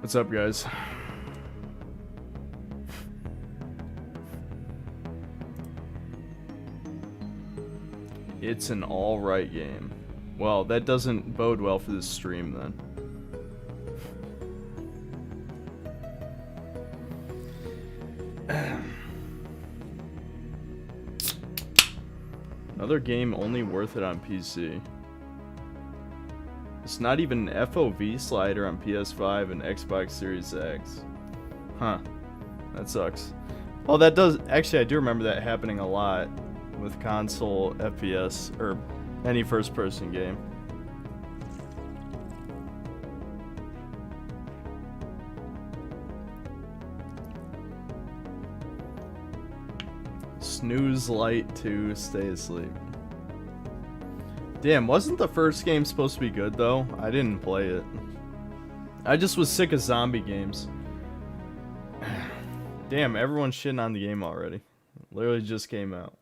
What's up, guys? It's an alright game. Well, that doesn't bode well for this stream, then. Another game only worth it on PC. It's not even an FOV slider on PS5 and Xbox Series X. Huh. That sucks. Oh, that does... Actually, I do remember that happening a lot with console FPS, or any first-person game. Snooze light to stay asleep. Damn, wasn't the first game supposed to be good, though? I didn't play it. I just was sick of zombie games. Damn, everyone's shitting on the game already. Literally just came out.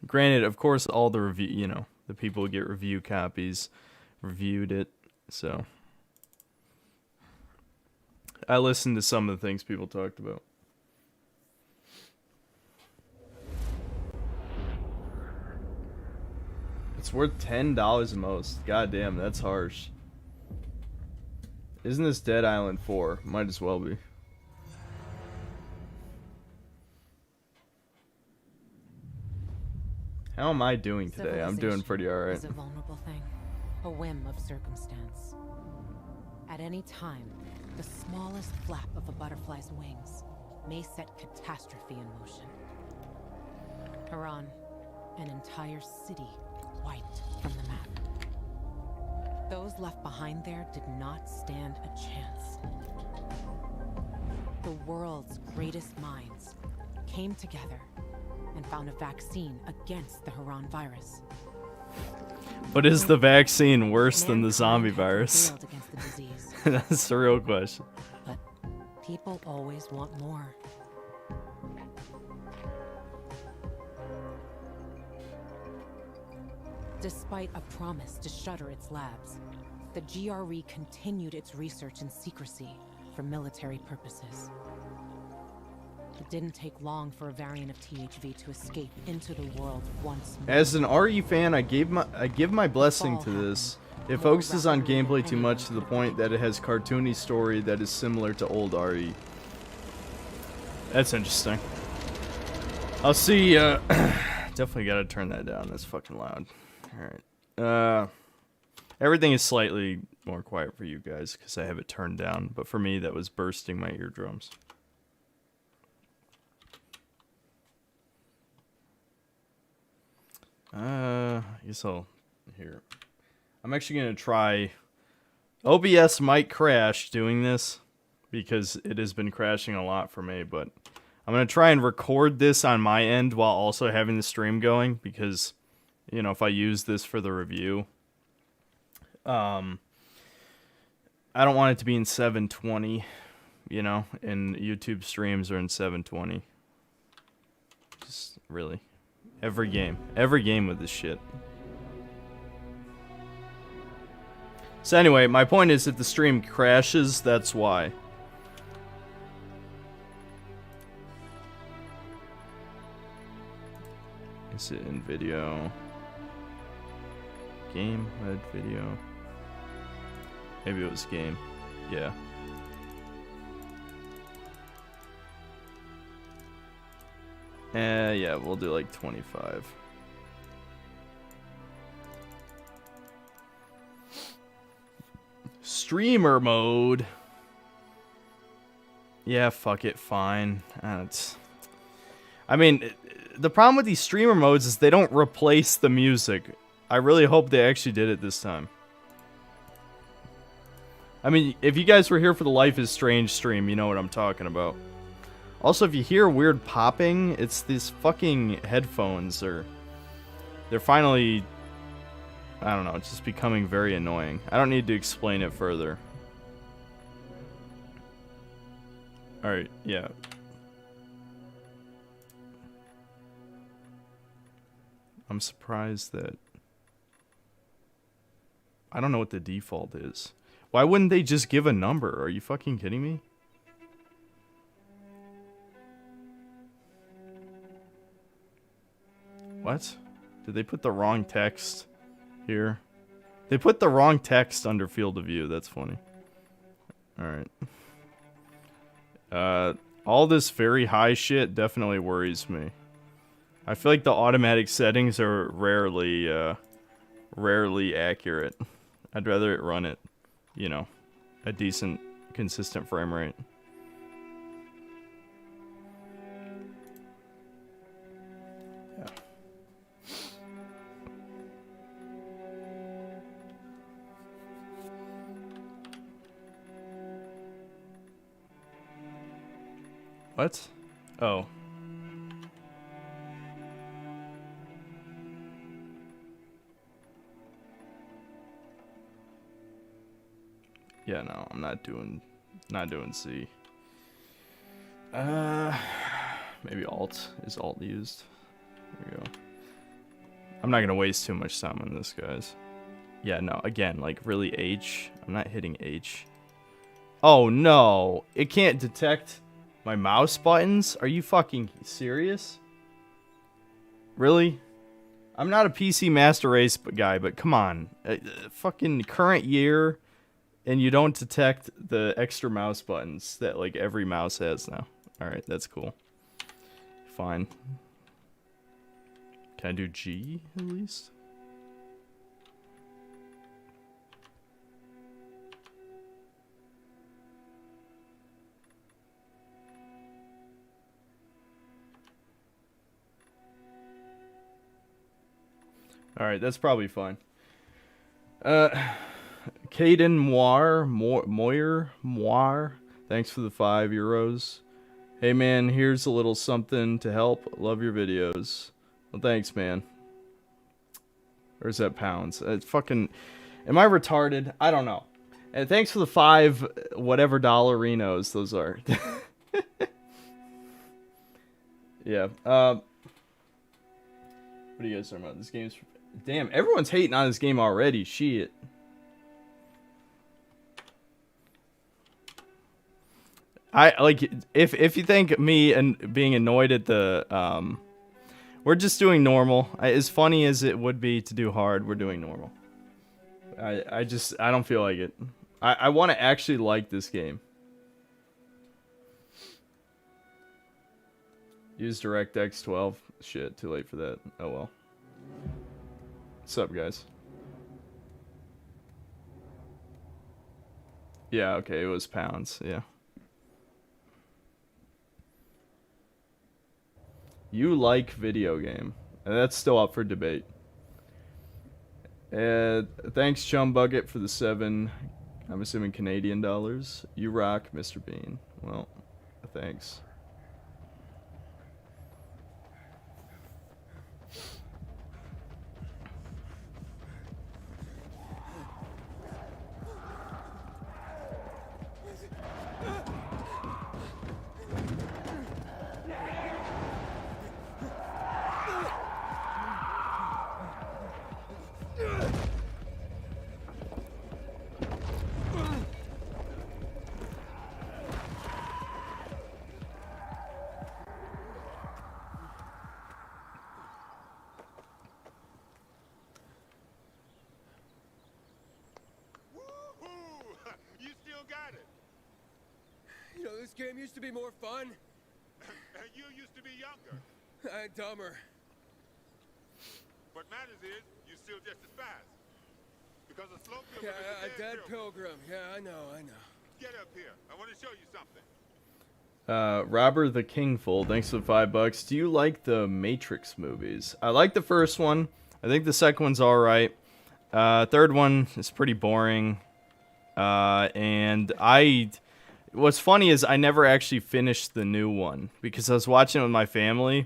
Granted, of course, all the review, you know, the people who get review copies reviewed it, so I listened to some of the things people talked about. It's worth $10 the most. God damn, that's harsh. Isn't this Dead Island 4? Might as well be. How am I doing today? I'm doing pretty alright. Is a vulnerable thing, a whim of circumstance. At any time, the smallest flap of a butterfly's wings may set catastrophe in motion. Haran, an entire city wiped from the map. Those left behind there did not stand a chance. The world's greatest minds came together and found a vaccine against the Haran virus. But is the vaccine worse than the zombie virus? Failed against the disease. That's the real question. But people always want more. Despite a promise to shutter its labs, the GRE continued its research in secrecy for military purposes. It didn't take long for a variant of THV to escape into the world once more. As an RE fan, I give my blessing to this. It focuses on gameplay too much to the point that it has cartoony story that is similar to old RE. That's interesting. I'll see. Definitely gotta turn that down. That's fucking loud. Alright. Everything is slightly more quiet for you guys because I have it turned down. But for me, that was bursting my eardrums. I guess I'll... Here. I'm actually going to try... OBS might crash doing this because it has been crashing a lot for me, but I'm going to try and record this on my end while also having the stream going because, you know, if I use this for the review, I don't want it to be in 720, you know, and YouTube streams are in 720. Just really. Every game with this shit. So anyway, my point is if the stream crashes, that's why. Is it in video? Game, red video. Maybe it was game. Yeah. Yeah, we'll do like 25. Streamer mode. Yeah, fuck it, fine. I mean, the problem with these streamer modes is they don't replace the music. I really hope they actually did it this time. I mean, if you guys were here for the Life is Strange stream, you know what I'm talking about. Also, if you hear weird popping, it's these fucking headphones, or they're finally, I don't know, it's just becoming very annoying. I don't need to explain it further. Alright, yeah. I'm surprised that... I don't know what the default is. Why wouldn't they just give a number? Are you fucking kidding me? What? Did they put the wrong text here? They put the wrong text under field of view. That's funny. Alright. All this very high shit definitely worries me. I feel like the automatic settings are rarely accurate. I'd rather it run at, you know, a decent, consistent frame rate. Yeah. What? Oh. Yeah, no, I'm not doing C. Maybe Alt. Is Alt used? There we go. I'm not gonna waste too much time on this, guys. Yeah, no, again, like, really H? I'm not hitting H. Oh, no! It can't detect my mouse buttons? Are you fucking serious? Really? I'm not a PC Master Race guy, but come on. Fucking current year, and you don't detect the extra mouse buttons that, like, every mouse has now. Alright, that's cool. Fine. Can I do G, at least? Alright, that's probably fine. Caden Moir, thanks for the €5. Hey man, here's a little something to help. Love your videos. Well, thanks, man. Or is that pounds? It's fucking... Am I retarded? I don't know. And thanks for the 5 whatever dollarinos those are. Yeah. What are you guys talking about? This game's... Damn, everyone's hating on this game already. Shit. I like if you think me and being annoyed at the we're just doing normal. As funny as it would be to do hard, we're doing normal. I don't feel like it. I want to actually like this game. Use DirectX 12. Shit, too late for that. Oh well. What's up, guys? Yeah, okay, it was pounds, yeah. You like video game. And that's still up for debate. Thanks, Chum Bucket, for the 7, I'm assuming Canadian dollars. You rock, Mr. Bean. Well, thanks. This game used to be more fun. And you used to be younger. And dumber. What matters is you're still just as fast. Because a slow pilgrim Yeah, is a dead pilgrim. Yeah, I know. Get up here. I want to show you something. Robert the Kingful, thanks for the $5. Do you like the Matrix movies? I like the first one. I think the second one's alright. Third one is pretty boring. What's funny is I never actually finished the new one because I was watching it with my family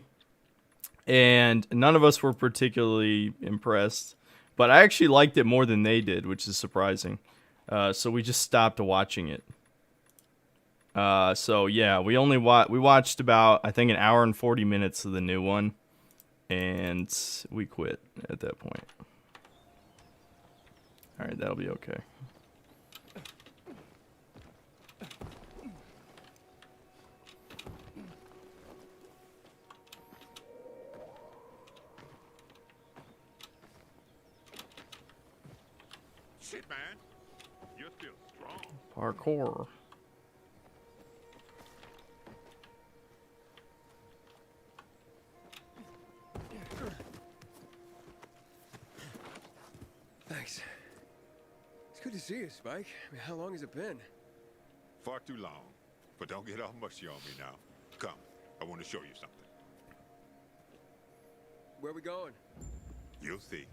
and none of us were particularly impressed, but I actually liked it more than they did, which is surprising. So we just stopped watching it. So yeah, we watched about, I think, an hour and 40 minutes of the new one and we quit at that point. All right, that'll be okay. shit, man. You're still strong. Parkour. Thanks. It's good to see you, Spike. I mean, how long has it been? Far too long. But don't get all mushy on me now. Come, I want to show you something. Where we going? You'll see.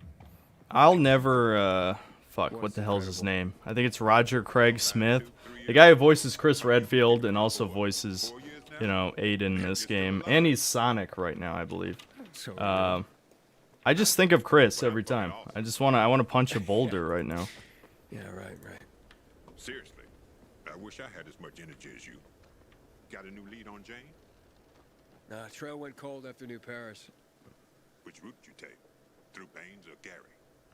I'll never, fuck, what the hell's his name? I think it's Roger Craig Smith. The guy who voices Chris Redfield and also voices, you know, Aiden in this game. And he's Sonic right now, I believe. So, I just think of Chris every time. I wanna punch a boulder right now. yeah, right. Seriously, I wish I had as much energy as you. Got a new lead on Jane? Nah, trail went cold after New Paris. Which route did you take? Through Baines or Gary?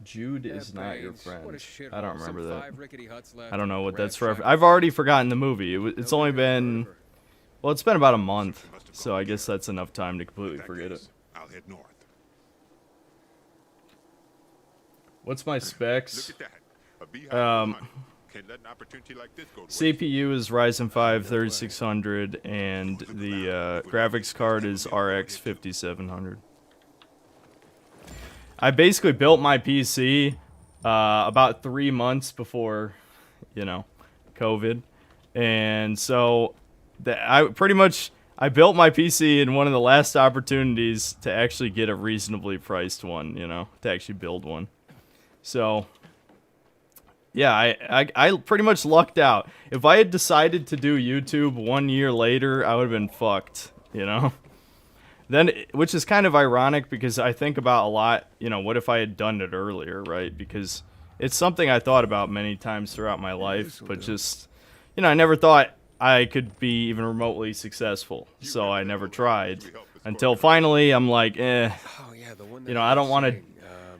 Jude is Yeah, not your Baines. friend. What a shithole. I don't remember Some that. 5 rickety huts left, I don't know what that's for. ramshackle I've already forgotten the movie. It's No only bigger than been, river. well, it's been about a month, so I guess that's enough time to completely In that forget it. case, I'll head north. What's my Look specs? at that. A beehive Um, of honey. Can't let an opportunity like this go to waste. CPU is Ryzen 5 3600, and the graphics card is RX 5700. I basically built my PC about 3 months before, you know, COVID, and so I built my PC in one of the last opportunities to actually get a reasonably priced one, you know, to actually build one. So yeah, I pretty much lucked out. If I had decided to do YouTube 1 year later, I would have been fucked, you know? Then, which is kind of ironic because I think about a lot, you know, what if I had done it earlier, right? Because it's something I thought about many times throughout my life, but just, you know, I never thought I could be even remotely successful. So I never tried until finally I'm like, Oh, yeah, the one that you know, I don't want to sang,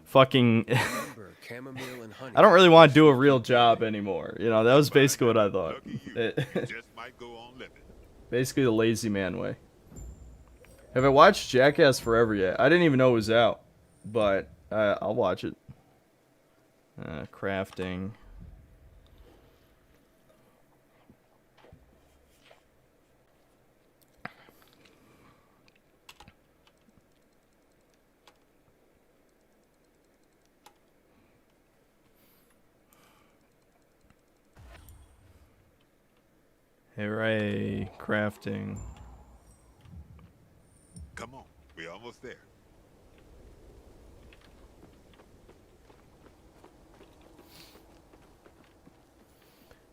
fucking... Amber, chamomile and honey. I don't really want to do a real job anymore. You know, that was basically what I thought. Lucky you. Just might go on living. Basically the lazy man way. Have I watched Jackass Forever yet? I didn't even know it was out, but I'll watch it. Crafting. Hooray, crafting. Come on, we're almost there.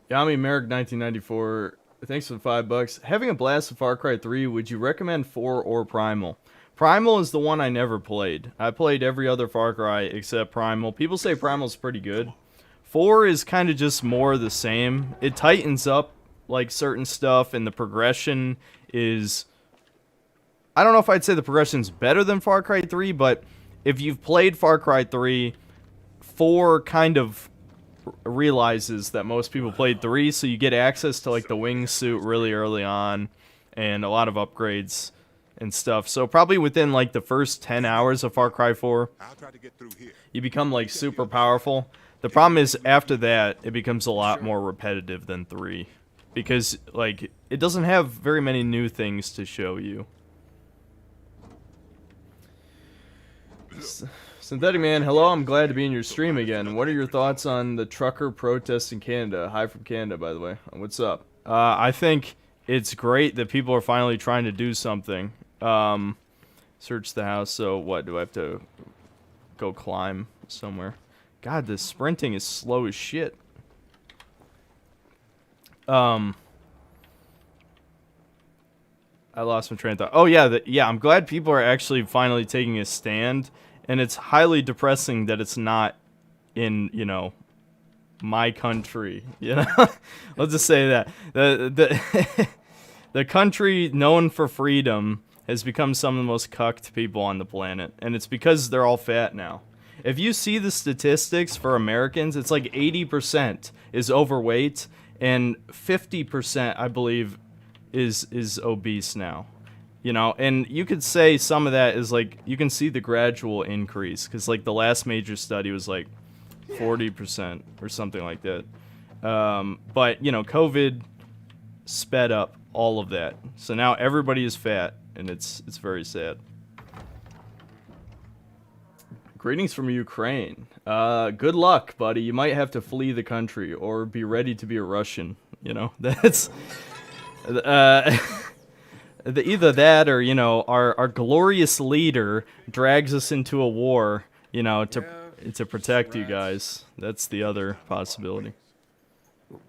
Yami Merrick 1994. Thanks for the $5. Having a blast with Far Cry 3, would you recommend 4 or Primal? Primal is the one I never played. I played every other Far Cry except Primal. People say Primal's pretty good. 4 is kind of just more the same. It tightens up like certain stuff, and the progression is... I don't know if I'd say the progression's better than Far Cry 3, but if you've played Far Cry 3, 4 kind of realizes that most people played 3, so you get access to like the wingsuit really early on and a lot of upgrades and stuff. So probably within like the first 10 hours of Far Cry 4, I'll try to get through here. you become like super powerful. The problem is after that, it becomes a lot more repetitive than 3 because like it doesn't have very many new things to show you. Synthetic Man, hello, I'm glad to be in your stream again. What are your thoughts on the trucker protest in Canada? Hi from Canada, by the way. What's up? I think it's great that people are finally trying to do something. Search the house, so what, do I have to go climb somewhere? God, this sprinting is slow as shit. I lost my train of thought. Oh, yeah, I'm glad people are actually finally taking a stand. And it's highly depressing that it's not in, you know, my country. You know, let's just say that the country known for freedom has become some of the most cucked people on the planet, and it's because they're all fat now. If you see the statistics for Americans, it's like 80% is overweight, and 50%, I believe, is obese now. You know, and you could say some of that is like, you can see the gradual increase, because like the last major study was like, 40% or something like that. But you know, COVID sped up all of that, so now everybody is fat, and it's very sad. Greetings from Ukraine. Good luck, buddy. You might have to flee the country or be ready to be a Russian. You know, that's either that or, you know, our glorious leader drags us into a war, you know, to protect you guys. That's the other possibility.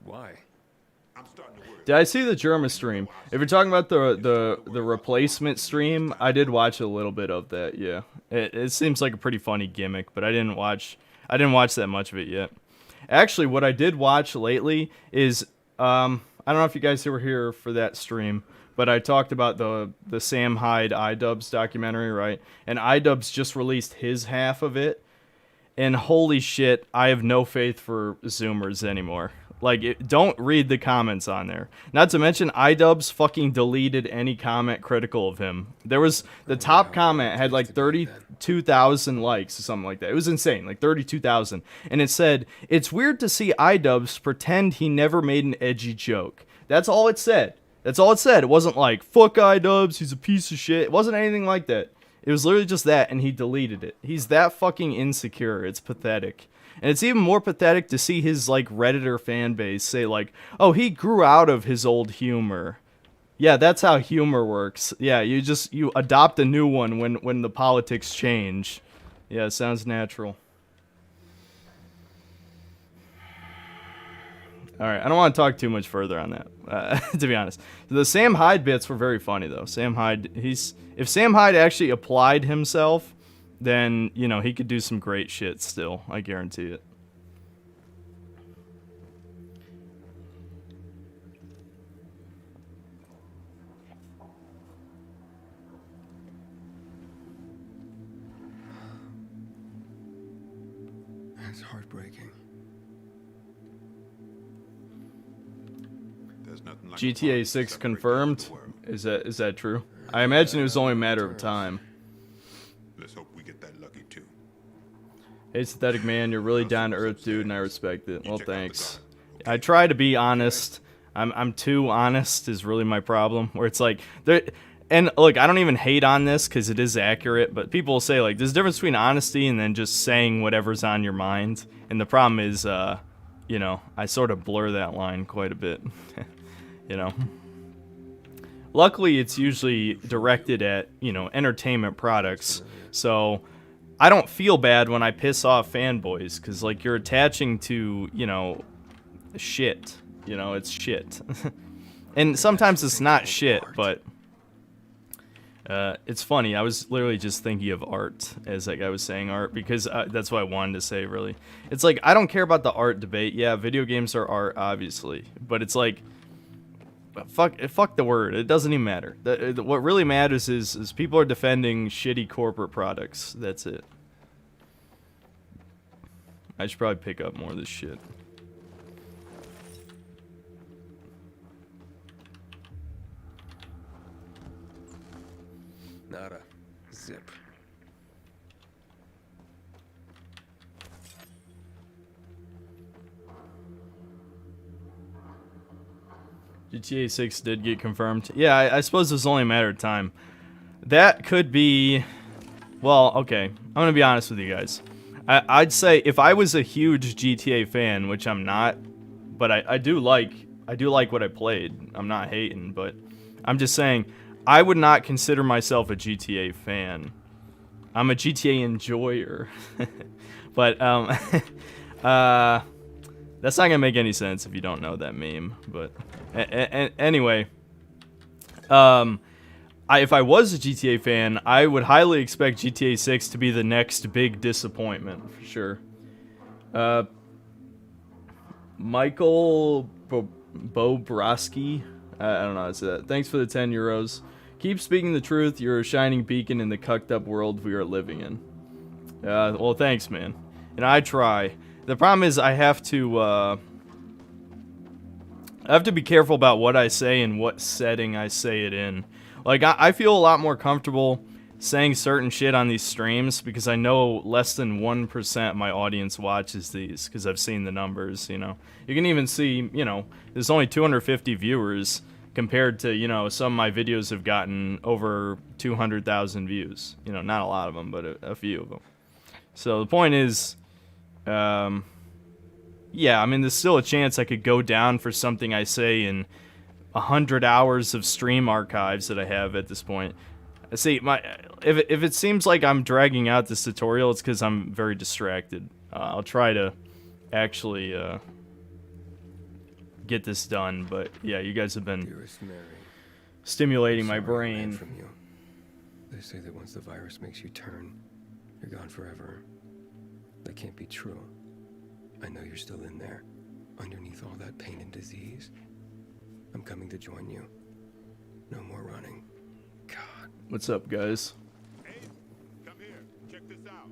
Why? I'm starting to worry. Did I see the German stream? If you're talking about the replacement stream, I did watch a little bit of that. Yeah, it seems like a pretty funny gimmick, but I didn't watch that much of it yet. Actually, what I did watch lately is I don't know if you guys were here for that stream, but I talked about the Sam Hyde iDubbbz documentary, right? And iDubbbz just released his half of it, and holy shit, I have no faith for Zoomers anymore. Like, don't read the comments on there. Not to mention, iDubbbz fucking deleted any comment critical of him. There was, the top comment had like 32,000 likes or something like that. It was insane, like 32,000. And it said, "It's weird to see iDubbbz pretend he never made an edgy joke." That's all it said. That's all it said. It wasn't like, "Fuck iDubbbz, he's a piece of shit." It wasn't anything like that. It was literally just that, and he deleted it. He's that fucking insecure. It's pathetic. And it's even more pathetic to see his, like, Redditor fan base say, like, "Oh, he grew out of his old humor." Yeah, that's how humor works. Yeah, you adopt a new one when the politics change. Yeah, it sounds natural. Alright, I don't want to talk too much further on that, to be honest. The Sam Hyde bits were very funny, though. Sam Hyde, if Sam Hyde actually applied himself, then, you know, he could do some great shit still. I guarantee it. That's heartbreaking. There's nothing like GTA 6 confirmed? Is that true? I imagine it was only a matter of time. Let's hope we get that lucky too. Hey, Synthetic Man, you're really down to earth, dude, and I respect it. Well, thanks. I try to be honest. I'm too honest is really my problem. Where it's like, and look, I don't even hate on this because it is accurate, but people will say, like, there's a difference between honesty and then just saying whatever's on your mind. And the problem is, you know, I sort of blur that line quite a bit. You know? Luckily, it's usually directed at, you know, entertainment products. So I don't feel bad when I piss off fanboys because, like, you're attaching to, you know, shit. You know, it's shit. And sometimes it's not shit, but it's funny. I was literally just thinking of art as, like, I was saying art because that's what I wanted to say, really. It's like, I don't care about the art debate. Yeah, video games are art, obviously. But it's like, fuck the word. It doesn't even matter. What really matters is people are defending shitty corporate products. That's it. I should probably pick up more of this shit. Nada. Zip. GTA 6 did get confirmed. Yeah, I suppose it was only a matter of time. That could be... Well, okay. I'm going to be honest with you guys. I'd say if I was a huge GTA fan, which I'm not, but I do like what I played. I'm not hating, but I'm just saying I would not consider myself a GTA fan. I'm a GTA enjoyer. But that's not gonna make any sense if you don't know that meme. But anyway, if I was a GTA fan, I would highly expect GTA 6 to be the next big disappointment for sure. Michael Bobrovsky, I don't know how to say that. Thanks for the 10 euros. Keep speaking the truth. You're a shining beacon in the cucked up world we are living in. Well, thanks, man. And I try. The problem is I have to be careful about what I say and what setting I say it in. Like, I feel a lot more comfortable saying certain shit on these streams because I know less than 1% of my audience watches these because I've seen the numbers, you know. You can even see, you know, there's only 250 viewers compared to, you know, some of my videos have gotten over 200,000 views. You know, not a lot of them, but a few of them. So the point is, yeah, I mean, there's still a chance I could go down for something I say in 100 hours of stream archives that I have at this point. See, if it seems like I'm dragging out this tutorial, it's because I'm very distracted. I'll try to actually get this done, but yeah, you guys have been Dearest Mary, stimulating my sorry I ran brain. from you. They say that once the virus makes you turn, you're gone forever. That can't be true. I know you're still in there, underneath all that pain and disease. I'm coming to join you. No more running. God. What's up, guys? Ace, come here. Check this out.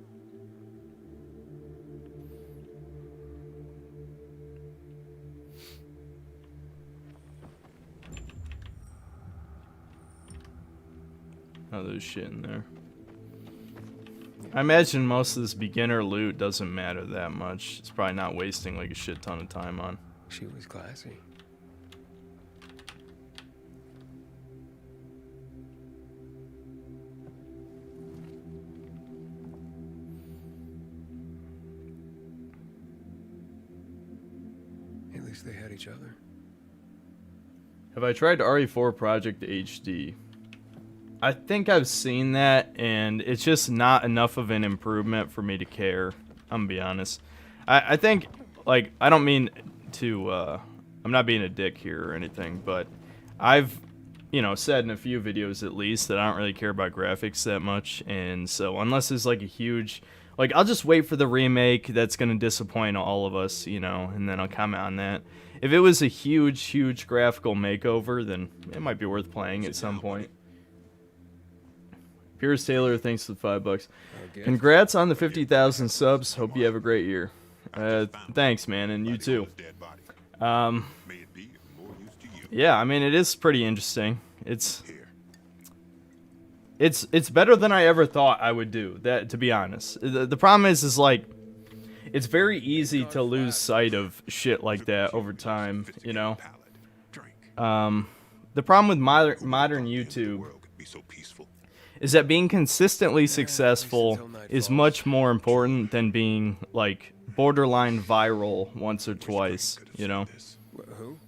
Oh, there's shit in there. I imagine most of this beginner loot doesn't matter that much. It's probably not wasting like a shit ton of time on. She was classy. At least they had each other. Have I tried RE4 Project HD? I think I've seen that, and it's just not enough of an improvement for me to care. I'm gonna be honest. I think, like, I don't mean to, I'm not being a dick here or anything, but I've, you know, said in a few videos at least that I don't really care about graphics that much, and so unless there's like a huge, like, I'll just wait for the remake that's gonna disappoint all of us, you know, and then I'll comment on that. If it was a huge graphical makeover, then it might be worth playing at some point. Pierce Taylor, thanks for the $5. Congrats on the 50,000 subs. Hope you have a great year. Thanks, man, and you too. May it be of more use to you. Yeah, I mean, it is pretty interesting. It's better than I ever thought I would do. That, to be honest, the problem is like, it's very easy to lose sight of shit like that over time. You know. The problem with modern YouTube is that being consistently successful is much more important than being, like, borderline viral once or twice, you know? Who?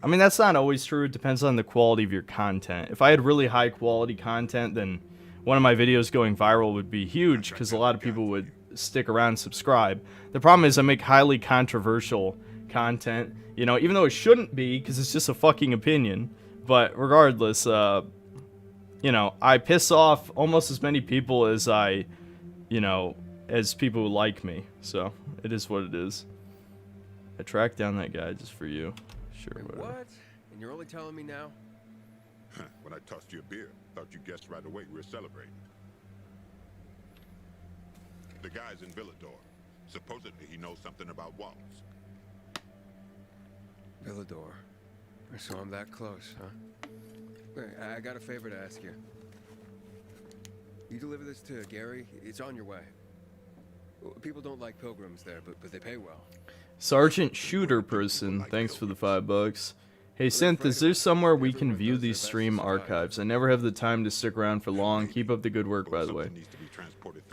I mean, that's not always true. It depends on the quality of your content. If I had really high quality content, then one of my videos going viral would be huge because a lot of people would stick around and subscribe. The problem is I make highly controversial content, you know, even though it shouldn't be because it's just a fucking opinion. But regardless, you know, I piss off almost as many people as I, you know, as people who like me. So, it is what it is. I tracked down that guy just for you. Sure, Wait, whatever. what? And you're only telling me now? When I tossed you a beer, thought you guessed right away we were celebrating. The guy's in Villador. Supposedly he knows something about walls. Villador. So I'm that close, huh? Wait, I got a favor to ask you. You deliver this to Gary? It's on your way. People don't like pilgrims there, but they pay well. Sergeant Shooter Person, thanks for the $5. Hey Synth, is there somewhere we can view these stream archives? I never have the time to stick around for long. Keep up the good work, by the way.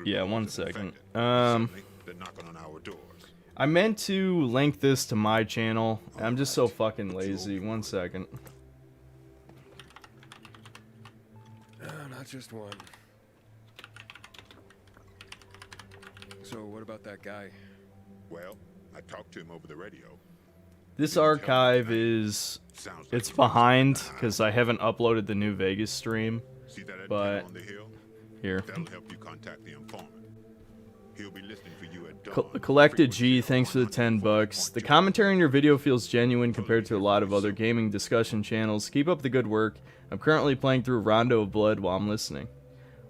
Yeah, 1 second. I meant to link this to my channel. I'm just so fucking lazy. 1 second. Not just one. So what about that guy? Well, I talked to him over the radio. This archive is, it's behind because I haven't uploaded the New Vegas stream. See that But antenna on the hill? here. That'll help you contact the informant. He'll be listening for you at dawn. Collected G, thanks for the $10. The commentary in your video feels genuine compared to a lot of other gaming discussion channels. Keep up the good work. I'm currently playing through Rondo of Blood while I'm listening.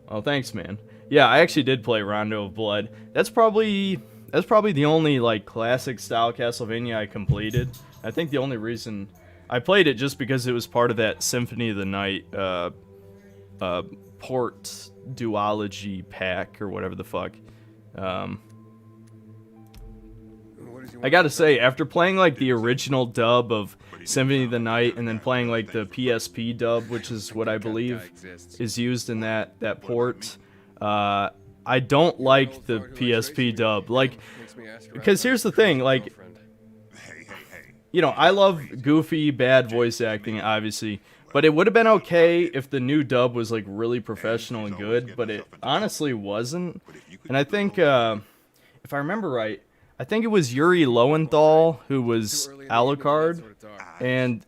Oh, thanks, man. Yeah, I actually did play Rondo of Blood. That's probably the only, like, classic style Castlevania I completed. I think the only reason I played it just because it was part of that Symphony of the Night port duology pack or whatever the fuck. I gotta say, after playing like the original dub of Symphony of the Night and then playing like the PSP dub, which is what I believe is used in that port, I don't like the PSP dub. Like, because here's the thing, like, you know, I love goofy, bad voice acting, obviously, but it would have been okay if the new dub was like really professional and good, but it honestly wasn't. And I think, if I remember right, I think it was Yuri Lowenthal who was Alucard, and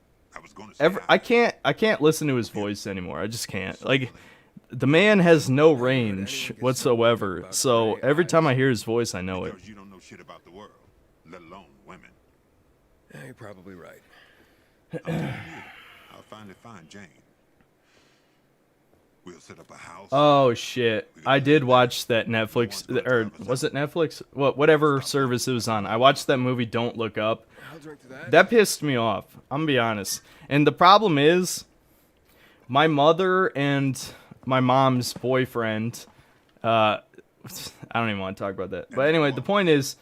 I can't listen to his voice anymore. I just can't. Like, the man has no range whatsoever. So every time I hear his voice, I know it. Because you don't know shit about the world, let alone women. Yeah, you're probably right. I'll finally find Jane. We'll set up a house. Oh shit! I did watch that Netflix, or was it Netflix? Whatever service it was on. I watched that movie Don't Look Up. I'll drink to that. That pissed me off. I'm gonna be honest. And the problem is, my mother and my mom's boyfriend. I don't even want to talk about that. But anyway, the point is,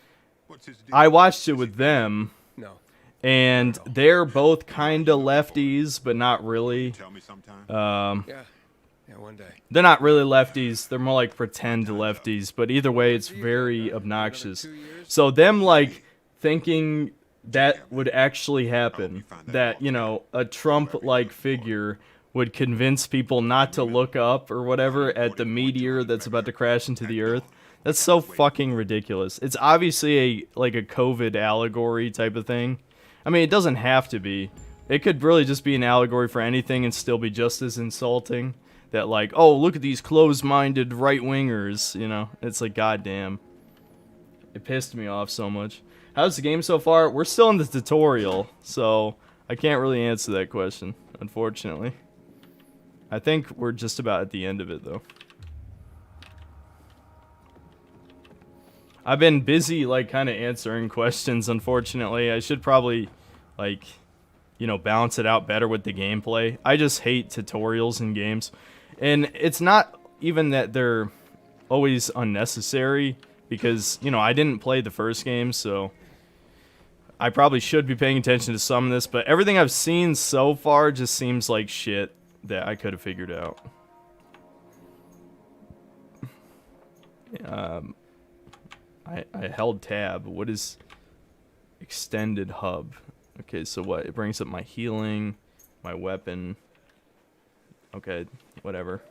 What's his deal? I watched it with them, No. and they're both kind of lefties, but not really. Tell me sometime. Yeah, one day. They're not really lefties. They're more like pretend lefties. But either way, it's very obnoxious. So them like thinking that would actually happen, that, you know, a Trump-like figure would convince people not to look up or whatever at the meteor that's about to crash into the earth. That's so fucking ridiculous. It's obviously a COVID allegory type of thing. I mean, it doesn't have to be. It could really just be an allegory for anything and still be just as insulting. That like, oh, look at these closed-minded right-wingers, you know? It's like, goddamn. It pissed me off so much. How's the game so far? We're still in the tutorial, so I can't really answer that question, unfortunately. I think we're just about at the end of it, though. I've been busy, like, kind of answering questions, unfortunately. I should probably, like, you know, balance it out better with the gameplay. I just hate tutorials in games. And it's not even that they're always unnecessary, because, you know, I didn't play the first game, so I probably should be paying attention to some of this, but everything I've seen so far just seems like shit that I could have figured out. I held tab. What is extended hub? Okay, so what? It brings up my healing, my weapon. Okay, whatever.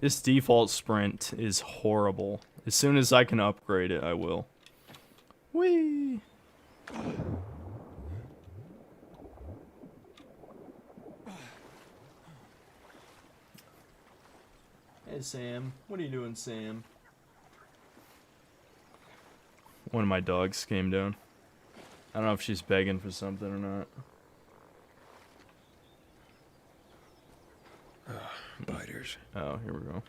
This default sprint is horrible. As soon as I can upgrade it, I will. Whee! Hey, Sam. What are you doing, Sam? One of my dogs came down. I don't know if she's begging for something or not. Biters. Oh, here we go.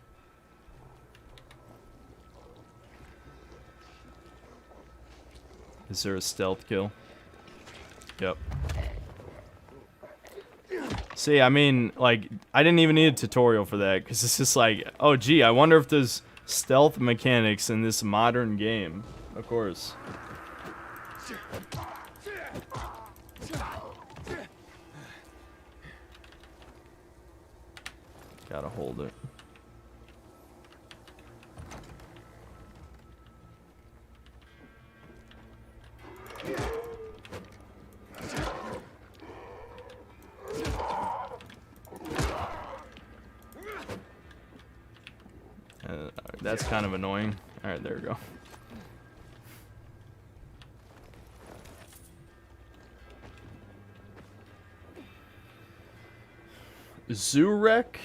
Is there a stealth kill? Yep. See, I mean, like, I didn't even need a tutorial for that, because it's just like, oh, gee, I wonder if there's stealth mechanics in this modern game. Of course. Gotta hold it. That's kind of annoying. Alright, there we go. Zurek?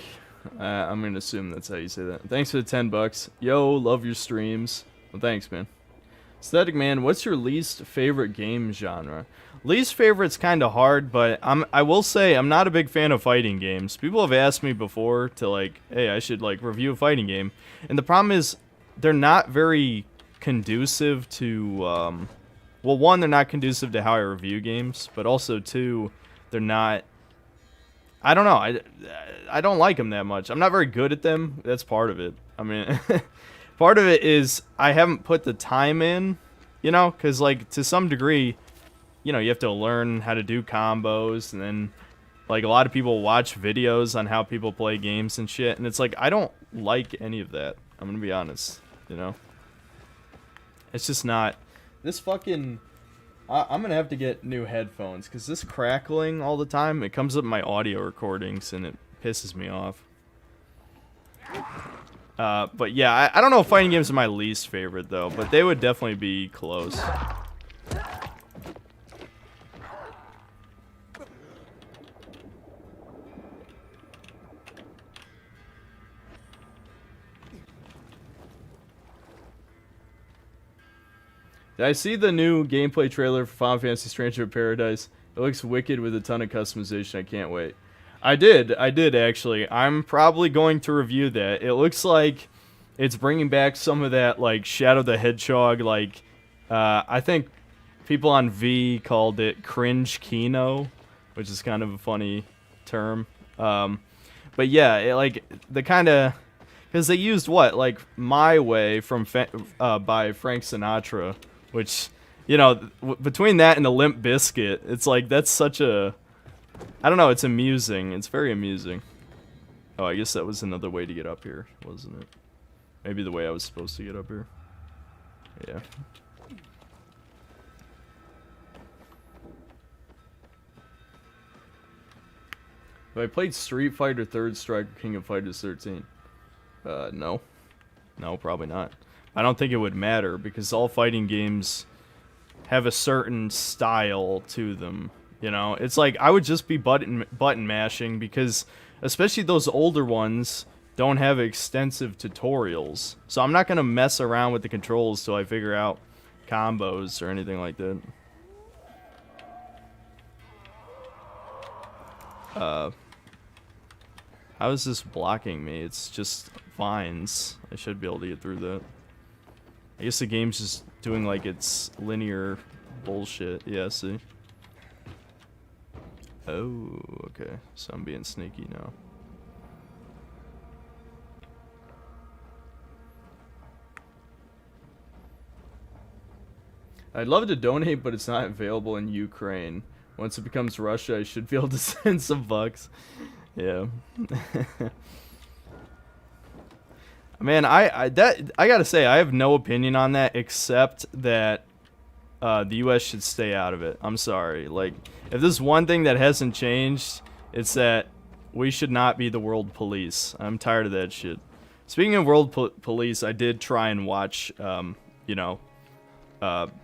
I'm gonna assume that's how you say that. Thanks for the $10. Yo, love your streams. Well, thanks, man. Aesthetic Man, what's your least favorite game genre? Least favorite's kind of hard, but I will say I'm not a big fan of fighting games. People have asked me before to, like, hey, I should, like, review a fighting game. And the problem is they're not very conducive to, well, one, they're not conducive to how I review games, but also two, they're not, I don't know, I don't like them that much. I'm not very good at them. That's part of it. I mean, part of it is I haven't put the time in, you know, because, like, to some degree, you know, you have to learn how to do combos, and then, like, a lot of people watch videos on how people play games and shit, and it's like, I don't like any of that. I'm gonna be honest, you know? It's just not, this fucking, I'm gonna have to get new headphones, because this crackling all the time, it comes up in my audio recordings, and it pisses me off. But yeah, I don't know if fighting games are my least favorite, though, but they would definitely be close. Did I see the new gameplay trailer for Final Fantasy Stranger of Paradise? It looks wicked with a ton of customization. I can't wait. I did actually. I'm probably going to review that. It looks like it's bringing back some of that, like, Shadow the Hedgehog, like, I think people on V called it cringe Kino, which is kind of a funny term. But yeah, it, like, the kind of, because they used what, like, My Way from by Frank Sinatra, which, you know, between that and the Limp Bizkit, it's like, that's such a, I don't know, it's amusing. It's very amusing. Oh, I guess that was another way to get up here, wasn't it? Maybe the way I was supposed to get up here. Yeah. Have I played Street Fighter, Third Strike, or King of Fighters 13? No. No, probably not. I don't think it would matter, because all fighting games have a certain style to them. You know, it's like, I would just be button mashing, because especially those older ones don't have extensive tutorials. So I'm not going to mess around with the controls till I figure out combos or anything like that. How is this blocking me? It's just vines. I should be able to get through that. I guess the game's just doing like its linear bullshit. Yeah, see? Oh, okay. So I'm being sneaky now. I'd love to donate, but it's not available in Ukraine. Once it becomes Russia, I should be able to send some bucks. Yeah. Man, I gotta say, I have no opinion on that, except that the U.S. should stay out of it. I'm sorry. Like, if there's one thing that hasn't changed, it's that we should not be the world police. I'm tired of that shit. Speaking of world police, I did try and watch, you know,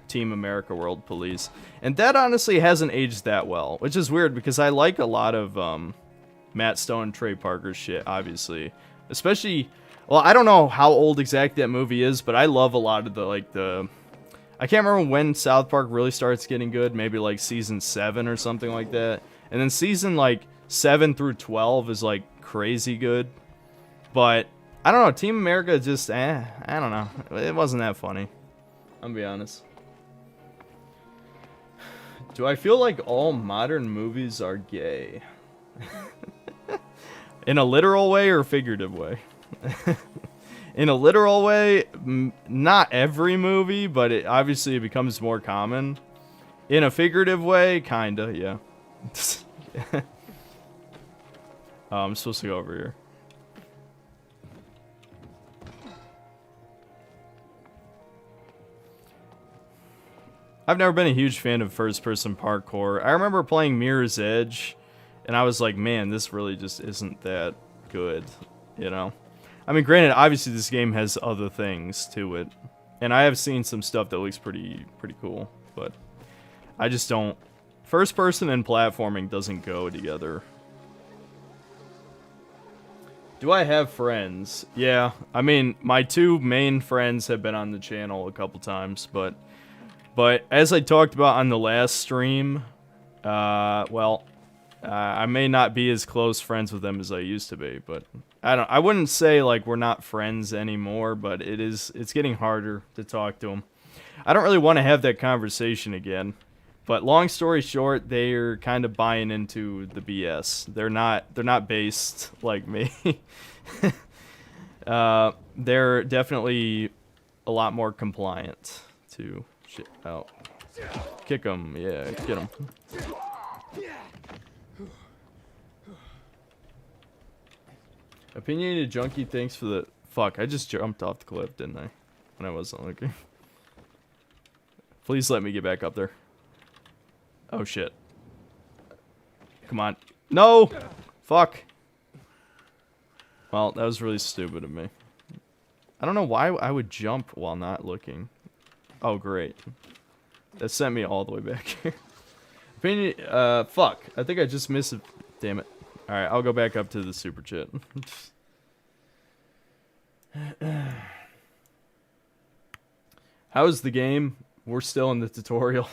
Team America World Police, and that honestly hasn't aged that well, which is weird, because I like a lot of Matt Stone and Trey Parker shit, obviously. Especially, well, I don't know how old exactly that movie is, but I love a lot of the, like, I can't remember when South Park really starts getting good, maybe like season 7 or something like that. And then season, like, 7 through 12 is, like, crazy good. But, I don't know, Team America just, I don't know. It wasn't that funny. I'm gonna be honest. Do I feel like all modern movies are gay? In a literal way or figurative way? In a literal way, not every movie, but it obviously becomes more common. In a figurative way, kinda, yeah. Oh, I'm supposed to go over here. I've never been a huge fan of first-person parkour. I remember playing Mirror's Edge, and I was like, man, this really just isn't that good, you know? I mean, granted, obviously this game has other things to it, and I have seen some stuff that looks pretty cool, but I just don't... First-person and platforming doesn't go together. Do I have friends? Yeah, I mean, my two main friends have been on the channel a couple times, but as I talked about on the last stream, well, I may not be as close friends with them as I used to be, but I wouldn't say like we're not friends anymore, but it's getting harder to talk to him. I don't really want to have that conversation again. But long story short, they're kind of buying into the BS. They're not based like me. They're definitely a lot more compliant to shit out. Kick them, yeah, get them. Opinionated junkie, thanks for the fuck. I just jumped off the cliff, didn't I? When I wasn't looking. Please let me get back up there. Oh shit. Come on. No! Fuck. Well, that was really stupid of me. I don't know why I would jump while not looking. Oh, great. That sent me all the way back here. Opinion, fuck. I think I just missed it. Damn it. Alright, I'll go back up to the super chat. How's the game? We're still in the tutorial.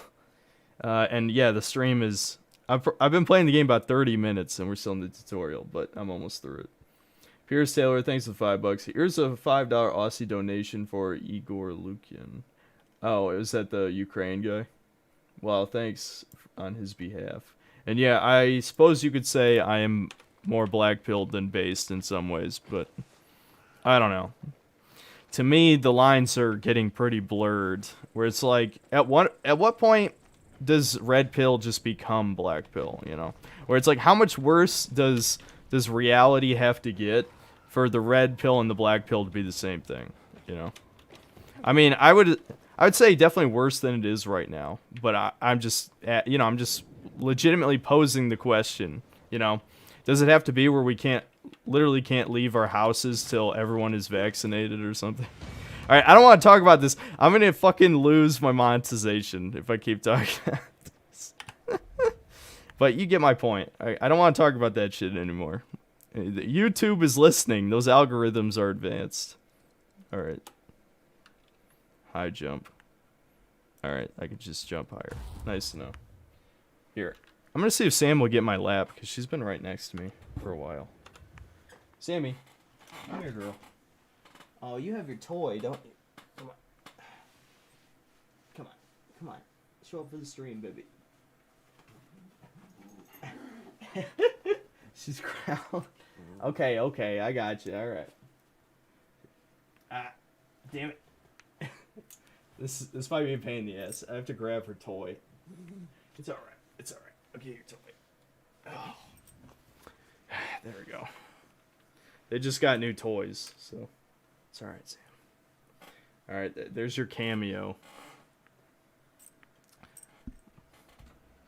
And yeah, the stream is... I've been playing the game about 30 minutes and we're still in the tutorial, but I'm almost through it. Pierce Taylor, thanks for $5. Here's a $5 Aussie donation for Igor Lukian. Oh, it was that the Ukraine guy? Well, thanks on his behalf. And yeah, I suppose you could say I am more black-pilled than based in some ways, but I don't know. To me, the lines are getting pretty blurred, where it's like, at what point does red pill just become black pill, you know? Where it's like, how much worse does reality have to get for the red pill and the black pill to be the same thing, you know? I mean, I would say definitely worse than it is right now, but I'm just, you know, I'm just legitimately posing the question, you know? Does it have to be where we literally can't leave our houses till everyone is vaccinated or something? All right, I don't want to talk about this. I'm going to fucking lose my monetization if I keep talking about this. But you get my point. I don't want to talk about that shit anymore. YouTube is listening. Those algorithms are advanced. All right. High jump. All right, I could just jump higher. Nice to know. Here. I'm going to see if Sam will get my lap, because she's been right next to me for a while. Sammy. Come here, girl. Oh, you have your toy, don't you? Come on. Come on. Come on. Show up for the stream, baby. She's growling. Okay, I got you. All right. Ah, damn it. This might be a pain in the ass. I have to grab her toy. It's all right. It's all right. I'll get your toy. Oh. There we go. They just got new toys, so it's all right, Sam. All right, there's your cameo.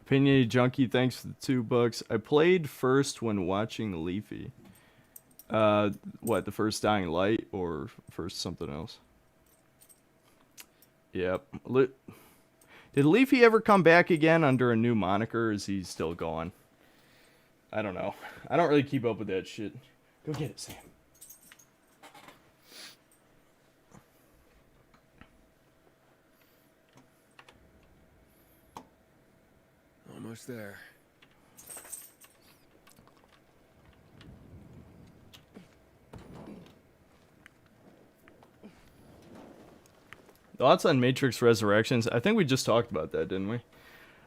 Opinionated Junkie, thanks for the $2. I played first when watching Leafy. What, the first Dying Light or first something else? Yep. Did Leafy ever come back again under a new moniker, or is he still gone? I don't know. I don't really keep up with that shit. Go get it, Sam. Almost there. Thoughts on Matrix Resurrections? I think we just talked about that, didn't we?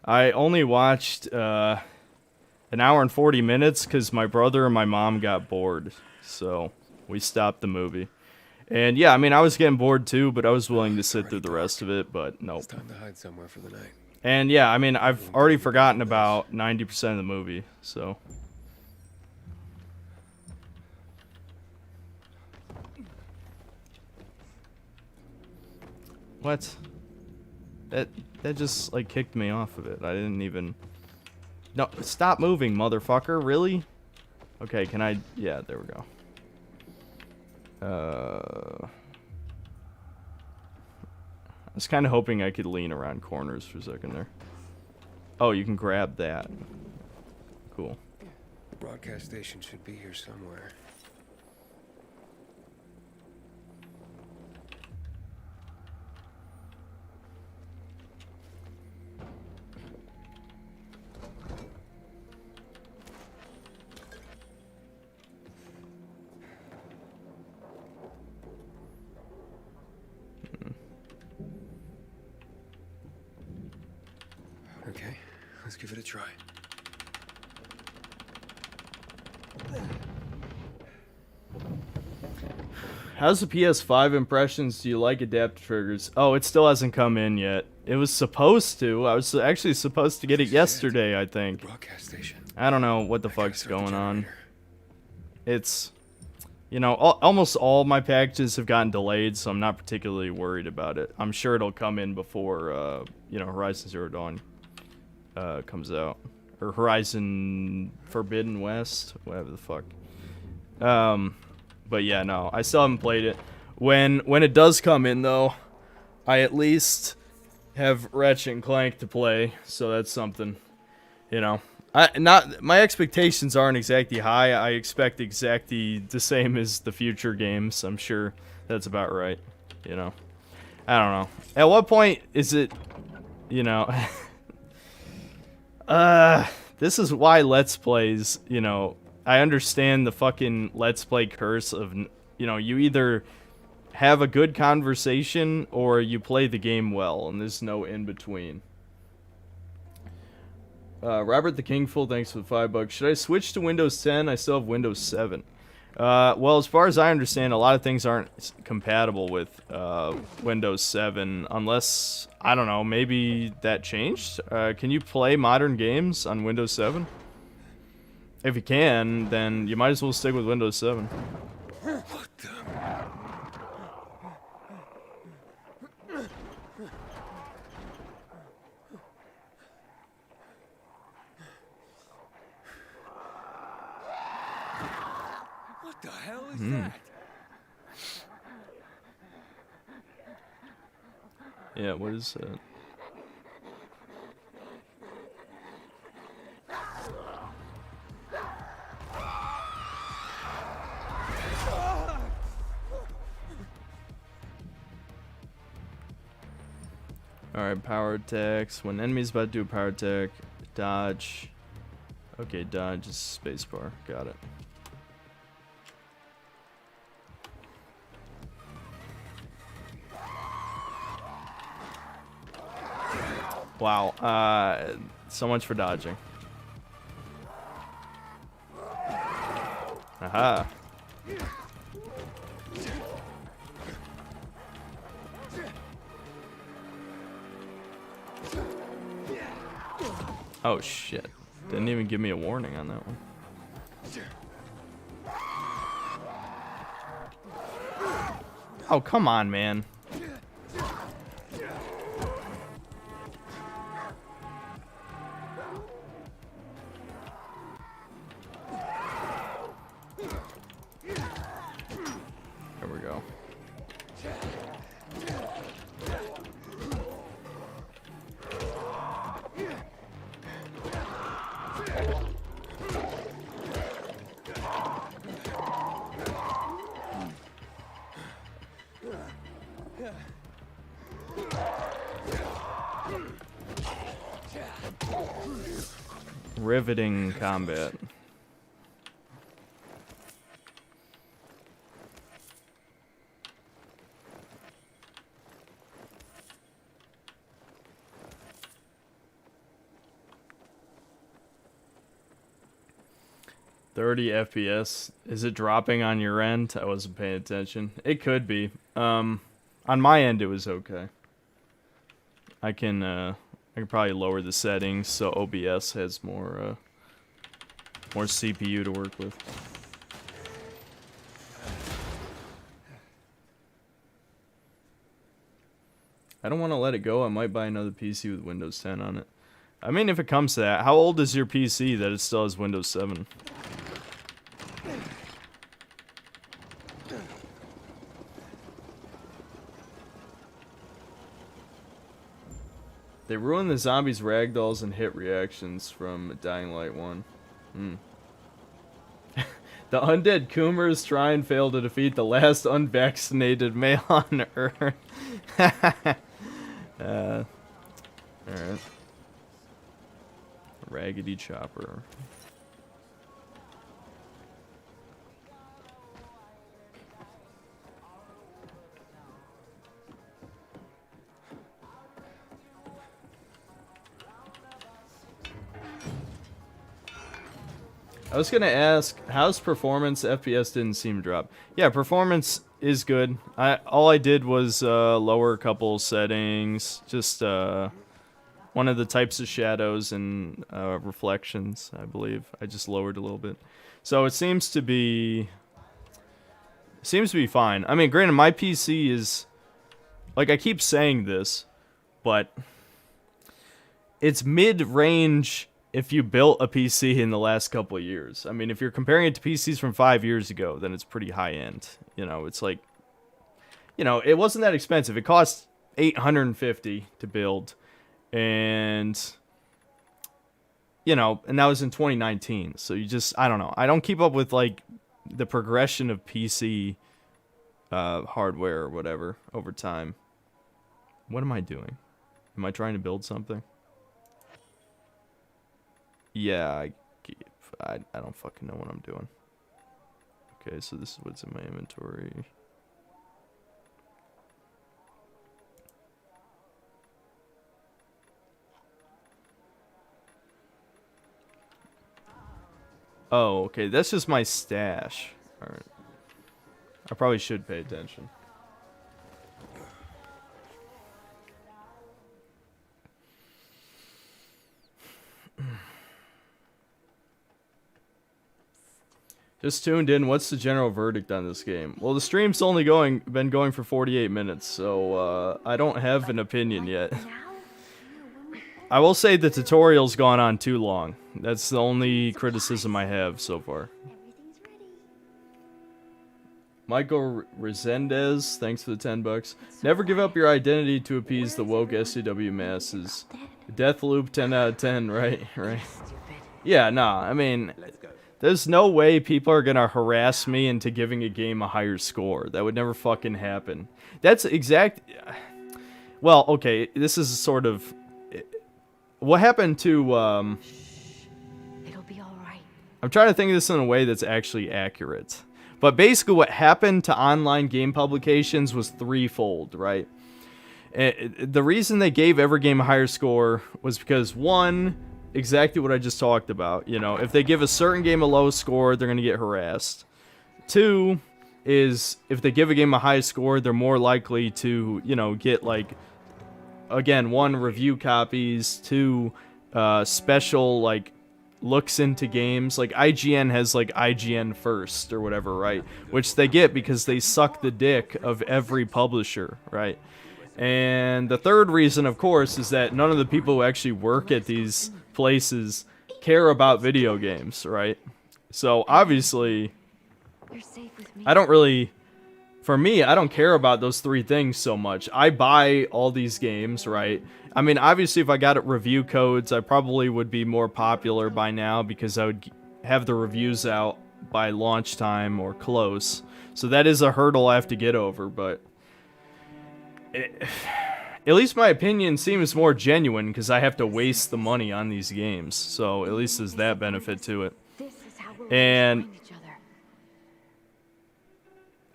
I only watched an hour and 40 minutes because my brother and my mom got bored. So we stopped the movie. And yeah, I mean, I was getting bored too, but I was willing to sit through the rest of it, but nope. It's time to hide somewhere for the night. And yeah, I mean, I've already forgotten about 90% of the movie, so... What? That just, like, kicked me off of it. I didn't even... No, stop moving, motherfucker. Really? Okay, can I... Yeah, there we go. I was kind of hoping I could lean around corners for a second there. Oh, you can grab that. Cool. The broadcast station should be here somewhere. Okay, let's give it a try. How's the PS5 impressions? Do you like adaptive triggers? Oh, it still hasn't come in yet. It was supposed to. I was actually supposed to get it yesterday, I think. Broadcast station. I don't know what the I gotta fuck's start the going on. generator. It's, you know, almost all my packages have gotten delayed, so I'm not particularly worried about it. I'm sure it'll come in before, you know, Horizon Zero Dawn comes out. Or Horizon Forbidden West, whatever the fuck. But yeah, no, I still haven't played it. When it does come in, though, I at least have Ratchet and Clank to play, so that's something, you know. My expectations aren't exactly high. I expect exactly the same as the future games. I'm sure that's about right, you know. I don't know. At what point is it, you know, this is why Let's Plays, you know, I understand the fucking Let's Play curse of, you know, you either have a good conversation or you play the game well, and there's no in between. Robert the Kingful, thanks for the $5. Should I switch to Windows 10? I still have Windows 7. Well, as far as I understand, a lot of things aren't compatible with Windows 7, unless, I don't know, maybe that changed? Can you play modern games on Windows 7? If you can, then you might as well stick with Windows 7. What the? What the hell is that? Yeah, what is that? Alright, power attacks. When enemies about to do a power attack, dodge. Okay, dodge is spacebar. Got it. Wow. So much for dodging. Aha. Oh shit. Didn't even give me a warning on that one. Oh, come on, man. There we go. Riveting combat. "30 FPS. Is it dropping on your end?" I wasn't paying attention. It could be. On my end, it was okay. I can probably lower the settings so OBS has more CPU to work with. I don't want to let it go. I might buy another PC with Windows 10 on it. I mean, if it comes to that, how old is your PC that it still has Windows 7? They ruined the zombies' ragdolls and hit reactions from Dying Light 1. The undead Coomers try and fail to defeat the last unvaccinated male on Earth. Alright. Raggedy Chopper. I was gonna ask, how's performance? FPS didn't seem to drop. Yeah, performance is good. All I did was lower a couple settings, just one of the types of shadows and reflections, I believe. I just lowered a little bit, so it seems to be fine. I mean, granted, my PC is, like, I keep saying this, but it's mid-range if you built a PC in the last couple of years. I mean, if you're comparing it to PCs from 5 years ago, then it's pretty high-end. You know, it's like, you know, it wasn't that expensive. It cost $850 to build, and, you know, and that was in 2019. So you just, I don't know. I don't keep up with, like, the progression of PC hardware or whatever over time. What am I doing? Am I trying to build something? Yeah, I don't fucking know what I'm doing. Okay, so this is what's in my inventory. Oh, okay, that's just my stash. Alright. I probably should pay attention. Just tuned in. What's the general verdict on this game? Well, the stream's only been going for 48 minutes, so I don't have an opinion yet. I will say the tutorial's gone on too long. That's the only criticism I have so far. Michael Resendez, thanks for the $10. Never give up your identity to appease the woke SCW masses. Deathloop 10 out of 10, right? Right. Yeah, nah, I mean, there's no way people are gonna harass me into giving a game a higher score. That would never fucking happen. That's exact... Well, okay, this is sort of... What happened to, It'll be alright. I'm trying to think of this in a way that's actually accurate. But basically what happened to online game publications was threefold, right? The reason they gave every game a higher score was because, one, exactly what I just talked about. You know, if they give a certain game a low score, they're going to get harassed. Two is, if they give a game a high score, they're more likely to, you know, get, like, again, one, review copies, two, special, like, looks into games. Like, IGN has, like, IGN First or whatever, right? Which they get because they suck the dick of every publisher, right? And the third reason, of course, is that none of the people who actually work at these places care about video games, right? So, obviously, You're safe with me. I don't really... For me, I don't care about those three things so much. I buy all these games, right? I mean, obviously, if I got review codes, I probably would be more popular by now because I would have the reviews out by launch time or close. So that is a hurdle I have to get over, but... at least my opinion seems more genuine because I have to waste the money on these games. So at least there's that benefit to it. This is how we'll And... find each other.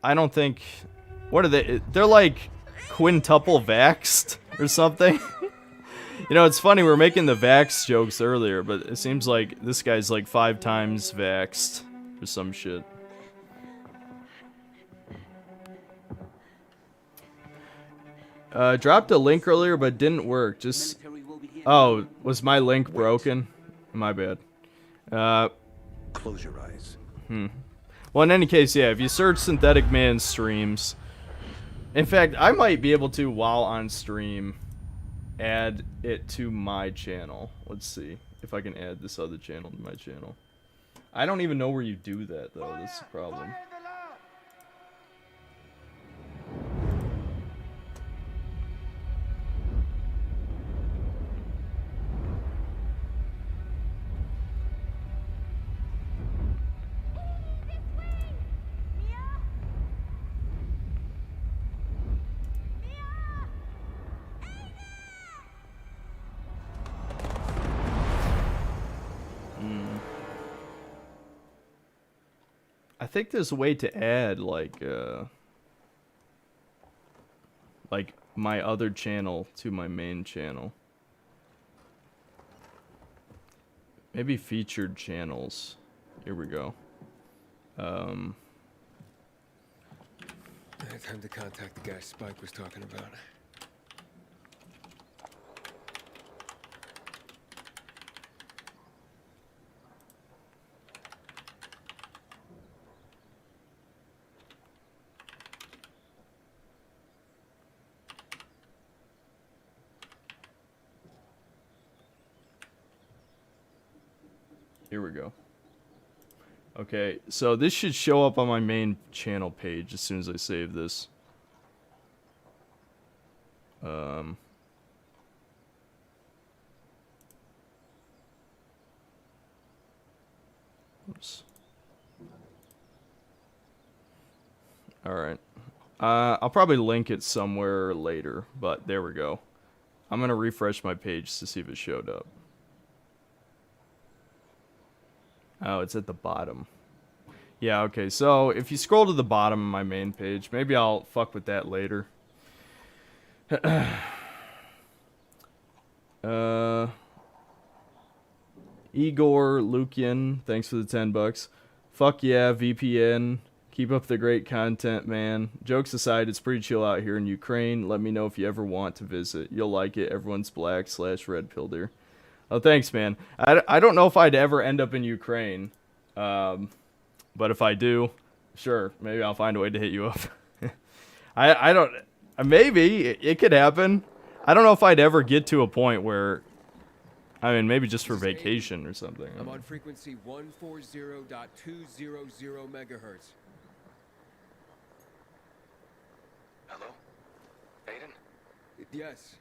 I don't think... What are they? They're like quintuple vaxxed or something. You know, it's funny, we were making the vax jokes earlier, but it seems like this guy's like 5 times vaxxed or some shit. Dropped a link earlier, but it didn't work. Just... Oh, was my link broken? My bad. Close your eyes. Well, in any case, yeah, if you search Synthetic Man streams... In fact, I might be able to, while on stream, add it to my channel. Let's see if I can add this other channel to my channel. I don't even know where you do that, though. That's the problem. I think there's a way to add, like my other channel to my main channel. Maybe featured channels. Here we go. I had time to contact the guy Spike was talking about. Here we go. Okay, so this should show up on my main channel page as soon as I save this. Oops. Alright. I'll probably link it somewhere later, but there we go. I'm gonna refresh my page to see if it showed up. Oh, it's at the bottom. Yeah, okay, so if you scroll to the bottom of my main page, maybe I'll fuck with that later. Igor Lukian, thanks for the $10. Fuck yeah, VPN. Keep up the great content, man. Jokes aside, it's pretty chill out here in Ukraine. Let me know if you ever want to visit. You'll like it. Everyone's black/red pill there. Oh, thanks, man. I don't know if I'd ever end up in Ukraine. But if I do, sure, maybe I'll find a way to hit you up. I don't... Maybe. It could happen. I don't know if I'd ever get to a point where... I mean, maybe just for vacation or something. I'm on frequency 140.200 megahertz. Hello? Aiden? Yes.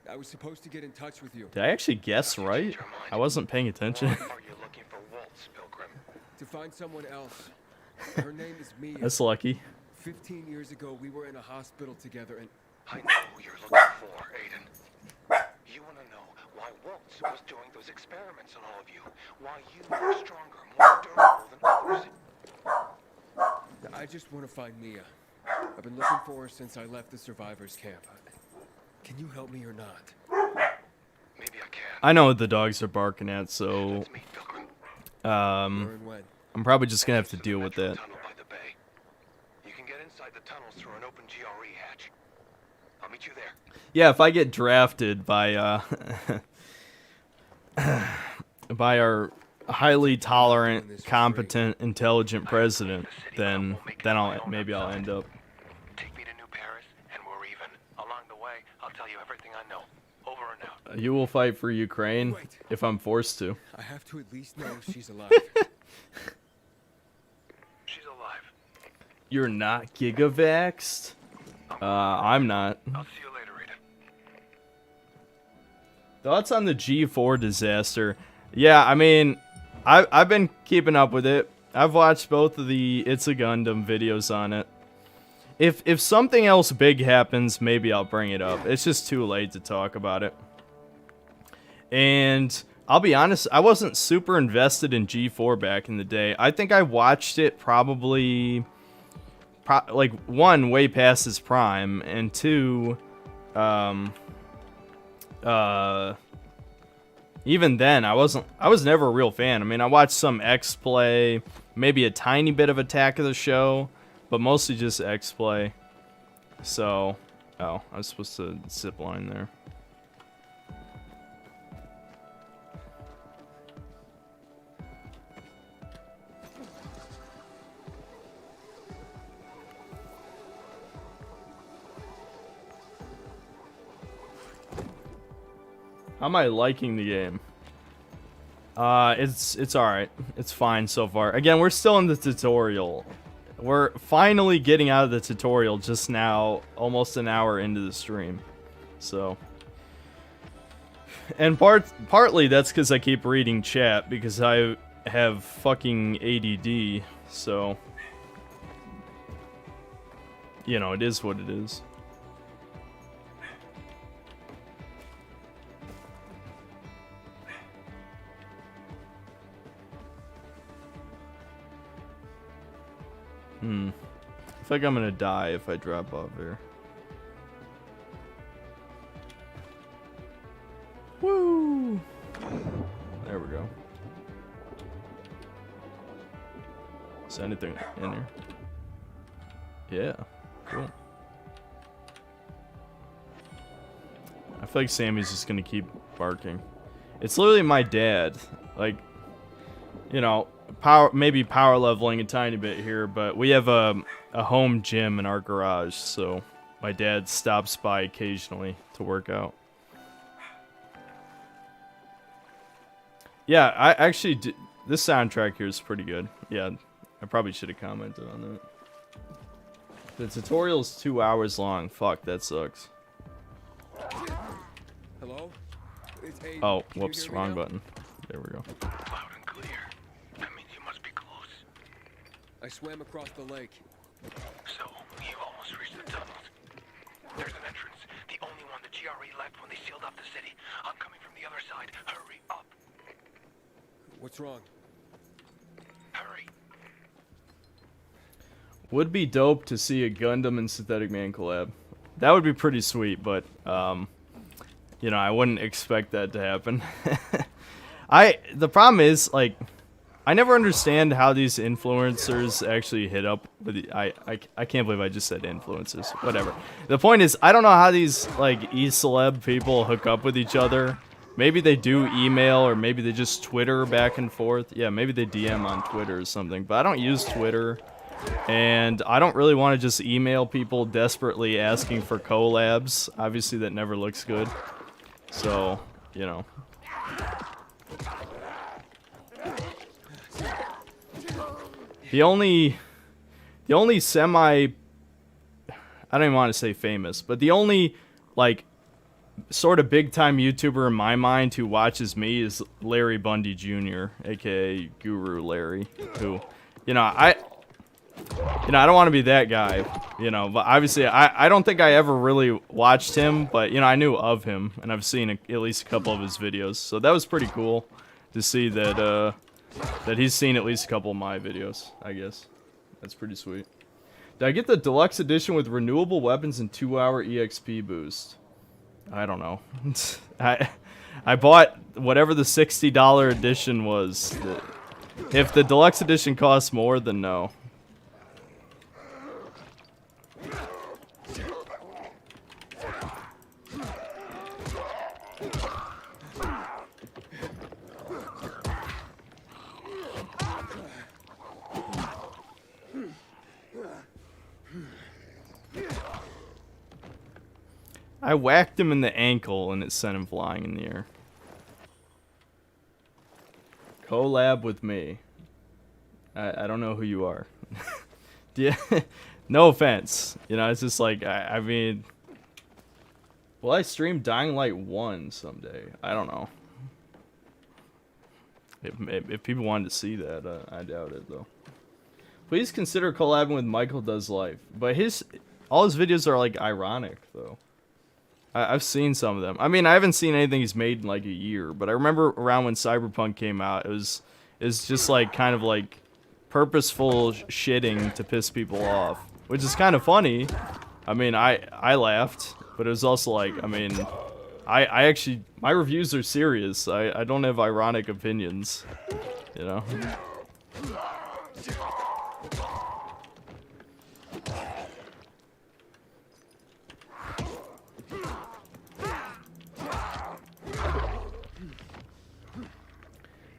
I was supposed to get in touch with you. Did I actually guess right? I wasn't paying attention. Why are you looking for Waltz, Pilgrim? To find someone else. Her name is Mia. That's lucky. 15 years ago, we were in a hospital together, and I know who you're looking for, Aiden. You want to know why Waltz was doing those experiments on all of you. Why you are stronger, more durable than others. I just want to find Mia. I've been looking for her since I left the survivors camp. Can you help me or not? Maybe I can. I know what the dogs are barking at, so... Let's meet, Pilgrim. Where and when? I'm probably just gonna have to deal with Metro that. tunnel by the bay. You can get inside the tunnels through an open GRE hatch. I'll meet you there. Yeah, if I get drafted by, by our highly tolerant, competent, intelligent president, then maybe I'll end up. Take me to New Paris, and we're even. Along the way, I'll tell you everything I know. Over and out. You will fight for Ukraine if I'm forced to. I have to at least know she's alive. She's alive. You're not gigavaxxed? I'm not. I'll see you later, Rita. Thoughts on the G4 disaster? Yeah, I mean, I've been keeping up with it. I've watched both of the It's a Gundam videos on it. If something else big happens, maybe I'll bring it up. It's just too late to talk about it. And I'll be honest, I wasn't super invested in G4 back in the day. I think I watched it probably, like, one, way past its prime, and two, even then, I was never a real fan. I mean, I watched some X-Play, maybe a tiny bit of Attack of the Show, but mostly just X-Play. So, oh, I was supposed to zip line there. How am I liking the game? It's alright. It's fine so far. Again, we're still in the tutorial. We're finally getting out of the tutorial just now, almost an hour into the stream. So, and partly that's because I keep reading chat because I have fucking ADD. So, you know, it is what it is. I feel like I'm gonna die if I drop off here. Woo! There we go. Is anything in here? Yeah, cool. I feel like Sammy's just gonna keep barking. It's literally my dad. Like, you know, maybe power leveling a tiny bit here, but we have a home gym in our garage, so my dad stops by occasionally to work out. Yeah, I actually this soundtrack here is pretty good. Yeah, I probably should have commented on that. The tutorial's 2 hours long. Fuck, that sucks. Hello? It's Aiden. Oh, Can you whoops, hear me wrong now? button. There we go. Loud and clear. That means you must be close. I swam across the lake. So, you've almost reached the tunnels. There's an entrance. The only one the GRE left when they sealed off the city. I'm coming from the other side. Hurry up. What's wrong? Hurry. Would be dope to see a Gundam and Synthetic Man collab. That would be pretty sweet, but you know, I wouldn't expect that to happen. The problem is, like, I never understand how these influencers actually hit up with I can't believe I just said influencers. Whatever. The point is, I don't know how these like e-celeb people hook up with each other. Maybe they do email, or maybe they just Twitter back and forth. Yeah, maybe they DM on Twitter or something. But I don't use Twitter, and I don't really want to just email people desperately asking for collabs. Obviously, that never looks good. So, you know. The only semi, I don't even want to say famous, but the only, like, sort of big time YouTuber in my mind who watches me is Larry Bundy Jr., aka Guru Larry, who, you know, I don't want to be that guy, you know, but obviously I don't think I ever really watched him, but, you know, I knew of him, and I've seen at least a couple of his videos, so that was pretty cool to see that, that he's seen at least a couple of my videos, I guess. That's pretty sweet. Did I get the deluxe edition with renewable weapons and 2-hour EXP boost? I don't know. I bought whatever the $60 edition was. If the deluxe edition costs more, then no. I whacked him in the ankle and it sent him flying in the air. Collab with me. I don't know who you are. Yeah, no offense. You know, it's just like, I mean... Will I stream Dying Light 1 someday? I don't know. If people wanted to see that, I doubt it, though. Please consider collabing with Michael Does Life. But all his videos are, like, ironic, though. I've seen some of them. I mean, I haven't seen anything he's made in like a year, but I remember around when Cyberpunk came out, it's just like kind of like purposeful shitting to piss people off, which is kind of funny. I mean, I laughed, but it was also like, I mean, I actually, my reviews are serious. I don't have ironic opinions, you know?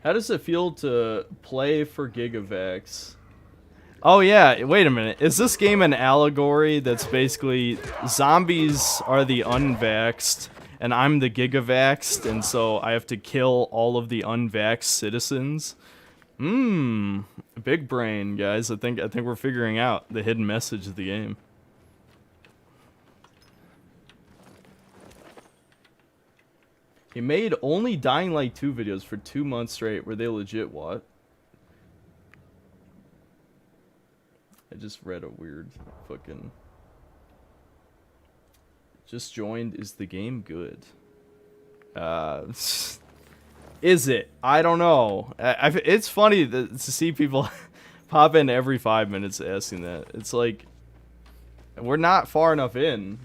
How does it feel to play for Gigavax? Oh yeah, wait a minute. Is this game an allegory that's basically zombies are the unvaxxed and I'm the Gigavaxed, and so I have to kill all of the unvaxxed citizens? Big brain, guys. I think we're figuring out the hidden message of the game. He made only Dying Light 2 videos for 2 months straight. Were they legit? What? I just read a weird fucking... Just joined. Is the game good? Is it? I don't know. It's funny to see people pop in every 5 minutes asking that. It's like... We're not far enough in.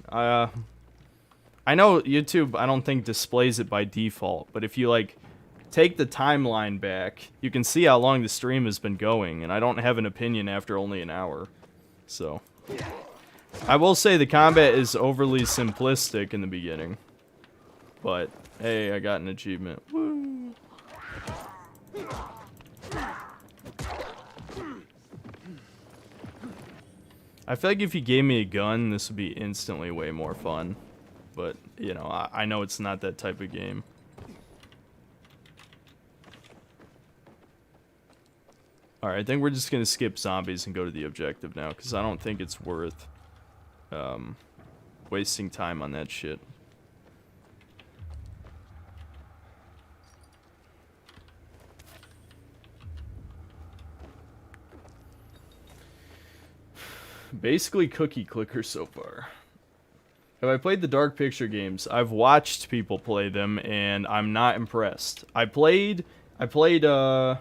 I know YouTube, I don't think displays it by default, but if you like take the timeline back, you can see how long the stream has been going, and I don't have an opinion after only an hour. So, I will say the combat is overly simplistic in the beginning. But, hey, I got an achievement. Woo. I feel like if you gave me a gun, this would be instantly way more fun. But, you know, I know it's not that type of game. Alright, I think we're just going to skip zombies and go to the objective now, because I don't think it's worth wasting time on that shit. Basically cookie clicker so far. Have I played the Dark Picture games? I've watched people play them, and I'm not impressed. I played Until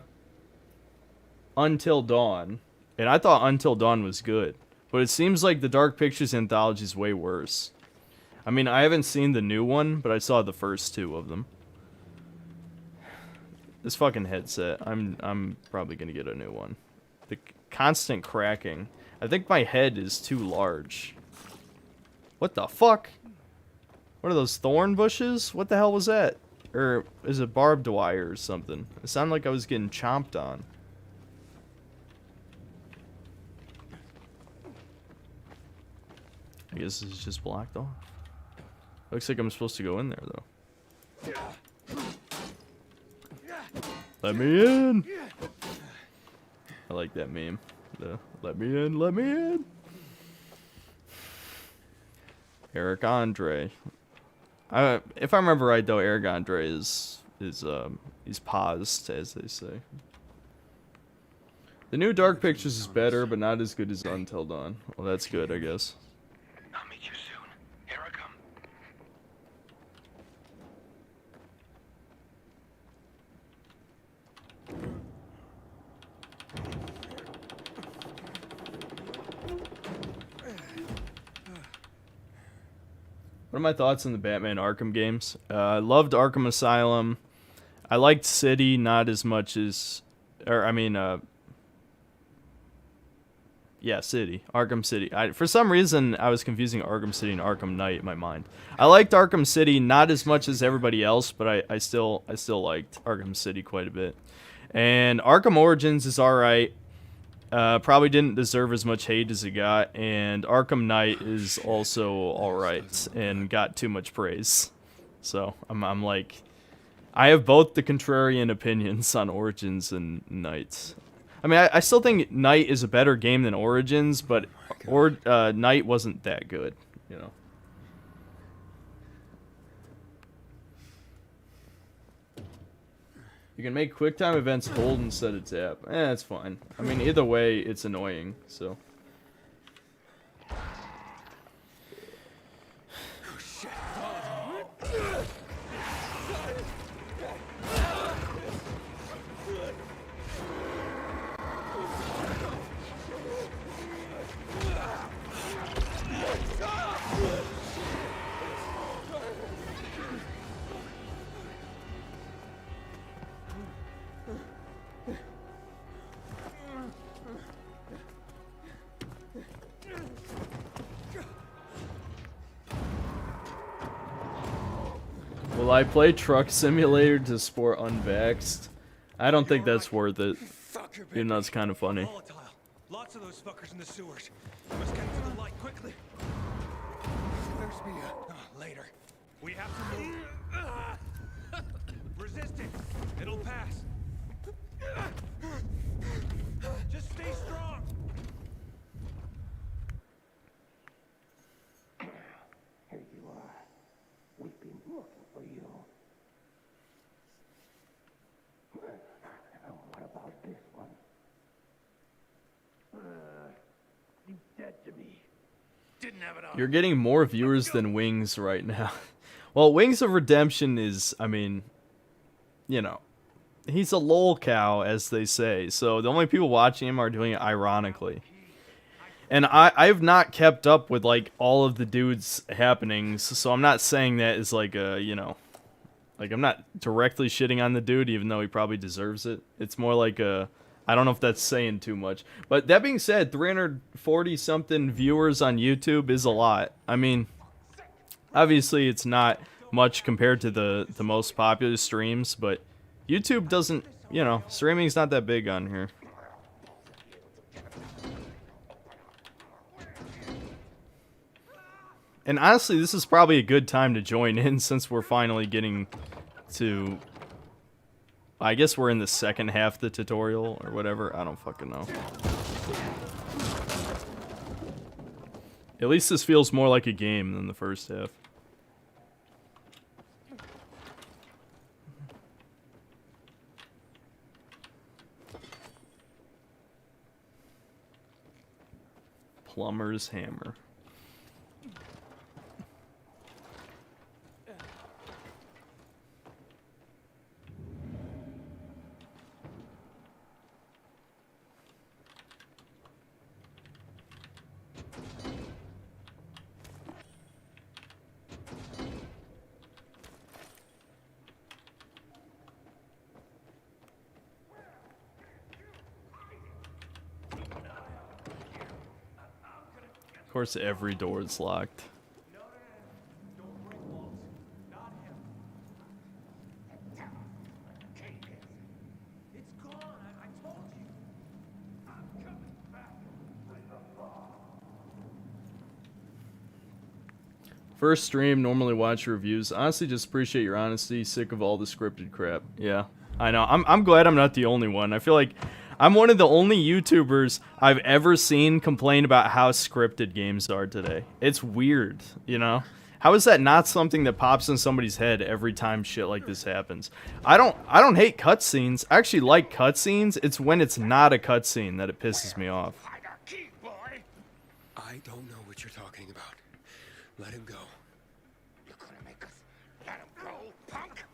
Dawn, and I thought Until Dawn was good. But it seems like the Dark Pictures anthology is way worse. I mean, I haven't seen the new one, but I saw the first two of them. This fucking headset, I'm probably gonna get a new one. The constant cracking. I think my head is too large. What the fuck? What are those thorn bushes? What the hell was that? Or is it barbed wire or something? It sounded like I was getting chomped on. I guess this is just blocked off. Looks like I'm supposed to go in there, though. Let me in! I like that meme. The let me in, let me in! Eric Andre. If I remember right, though, Eric Andre he's paused, as they say. The new Dark Pictures is better, but not as good as Until Dawn. Well, that's good, I guess. I'll meet you soon. Here I come. What are my thoughts on the Batman Arkham games? I loved Arkham Asylum. I liked City not as much as... Yeah, City. Arkham City. For some reason, I was confusing Arkham City and Arkham Knight in my mind. I liked Arkham City not as much as everybody else, but I still liked Arkham City quite a bit. And Arkham Origins is alright. Probably didn't deserve as much hate as it got. And Arkham Knight is also alright and got too much praise. So, I'm like... I have both the contrarian opinions on Origins and Knight. I mean, I still think Knight is a better game than Origins, but Knight wasn't that good, you know. You can make QuickTime events hold instead of tap. That's fine. I mean, either way, it's annoying, so. Will I play Truck Simulator to sport unvaxxed? I don't think that's worth it. Even though it's kind of funny. Lots of those fuckers in the sewers. Must get to the light quickly. There's Mia. Later. We have to move. Resist it. It'll pass. Just stay strong. Here you are. We've been looking for you. What about this one? He's dead to me. Didn't have it on. You're getting more viewers than Wings right now. Well, Wings of Redemption is, I mean, you know, he's a lol cow, as they say. So the only people watching him are doing it ironically. And I've not kept up with, like, all of the dude's happenings, so I'm not saying that as, like, a, you know, Like, I'm not directly shitting on the dude, even though he probably deserves it. It's more like a... I don't know if that's saying too much. But that being said, 340-something viewers on YouTube is a lot. I mean, obviously it's not much compared to the most popular streams, but YouTube doesn't, you know, streaming's not that big on here. And honestly, this is probably a good time to join in since we're finally getting to... I guess we're in the second half of the tutorial or whatever. I don't fucking know. At least this feels more like a game than the first half. Plumber's hammer. Of course, every door is locked. First stream, normally watch reviews. Honestly, just appreciate your honesty. Sick of all the scripted crap. Yeah, I know. I'm glad I'm not the only one. I feel like I'm one of the only YouTubers I've ever seen complain about how scripted games are today. It's weird, you know? How is that not something that pops in somebody's head every time shit like this happens? I don't hate cutscenes. I actually like cutscenes. It's when it's not a cutscene that it pisses me off. I don't know what you're talking about. Let him go. You're gonna make us let him go, punk?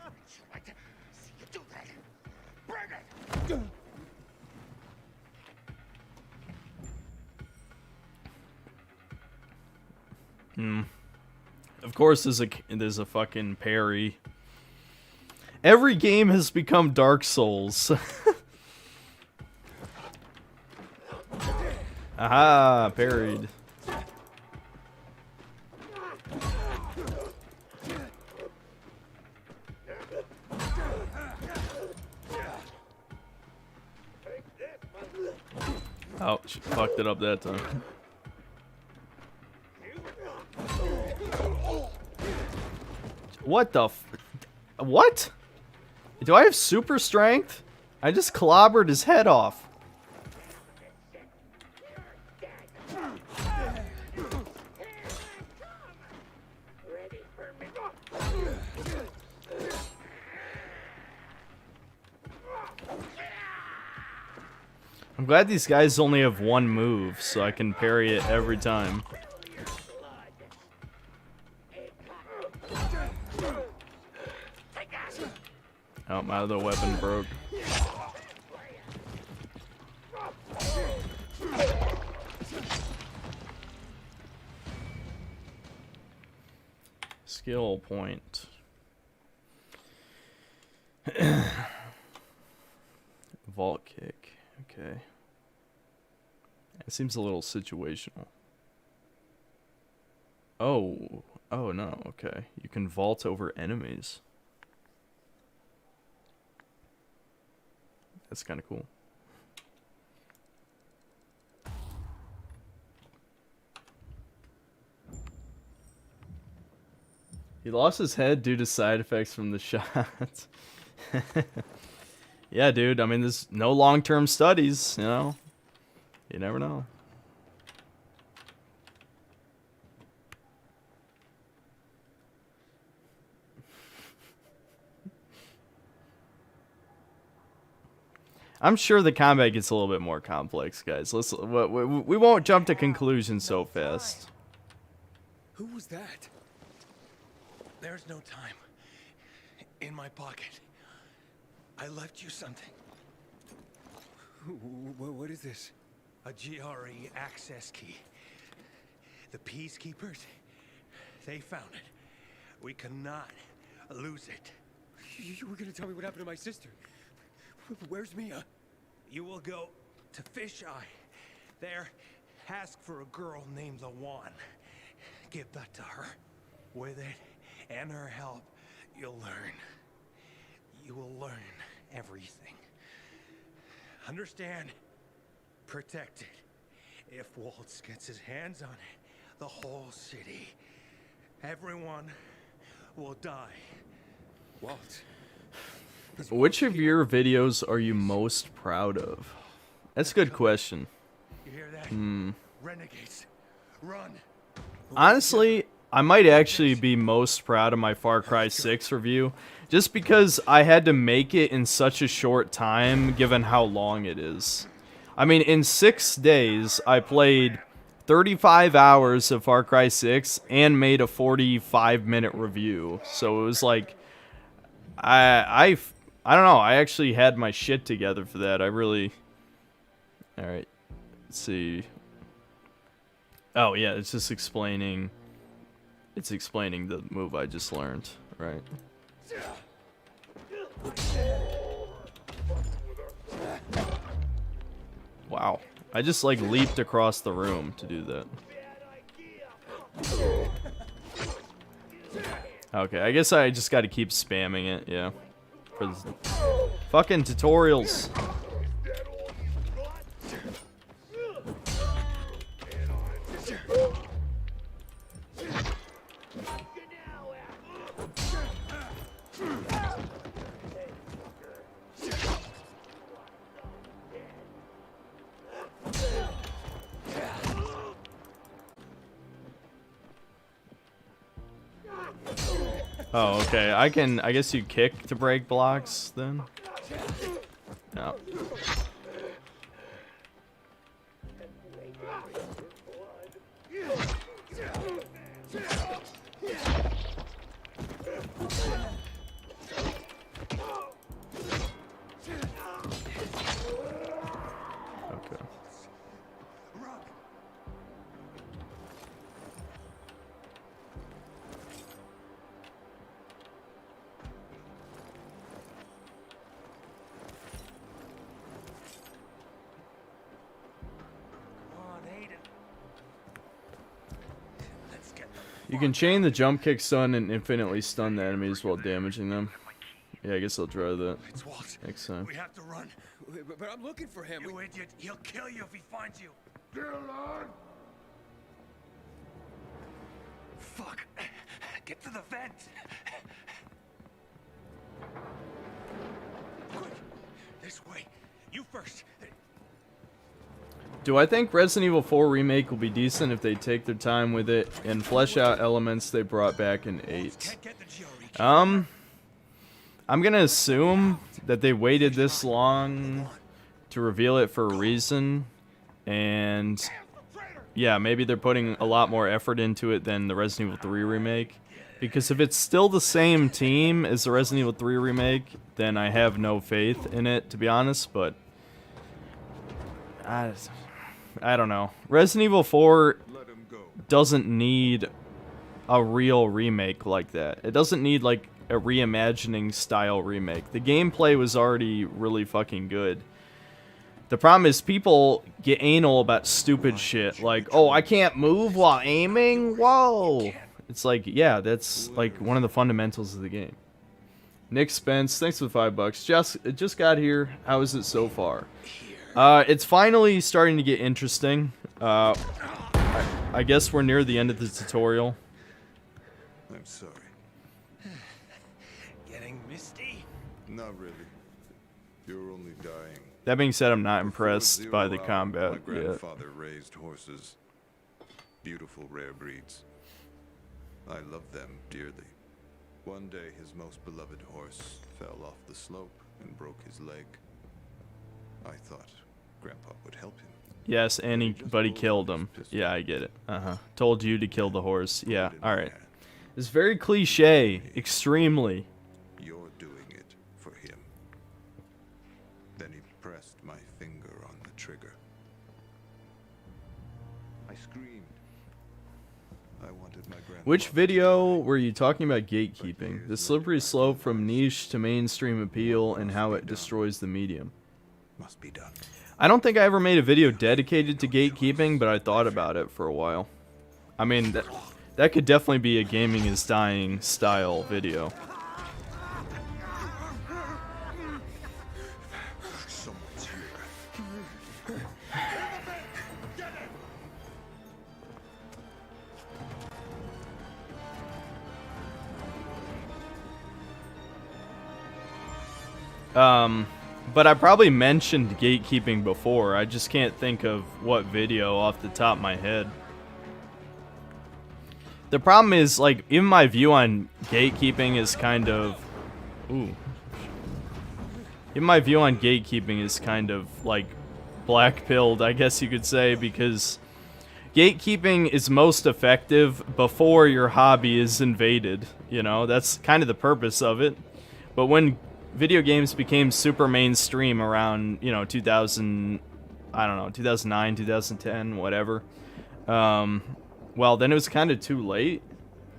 I'd like to see you do that. Bring it! Of course, there's a fucking parry. Every game has become Dark Souls. Aha, parried. Ouch, fucked it up that time. What the what? Do I have super strength? I just clobbered his head off. I'm glad these guys only have one move, so I can parry it every time. Oh, my other weapon broke. Skill point. Vault kick. Okay. It seems a little situational. Oh. Oh, no. Okay. You can vault over enemies. That's kind of cool. He lost his head due to side effects from the shot. Yeah, dude. I mean, there's no long-term studies, you know. You never know. I'm sure the combat gets a little bit more complex, guys. Let's we won't jump to conclusions so fast. Who was that? There's no time. In my pocket. I left you something. What is this? A GRE access key. The Peacekeepers, they found it. We cannot lose it. You were gonna tell me what happened to my sister. Where's Mia? You will go to Fisheye. There, ask for a girl named Lawan. Give that to her. With it and her help, you'll learn. You will learn everything. Understand? Protect it. If Waltz gets his hands on it, the whole city, everyone will die. Walt. Which of your videos are you most proud of? That's a good question. You hear that? Renegades, run. Honestly, I might actually be most proud of my Far Cry 6 review, just because I had to make it in such a short time, given how long it is. I mean, in 6 days, I played 35 hours of Far Cry 6 and made a 45-minute review. So it was like, I don't know, I actually had my shit together for that. I really... Alright, let's see. Oh yeah, it's just explaining... It's explaining the move I just learned, right? Wow. I just like leaped across the room to do that. Okay, I guess I just gotta keep spamming it, yeah. For the fucking tutorials. Oh, okay. I guess you kick to break blocks then? No. Okay. You can chain the jump kick stun and infinitely stun the enemies while damaging them. Yeah, I guess I'll try that It's Walt. next time. We have to run. But I'm looking for him. You idiot. He'll kill you if he finds you. Fuck. Get to the vent. Quick. This way. You first. Do I think Resident Evil 4 Remake will be decent if they take their time with it and flesh out elements they brought back in 8? Can't get the Giori. I'm gonna assume that they waited this long to reveal it for a reason, and yeah, maybe they're putting a lot more effort into it than the Resident Evil 3 Remake. Because if it's still the same team as the Resident Evil 3 Remake, then I have no faith in it, to be honest, but I don't know. Resident Evil 4 Let him go. doesn't need a real remake like that. It doesn't need like a reimagining style remake. The gameplay was already really fucking good. The problem is people get anal about stupid shit like, oh, I can't move while aiming? Whoa! It's like, yeah, that's like one of the fundamentals of the game. Nick Spence, thanks for the $5. It just got here. How is it so far? It's finally starting to get interesting. I guess we're near the end of the tutorial. I'm sorry. Getting misty. Not really. You're only dying. That being said, I'm not Before impressed Zero by the Hour, combat My yet. grandfather raised horses. Beautiful rare breeds. I love them dearly. One day his most beloved horse fell off the slope and broke his leg. I thought Grandpa would help him. Yes, but he killed him. Yeah, I get it. Told you to kill the horse. Yeah, Put it in alright. there. It's very cliche. Extremely. You're doing it for him. Then he pressed my finger on the trigger. I screamed. I wanted Which video were you talking about gatekeeping? The slippery slope from niche to mainstream appeal and how it destroys the medium. Must be done. I don't think I ever made a video dedicated to gatekeeping, but I thought about it for a while. I mean, that could definitely be a gaming is dying style video. Someone's here. But I probably mentioned gatekeeping before. I just can't think of what video off the top of my head. The problem is, like, even my view on gatekeeping is kind of... Ooh. Even my view on gatekeeping is kind of, like, black-pilled, I guess you could say, because gatekeeping is most effective before your hobby is invaded. You know, that's kind of the purpose of it. But when video games became super mainstream around, you know, 2000, I don't know, 2009, 2010, whatever. Well, then it was kind of too late,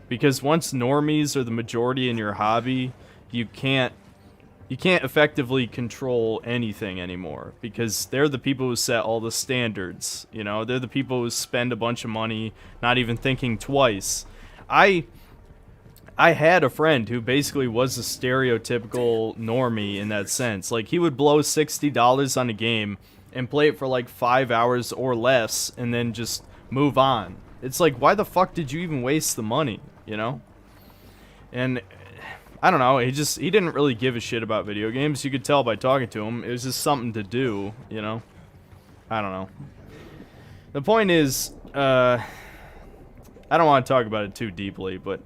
because once normies are the majority in your hobby, you can't effectively control anything anymore, because they're the people who set all the standards. You know, they're the people who spend a bunch of money not even thinking twice. I had a friend who basically was a stereotypical normie in that sense. Like, he would blow $60 on a game and play it for like 5 hours or less and then just move on. It's like, why the fuck did you even waste the money, you know? And I don't know, he didn't really give a shit about video games. You could tell by talking to him. It was just something to do, you know? I don't know. The point is, I don't want to talk about it too deeply, but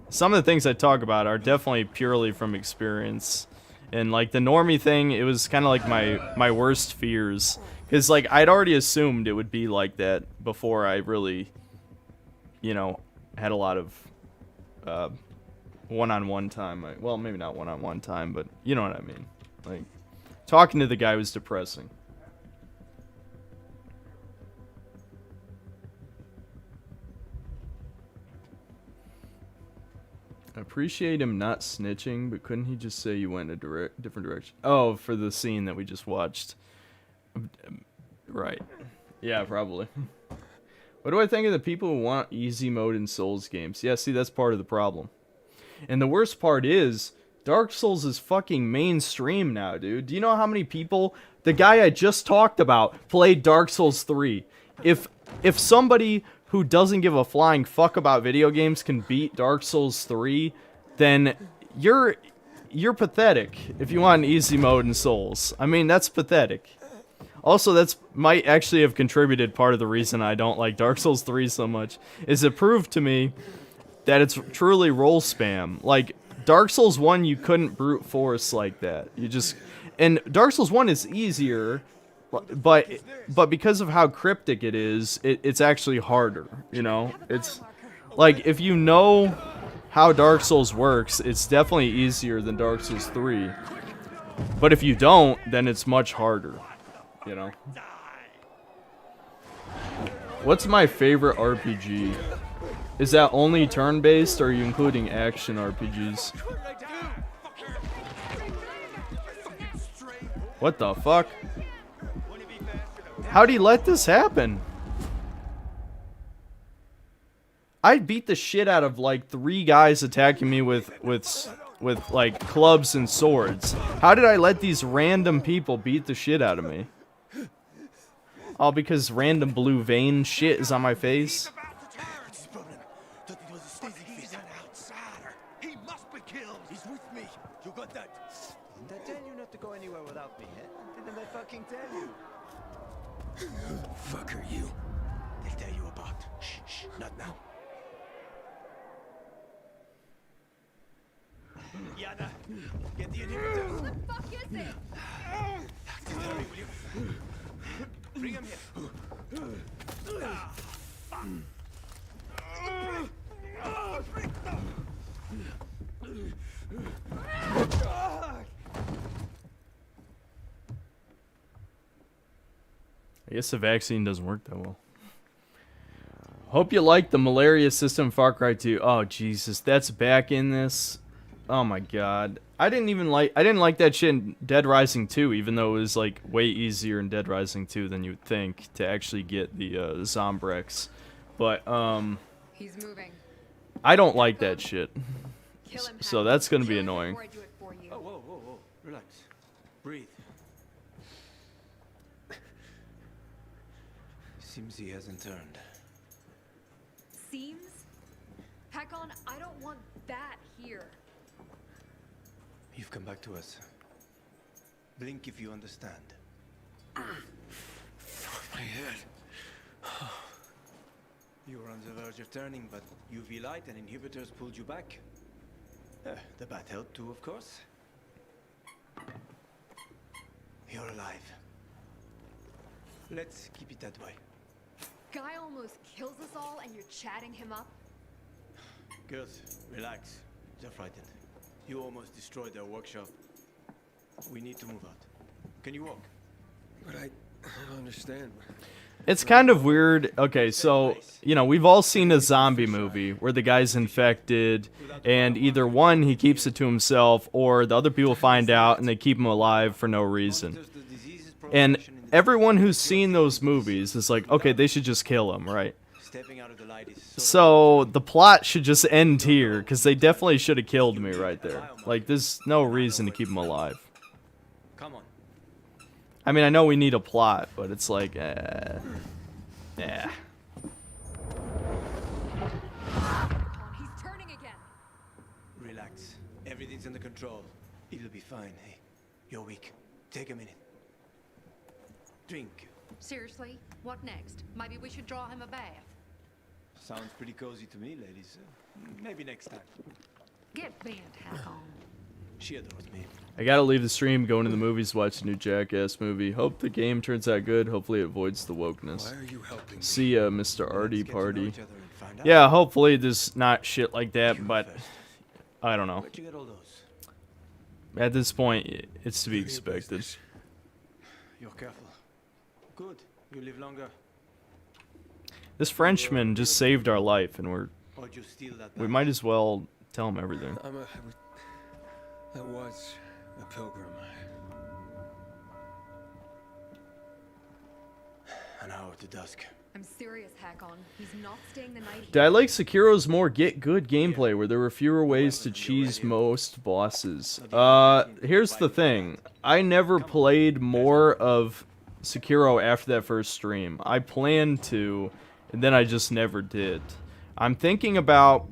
some of the things I talk about are definitely purely from experience. And like the normie thing, it was kind of like my worst fears. Because like I'd already assumed it would be like that before I really, you know, had a lot of one-on-one time. Well, maybe not one-on-one time, but you know what I mean. Like, talking to the guy was depressing. I appreciate him not snitching, but couldn't he just say you went a different direction? Oh, for the scene that we just watched. Right. Yeah, probably. What do I think of the people who want easy mode in Souls games? Yeah, see, that's part of the problem. And the worst part is, Dark Souls is fucking mainstream now, dude. Do you know how many people, the guy I just talked about, played Dark Souls 3? If somebody who doesn't give a flying fuck about video games can beat Dark Souls 3, then you're pathetic if you want an easy mode in Souls. I mean, that's pathetic. Also, that's might actually have contributed part of the reason I don't like Dark Souls 3 so much, is it proved to me that it's truly roll spam. Like, Dark Souls 1, you couldn't brute force like that. You just... And Dark Souls 1 is easier, but because of how cryptic it is, it's actually harder, you know? It's... Like, if you know how Dark Souls works, it's definitely easier than Dark Souls 3. But if you don't, then it's much harder, you know? What's my favorite RPG? Is that only turn-based, or are you including action RPGs? What the fuck? How'd he let this happen? I beat the shit out of like 3 guys attacking me with like clubs and swords. How did I let these random people beat the shit out of me? All because random blue vein shit is on my face? Fucker, you. They'll tell you about. Shh, not now. Yana, get the inhibitors. What the fuck is it? Hurry, will you? Bring him here. I guess the vaccine doesn't work that well. Hope you like the malaria system Far Cry 2. Oh Jesus, that's back in this. Oh my god. I didn't like that shit in Dead Rising 2, even though it was like way easier in Dead Rising 2 than you'd think to actually get the Zombrex. But He's moving. I don't like that shit. Kill him, So Hack. that's gonna be Kill him annoying. before I do it for you. Oh, whoa, whoa, whoa. Relax. Breathe. Seems he hasn't turned. Seems? Hakon, I don't want that here. You've come back to us. Blink if you understand. My head. You were on the verge of turning, but UV light and inhibitors pulled you back. The bat helped too, of course. You're alive. Let's keep it that way. Guy almost kills us all and you're chatting him up? Girls, relax. They're frightened. You almost destroyed their workshop. We need to move out. Can you walk? But I don't understand. It's kind of weird. Okay, so, you know, we've all seen a zombie movie where the guy's infected, and either one, he keeps it to himself, or the other people find out and they keep him alive for no reason. And everyone who's seen those movies is like, okay, they should just kill him, right? Stepping out of the light is So the plot should just end here, because they definitely should have killed me right there. Like, there's no reason to keep him alive. Come on. I mean, I know we need a plot, but it's like, yeah. He's turning again. Relax. Everything's under control. It'll be fine. Hey, you're weak. Take a minute. Drink. Seriously? What next? Maybe we should draw him a bath. Sounds pretty cozy to me, ladies. Maybe next time. Get bent, Hakon. She adores me. I gotta leave the stream, go into the movies, watch the new Jackass movie. Hope the game turns out good. Hopefully it avoids the wokeness. Why are you helping me? See ya, Mr. Arty Let's get to know Party. each other and find out. Yeah, hopefully there's not shit like that, but I don't know. Where'd you get all those? At this point, it's to be None of your expected. business. You're careful. Good. You live longer. This Frenchman just saved our life, and Why'd you steal that we bag? might as well tell him everything. I was a pilgrim. An hour to dusk. I'm serious, Hakon. He's not staying the night Did I here. like Sekiro's more get good gameplay where there were fewer ways to cheese most bosses? Here's the thing. I never played more of Sekiro after that first stream. I planned to, and then I just never did. I'm thinking about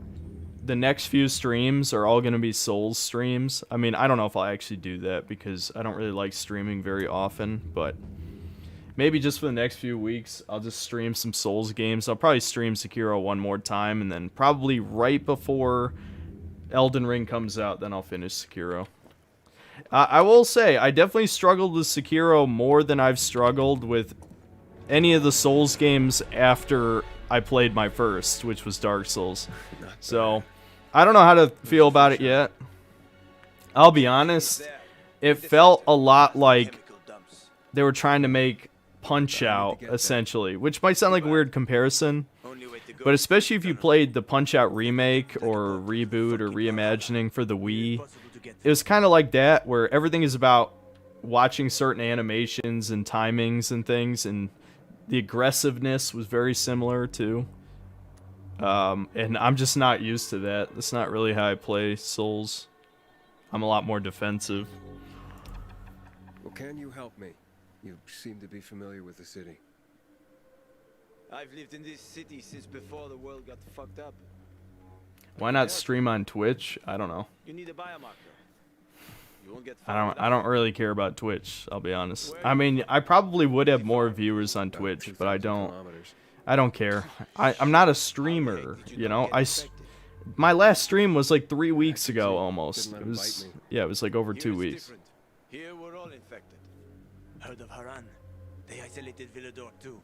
the next few streams are all going to be Souls streams. I mean, I don't know if I'll actually do that because I don't really like streaming very often, but maybe just for the next few weeks, I'll just stream some Souls games. I'll probably stream Sekiro one more time, and then probably right before Elden Ring comes out, then I'll finish Sekiro. I will say, I definitely struggled with Sekiro more than I've struggled with any of the Souls games after I played my first, which was Dark Souls. So, I don't know how to feel about it yet. I'll be honest, it felt a lot like Chemical dumps. they were trying to make Punch-Out, essentially, which might sound like a weird comparison, Only way to go but is especially if you tunnel. played the Punch-Out remake or reboot or reimagining for the Wii, Impossible to get it was kind of like that, where everything is about watching certain animations and timings and things, and the aggressiveness was very similar too. And I'm just not used to that. That's not really how I play Souls. I'm a lot more defensive. Well, can you help me? You seem to be familiar with the city. I've lived in this city since before the world got fucked up. Why not stream on Twitch? I don't know. You need a biomarker. You won't get I don't really care about Twitch, I'll be honest. I mean, I probably would have more viewers on About Twitch, 2,000 but I don't kilometers. care. I'm not a streamer, you know. My last stream was like 3 weeks ago almost. Didn't let It him was bite me. yeah, it was like over Here 2 it's weeks. different. Here we're all infected. Heard of Haran? They isolated Villador too.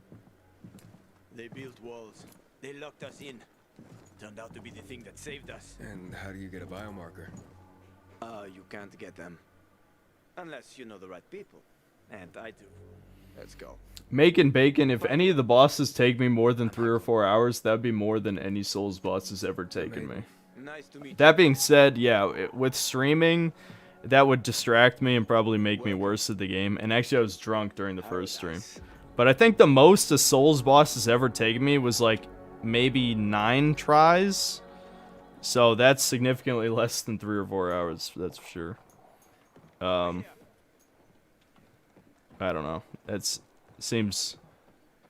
They built walls. They locked us in. Turned out to be the thing that saved us. And how do you get a biomarker? You can't get them. Unless you know the right people. And I do. Let's go. Making bacon, if any of the bosses take me more than 3 or 4 hours, that'd be more than any Souls boss has ever taken me. Nice to meet That being said, yeah, with streaming, that would distract me and probably make me worse at the game. And actually, I was drunk during the first stream. But I think the most a Souls boss has ever taken me was like maybe 9 tries. So that's significantly less than 3 or 4 hours, that's for sure. I don't know. That seems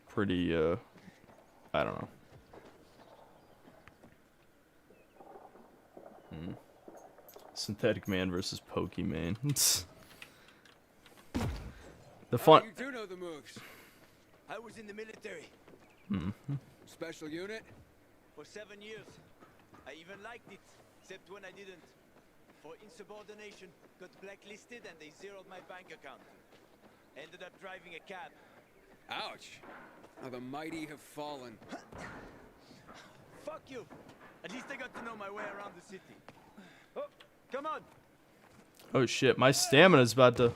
pretty, I don't know. Synthetic Man versus Pokemon. The fun. You do know the moves. I was in the military Special unit? for 7 years. I even liked it, except when I didn't. For insubordination, got blacklisted and they zeroed my bank account. Ended up driving a cab. Ouch. How the mighty have fallen. Fuck you! At least I got to know my way around the city. Oh, come on! Oh shit, my stamina's about to...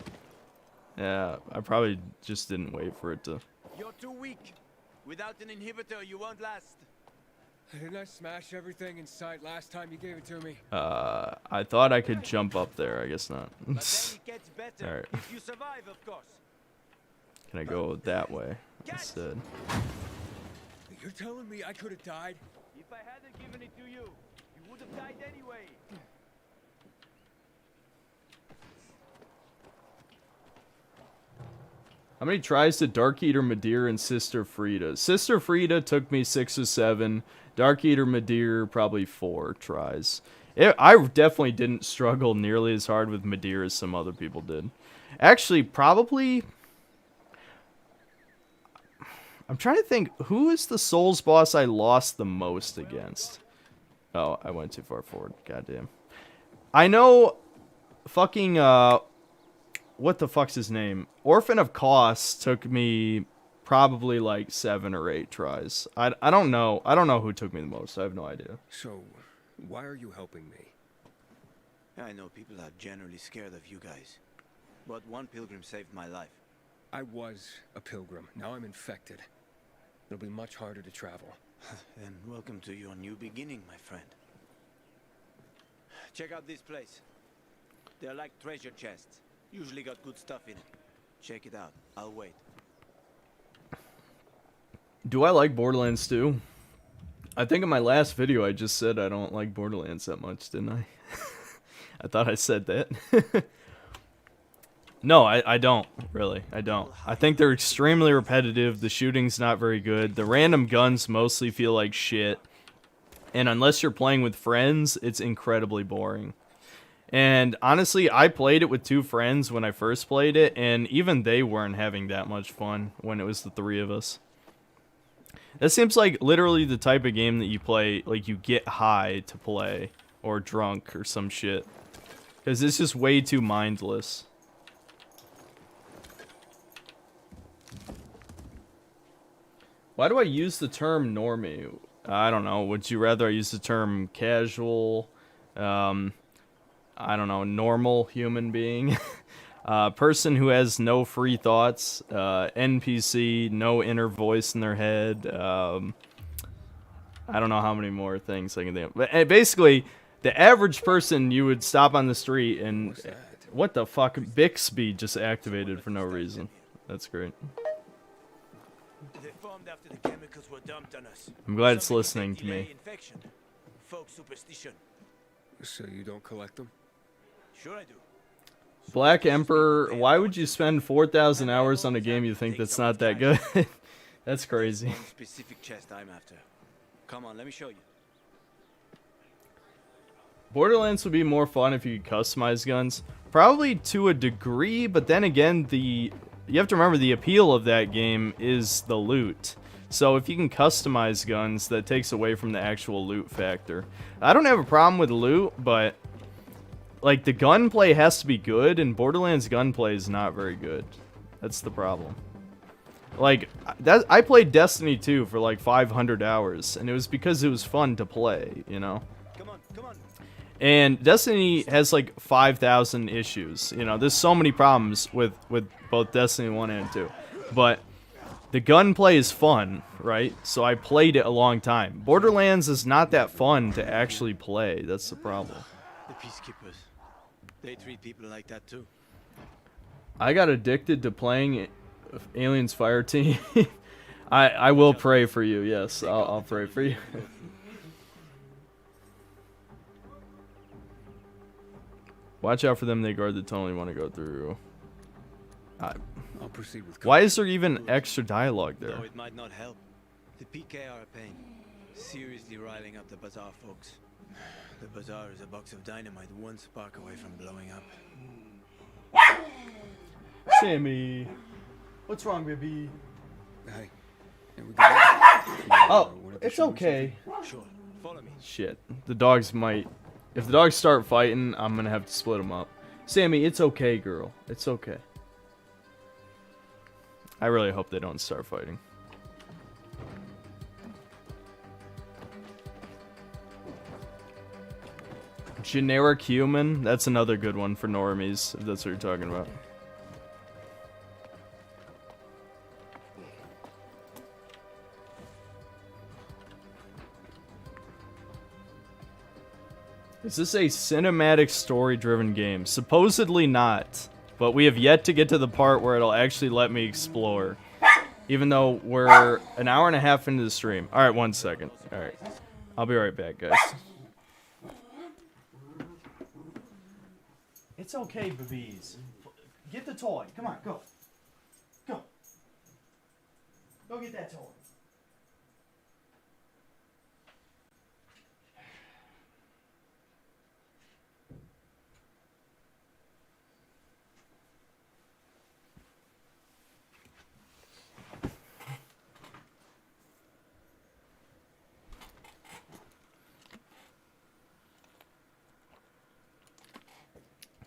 Yeah, I probably just didn't wait for it to... You're too weak. Without an inhibitor, you won't last. Didn't I smash everything in sight last time you gave it to me? I thought I could jump up there, I guess not. But then it gets better. Alright. If you survive, of course. Can I go that way instead? You're telling me I could have died? If I hadn't given it to you, you would have died anyway. How many tries did Dark Eater Madeir and Sister Frida? Sister Frida took me 6 or 7. Dark Eater Madeir probably 4 tries. I definitely didn't struggle nearly as hard with Madeir as some other people did. Actually, probably... I'm trying to think, who is the Souls boss I lost the most against? Oh, I went too far forward. Goddamn. I know fucking, what the fuck's his name? Orphan of Kos took me probably like 7 or 8 tries. I don't know. I don't know who took me the most. I have no idea. So, why are you helping me? I know people are generally scared of you guys. But one pilgrim saved my life. I was a pilgrim. Now I'm infected. It'll be much harder to travel. Then welcome to your new beginning, my friend. Check out this place. They're like treasure chests. Usually got good stuff in it. Check it out. I'll wait. Do I like Borderlands 2? I think in my last video I just said I don't like Borderlands that much, didn't I? I thought I said that. No, I don't, really. I don't. I think they're extremely repetitive. The shooting's not very good. The random guns mostly feel like shit. And unless you're playing with friends, it's incredibly boring. And honestly, I played it with 2 friends when I first played it, and even they weren't having that much fun when it was the 3 of us. That seems like literally the type of game that you play, like you get high to play, or drunk, or some shit. Because it's just way too mindless. Why do I use the term normie? I don't know. Would you rather I use the term casual, I don't know, normal human being? Person who has no free thoughts, NPC, no inner voice in their head. I don't know how many more things I can think of. But basically, the average person you would stop on the street and... What the fuck? Bixby just activated for no reason. That's great. They formed after the chemicals were dumped on us. I'm glad it's Some people listening say to me. delay infection. Folk superstition. So you don't collect them? Sure I do. Black Emperor, why would you spend 4,000 hours on a game you think that's not that good? That's crazy. One specific chest I'm after. Come on, let me show you. Borderlands would be more fun if you could customize guns. Probably to a degree, but then again, you have to remember the appeal of that game is the loot. So if you can customize guns, that takes away from the actual loot factor. I don't have a problem with loot, but like the gunplay has to be good, and Borderlands gunplay is not very good. That's the problem. Like I played Destiny 2 for like 500 hours, and it was because it was fun to play, you know. Come on, come on. And Destiny has like 5,000 issues. You know, there's so many problems with both Destiny 1 and 2. But the gunplay is fun, right? So I played it a long time. Borderlands is not that fun to actually play. That's the problem. The peacekeepers. They treat people like that too. I got addicted to playing Aliens Fireteam. I will pray for you. Yes, I'll pray for you. Watch out for them. They guard the tunnel you want to go through. I'll proceed with Why is there even extra dialogue there? Though it might not help. The PK are a pain. Seriously riling up the Bazaar folks. The Bazaar is a box of dynamite one spark away from blowing up. Sammy, what's wrong, baby? Hey, here we go. Oh, it's okay. Sure, follow me. Shit, the dogs might. If the dogs start fighting, I'm gonna have to split them up. Sammy, it's okay, girl. It's okay. I really hope they don't start fighting. Generic human? That's another good one for normies, if that's what you're talking about. Is this a cinematic story-driven game? Supposedly not, but we have yet to get to the part where it'll actually let me explore. Even though we're an hour and a half into the stream. Alright, 1 second. Alright. I'll be right back, guys. It's okay, babies. Get the toy. Come on, go. Go. Go get that toy.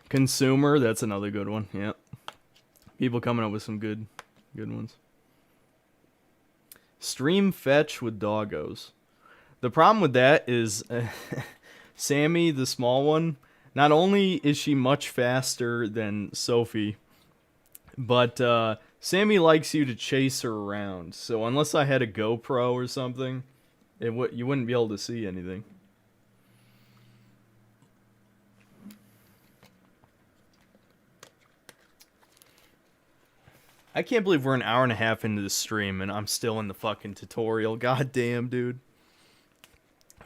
Consumer, that's another good one. Yep. People coming up with some good ones. Stream fetch with doggos. The problem with that is Sammy, the small one, not only is she much faster than Sophie, but Sammy likes you to chase her around. So unless I had a GoPro or something, you wouldn't be able to see anything. I can't believe we're an hour and a half into the stream and I'm still in the fucking tutorial. God damn, dude.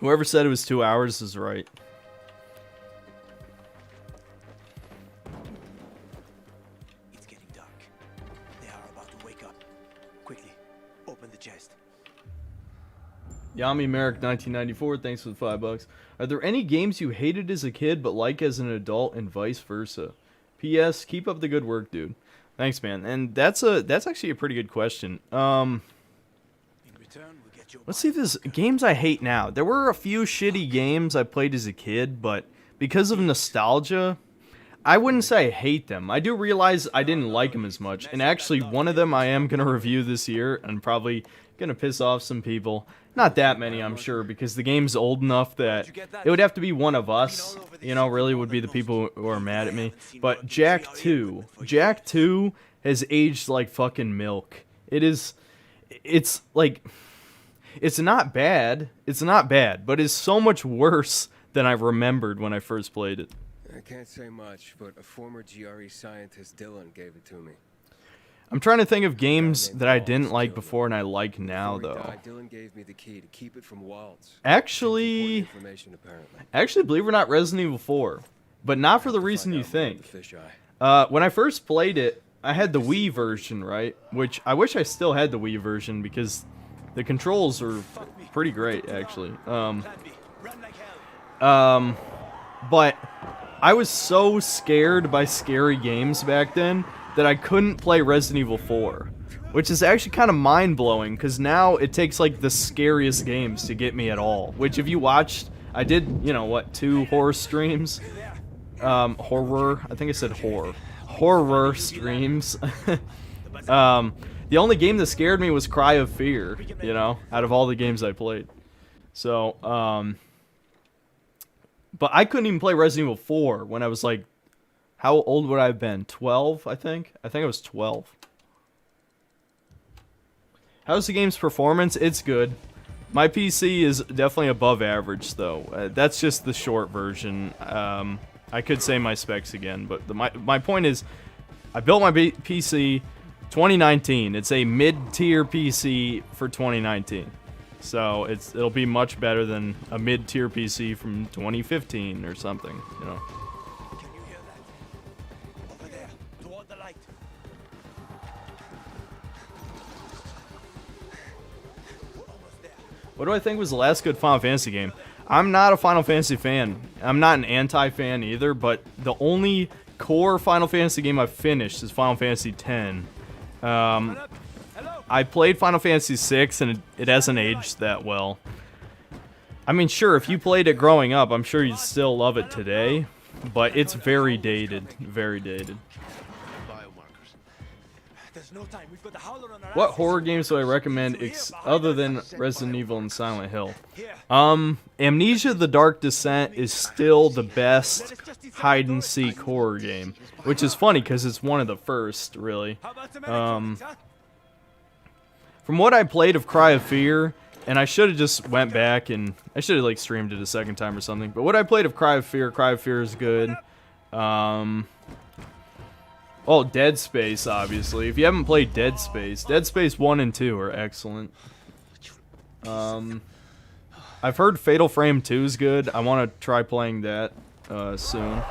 Whoever said it was 2 hours is right. It's getting dark. They are about to wake up. Quickly, open the chest. Yami Merrick 1994, thanks for the $5. Are there any games you hated as a kid but like as an adult and vice versa? P.S. Keep up the good work, dude. Thanks, man. And that's actually a pretty good question. Let's see if there's games I hate now. There were a few shitty games I played as a kid, but because of nostalgia, I wouldn't say I hate them. I do realize I didn't like them as much. And actually, one of them I am going to review this year and probably going to piss off some people. Not that many, I'm sure, because the game's old enough that it would have to be one of us, you know, really would be the people who are mad at me. But Jak 2 has aged like fucking milk. It's like, it's not bad, but it's so much worse than I remembered when I first played it. I can't say much, but a former GRE scientist, Dylan, gave it to me. I'm trying to think of games that I didn't like before and I like now, though. Dylan gave me the key to keep it from Waltz. Actually, believe it or not, Resident Evil 4, but not for the reason you think. When I first played it, I had the Wii version, right? Which I wish I still had the Wii version because the controls are pretty great, actually. But I was so scared by scary games back then that I couldn't play Resident Evil 4, which is actually kind of mind-blowing, because now it takes, like, the scariest games to get me at all, which if you watched, I did, you know, what, 2 horror streams? Horror? I think I said horror. Horror streams. The only game that scared me was Cry of Fear, you know, out of all the games I played. So, but I couldn't even play Resident Evil 4 when I was, like, how old would I have been? 12, I think? I think I was 12. How's the game's performance? It's good. My PC is definitely above average, though. That's just the short version. I could say my specs again, but my point is, I built my PC 2019. It's a mid-tier PC for 2019. So it'll be much better than a mid-tier PC from 2015 or something, you know. Can you hear that? Over there, toward the light. Almost there. What do I think was the last good Final Fantasy game? I'm not a Final Fantasy fan. I'm not an anti-fan either, but the only core Final Fantasy game I've finished is Final Fantasy X. I played Final Fantasy VI, and it hasn't aged that well. I mean, sure, if you played it growing up, I'm sure you'd still love it today, but it's very dated. Very dated. There's no time. We've got the Howler on our What asses. horror games do I recommend other than Resident Evil and Silent Hill? Here. Amnesia: The Dark Descent is still the best hide-and-seek horror game, which is funny because it's one of the first, really. How about some electronics, huh? From what I played of Cry of Fear, and I should have just went back and I should have like streamed it a second time or something. But what I played of Cry of Fear is good. Oh, Dead Space, obviously. If you haven't played Dead Space 1 and 2 are excellent. I've heard Fatal Frame 2 is good. I want to try playing that soon.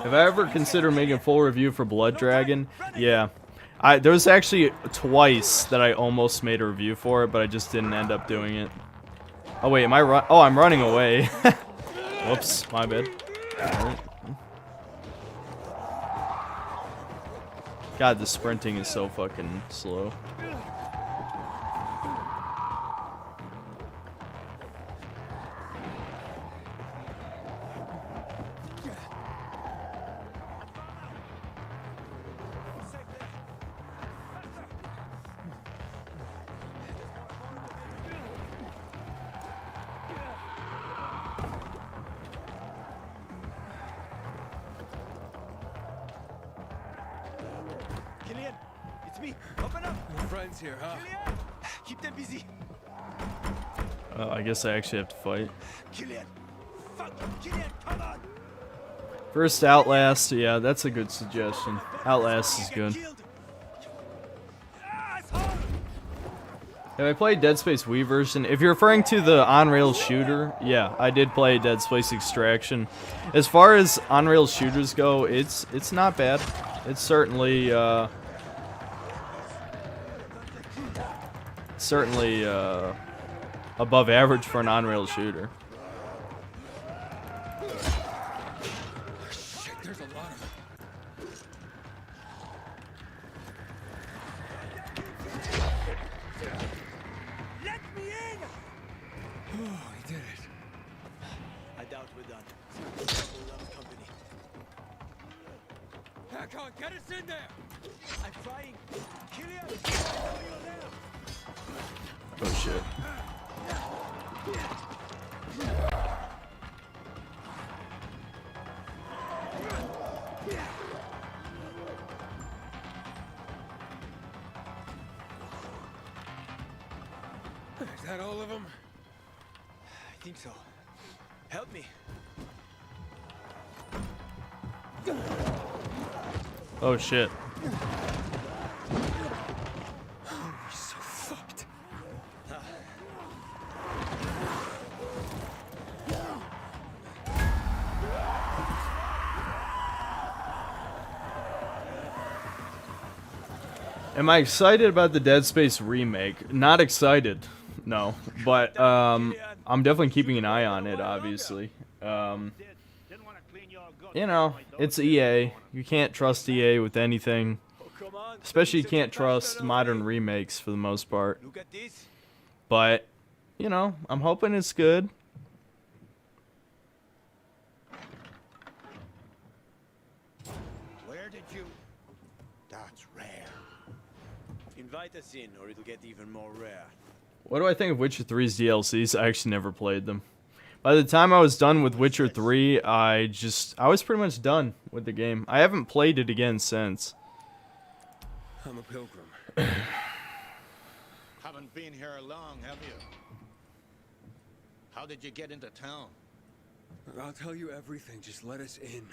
Have I ever considered making a full review for Blood Dragon? Yeah. There was actually twice that I almost made a review for it, but I just didn't end up doing it. Oh wait, I'm running away. Whoops, my bad. Alright. God, the sprinting is so fucking slow. Killian, it's me. Open up. Your friends here, huh? Killian, keep them busy. I guess I actually have to fight. Killian, fuck, Killian, come on. First Outlast, yeah, that's a good suggestion. Outlast is good. Have I played Dead Space Wii version? If you're referring to the on-rails shooter, yeah, I did play Dead Space Extraction. As far as on-rails shooters go, it's not bad. It's certainly above average for an on-rails shooter. Shit, there's a lot of them. Let me in. Oh, he did it. I doubt we're done. Trouble loves company. Hakon, get us in there! I'm trying. Killian, you're there. Oh shit. Is that all of them? I think so. Help me. Oh shit. We're so fucked. Am I excited about the Dead Space remake? Not excited, no. But I'm definitely keeping an eye on it, obviously. You know, it's EA. You can't trust EA with anything. Come on. Especially you can't trust modern remakes for the most part. Look at this. But, you know, I'm hoping it's good. Where did you? That's rare. Invite us in, or it'll get even more rare. What do I think of Witcher 3's DLCs? I actually never played them. By the time I was done with Witcher 3, I was pretty much done with the game. I haven't played it again since. I'm a pilgrim. Haven't been here long, have you? How did you get into town? I'll tell you everything. Just let us in.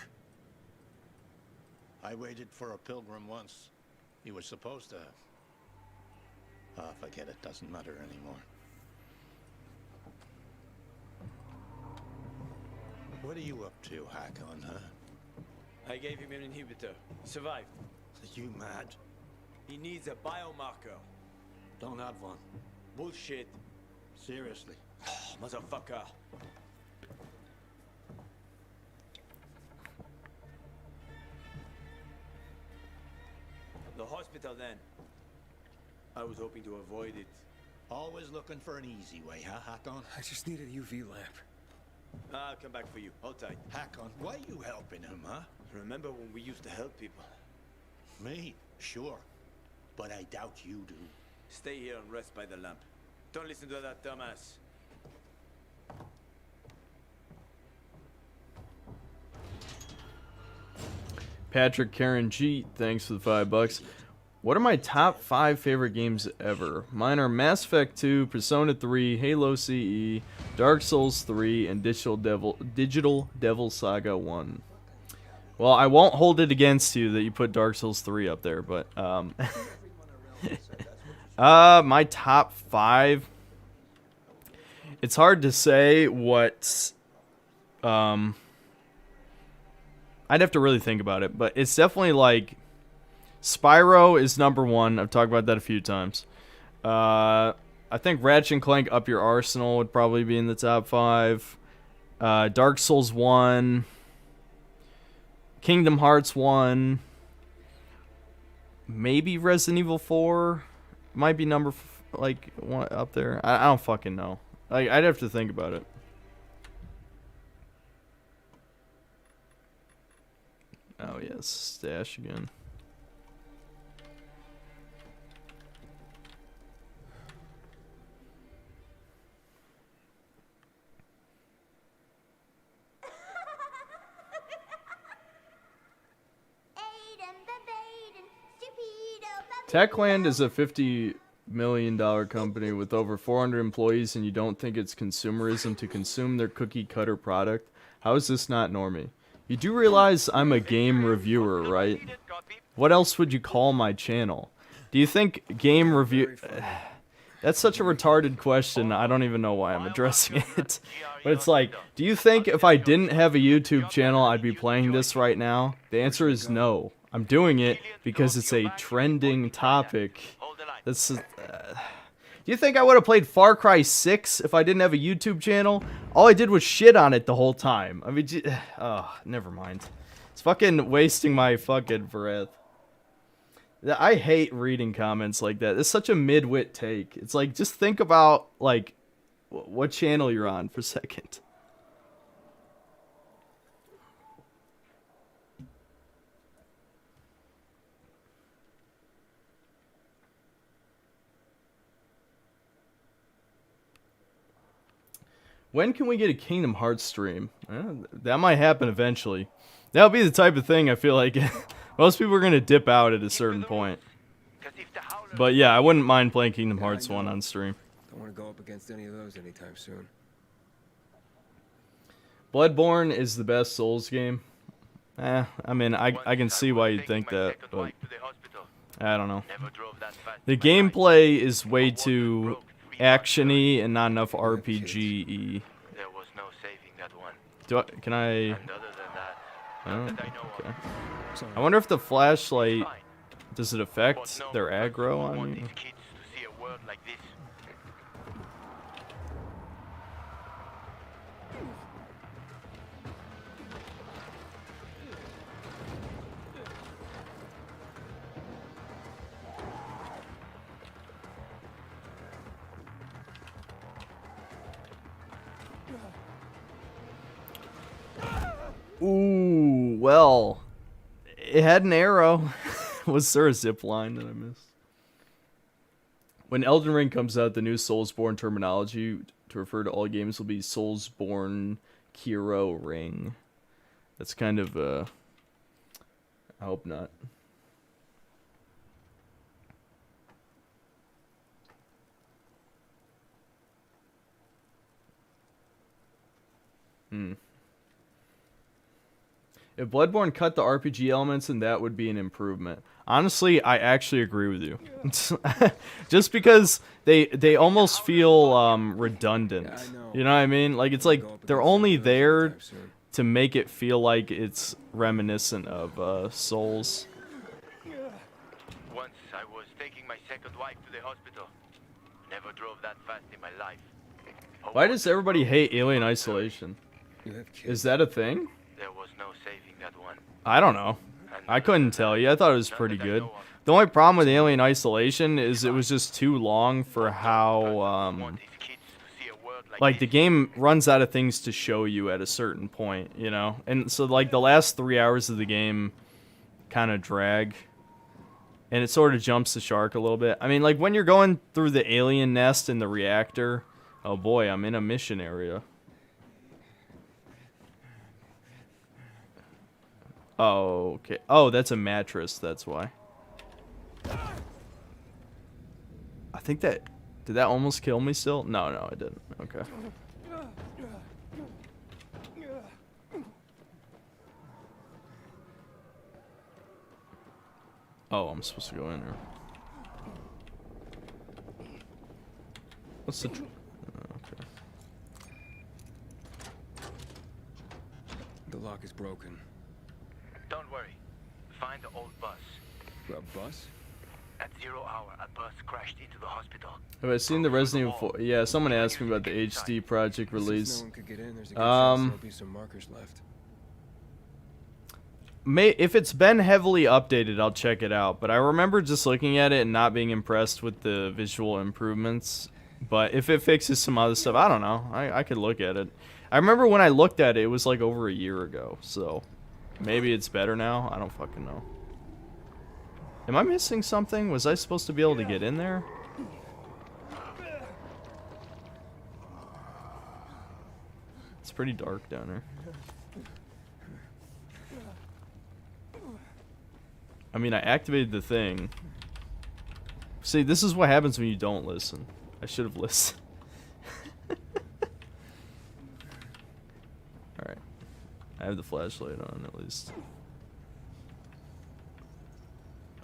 I waited for a pilgrim once. He was supposed to... forget it. Doesn't matter anymore. What are you up to, Hakon, huh? I gave him an inhibitor. He survived. Are you mad? He needs a biomarker. Don't have one. Bullshit. Seriously. Motherfucker. The hospital then. I was hoping to avoid it. Always looking for an easy way, huh, Hakon? I just need a UV lamp. I'll come back for you. Hold tight. Hakon, why you helping him, huh? Remember when we used to help people? Me? Sure. But I doubt you do. Stay here and rest by the lamp. Don't listen to that dumbass. Patrick Karen G, thanks for the $5. What are my top 5 favorite games ever? Mine are Mass Effect 2, Persona 3, Halo CE, Dark Souls 3, and Digital Devil Saga 1. Well, I won't hold it against you that you put Dark Souls 3 up there, but my top 5. It's hard to say what I'd have to really think about it, but it's definitely like Spyro is number 1. I've talked about that a few times. I think Ratchet and Clank Up Your Arsenal would probably be in the top 5. Dark Souls 1. Kingdom Hearts 1. Maybe Resident Evil 4 might be number one up there. I don't fucking know. I'd have to think about it. Oh yes, stash again. Techland is a $50 million company with over 400 employees, and you don't think it's consumerism to consume their cookie cutter product? How is this not normie? You do realize I'm a game reviewer, right? What else would you call my channel? Do you think game review... That's such a retarded question, I don't even know why I'm addressing it. But it's like, do you think if I didn't have a YouTube channel, I'd be playing this right now? The answer is no. I'm doing it because it's a trending topic. That's... do you think I would have played Far Cry 6 if I didn't have a YouTube channel? All I did was shit on it the whole time. I mean, oh, never mind. It's fucking wasting my fucking breath. I hate reading comments like that. It's such a mid-wit take. It's like, just think about, like, what channel you're on for a second. When can we get a Kingdom Hearts stream? That might happen eventually. That'll be the type of thing I feel like most people are going to dip out at a certain point. But yeah, I wouldn't mind playing Kingdom Hearts 1 on stream. Don't want to go up against any of those anytime soon. Bloodborne is the best Souls game. I mean, I can see why you'd think that, but I don't know. The gameplay is way too action-y and not enough RPG-y. There was no saving that one. Can I... And other than that, Oh, that I know okay. of. I wonder if the flashlight, Fine. does it affect But no, their I aggro don't on want you? these kids to see a world like this. Ooh, well, it had an arrow. Was there a zip line that I missed? When Elden Ring comes out, the new Soulsborne terminology to refer to all games will be Soulsborne Kiro Ring. That's kind of I hope not. If Bloodborne cut the RPG elements, then that would be an improvement. Honestly, I actually agree with you. Just because they almost feel redundant. You know what I mean? Like, it's like they're only there to make it feel like it's reminiscent of Souls. Once I was taking my second wife to the hospital. Never drove that fast in my life. Why does everybody hate Alien Isolation? Is that a thing? There was no saving that one. I don't know. I couldn't tell you. I thought it was pretty good. The only problem with Alien Isolation is it was just too long for how, like, the game runs out of things to show you at a certain point, you know? And so, like, the last 3 hours of the game kind of drag. And it sort of jumps the shark a little bit. I mean, like, when you're going through the alien nest in the reactor, oh boy, I'm in a mission area. Oh, okay. Oh, that's a mattress, that's why. I think that... Did that almost kill me still? No, no, it didn't. Okay. Oh, I'm supposed to go in there. What's the... Okay. The lock is broken. Don't worry. Find the old bus. A bus? At 0 hour, a bus crashed into the hospital. Have I seen the Resident Evil 4? Yeah, someone asked me about the HD project release. Since no one could get in, there's a good chance there'll be some markers left. If it's been heavily updated, I'll check it out. But I remember just looking at it and not being impressed with the visual improvements. But if it fixes some other stuff, I don't know. I could look at it. I remember when I looked at it, it was like over a year ago. So maybe it's better now. I don't fucking know. Am I missing something? Was I supposed to be able to get in there? It's pretty dark down there. I mean, I activated the thing. See, this is what happens when you don't listen. I should have listened. Alright. I have the flashlight on, at least.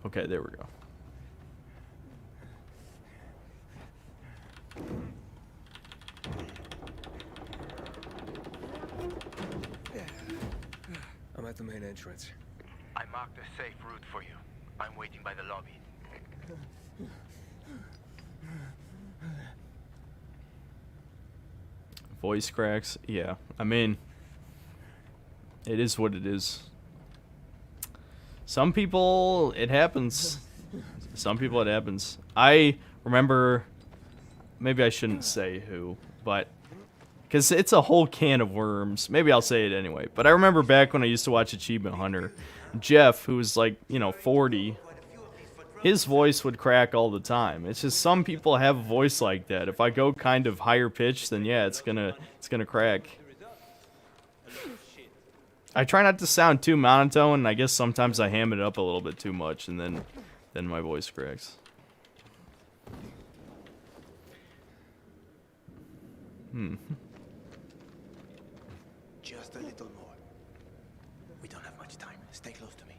Okay, there we go. I'm at the main entrance. I marked a safe route for you. I'm waiting by the lobby. Voice cracks. Yeah, I mean, it is what it is. Some people, it happens. Some people, it happens. I remember, maybe I shouldn't say who, but, because it's a whole can of worms. Maybe I'll say it anyway. But I remember back when I used to watch Achievement Hunter, Jeff, who was like, 40, his voice would crack all the time. It's just some people have a voice like that. If I go kind of higher pitched, then yeah, it's gonna crack. I try not to sound too monotone, and I guess sometimes I ham it up a little bit too much, and then my voice cracks. Just a little more. We don't have much time. Stay close to me.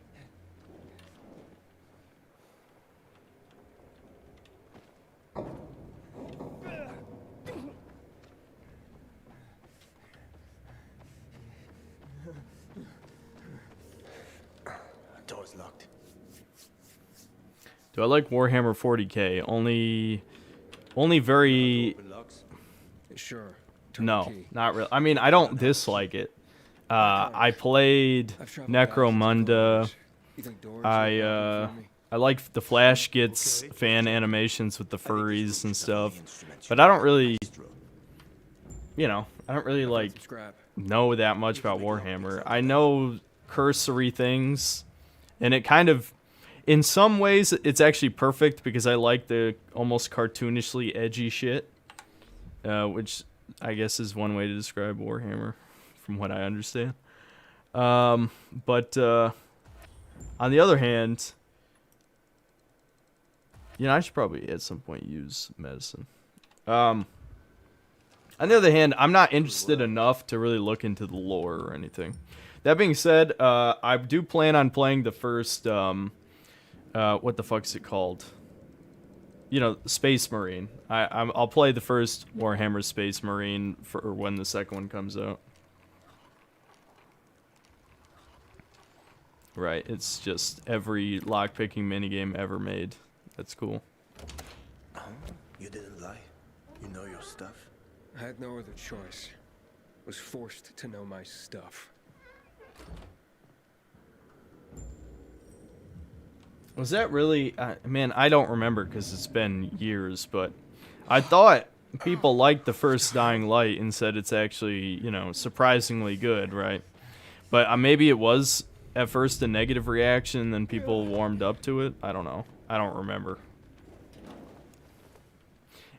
Door's locked. Do I like Warhammer 40k? Only very... Sure. No, not really. I mean, I don't dislike it. I played Necromunda. I like the Flash gets fan animations with the furries and stuff. But I don't really, I don't really like know that much about Warhammer. I know cursory things, and it kind of, in some ways, it's actually perfect because I like the almost cartoonishly edgy shit, which I guess is one way to describe Warhammer, from what I understand. But on the other hand, you know, I should probably at some point use medicine. On the other hand, I'm not interested enough to really look into the lore or anything. That being said, I do plan on playing the first, what the fuck is it called? You know, Space Marine. I'll play the first Warhammer Space Marine for when the second one comes out. Right, it's just every lockpicking minigame ever made. That's cool. Oh, you didn't lie. You know your stuff. I had no other choice. Was forced to know my stuff. Was that really... man, I don't remember because it's been years, but I thought people liked the first Dying Light and said it's actually, you know, surprisingly good, right? But maybe it was at first a negative reaction, then people warmed up to it. I don't know. I don't remember.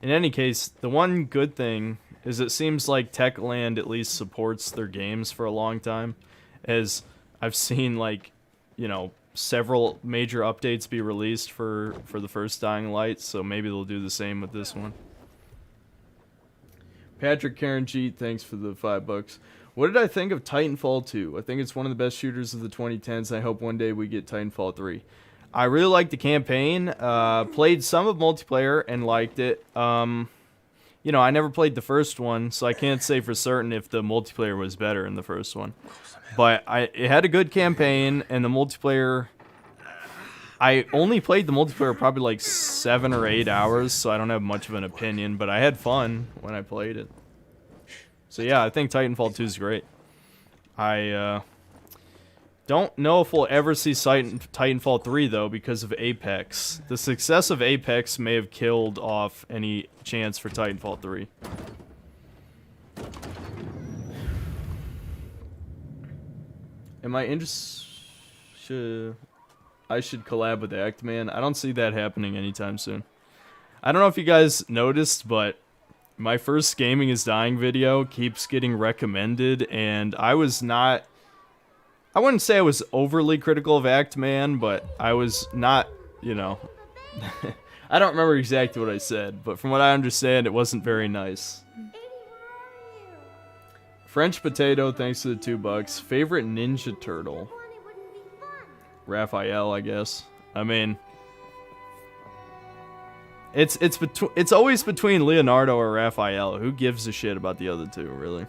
In any case, the one good thing is it seems like Techland at least supports their games for a long time, as I've seen, like, you know, several major updates be released for the first Dying Light, so maybe they'll do the same with this one. Patrick Karenjeet, thanks for the $5. What did I think of Titanfall 2? I think it's one of the best shooters of the 2010s. I hope one day we get Titanfall 3. I really liked the campaign. Played some of multiplayer and liked it. You know, I never played the first one, so I can't say for certain if the multiplayer was better in the first one. But it had a good campaign, and the multiplayer... I only played the multiplayer probably like 7 or 8 hours, so I don't have much of an opinion, but I had fun when I played it. So yeah, I think Titanfall 2 is great. I don't know if we'll ever see Titanfall 3, though, because of Apex. The success of Apex may have killed off any chance for Titanfall 3. Am I interested? I should collab with Actman. I don't see that happening anytime soon. I don't know if you guys noticed, but my first Gaming is Dying video keeps getting recommended, and I was not... I wouldn't say I was overly critical of Actman, but I was not, you know... I don't remember exactly what I said, but from what I understand, it wasn't very nice. French Potato, thanks to the $2. Favorite Ninja Turtle? Raphael, I guess. I mean... It's always between Leonardo or Raphael. Who gives a shit about the other two, really?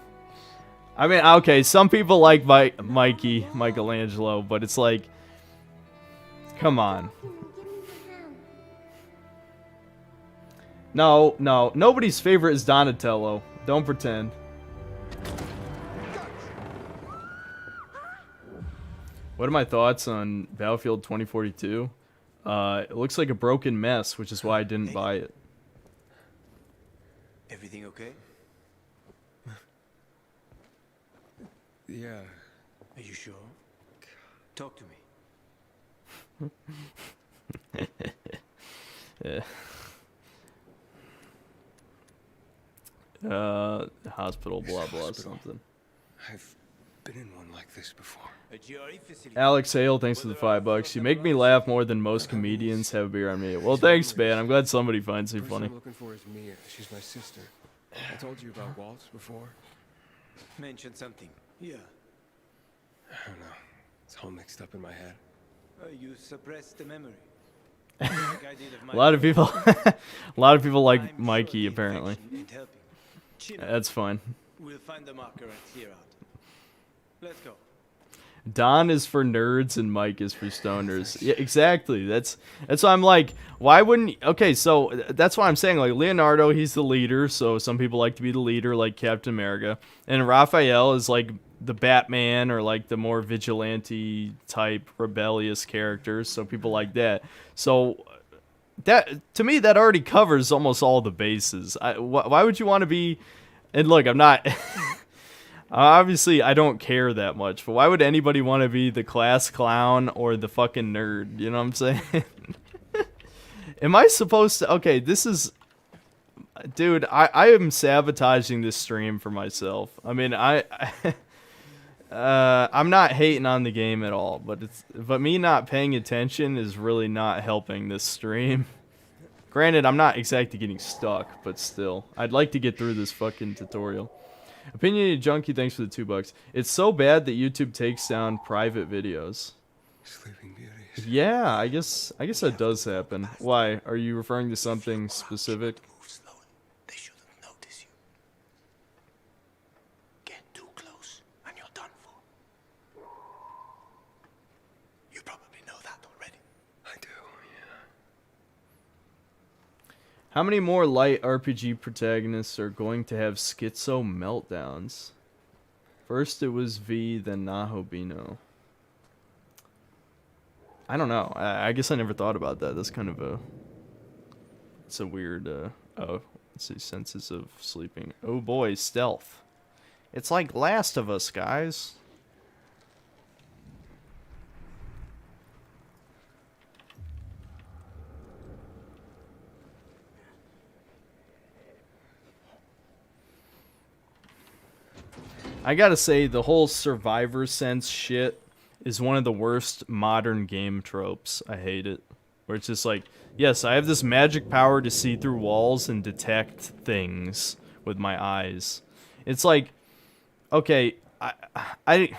I mean, okay, some people like Michelangelo, but it's like, come on. No, nobody's favorite is Donatello. Don't pretend. What are my thoughts on Battlefield 2042? It looks like a broken mess, which is why I didn't buy it. Everything okay? Yeah. Are you sure? Talk to me. Yeah. Hospital, blah, blah, something. I've been in one like this before. Alex Hale, thanks for the $5. You make me laugh more than most comedians. Have a beer on me. Well, thanks, man. I'm glad somebody finds me funny. I'm looking for is Mia. She's my sister. I told you about Walt before. Mention something. Yeah. I don't know. It's all mixed up in my head. You suppressed the memory. A lot of people like Mikey, apparently. That's fine. We'll find the marker and clear out. Let's go. Don is for nerds and Mike is for stoners. Yeah, exactly. That's why I'm like, why wouldn't... Okay, so that's why I'm saying, like, Leonardo, he's the leader, so some people like to be the leader, like Captain America. And Raphael is, like, the Batman or, like, the more vigilante-type rebellious characters, so people like that. So, that to me, that already covers almost all the bases. Why would you want to be... And look, I'm not... Obviously, I don't care that much, but why would anybody want to be the class clown or the fucking nerd? You know what I'm saying? Am I supposed to... Okay, this is... Dude, I am sabotaging this stream for myself. I mean, I'm not hating on the game at all, but me not paying attention is really not helping this stream. Granted, I'm not exactly getting stuck, but still, I'd like to get through this fucking tutorial. Opinionated Junkie, thanks for the $2. It's so bad that YouTube takes down private videos. Sleeping Beauties. Yeah, I guess that does happen. Why? Are you referring to something specific? Move slowly. They shouldn't notice you. Get too close, and you're done for. You probably know that already. I do, yeah. How many more light RPG protagonists are going to have schizo meltdowns? First it was V, then Nahobino. I don't know. I guess I never thought about that. That's kind of a... It's a weird... oh, let's see. Senses of sleeping. Oh boy, stealth. It's like Last of Us, guys. I gotta say, the whole survivor sense shit is one of the worst modern game tropes. I hate it. Where it's just like, yes, I have this magic power to see through walls and detect things with my eyes. It's like, okay, I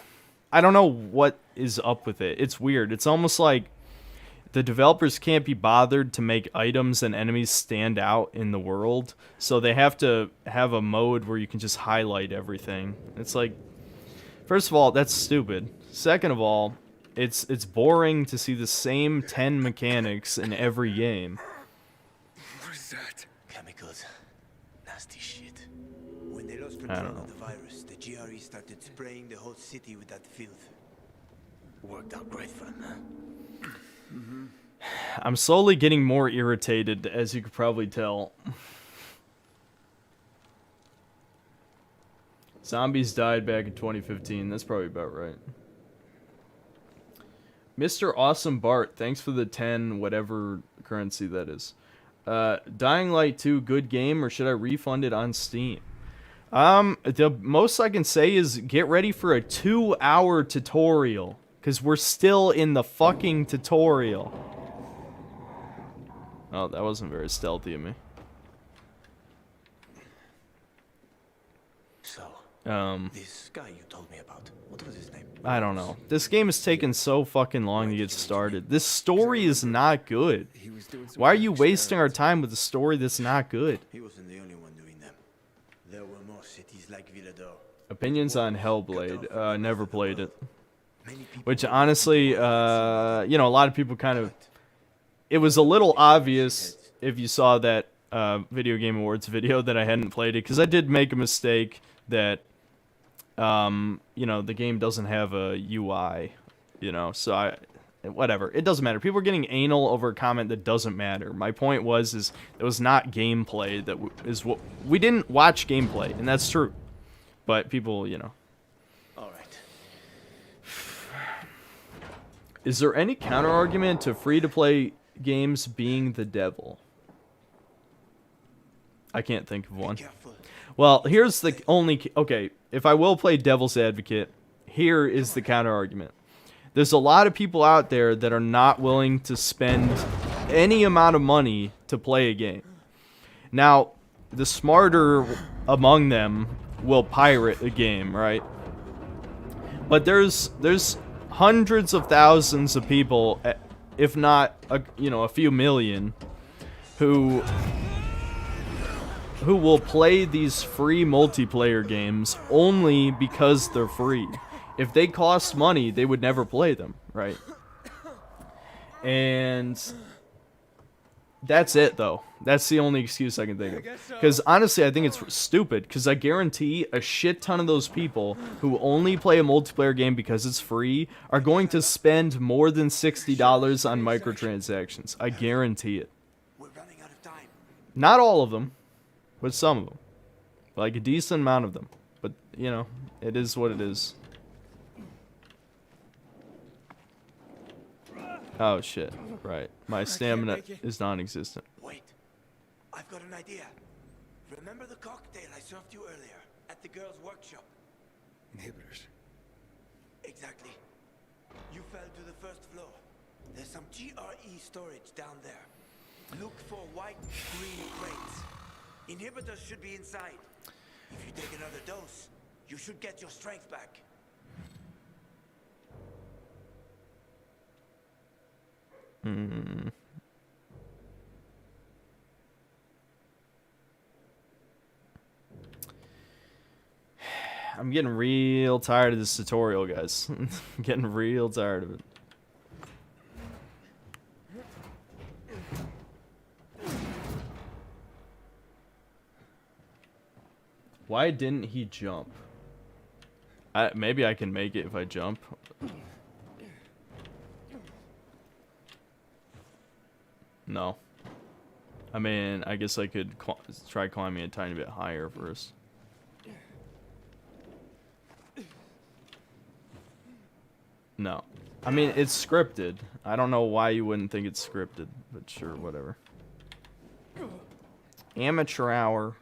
don't know what is up with it. It's weird. It's almost like the developers can't be bothered to make items and enemies stand out in the world, so they have to have a mode where you can just highlight everything. It's like, first of all, that's stupid. Second of all, it's boring to see the same 10 mechanics in every game. What is that? Chemicals. Nasty shit. When they lost I control don't know. of the virus, the GRE started spraying the whole city with that filth. Worked out great for them, huh? I'm slowly getting more irritated, as you could probably tell. Zombies died back in 2015. That's probably about right. Mr. Awesome Bart, thanks for the 10 whatever currency that is. Dying Light 2, good game, or should I refund it on Steam? The most I can say is get ready for a 2-hour tutorial, because we're still in the fucking tutorial. Oh, that wasn't very stealthy of me. So, Um, this guy you told me about, what was his name? I don't know. This game has taken so fucking long to get started. This story is not good. He was doing some Why are kind you of wasting our experiment. time with a story that's not good? He wasn't the only one doing them. There were more cities like Villador. Opinions on Hellblade. Never played it. Many people Which honestly, you know, a lot of people kind of... It was a little obvious if you saw that Video Game Awards video that I hadn't played it, because I did make a mistake that, you know, the game doesn't have a UI, you know, so whatever. It doesn't matter. People are getting anal over a comment that doesn't matter. My point was, it was not gameplay that is what... We didn't watch gameplay, and that's true. But people, you know... All right. Is there any counter-argument to free-to-play games being the devil? I can't think of one. Careful. Well, here's the only... Okay, if I will play devil's advocate, here is the counter-argument. There's a lot of people out there that are not willing to spend any amount of money to play a game. Now, the smarter among them will pirate a game, right? But there's hundreds of thousands of people, if not a few million, who will play these free multiplayer games only because they're free. If they cost money, they would never play them, right? And that's it, though. That's the only excuse I can think of. Because honestly, I think it's stupid, because I guarantee a shit ton of those people who only play a multiplayer game because it's free are going to spend more than $60 on microtransactions. I guarantee it. We're running out of time. Not all of them, but some of them. Like a decent amount of them. But, you know, it is what it is. Oh shit, right. My stamina is non-existent. Wait. I've got an idea. Remember the cocktail I served you earlier at the girls' workshop? Inhibitors. Exactly. You fell to the first floor. There's some GRE storage down there. Look for white green crates. Inhibitors should be inside. If you take another dose, you should get your strength back. I'm getting real tired of this tutorial, guys. I'm getting real tired of it. Why didn't he jump? Maybe I can make it if I jump. No. I mean, I guess I could try climbing a tiny bit higher first. No. I mean, it's scripted. I don't know why you wouldn't think it's scripted, but sure, whatever. Amateur hour.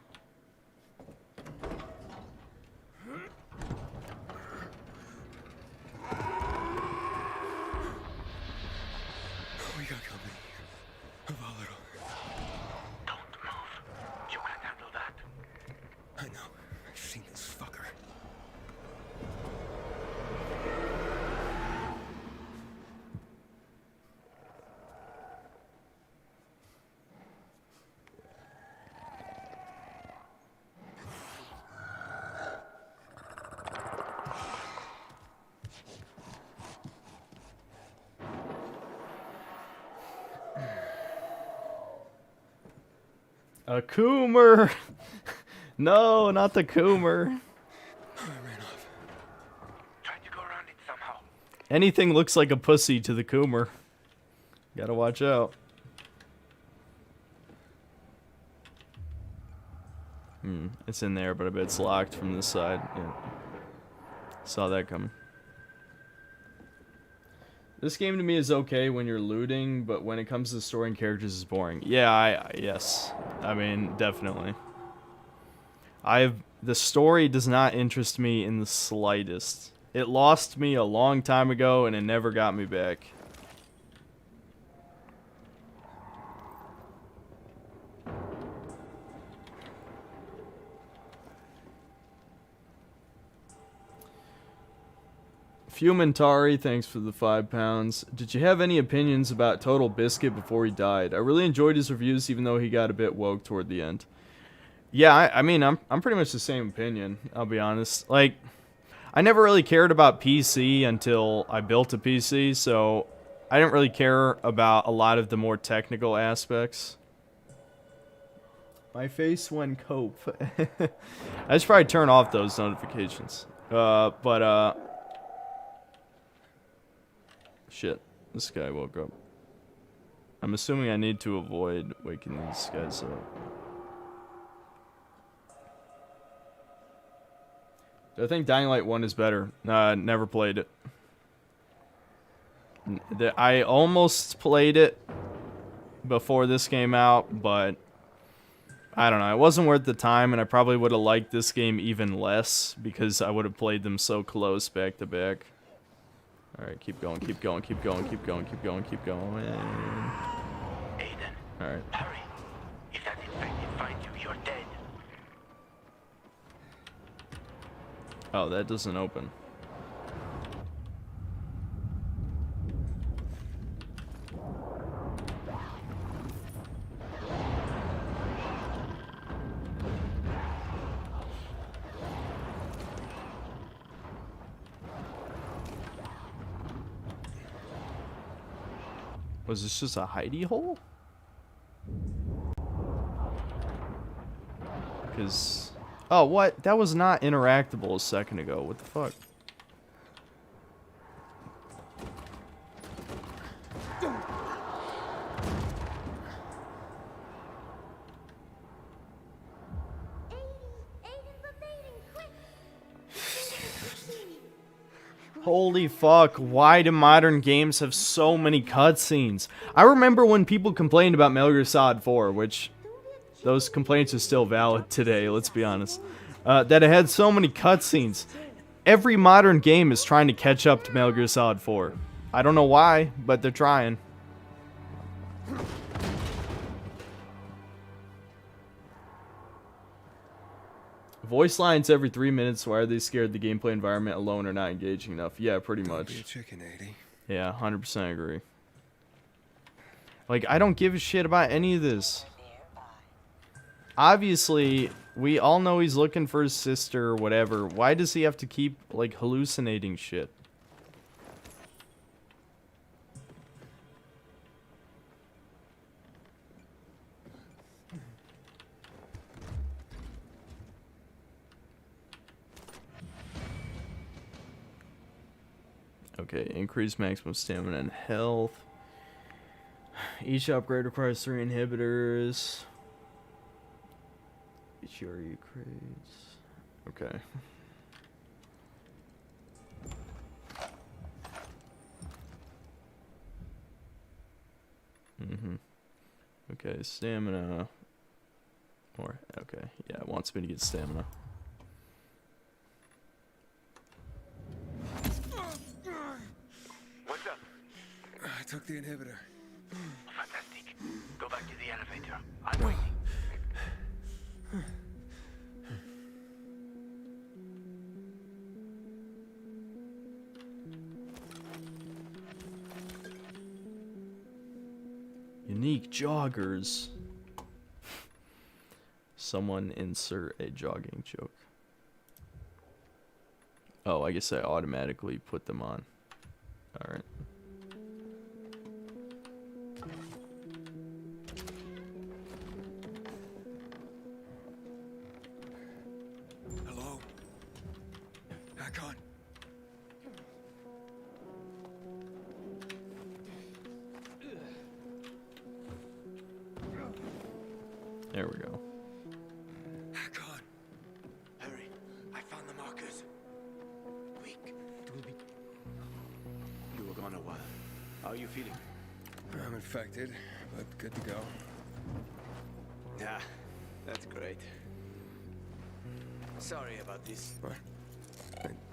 We got company. A volatile. Don't move. You can handle that. I know. I've seen this fucker. A Coomer! No, not the Coomer. I ran off. Try to go around it somehow. Anything looks like a pussy to the Coomer. Gotta watch out. It's in there, but I bet it's locked from this side. Yeah. Saw that coming. This game to me is okay when you're looting, but when it comes to story and characters, it's boring. Yeah, yes. I mean, definitely. The story does not interest me in the slightest. It lost me a long time ago, and it never got me back. Fumentari, thanks for the £5. Did you have any opinions about Total Biscuit before he died? I really enjoyed his reviews, even though he got a bit woke toward the end. Yeah, I mean, I'm pretty much the same opinion, I'll be honest. Like, I never really cared about PC until I built a PC, so I didn't really care about a lot of the more technical aspects. My face went cope. I should probably turn off those notifications. Shit, this guy woke up. I'm assuming I need to avoid waking these guys up. I think Dying Light 1 is better. Never played it. I almost played it before this came out, but I don't know. It wasn't worth the time, and I probably would have liked this game even less because I would have played them so close back to back. Alright, keep going, keep going, keep going, keep going, keep going, keep going. Aiden. Alright. Hurry. If that infected finds you, you're dead. Oh, that doesn't open. Was this just a hidey hole? Because... Oh, what? That was not interactable a second ago. What the fuck? Holy fuck, why do modern games have so many cutscenes? I remember when people complained about Metal Gear Solid 4, which those complaints are still valid today, let's be honest. That it had so many cutscenes. Every modern game is trying to catch up to Metal Gear Solid 4. I don't know why, but they're trying. Voice lines every 3 minutes. Why are they scared the gameplay environment alone are not engaging enough? Yeah, pretty much. Be a chicken, 80. Yeah, 100% agree. Like, I don't give a shit about any of this. Obviously, we all know he's looking for his sister or whatever. Why does he have to keep, like, hallucinating shit? Okay, increase maximum stamina and health. Each upgrade requires 3 inhibitors. Each RE crates. Okay. Okay, stamina. Or, okay. Yeah, it wants me to get stamina. What's up? I took the inhibitor. Fantastic. Go back to the elevator. I'm waiting. Unique joggers. Someone insert a jogging joke. Oh, I guess I automatically put them on. Alright. Hello? Hakon? There we go. Hakon! Hurry. I found the markers. Weak. It will be... You were gone a while. How are you feeling? I'm infected, but good to go. Yeah, that's great. Sorry about this. What?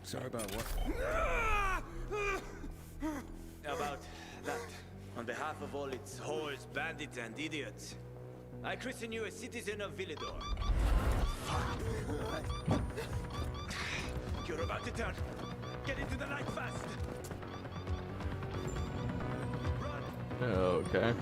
Sorry about what? About that. On behalf of all its whores, bandits, and idiots, I christen you a citizen of Villedor. You're about to turn. Get into the night fast. Run. Okay.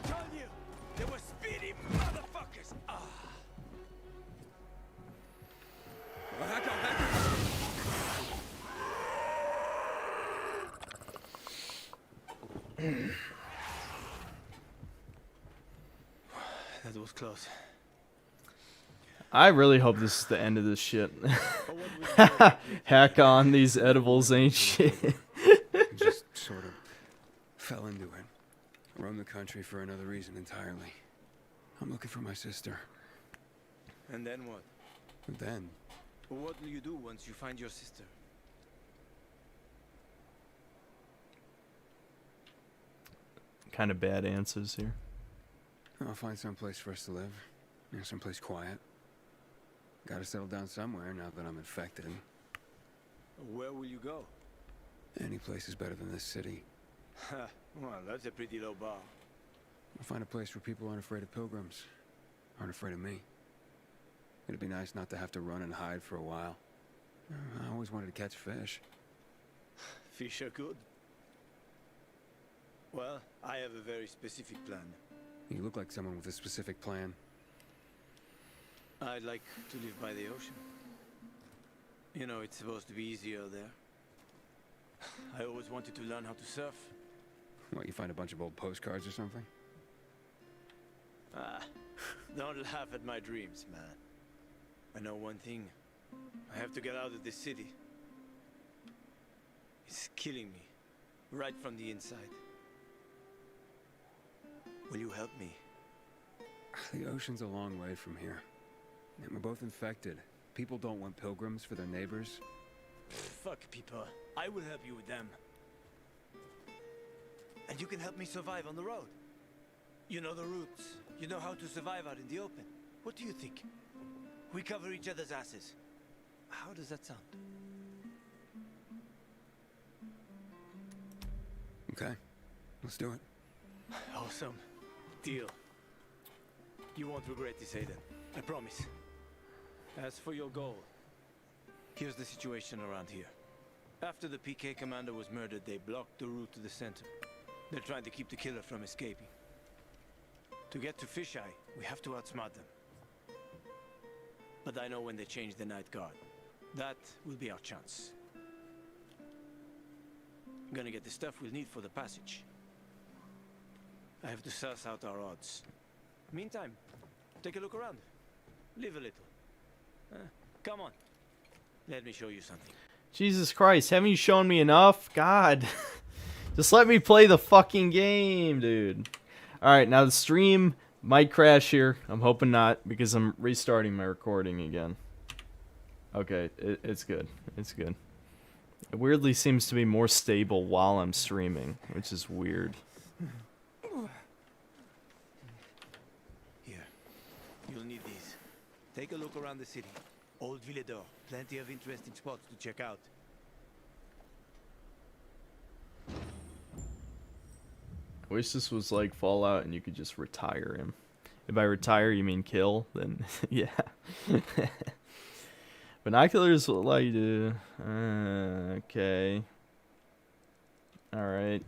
Told you, they were speedy motherfuckers. That was close. I really hope this is the end of this shit. Hack on, these edibles ain't shit. Just sort of fell into it. Roamed the country for another reason entirely. I'm looking for my sister. And then what? But then, What will you do once you find your sister? Kind of bad answers here. I'll find some place for us to live. You know, someplace quiet. Gotta settle down somewhere now that I'm infected. Where will you go? Any place is better than this city. Well, that's a pretty low bar. I'll find a place where people aren't afraid of pilgrims. Aren't afraid of me. It'd be nice not to have to run and hide for a while. I always wanted to catch fish. Fish are good. Well, I have a very specific plan. You look like someone with a specific plan. I'd like to live by the ocean. You know, it's supposed to be easier there. I always wanted to learn how to surf. What, you find a bunch of old postcards or something? Ah, don't laugh at my dreams, man. I know one thing. I have to get out of this city. It's killing me, right from the inside. Will you help me? The ocean's a long way from here. And we're both infected. People don't want pilgrims for their neighbors. Fuck people. I will help you with them. And you can help me survive on the road. You know the routes. You know how to survive out in the open. What do you think? We cover each other's asses. How does that sound? Okay, let's do it. Awesome. Deal. You won't regret this, Aiden. I promise. As for your goal, here's the situation around here. After the PK commander was murdered, they blocked the route to the center. They're trying to keep the killer from escaping. To get to Fisheye, we have to outsmart them. But I know when they change the night guard. That will be our chance. I'm gonna get the stuff we'll need for the passage. I have to suss out our odds. Meantime, take a look around. Live a little. Come on. Let me show you something. Jesus Christ, haven't you shown me enough? God. Just let me play the fucking game, dude. Alright, now the stream might crash here. I'm hoping not, because I'm restarting my recording again. Okay, it's good. It's good. It weirdly seems to be more stable while I'm streaming, which is weird. Here. You'll need these. Take a look around the city. Old Villador. Plenty of interesting spots to check out. I wish this was like Fallout and you could just retire him. If by retire you mean kill, then yeah. Binoculars will allow you to... okay. Alright.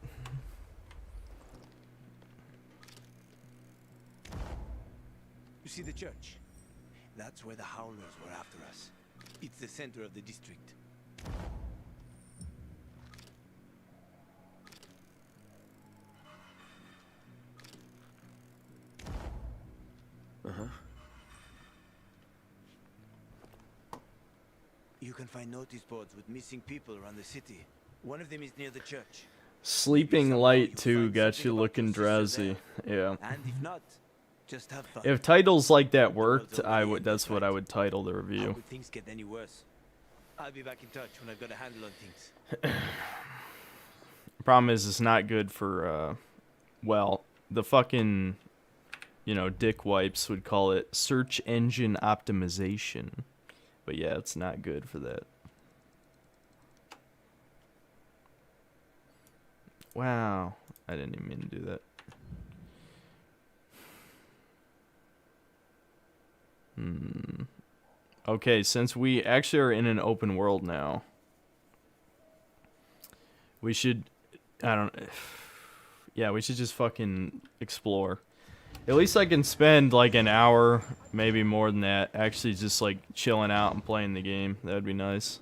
You see the church? That's where the Howlers were after us. It's the center of the district. Uh-huh. You can find notice boards with missing people around the city. One of them is near the church. Sleeping Light 2 got you looking drowsy. Yeah. And if not, just have fun. If titles like that worked, that's what I would title the How review. would things get any worse? I'll be back in touch when I've got a handle on things. Problem is, it's not good for, well, the fucking, you know, dick wipes would call it search engine optimization. But yeah, it's not good for that. Wow. I didn't even mean to do that. Okay, since we actually are in an open world now, we should, yeah, we should just fucking explore. At least I can spend like an hour, maybe more than that, actually just like chilling out and playing the game. That'd be nice.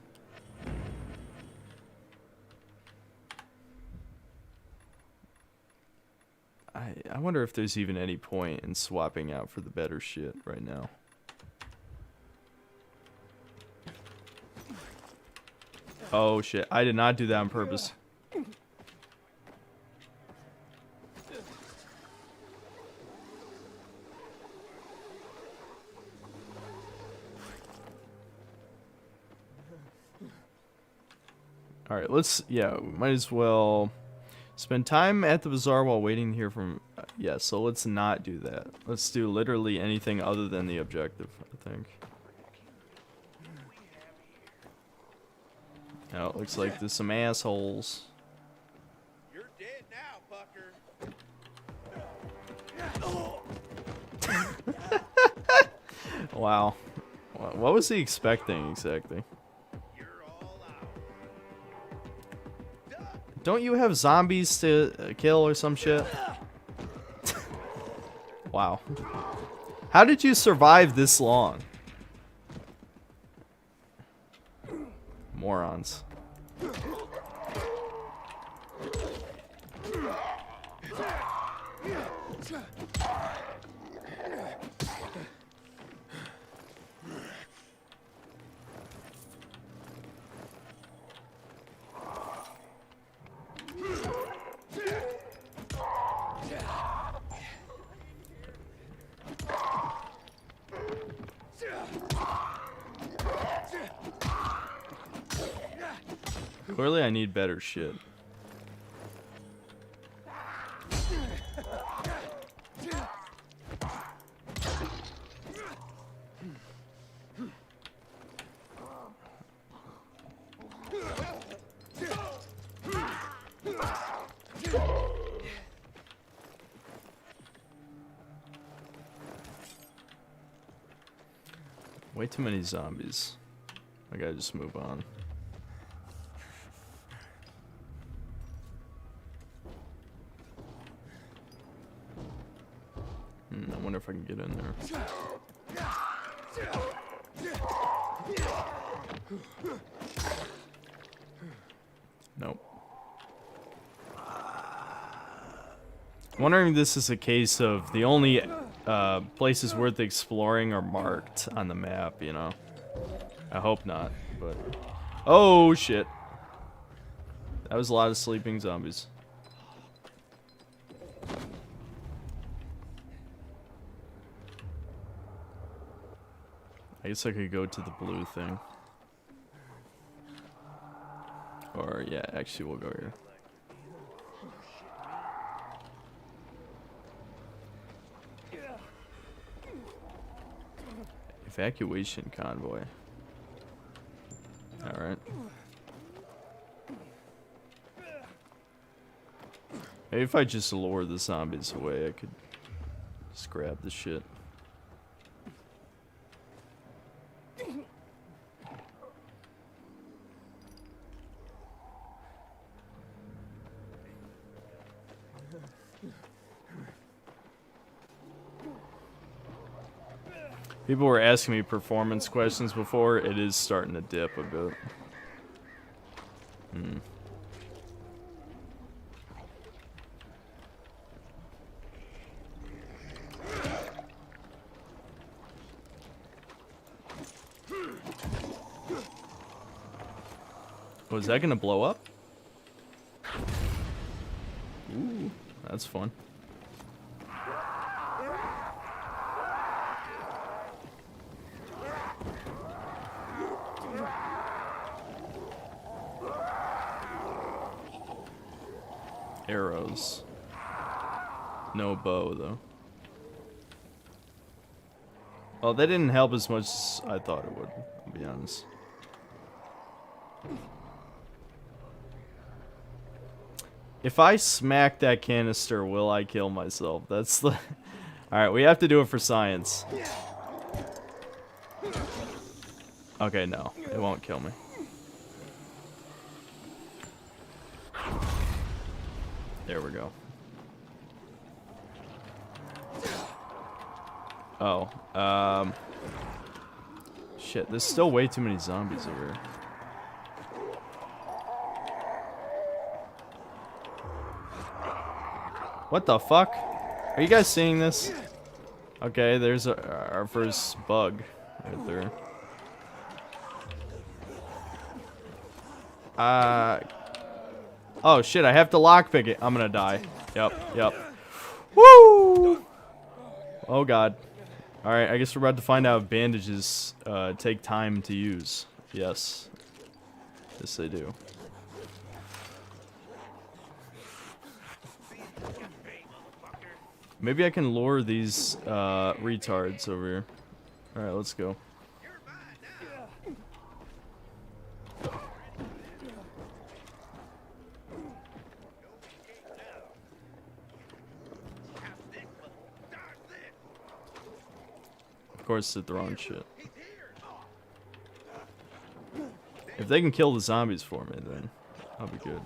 I wonder if there's even any point in swapping out for the better shit right now. Oh shit, I did not do that on purpose. Alright, yeah, we might as well spend time at the bazaar while waiting to hear from, yeah, so let's not do that. Let's do literally anything other than the objective, I think. Now it looks like there's some assholes. You're dead now, fucker. Wow. What was he expecting exactly? Don't you have zombies to kill or some shit? Wow. How did you survive this long? Morons. Clearly I need better shit. Way too many zombies. I gotta just move on. I wonder if I can get in there. Nope. I'm wondering if this is a case of the only places worth exploring are marked on the map, you know? I hope not, but... Oh, shit. That was a lot of sleeping zombies. I guess I could go to the blue thing. Or, yeah, actually we'll go here. Evacuation convoy. Alright. Maybe if I just lure the zombies away, I could just grab the shit. People were asking me performance questions before. It is starting to dip a bit. Oh, is that gonna blow up? Ooh, that's fun. Arrows. No bow, though. Well, that didn't help as much as I thought it would, I'll be honest. If I smack that canister, will I kill myself? That's the... Alright, we have to do it for science. Okay, no. It won't kill me. There we go. Oh, shit, there's still way too many zombies over here. What the fuck? Are you guys seeing this? Okay, there's our first bug right there. Oh shit, I have to lockpick it. I'm gonna die. Yep. Woo! Oh god. Alright, I guess we're about to find out if bandages take time to use. Yes. Yes, they do. Maybe I can lure these retards over here. Alright, let's go. Of course, they're throwing shit. If they can kill the zombies for me, then I'll be good.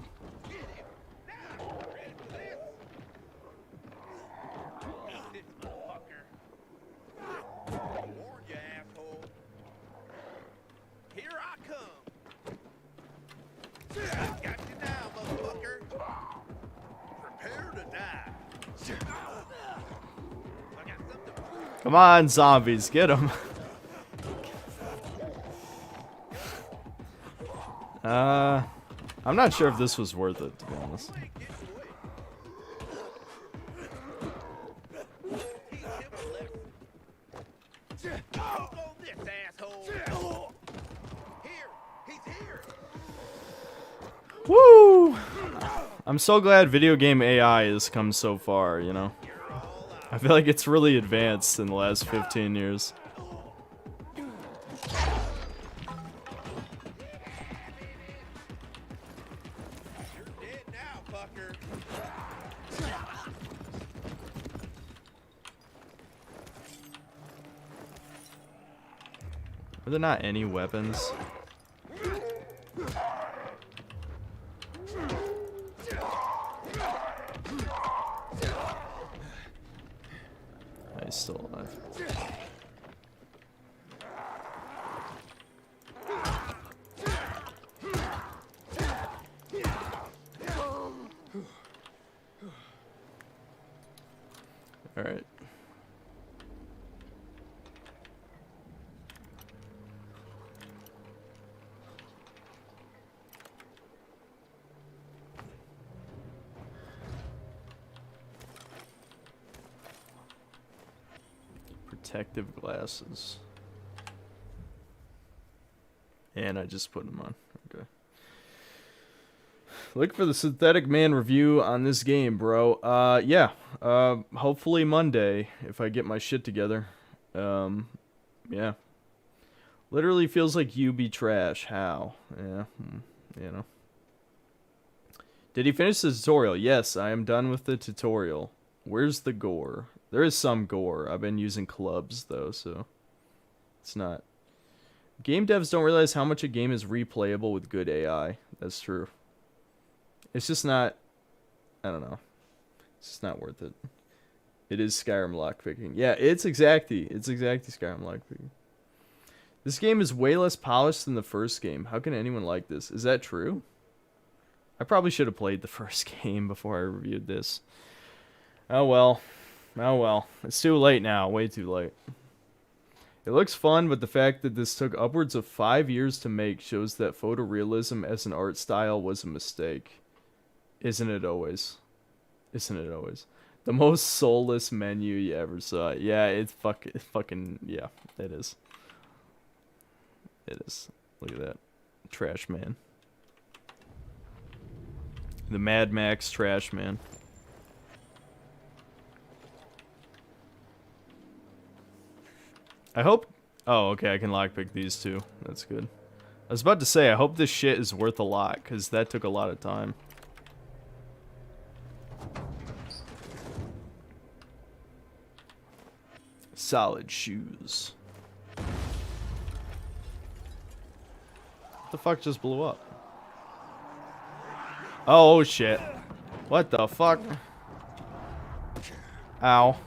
Come on, zombies, get them. I'm not sure if this was worth it, to be honest. I'm so glad video game AI has come so far, you know? I feel like it's really advanced in the last 15 years. Are there not any weapons? He's still alive. All right. Protective glasses. And I just put them on. Okay. Look for the Synthetic Man review on this game, bro. Yeah. Hopefully Monday, if I get my shit together. Yeah. Literally feels like you be trash. How? Yeah. You know. Did he finish the tutorial? Yes, I am done with the tutorial. Where's the gore? There is some gore. I've been using clubs, though, so it's not. Game devs don't realize how much a game is replayable with good AI. That's true. It's just not... I don't know. It's just not worth it. It is Skyrim lockpicking. Yeah, it's exactly Skyrim lockpicking. This game is way less polished than the first game. How can anyone like this? Is that true? I probably should have played the first game before I reviewed this. Oh well. Oh well. It's too late now. Way too late. It looks fun, but the fact that this took upwards of 5 years to make shows that photorealism as an art style was a mistake. Isn't it always? Isn't it always? The most soulless menu you ever saw. Yeah, it's fucking yeah, it is. It is. Look at that. Trash man. The Mad Max Trash Man. I hope... Oh, okay, I can lockpick these two. That's good. I was about to say, I hope this shit is worth a lot, because that took a lot of time. Solid shoes. What the fuck just blew up? Oh, shit. What the fuck? Ow.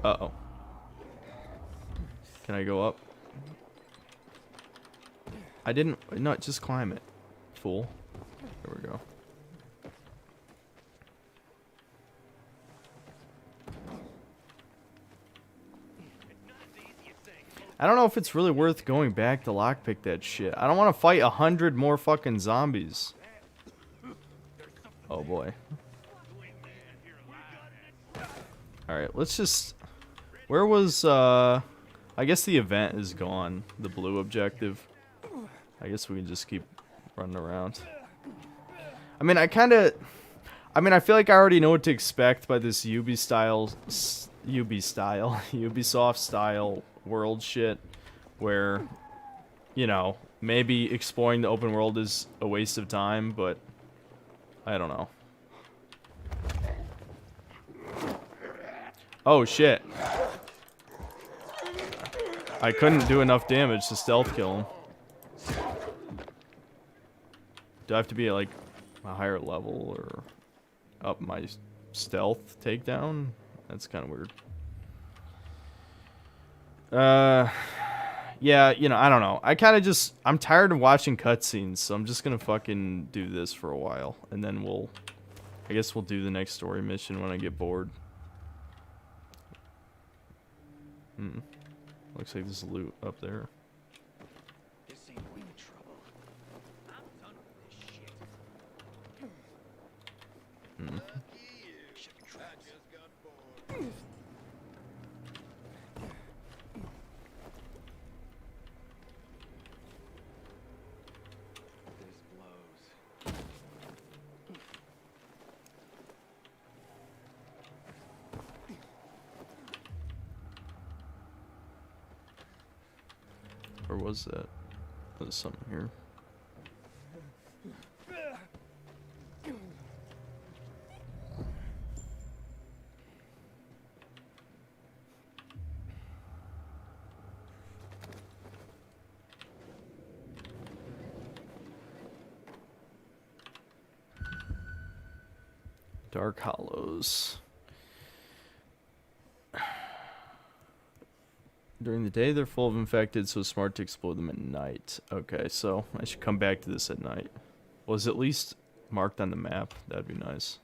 Uh-oh. Can I go up? I didn't... No, just climb it. Fool. There we go. I don't know if it's really worth going back to lockpick that shit. I don't want to fight 100 more fucking zombies. Oh boy. Alright, let's just... Where was, I guess the event is gone. The blue objective. I guess we can just keep running around. I mean, I feel like I already know what to expect by this Ubisoft style world shit. Where, you know, maybe exploring the open world is a waste of time, but I don't know. Oh shit. I couldn't do enough damage to stealth kill him. Do I have to be at like a higher level or up my stealth takedown? That's kind of weird. Yeah, you know, I don't know. I'm tired of watching cutscenes, so I'm just gonna fucking do this for a while. And then I guess we'll do the next story mission when I get bored. Looks like there's loot up there. This ain't going to trouble. I'm done with this shit. Or was that? There's something here. Dark Hollows. During the day, they're full of infected, so smart to explode them at night. Okay, so I should come back to this at night. Was at least marked on the map? That'd be nice.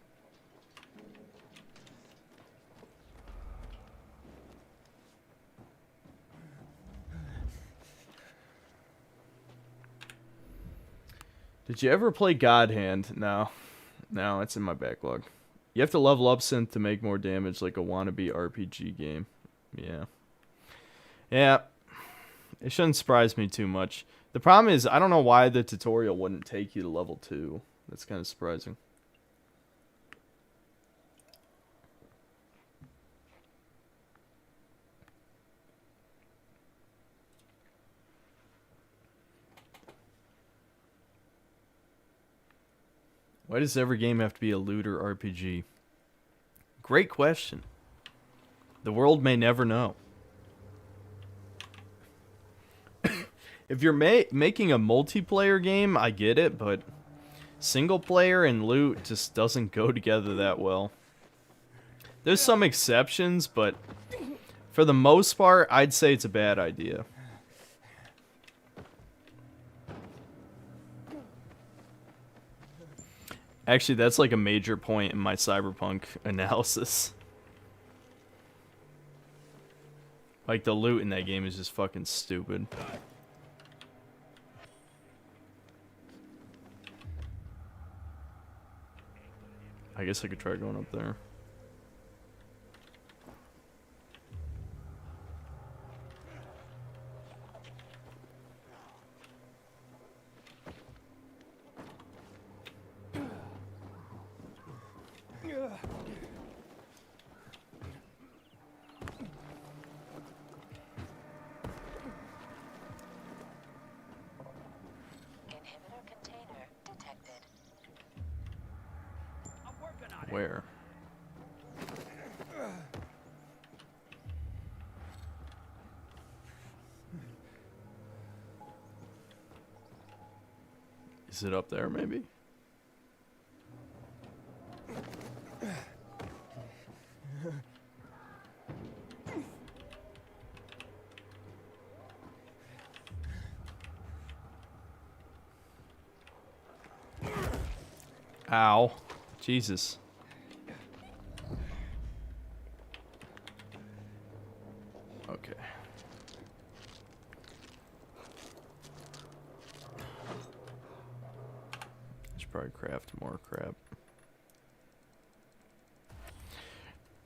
Did you ever play God Hand? No. No, it's in my backlog. You have to level up synth to make more damage like a wannabe RPG game. Yeah. Yeah. It shouldn't surprise me too much. The problem is, I don't know why the tutorial wouldn't take you to level 2. That's kind of surprising. Why does every game have to be a looter RPG? Great question. The world may never know. If you're making a multiplayer game, I get it, but single player and loot just doesn't go together that well. There's some exceptions, but for the most part, I'd say it's a bad idea. Actually, that's like a major point in my Cyberpunk analysis. Like, the loot in that game is just fucking stupid. I guess I could try going up there. Where? Is it up there, maybe? Ow. Jesus. Okay. Should probably craft more crap.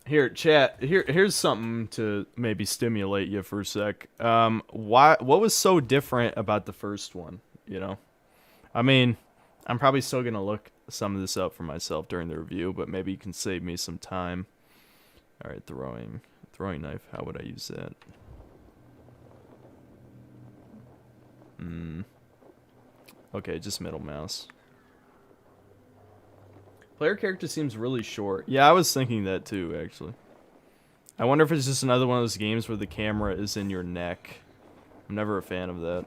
Here, chat. Here's something to maybe stimulate you for a sec. What was so different about the first one? You know, I mean, I'm probably still gonna look some of this up for myself during the review, but maybe you can save me some time. All right, throwing knife. How would I use that? Okay, just middle mouse. Player character seems really short. Yeah, I was thinking that too, actually. I wonder if it's just another one of those games where the camera is in your neck. I'm never a fan of that.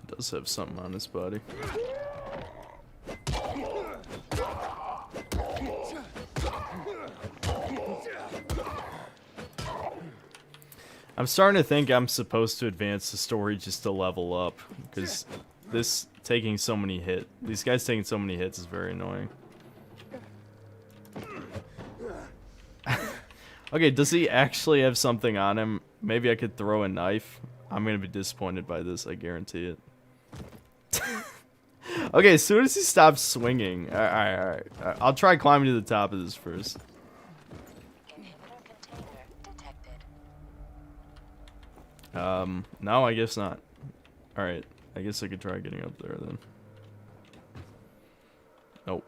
Does have something on his body. I'm starting to think I'm supposed to advance the story just to level up, because these guys taking so many hits is very annoying. Okay, does he actually have something on him? Maybe I could throw a knife. I'm gonna be disappointed by this, I guarantee it. Okay, as soon as he stops swinging, alright. I'll try climbing to the top of this first. No, I guess not. Alright, I guess I could try getting up there then. Nope.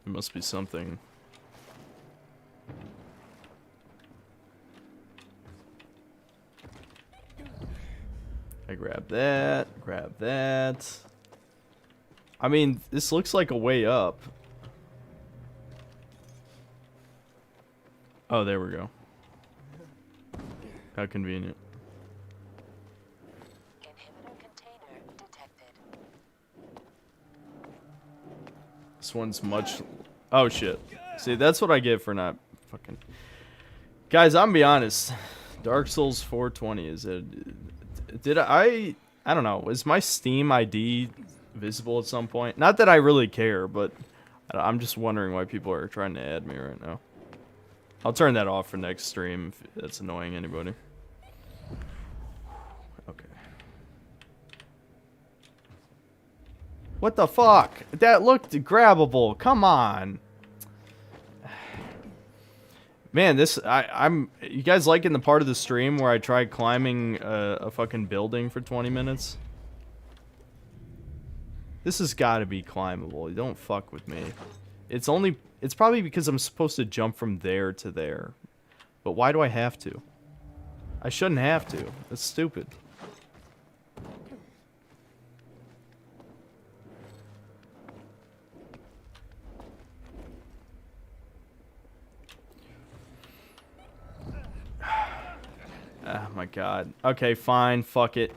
There must be something. I grab that, grab that. I mean, this looks like a way up. Oh, there we go. How convenient. This one's much... Oh, shit. See, that's what I get for not fucking... Guys, I'm gonna be honest. Dark Souls 420 is it... Did I don't know. Is my Steam ID visible at some point? Not that I really care, but I'm just wondering why people are trying to add me right now. I'll turn that off for next stream if that's annoying anybody. Okay. What the fuck? That looked grabbable. Come on. Man, this I'm you guys liking the part of the stream where I tried climbing a fucking building for 20 minutes? This has got to be climbable. Don't fuck with me. It's probably because I'm supposed to jump from there to there. But why do I have to? I shouldn't have to. That's stupid. Oh my god. Okay, fine. Fuck it.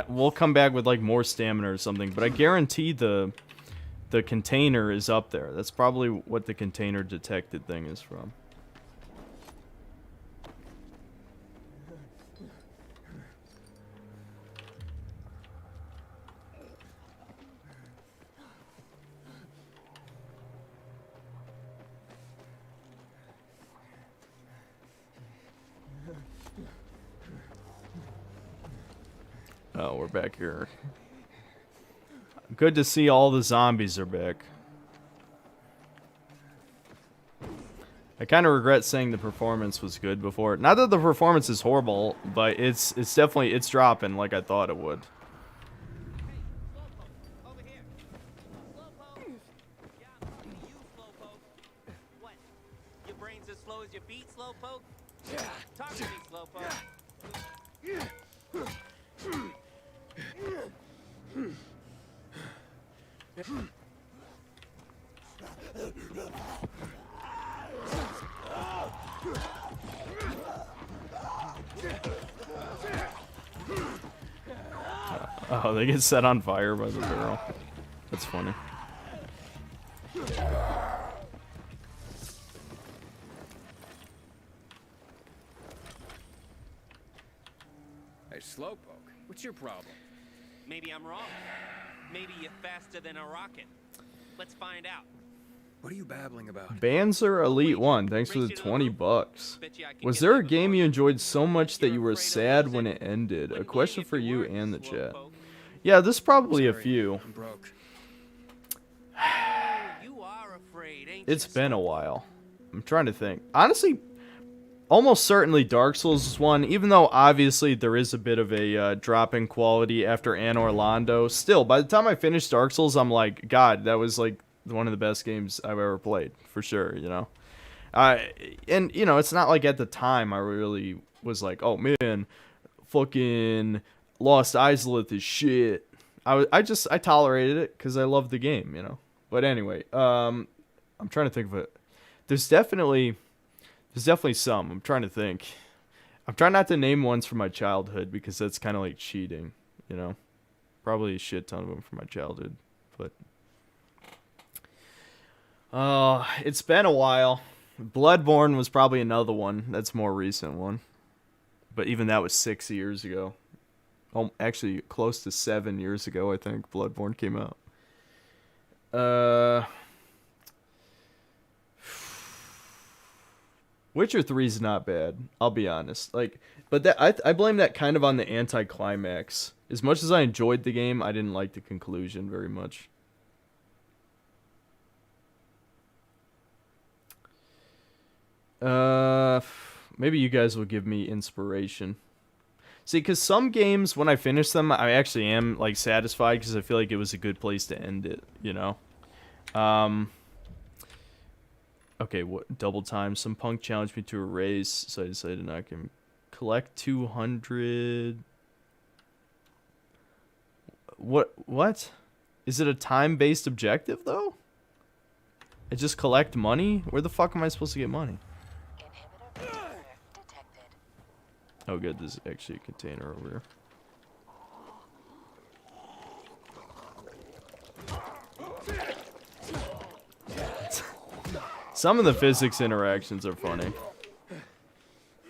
We'll come back with like more stamina or something, but I guarantee the container is up there. That's probably what the container detected thing is from. Oh, we're back here. Good to see all the zombies are back. I kind of regret saying the performance was good before. Not that the performance is horrible, but it's definitely dropping like I thought it would. What? Your brain's as slow as your feet, Slowpoke? Talk to me, Slowpoke. Oh, they get set on fire by the barrel. That's funny. Hey, Slowpoke, what's your problem? Maybe I'm wrong. Maybe you're faster than a rocket. Let's find out. What are you babbling about? Banzer Elite 1, thanks for the 20 bucks. Was there a game you enjoyed so much that you were sad when it ended? A question for you and the chat. Yeah, there's probably a few. I'm broke. You are afraid, ain't It's been a while. I'm trying to think. Honestly, almost certainly Dark Souls is one, even though obviously there is a bit of a drop in quality after Anne Orlando. Still, by the time I finished Dark Souls, I'm like, God, that was like one of the best games I've ever played, for sure, you know? And, you know, it's not like at the time I really was like, oh man, fucking Lost Izalith is shit. I tolerated it because I loved the game, you know? But anyway, I'm trying to think of it. There's definitely some. I'm trying to think. I'm trying not to name ones from my childhood because that's kind of like cheating, you know? Probably a shit ton of them from my childhood, but... it's been a while. Bloodborne was probably another one. That's a more recent one. But even that was 6 years ago. Oh, actually, close to 7 years ago, I think, Bloodborne came out. Witcher 3 is not bad, I'll be honest. Like, but that I blame that kind of on the anticlimax. As much as I enjoyed the game, I didn't like the conclusion very much. Maybe you guys will give me inspiration. See, because some games, when I finish them, I actually am, like, satisfied because I feel like it was a good place to end it, you know? Okay, what double time? Some punk challenged me to a race, so I decided I can collect 200... What? Is it a time-based objective, though? I just collect money? Where the fuck am I supposed to get money? Oh good, there's actually a container over here. Some of the physics interactions are funny.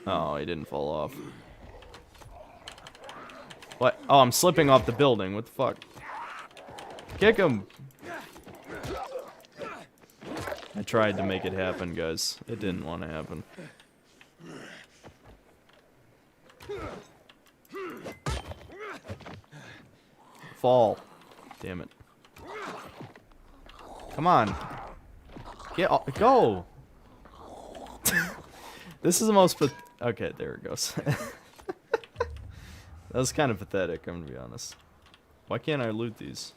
Oh, he didn't fall off. What? Oh, I'm slipping off the building. What the fuck? Kick him! I tried to make it happen, guys. It didn't want to happen. Fall. Damn it. Come on. Get off. Go! This is the most okay, there it goes. That was kind of pathetic, I'm gonna be honest. Why can't I loot these?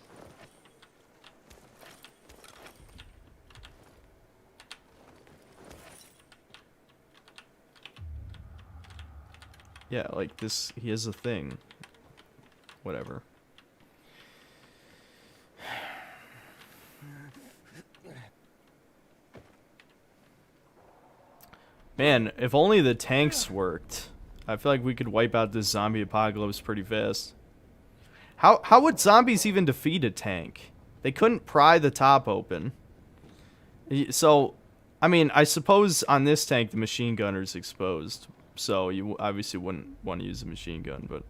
Yeah, like this, he has a thing. Whatever. Man, if only the tanks worked. I feel like we could wipe out this zombie apocalypse pretty fast. How would zombies even defeat a tank? They couldn't pry the top open. So, I mean, I suppose on this tank the machine gunner's exposed. So you obviously wouldn't want to use a machine gun, but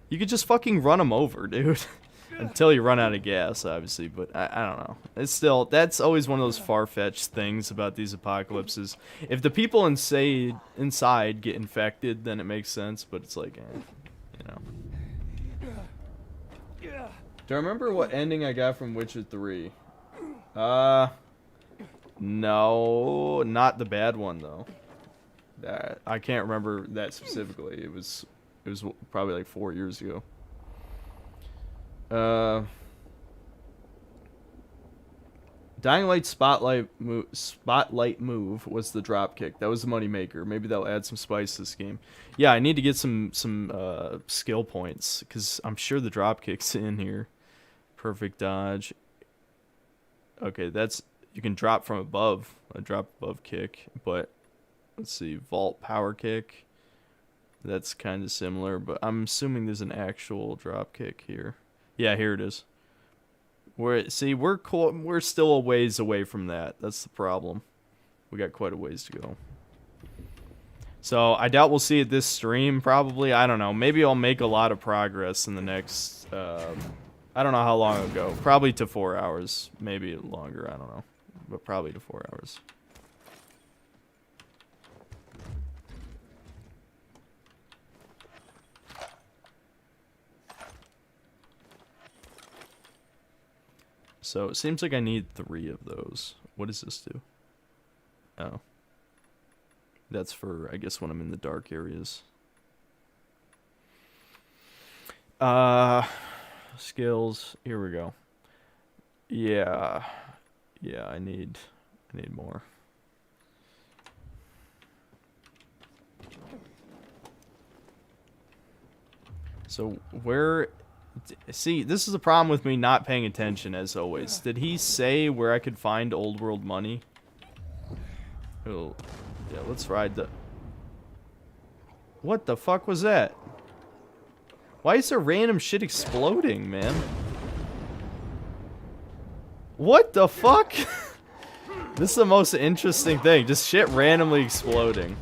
you could just fucking run them over, dude. Until you run out of gas, obviously, but I don't know. It's still, that's always one of those far-fetched things about these apocalypses. If the people inside get infected, then it makes sense, but it's like, you know. Do I remember what ending I got from Witcher 3? No, not the bad one, though. That I can't remember that specifically. It was probably like 4 years ago. Dying Light spotlight move was the drop kick. That was the money maker. Maybe that'll add some spice to this game. Yeah, I need to get some skill points because I'm sure the drop kick's in here. Perfect dodge. Okay, that's, you can drop from above, a drop above kick, but let's see, vault power kick. That's kind of similar, but I'm assuming there's an actual drop kick here. Yeah, here it is. We're still a ways away from that. That's the problem. We got quite a ways to go. So I doubt we'll see it this stream. Probably, I don't know. Maybe I'll make a lot of progress in the next. I don't know how long it'll go. Probably to 4 hours. Maybe longer. I don't know, but probably to 4 hours. So it seems like I need 3 of those. What does this do? Oh. That's for, I guess, when I'm in the dark areas. Skills. Here we go. Yeah. Yeah, I need more. So where... See, this is a problem with me not paying attention, as always. Did he say where I could find old world money? Oh, yeah, let's ride the... What the fuck was that? Why is there random shit exploding, man? What the fuck? This is the most interesting thing. Just shit randomly exploding.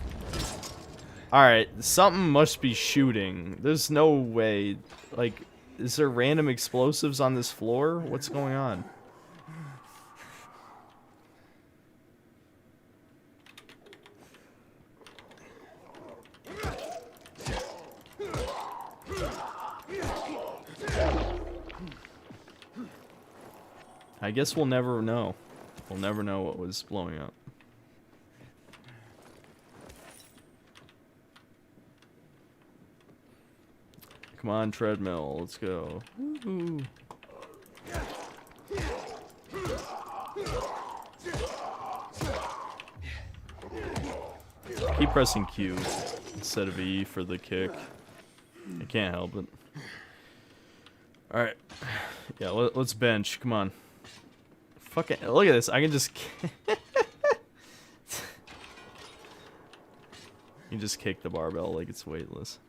Alright, something must be shooting. There's no way. Like, is there random explosives on this floor? What's going on? I guess we'll never know. We'll never know what was blowing up. Come on, treadmill. Let's go. Woo-hoo. Keep pressing Q instead of E for the kick. I can't help it. Alright. Yeah, let's bench. Come on. Fucking look at this. I can just you just kick the barbell like it's weightless.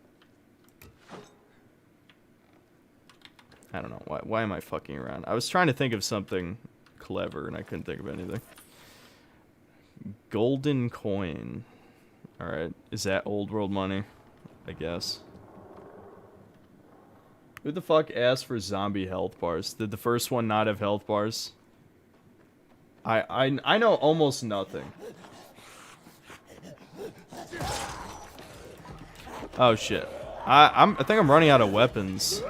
I don't know. Why am I fucking around? I was trying to think of something clever and I couldn't think of anything. Golden coin. Alright. Is that old world money? I guess. Who the fuck asked for zombie health bars? Did the first one not have health bars? I know almost nothing. Oh shit. I think I'm running out of weapons.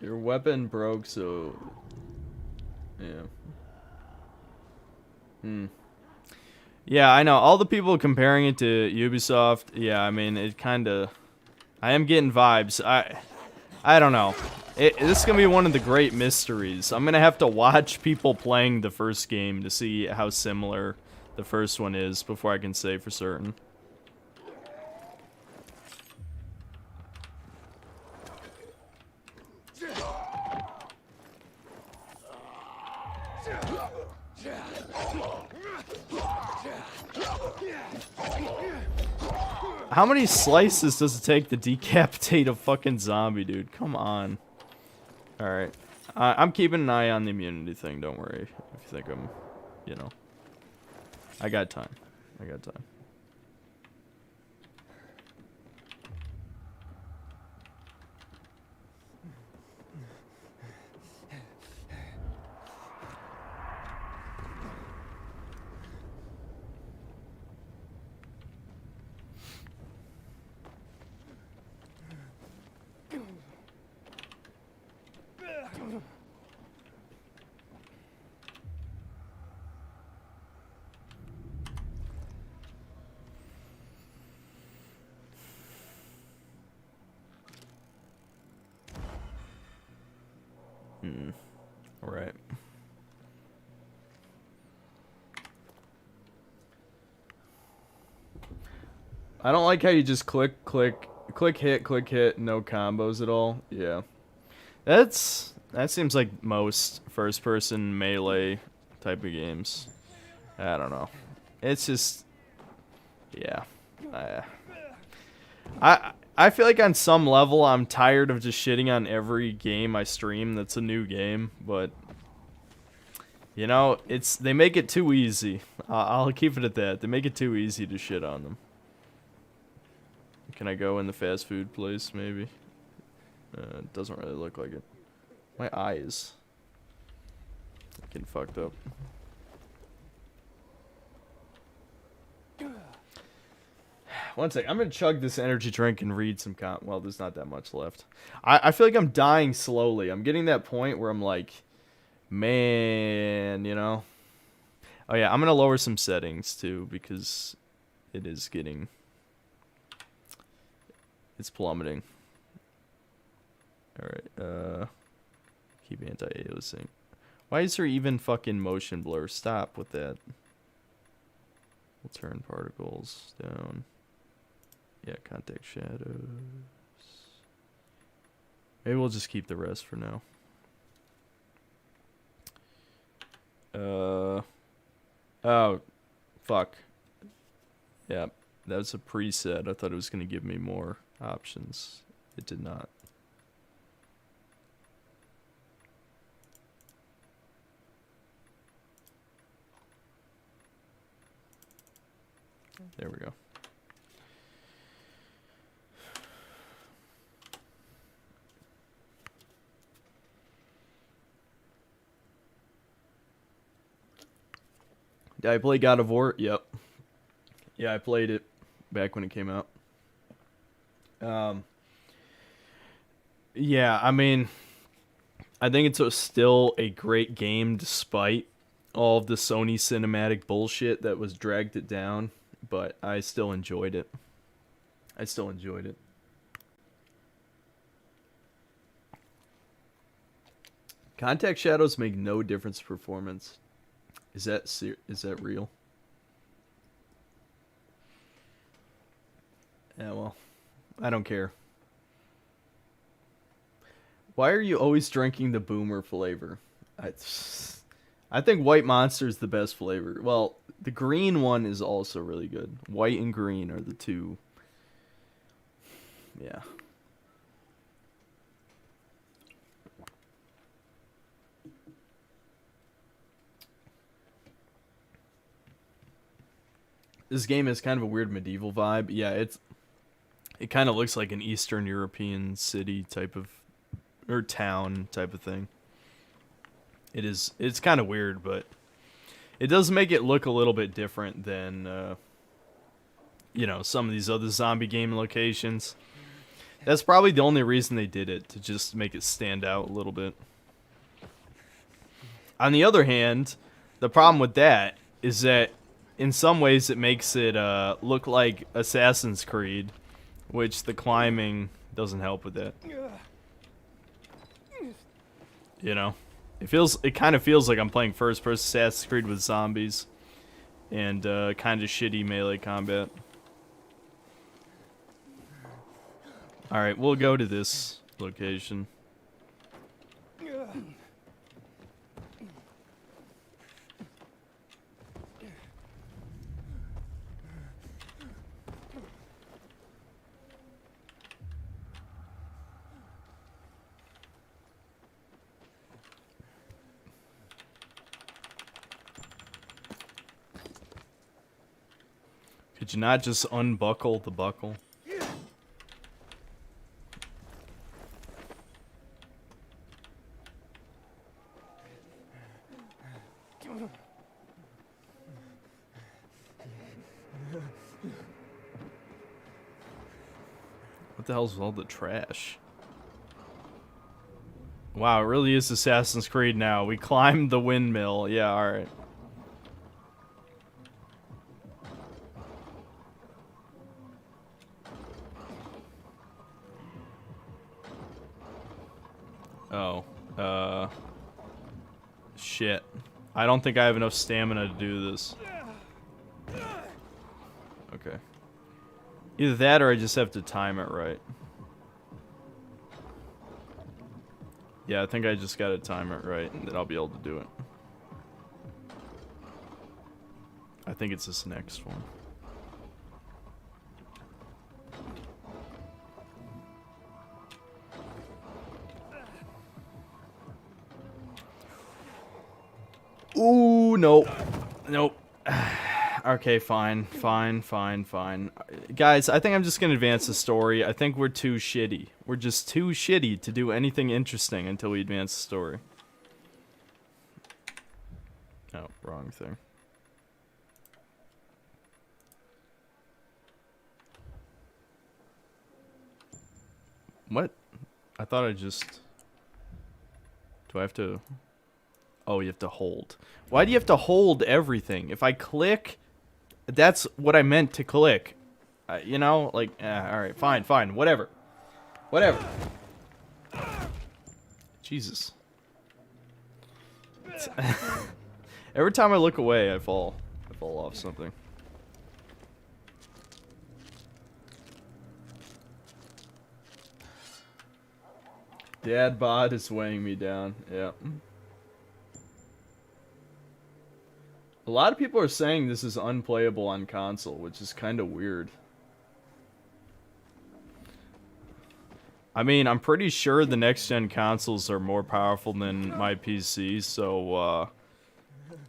Your weapon broke, so yeah. Yeah, I know. All the people comparing it to Ubisoft, yeah, I mean, it kinda... I am getting vibes. I don't know. This is gonna be one of the great mysteries. I'm gonna have to watch people playing the first game to see how similar the first one is before I can say for certain. How many slices does it take to decapitate a fucking zombie, dude? Come on. Alright. I'm keeping an eye on the immunity thing, don't worry. If you think I'm, you know. I got time. I got time. Right. I don't like how you just click, hit, no combos at all. Yeah. That seems like most first-person melee type of games. I don't know. It's just... Yeah. I feel like on some level I'm tired of just shitting on every game I stream that's a new game, but you know, they make it too easy. I'll keep it at that. They make it too easy to shit on them. Can I go in the fast food place, maybe? It doesn't really look like it. My eyes getting fucked up. One sec, I'm gonna chug this energy drink and read some well, there's not that much left. I feel like I'm dying slowly. I'm getting that point where I'm like, man, you know? Oh yeah, I'm gonna lower some settings too, because it is getting... It's plummeting. Alright, keep anti-aliasing. Why is there even fucking motion blur? Stop with that. We'll turn particles down. Yeah, contact shadows. Maybe we'll just keep the rest for now. Oh, fuck. Yeah, that's a preset. I thought it was going to give me more options. It did not. There we go. Did I play God of War? Yep. Yeah, I played it back when it came out. Yeah, I mean, I think it's still a great game despite all of the Sony cinematic bullshit that was dragged it down, but I still enjoyed it. Contact shadows make no difference to performance. Is that real? Yeah, well, I don't care. Why are you always drinking the boomer flavor? I think White Monster is the best flavor. Well, the green one is also really good. White and green are the two. Yeah. This game has kind of a weird medieval vibe. Yeah, it kind of looks like an Eastern European city type of, or town type of thing. It's kind of weird, but it does make it look a little bit different than, you know, some of these other zombie game locations. That's probably the only reason they did it, to just make it stand out a little bit. On the other hand, the problem with that is that in some ways it makes it look like Assassin's Creed, which the climbing doesn't help with that. You know? It kind of feels like I'm playing first-person Assassin's Creed with zombies and kind of shitty melee combat. All right, we'll go to this location. Could you not just unbuckle the buckle? What the hell's with all the trash? Wow, it really is Assassin's Creed now. We climbed the windmill. Yeah, alright. Oh, shit. I don't think I have enough stamina to do this. Okay. Either that or I just have to time it right. Yeah, I think I just gotta time it right, and then I'll be able to do it. I think it's this next one. Ooh, nope. Nope. Okay, fine. Guys, I think I'm just gonna advance the story. I think we're too shitty. We're just too shitty to do anything interesting until we advance the story. Oh, wrong thing. What? I thought I just... Do I have to... Oh, you have to hold. Why do you have to hold everything? If I click, that's what I meant to click. You know, like, alright, fine, whatever. Whatever. Jesus. Every time I look away, I fall off something. Dad bod is weighing me down. Yeah. A lot of people are saying this is unplayable on console, which is kind of weird. I mean, I'm pretty sure the next-gen consoles are more powerful than my PC, so,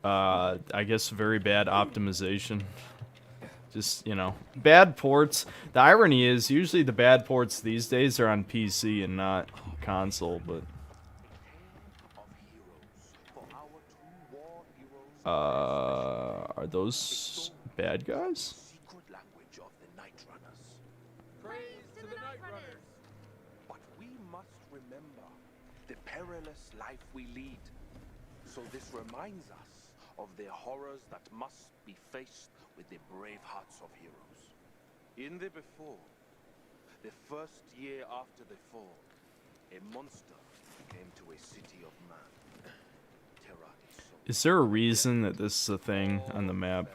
I guess very bad optimization. Just, you know, bad ports. The irony is, usually the bad ports these days are on PC and not console, but... are those bad guys? But we must remember the perilous life we lead. So this reminds us of the horrors that must be faced with the brave hearts of heroes. In the before, the first year after the fall, a monster came to a city of man. Is there a reason that this is a thing on the map?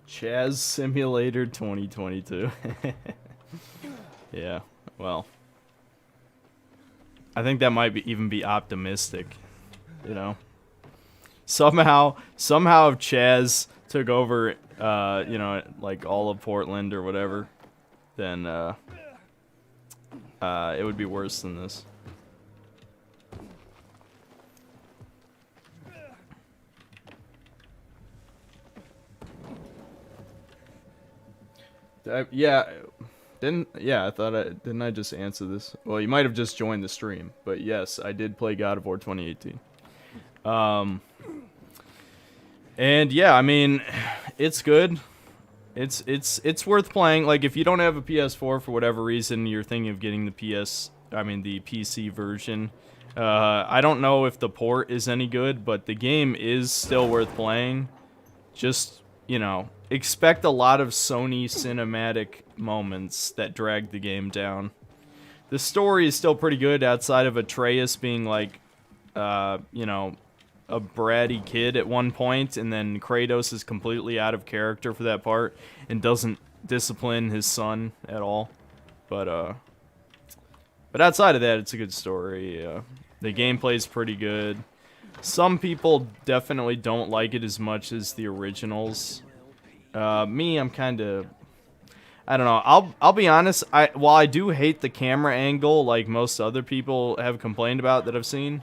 Chaz Simulator 2022. Yeah, well. I think that might even be optimistic, you know. Somehow if Chaz took over, you know, like all of Portland or whatever, then it would be worse than this. Didn't I just answer this? Well, you might have just joined the stream, but yes, I did play God of War 2018. And yeah, I mean, it's good. It's worth playing. Like, if you don't have a PS4 for whatever reason, you're thinking of getting the PC version. I don't know if the port is any good, but the game is still worth playing. Just, you know, expect a lot of Sony cinematic moments that drag the game down. The story is still pretty good outside of Atreus being like, you know, a bratty kid at one point, and then Kratos is completely out of character for that part and doesn't discipline his son at all. But outside of that, it's a good story. The gameplay is pretty good. Some people definitely don't like it as much as the originals. Me, I'm kind of, I don't know. I'll be honest. While I do hate the camera angle, like most other people have complained about that I've seen,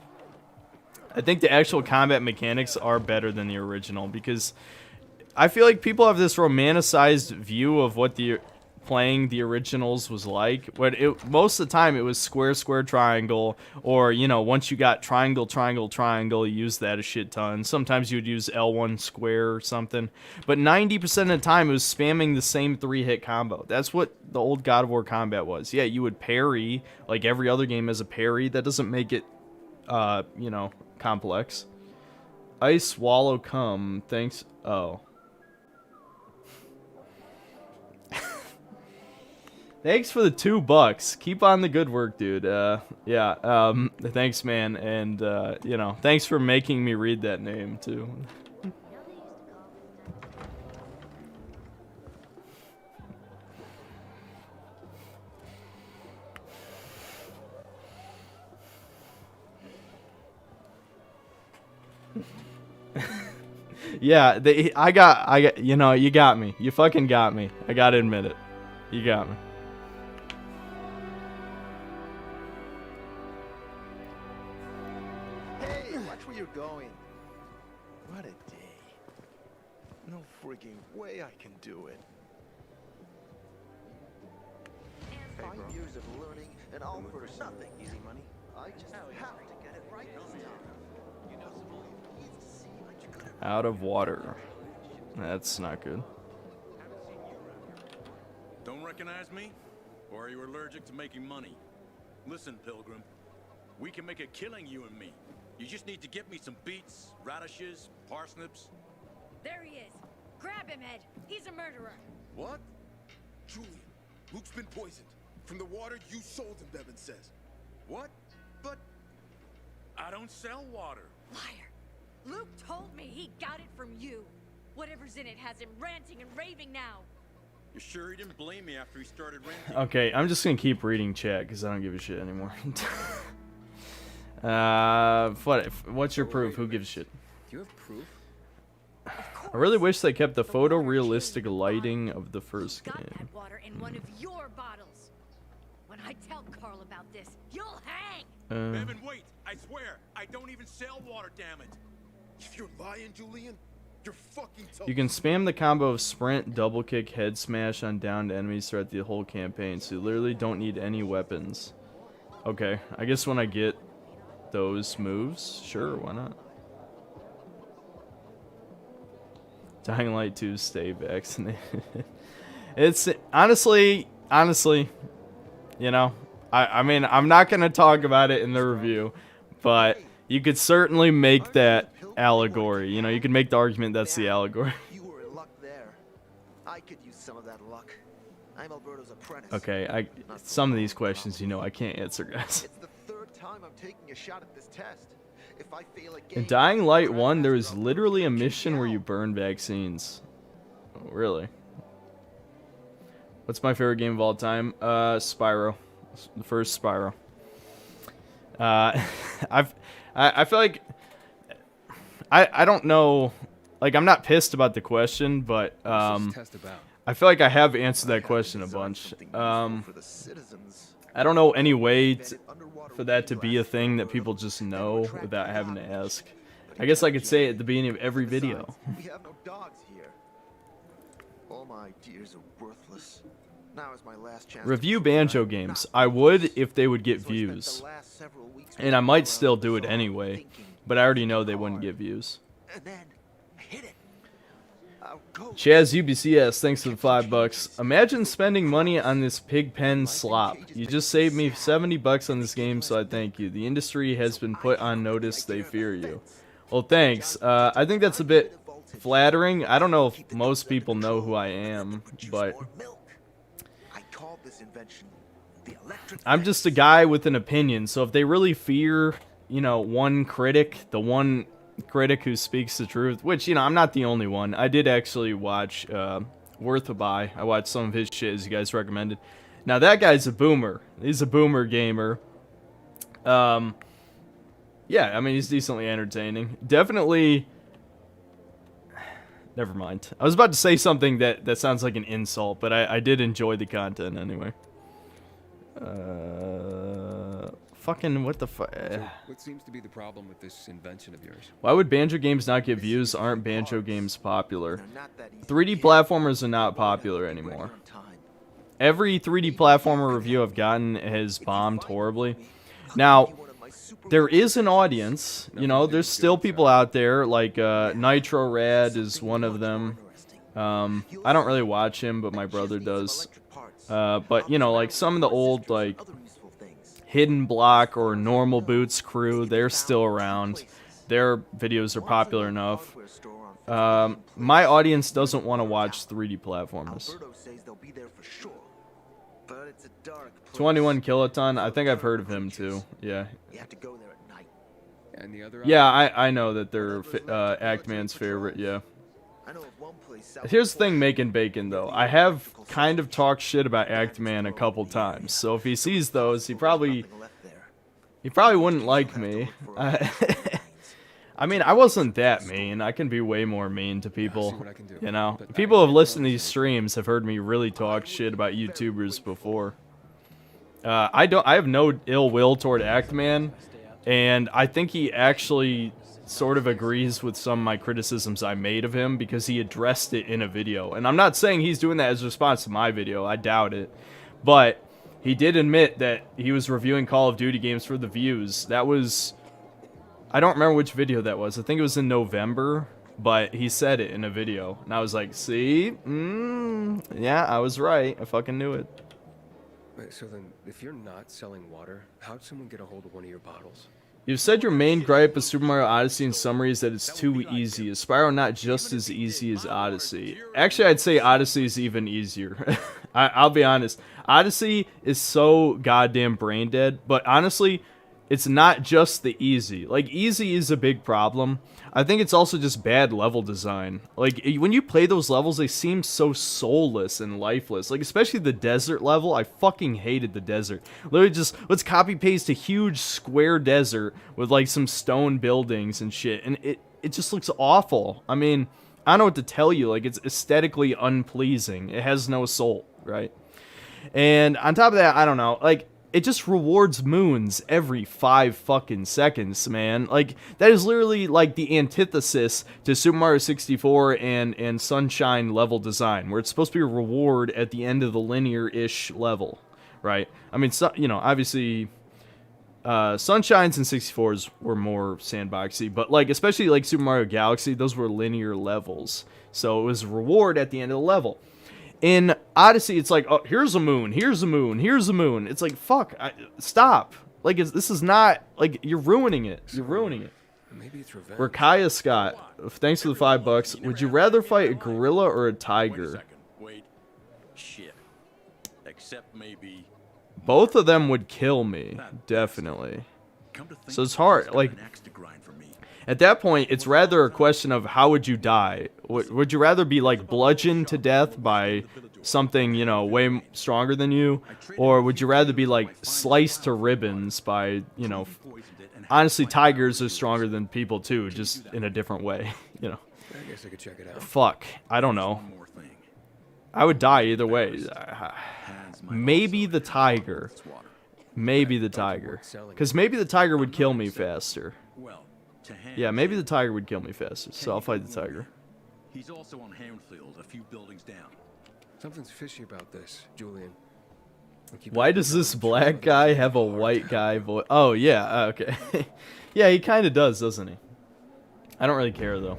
I think the actual combat mechanics are better than the original, because I feel like people have this romanticized view of what playing the originals was like. But most of the time it was square, square, triangle, or, you know, once you got triangle, triangle, triangle, you used that a shit ton. Sometimes you would use L1 square or something. But 90% of the time it was spamming the same 3-hit combo. That's what the old God of War combat was. Yeah, you would parry, like every other game has a parry. That doesn't make it, you know, complex. Ice Swallow Cum, thanks. Oh. Thanks for the $2. Keep on the good work, dude. Yeah, thanks, man. And, you know, thanks for making me read that name, too. Yeah, I got, you know, you got me. You fucking got me. I gotta admit it. You got me. Hey, watch where you're going. What a day. No freaking way I can do it. Hey, years of learning and all for nothing. Easy money. I just have to get it right this time. You know, Out of water. That's not good. Don't recognize me? Or are you allergic to making money? Listen, Pilgrim. We can make a killing, you and me. You just need to get me some beets, radishes, parsnips. There he is. Grab him, Ed. He's a murderer. What? Julian, Luke's been poisoned. From the water you sold him, Bevan says. What? But I don't sell water. Liar. Luke told me he got it from you. Whatever's in it has him ranting and raving now. You sure he didn't blame me after he started renting? Okay, I'm just gonna keep reading chat because I don't give a shit anymore. What's your proof? Who gives a shit? Do you have proof? I really wish they kept the photorealistic lighting of the first Got game. that water in one of your bottles. When I tell Carl about this, you'll hang. Bevan, wait! I swear, I don't even sell water, damn it! If you're lying, Julian, you're fucking toast. You can spam the combo of sprint, double kick, head smash on downed enemies throughout the whole campaign, so you literally don't need any weapons. Okay, I guess when I get those moves, sure, why not? Dying Light 2, stay vaccinated. It's honestly, you know, I mean, I'm not gonna talk about it in the review, but you could certainly make that allegory. You know, you could make the argument that's the allegory. You were in luck there. I could use some of that luck. I'm Alberto's apprentice. Okay, some of these questions, you know, I can't answer, guys. It's the third time I'm taking a shot at this test. If I fail again, In Dying Light 1, there was literally a mission where you burn vaccines. Oh, really? What's my favorite game of all time? Spyro. The first Spyro. I feel like I don't know, like, I'm not pissed about the question, but I feel like I have answered that question a bunch. I don't know any way for that to be a thing that people just know without having to ask. I guess I could say it at the beginning of every video. we have no dogs here. All my ideas are worthless. Now is my last chance. Review Banjo games. I would if they would get views. And I might still do it anyway, but I already know they wouldn't get views. And then hit it. Chaz UBCS, thanks for the $5. Imagine spending money on this Pigpen slop. You just saved me $70 on this game, so I thank you. The industry has been put on notice. They fear you. Well, thanks. I think that's a bit flattering. I don't know if most people know who I am, but I'm just a guy with an opinion. So if they really fear, you know, one critic, the one critic who speaks the truth, which, you know, I'm not the only one. I did actually watch Worth a Buy. I watched some of his shit, as you guys recommended. Now, that guy's a boomer. He's a boomer gamer. Yeah, I mean, he's decently entertaining. Definitely... Never mind. I was about to say something that sounds like an insult, but I did enjoy the content anyway. Fucking what the fuck? So, what seems to be the problem with this invention of yours? Why would Banjo games not get views? Aren't Banjo games popular? 3D platformers are not popular anymore. Every 3D platformer review I've gotten has bombed horribly. Now, there is an audience. You know, there's still people out there, like Nitro Rad is one of them. I don't really watch him, but my brother does. But, you know, like some of the old, like, Hidden Block or Normal Boots crew, they're still around. Their videos are popular enough. My audience doesn't want to watch 3D platformers. 21 Kiloton, I think I've heard of him too. Yeah. And the other Yeah, I know that they're Actman's favorite, yeah. Here's the thing, Making Bacon, though. I have kind of talked shit about Actman a couple times, so if he sees those, he probably wouldn't like me. I mean, I wasn't that mean. I can be way more mean to people, you know? People who have listened to these streams have heard me really talk shit about YouTubers before. I have no ill will toward Actman, and I think he actually sort of agrees with some of my criticisms I made of him because he addressed it in a video. And I'm not saying he's doing that as a response to my video. I doubt it. But he did admit that he was reviewing Call of Duty games for the views. That was, I don't remember which video that was. I think it was in November, but he said it in a video. And I was like, see? Yeah, I was right. I fucking knew it. Wait, so then, if you're not selling water, how'd someone get a hold of one of your bottles? You've said your main gripe of Super Mario Odyssey in summary is that it's too easy. Is Spyro not just as easy as Odyssey? Actually, I'd say Odyssey is even easier. I'll be honest. Odyssey is so goddamn brain dead, but honestly, it's not just the easy. Like, easy is a big problem. I think it's also just bad level design. Like, when you play those levels, they seem so soulless and lifeless. Like, especially the desert level. I fucking hated the desert. Literally just, let's copy-paste a huge square desert with, like, some stone buildings and shit. And it just looks awful. I mean, I don't know what to tell you. Like, it's aesthetically unpleasing. It has no soul, right? And on top of that, I don't know. Like, it just rewards moons every 5 fucking seconds, man. Like, that is literally like the antithesis to Super Mario 64 and Sunshine level design, where it's supposed to be a reward at the end of the linear-ish level, right? I mean, so, you know, obviously, Sunshines and 64s were more sandboxy, but, like, especially, like, Super Mario Galaxy, those were linear levels. So it was a reward at the end of the level. In Odyssey, it's like, oh, here's a moon, here's a moon, here's a moon. It's like, fuck, stop. Like, this is not, like, you're ruining it. You're ruining it. Maybe it's revenge. Rakaya Scott, thanks for the $5. Would you rather fight a gorilla or a tiger? Wait. Shit. Except maybe... Both of them would kill me, definitely. So it's hard, like... At that point, it's rather a question of how would you die? Would you rather be, like, bludgeoned to death by something, you know, way stronger than you? Or would you rather be, like, sliced to ribbons by, you know... Honestly, tigers are stronger than people, too, just in a different way, you know. I guess I could check it out. Fuck. I don't know. I would die either way. Maybe the tiger. Maybe the tiger. Because maybe the tiger would kill me faster. Yeah, maybe the tiger would kill me faster, so I'll fight the tiger. He's also on Hamfield, a few buildings down. Something's fishy about this, Julian. Why does this black guy have a white guy voice? Oh, yeah, okay. Yeah, he kind of does, doesn't he? I don't really care, though.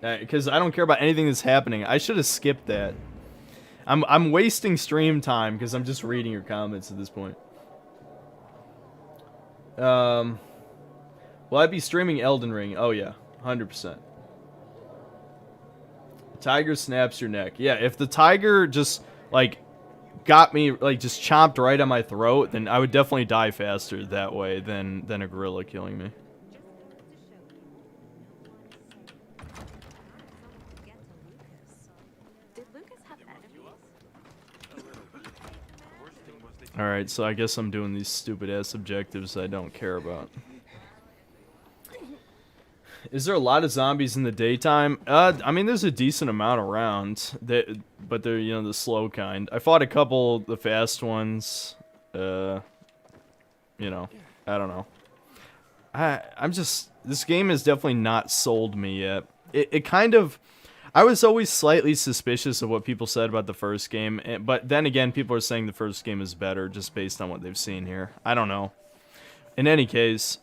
Because I don't care about anything that's happening. I should have skipped that. I'm wasting stream time because I'm just reading your comments at this point. Will I be streaming Elden Ring? Oh, yeah. 100%. Tiger snaps your neck. Yeah, if the tiger just, like, got me, like, just chomped right on my throat, then I would definitely die faster that way than a gorilla killing me. Alright, so I guess I'm doing these stupid-ass objectives I don't care about. Is there a lot of zombies in the daytime? I mean, there's a decent amount around, but they're, you know, the slow kind. I fought a couple, the fast ones. You know, I don't know. I'm just, this game has definitely not sold me yet. It kind of, I was always slightly suspicious of what people said about the first game, but then again, people are saying the first game is better just based on what they've seen here. I don't know. In any case,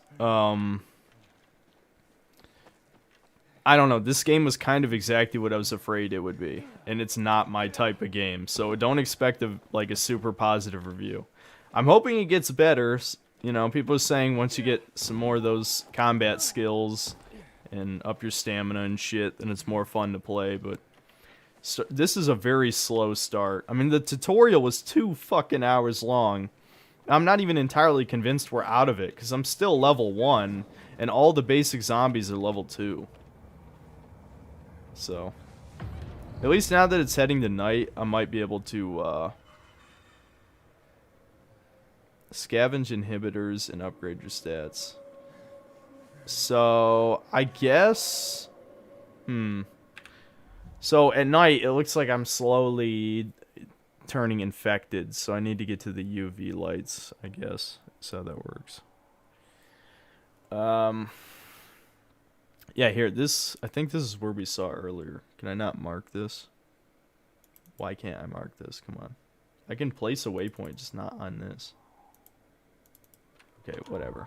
I don't know, this game was kind of exactly what I was afraid it would be, and it's not my type of game, so don't expect a super positive review. I'm hoping it gets better. You know, people are saying once you get some more of those combat skills and up your stamina and shit, then it's more fun to play, but this is a very slow start. I mean, the tutorial was 2 fucking hours long. I'm not even entirely convinced we're out of it, because I'm still level 1, and all the basic zombies are level 2. So, at least now that it's heading to night, I might be able to scavenge inhibitors and upgrade your stats. So, I guess... So, at night, it looks like I'm slowly turning infected, so I need to get to the UV lights, I guess. That's how that works. Yeah, here, I think this is where we saw earlier. Can I not mark this? Why can't I mark this? Come on. I can place a waypoint, just not on this. Okay, whatever.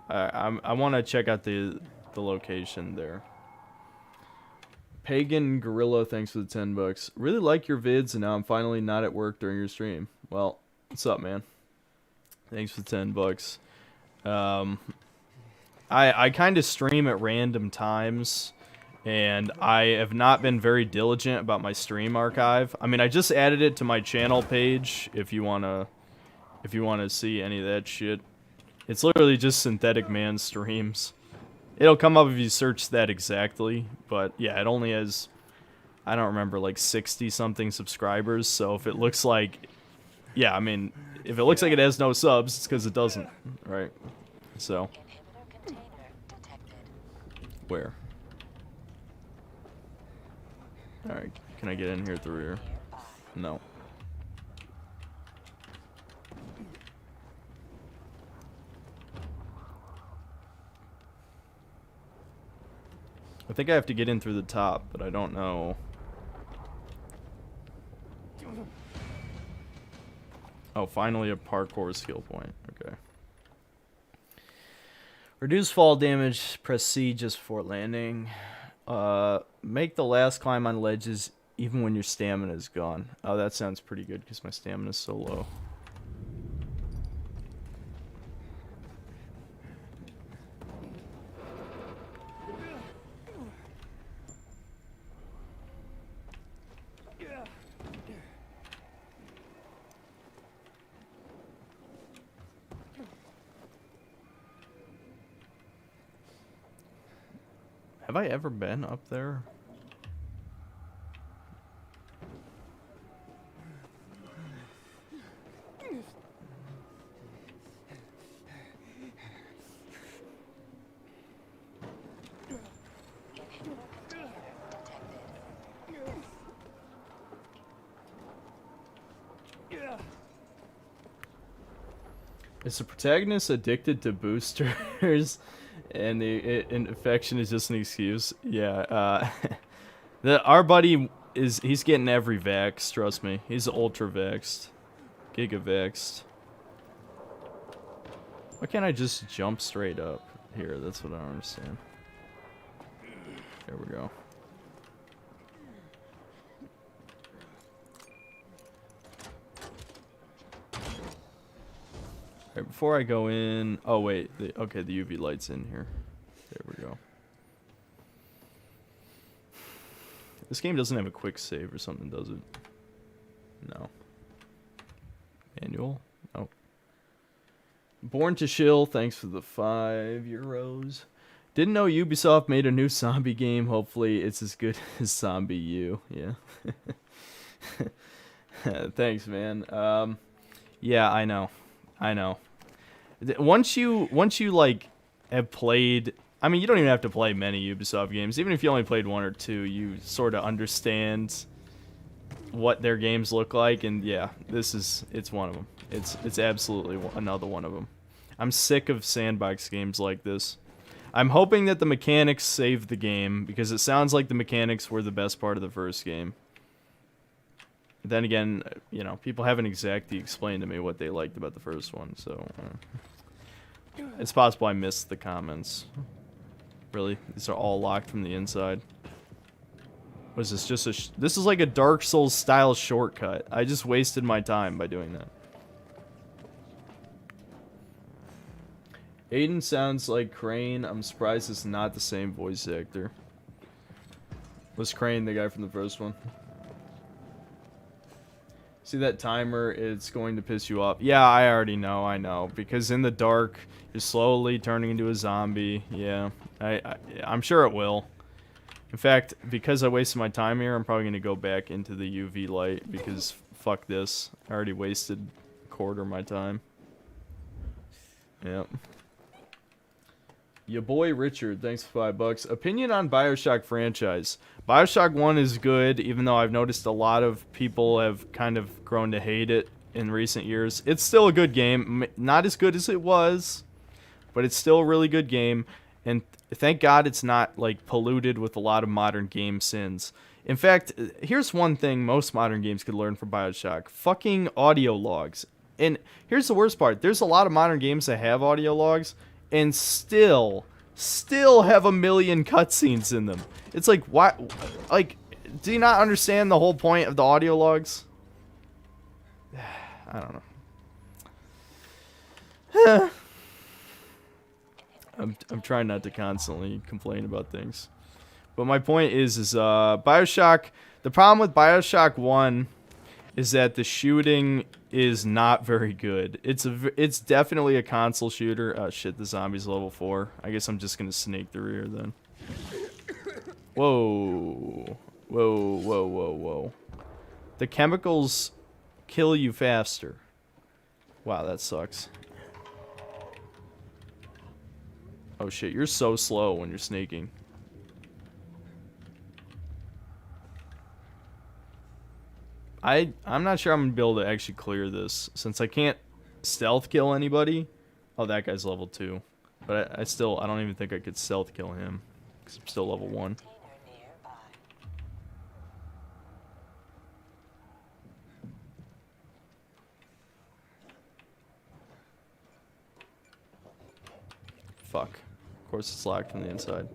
I want to check out the location there. Pagan Gorilla, thanks for the $10. Really like your vids, and now I'm finally not at work during your stream. Well, what's up, man? Thanks for the $10. I kind of stream at random times, and I have not been very diligent about my stream archive. I mean, I just added it to my channel page if you wanna see any of that shit. It's literally just Synthetic Man streams. It'll come up if you search that exactly, but yeah, it only has, I don't remember, like 60-something subscribers, so if it looks like, yeah, I mean, if it looks like it has no subs, it's because it doesn't, right? So, where? Alright, can I get in here through here? No. I think I have to get in through the top, but I don't know. Oh, finally a parkour skill point. Okay. Reduce fall damage, press C just before landing. Make the last climb on ledges even when your stamina is gone. Oh, that sounds pretty good because my stamina is so low. Have I ever been up there? Is the protagonist addicted to boosters? And the infection is just an excuse. Yeah, our buddy he's getting every vax, trust me. He's ultra vaxxed. Giga vaxxed. Why can't I just jump straight up here? That's what I don't understand. There we go. Alright, before I go in... Oh, wait. Okay, the UV light's in here. There we go. This game doesn't have a quick save or something, does it? No. Manual? No. Born to Shill, thanks for the €5. Didn't know Ubisoft made a new zombie game. Hopefully it's as good as Zombie U. Yeah. Thanks, man. Yeah, I know. Once you like have played, I mean, you don't even have to play many Ubisoft games. Even if you only played one or two, you sort of understand what their games look like. And yeah, it's one of them. It's absolutely another one of them. I'm sick of sandbox games like this. I'm hoping that the mechanics save the game, because it sounds like the mechanics were the best part of the first game. Then again, you know, people haven't exactly explained to me what they liked about the first one, so it's possible I missed the comments. Really? These are all locked from the inside. What is this? Just this is like a Dark Souls style shortcut. I just wasted my time by doing that. Aiden sounds like Crane. I'm surprised it's not the same voice actor. Was Crane the guy from the first one? See that timer? It's going to piss you off. Yeah, I already know. I know. Because in the dark, you're slowly turning into a zombie. Yeah, I'm sure it will. In fact, because I wasted my time here, I'm probably going to go back into the UV light. Because fuck this. I already wasted a quarter of my time. Yep. Your boy Richard, thanks for $5. Opinion on BioShock franchise. BioShock 1 is good, even though I've noticed a lot of people have kind of grown to hate it in recent years. It's still a good game. Not as good as it was, but it's still a really good game. And thank God it's not like polluted with a lot of modern game sins. In fact, here's one thing most modern games could learn from BioShock. Fucking audio logs. And here's the worst part. There's a lot of modern games that have audio logs and still have a million cutscenes in them. It's like, why? Like, do you not understand the whole point of the audio logs? I don't know. I'm trying not to constantly complain about things. But my point is BioShock, the problem with BioShock 1 is that the shooting is not very good. It's definitely a console shooter. Oh shit, the zombie's level 4. I guess I'm just gonna snake through here then. Whoa. Whoa, whoa, whoa, whoa. The chemicals kill you faster. Wow, that sucks. Oh shit, you're so slow when you're sneaking. I'm not sure I'm gonna be able to actually clear this since I can't stealth kill anybody. Oh, that guy's level 2. But I don't even think I could stealth kill him because I'm still level 1. Fuck. Of course it's locked from the inside.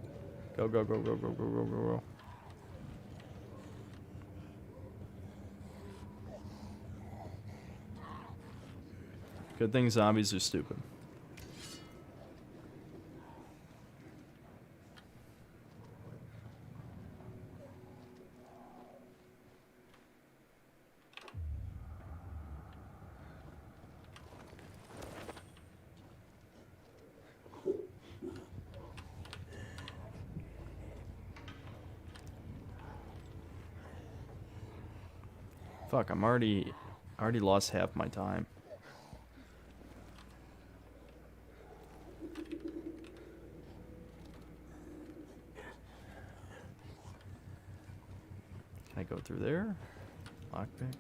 Go, go, go, go, go, go, go, go, go. Good thing zombies are stupid. Fuck, I already lost half my time. Can I go through there? Lockpick.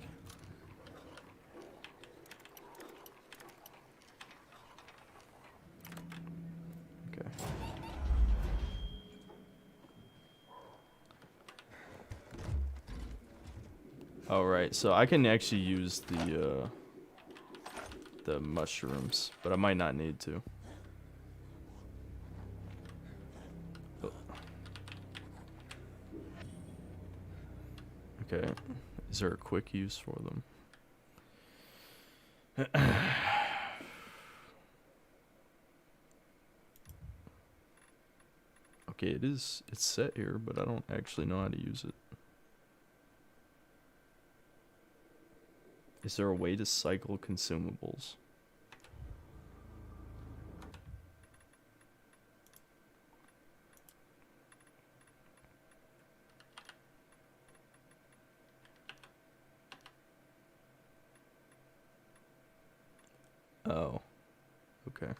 Okay. Oh, right. So I can actually use the mushrooms, but I might not need to. Oh. Okay. Is there a quick use for them? Okay, it's set here, but I don't actually know how to use it. Is there a way to cycle consumables? Oh. Okay.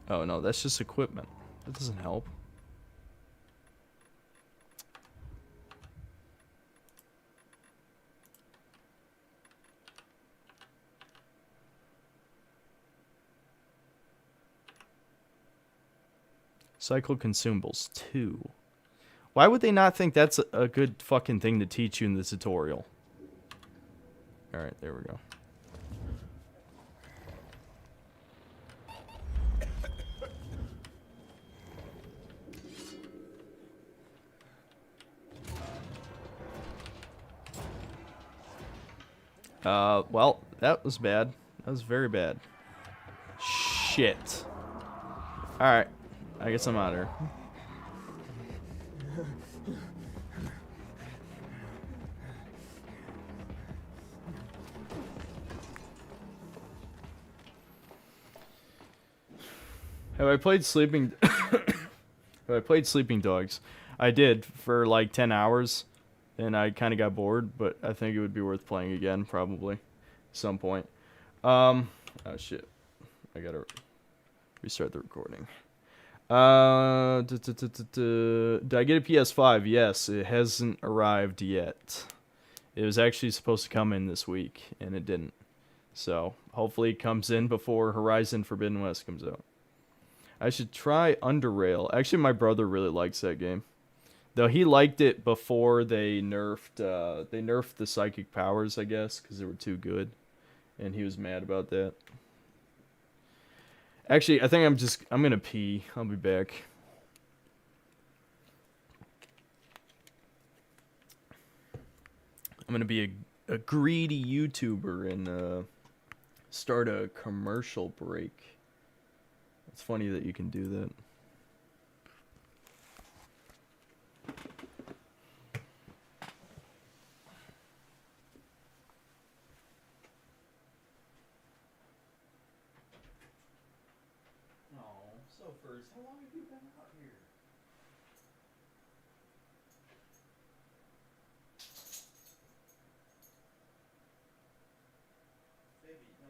Oh no, that's just equipment. That doesn't help. Cycle consumables 2. Why would they not think that's a good fucking thing to teach you in the tutorial? Alright, there we go. Well, that was bad. That was very bad. Shit. Alright. I guess I'm out of here. Have I played Sleeping Dogs? I did for like 10 hours and I kind of got bored, but I think it would be worth playing again probably at some point. Oh shit. I got to restart the recording. Did I get a PS5? Yes, it hasn't arrived yet. It was actually supposed to come in this week, and it didn't. So, hopefully it comes in before Horizon Forbidden West comes out. I should try Underrail. Actually, my brother really likes that game. Though he liked it before they nerfed the psychic powers, I guess, because they were too good. And he was mad about that. Actually, I think I'm gonna pee. I'll be back. I'm gonna be a greedy YouTuber and start a commercial break. It's funny that you can do that. Oh, so first, how long have you been out here? Baby, no.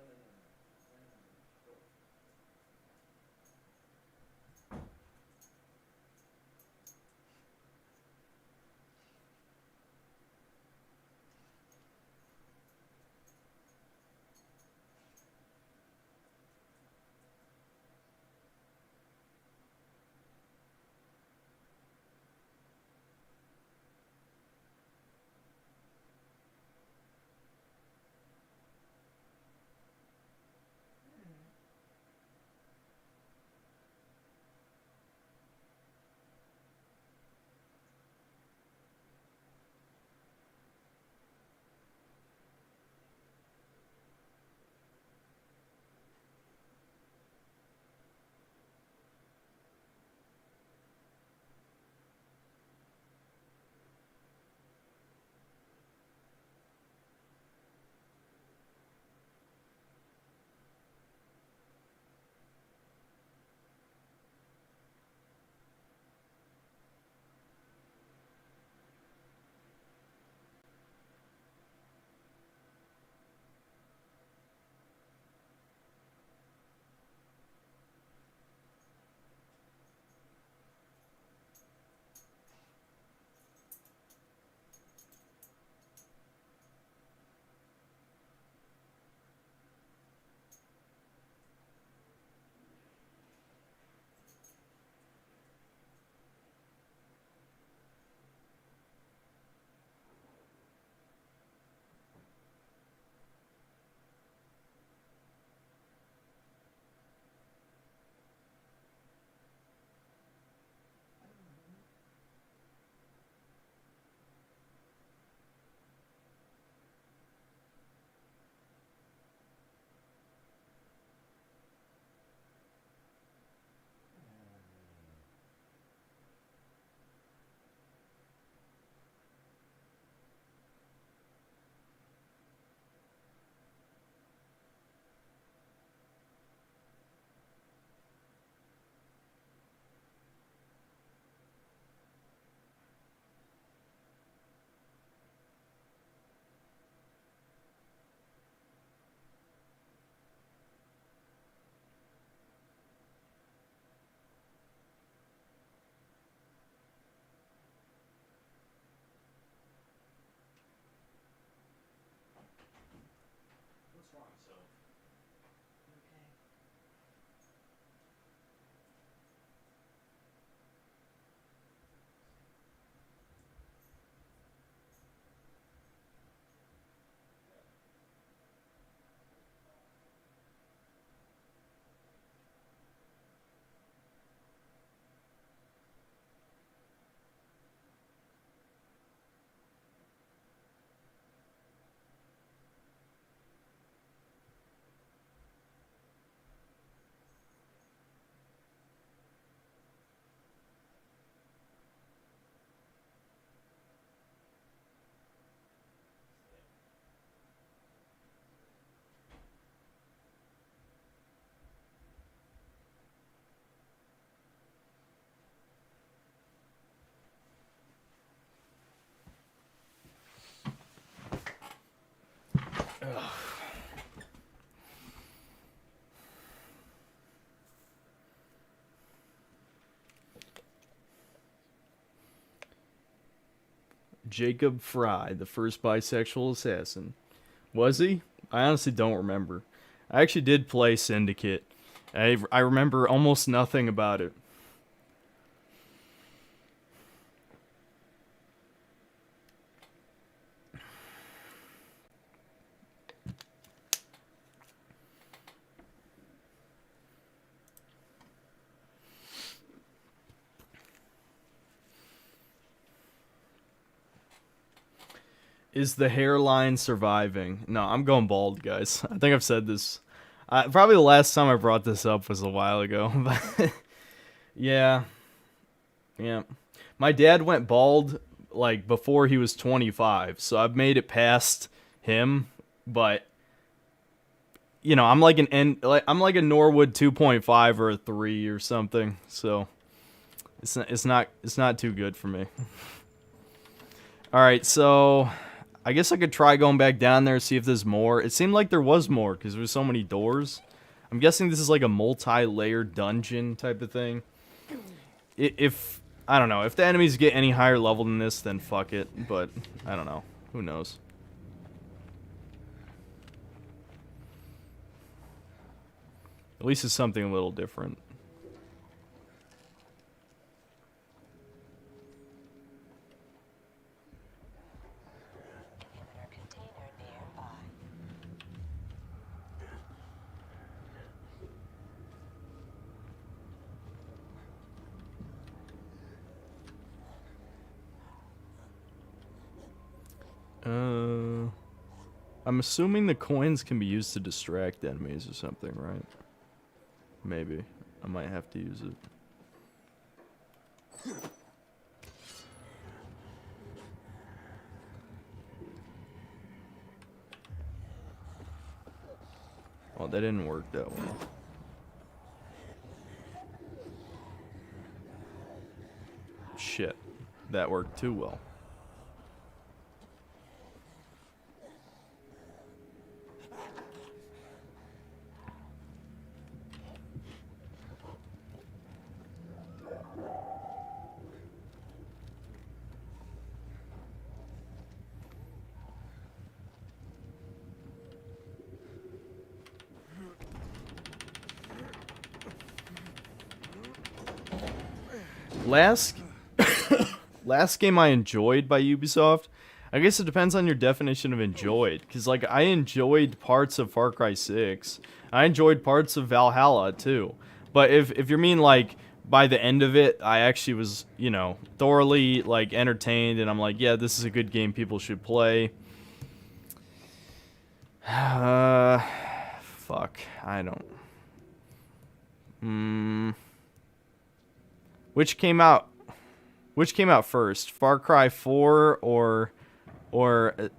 What's wrong, so? Okay. Jacob Fry, the first bisexual assassin. Was he? I honestly don't remember. I actually did play Syndicate, I remember almost nothing about it. Is the hairline surviving? No, I'm going bald, guys. I think I've said this. Probably the last time I brought this up was a while ago. But yeah. Yeah. My dad went bald like before he was 25, so I've made it past him, but you know, I'm like I'm like a Norwood 2.5 or a 3 or something. So it's not too good for me. All right, so I guess I could try going back down there, see if there's more. It seemed like there was more because there were so many doors. I'm guessing this is like a multi-layered dungeon type of thing. If I don't know, if the enemies get any higher level than this, then fuck it. But I don't know. Who knows? At least it's something a little different. I'm assuming the coins can be used to distract enemies or something, right? Maybe. I might have to use it. Oh, that didn't work that well. Shit. That worked too well. Last game I enjoyed by Ubisoft, I guess it depends on your definition of enjoyed, because like I enjoyed parts of Far Cry 6, I enjoyed parts of Valhalla too, but if you mean like by the end of it I actually was, you know, thoroughly like entertained and I'm like, yeah, this is a good game people should play. Fuck, I don't. Which came out first, Far Cry 4 or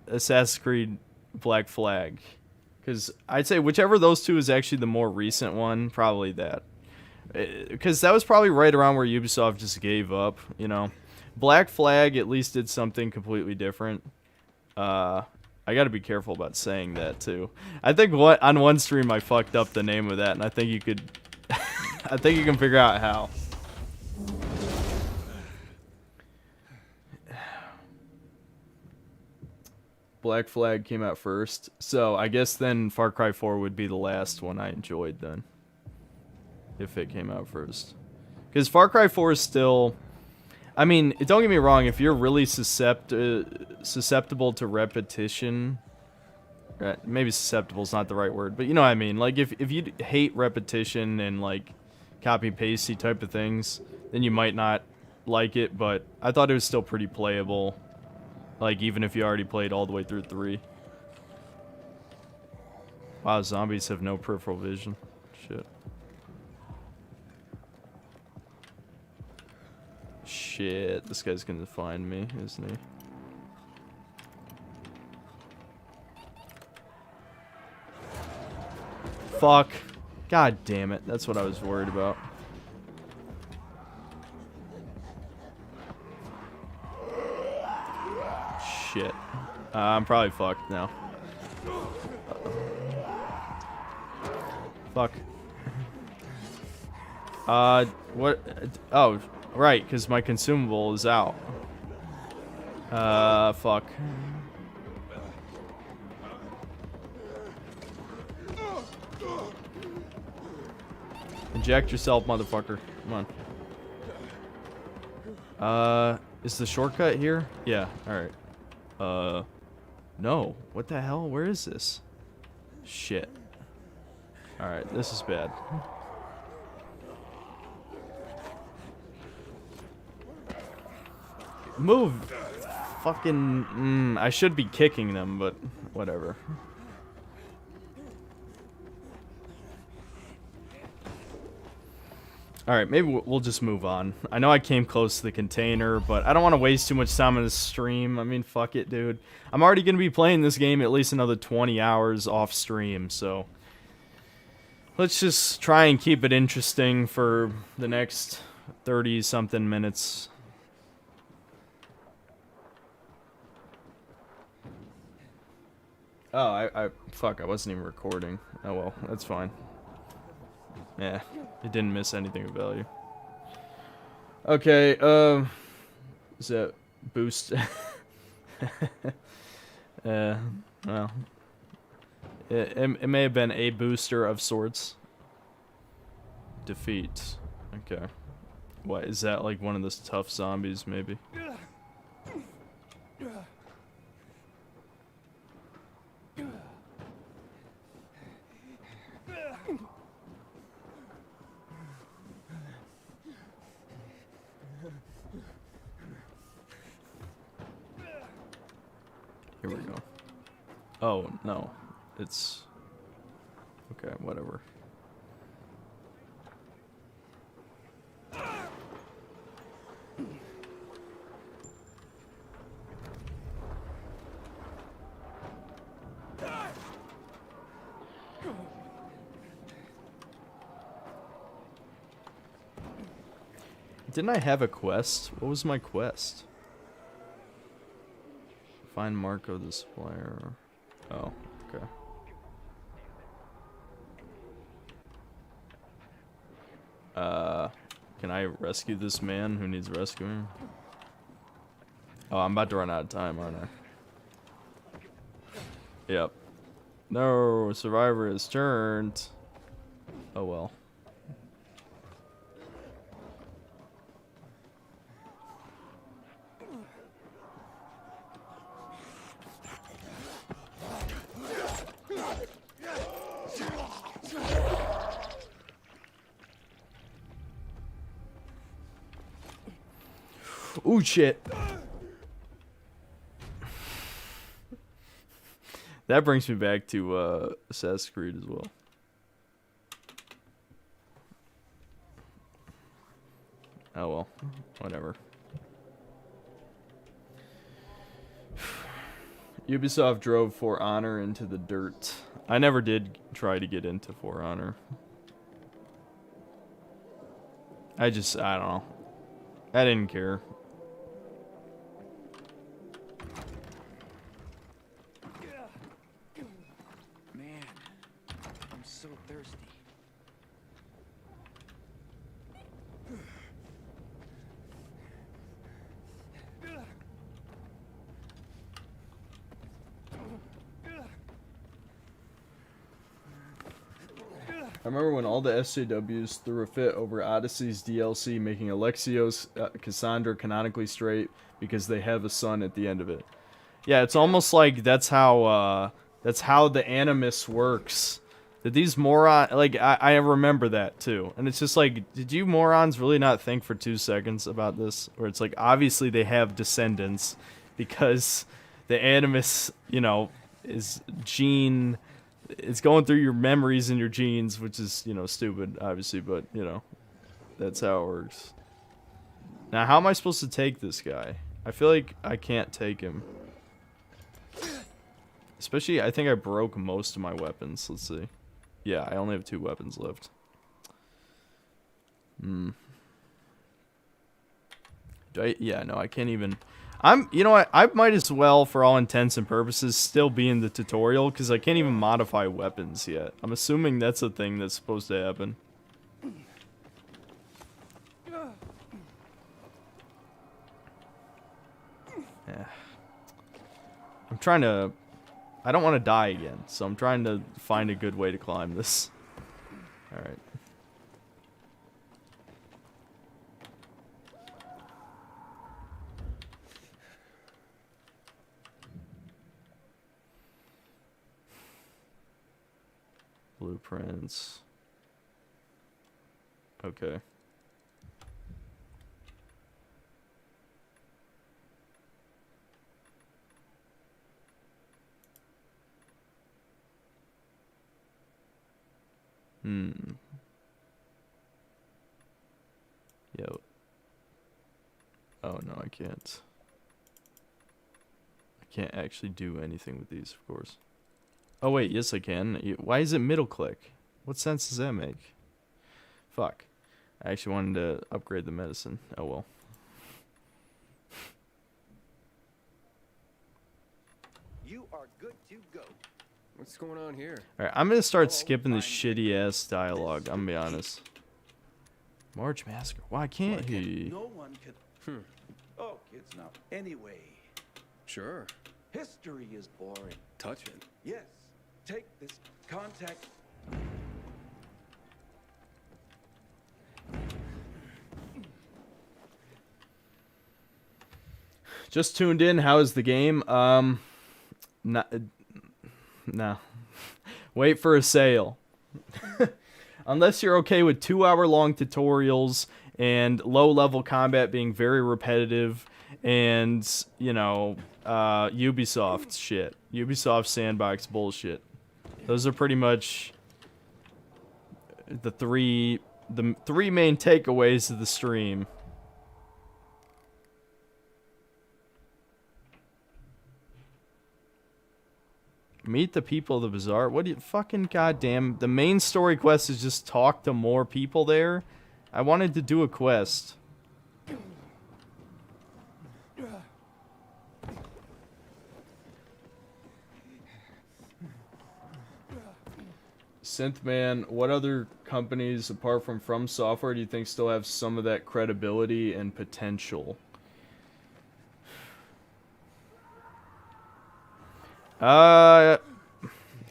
Assassin's Creed Black Flag? Because I'd say whichever of those two is actually the more recent one, probably that. Because that was probably right around where Ubisoft just gave up, you know. Black Flag at least did something completely different. I got to be careful about saying that too. I think on one stream I fucked up the name of that, and I think you could, I think you can figure out how. Black Flag came out first, so I guess then Far Cry 4 would be the last one I enjoyed then, if it came out first. Because Far Cry 4 is still, I mean, don't get me wrong, if you're really susceptible to repetition, maybe susceptible is not the right word, but you know what I mean, like if you hate repetition and like copy pasty type of things, then you might not like it, but I thought it was still pretty playable. Like, even if you already played all the way through 3. Wow, zombies have no peripheral vision. Shit. Shit, this guy's gonna find me, isn't he? Fuck. God damn it, that's what I was worried about. Shit. I'm probably fucked now. Fuck. What? Oh, right, because my consumable is out. Fuck. Inject yourself, motherfucker. Come on. Is the shortcut here? Yeah, alright. No. What the hell? Where is this? Shit. Alright, this is bad. Move! Fucking... I should be kicking them, but whatever. Alright, maybe we'll just move on. I know I came close to the container, but I don't want to waste too much time on this stream. I mean, fuck it, dude. I'm already going to be playing this game at least another 20 hours off stream, so... let's just try and keep it interesting for the next 30-something minutes. Oh, fuck, I wasn't even recording. Oh well, that's fine. Yeah, it didn't miss anything of value. Okay, is that boost? Well, it may have been a booster of sorts. Defeat. Okay. What, is that like one of those tough zombies, maybe? Here we go. Oh, no. It's... okay, whatever. Didn't I have a quest? What was my quest? Find Marco the supplier. Oh, okay. Can I rescue this man who needs rescuing? Oh, I'm about to run out of time, aren't I? Yep. No, survivor has turned. Oh well. Ooh, shit. That brings me back to Assassin's Creed as well. Oh well, whatever. Ubisoft drove For Honor into the dirt. I never did try to get into For Honor. I don't know. I didn't care. Man, I'm so thirsty. I remember when all the SJWs threw a fit over Odyssey's DLC making Alexios Cassandra canonically straight because they have a son at the end of it. Yeah, it's almost like that's how the Animus works. That these morons, like, I remember that too. And it's just like, did you morons really not think for 2 seconds about this? Where it's like, obviously they have descendants because the Animus, you know, is gene... it's going through your memories and your genes, which is, you know, stupid, obviously, but, you know, that's how it works. Now, how am I supposed to take this guy? I feel like I can't take him. Especially, I think I broke most of my weapons. Let's see. Yeah, I only have 2 weapons left. Yeah, no, I can't even... you know what, I might as well, for all intents and purposes, still be in the tutorial, because I can't even modify weapons yet. I'm assuming that's a thing that's supposed to happen. Yeah. I'm trying to... I don't want to die again, so I'm trying to find a good way to climb this. Alright. Blueprints. Okay. Yo. Oh no, I can't. I can't actually do anything with these, of course. Oh wait, yes I can. Why is it middle click? What sense does that make? Fuck. I actually wanted to upgrade the medicine. Oh well. You are good to go. What's going on here? Alright, I'm gonna start skipping this shitty ass dialogue, I'm gonna be honest. March Massacre. Why can't he? No one can. Oh, kids now. Anyway. Sure. History is boring. Touch it. Yes. Take this contact. Just tuned in. How is the game? No. Wait for a sale. Unless you're okay with 2-hour-long tutorials and low-level combat being very repetitive and, you know, Ubisoft shit. Ubisoft sandbox bullshit. Those are pretty much the three main takeaways of the stream. Meet the people of the bazaar. What do you fucking goddamn? The main story quest is just talk to more people there. I wanted to do a quest. Synthman, what other companies apart from Software do you think still have some of that credibility and potential? I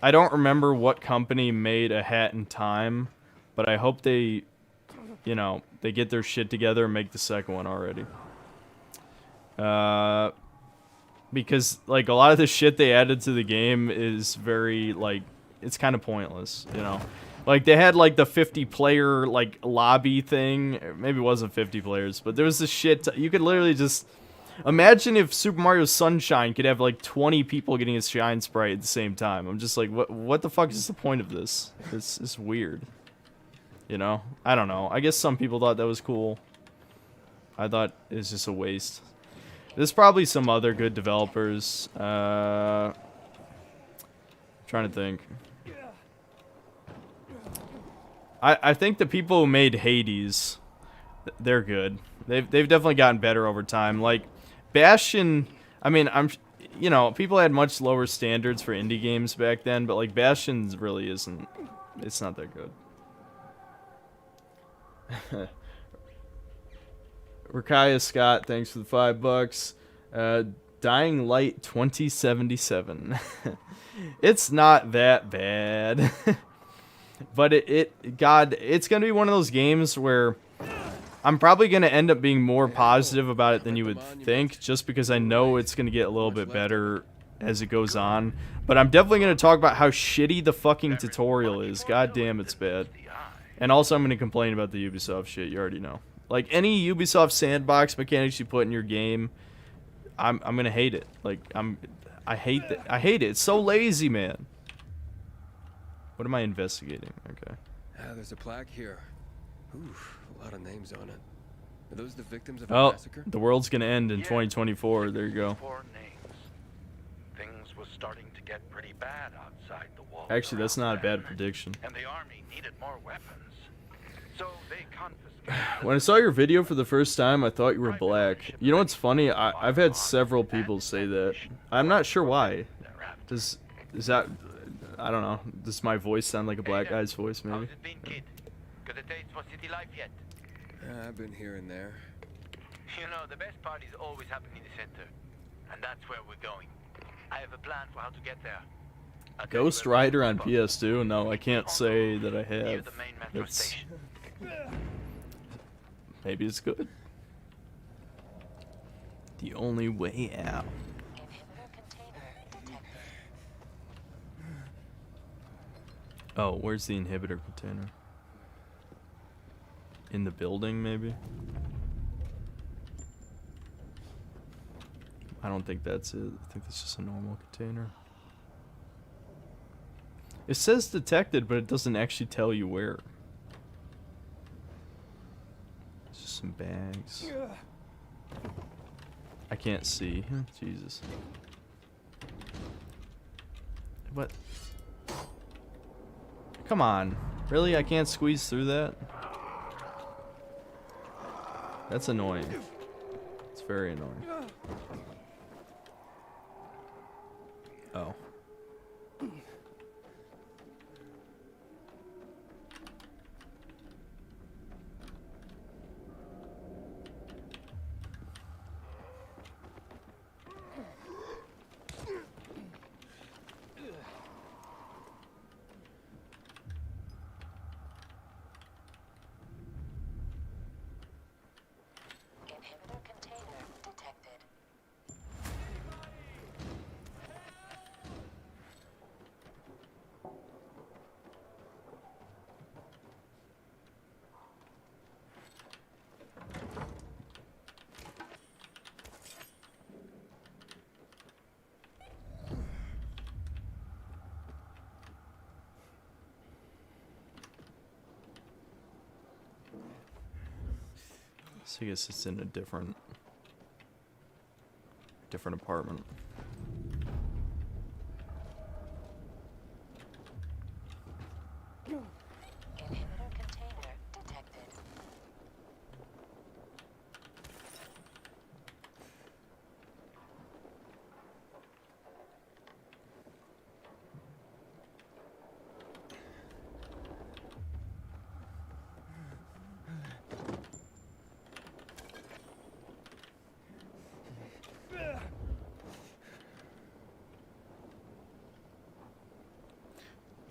don't remember what company made A Hat in Time, but I hope they, you know, they get their shit together and make the second one already. Because, like, a lot of the shit they added to the game is very, like, it's kind of pointless, you know? Like, they had, like, the 50-player, like, lobby thing. Maybe it wasn't 50 players, but there was this shit. You could literally just... Imagine if Super Mario Sunshine could have, like, 20 people getting a shine sprite at the same time. I'm just like, what the fuck is the point of this? It's weird. You know? I don't know. I guess some people thought that was cool. I thought it was just a waste. There's probably some other good developers. Trying to think. I think the people who made Hades, they're good. They've definitely gotten better over time. Like, Bastion, I mean, you know, people had much lower standards for indie games back then, but, like, Bastion really isn't, it's not that good. Rakaya Scott, thanks for the $5. Dying Light 2077. It's not that bad. But it's going to be one of those games where I'm probably going to end up being more positive about it than you would think, just because I know it's going to get a little bit better as it goes on. But I'm definitely going to talk about how shitty the fucking tutorial is. God damn, it's bad. And also I'm going to complain about the Ubisoft shit, you already know. Like, any Ubisoft sandbox mechanics you put in your game, I'm going to hate it. Like, I hate that. I hate it. It's so lazy, man. What am I investigating? Okay. Ah, there's a plaque here. Oof, a lot of names on it. Are those the victims of a massacre? The world's gonna end in 2024. There you go. Things were starting to get pretty bad outside the walls. Actually, that's not a bad prediction. And the army needed more weapons. So they confiscated. When I saw your video for the first time, I thought you were black. You know what's funny? I've had several people say that. I'm not sure why. Is that... I don't know. Does my voice sound like a black guy's voice, maybe? Got a taste for city life yet? I've been here and there. You know, the best parties always happen in the center. And that's where we're going. I have a plan for how to get there. Ghost Rider on PS2? No, I can't say that I have. It's... Maybe it's good. The only way out. Oh, where's the inhibitor container? In the building, maybe? I don't think that's it. I think that's just a normal container. It says detected, but it doesn't actually tell you where. It's just some bags. I can't see. Jesus. What? Come on. Really? I can't squeeze through that? That's annoying. It's very annoying. Oh. Inhibitor container detected. So I guess it's in a different apartment. Inhibitor container detected.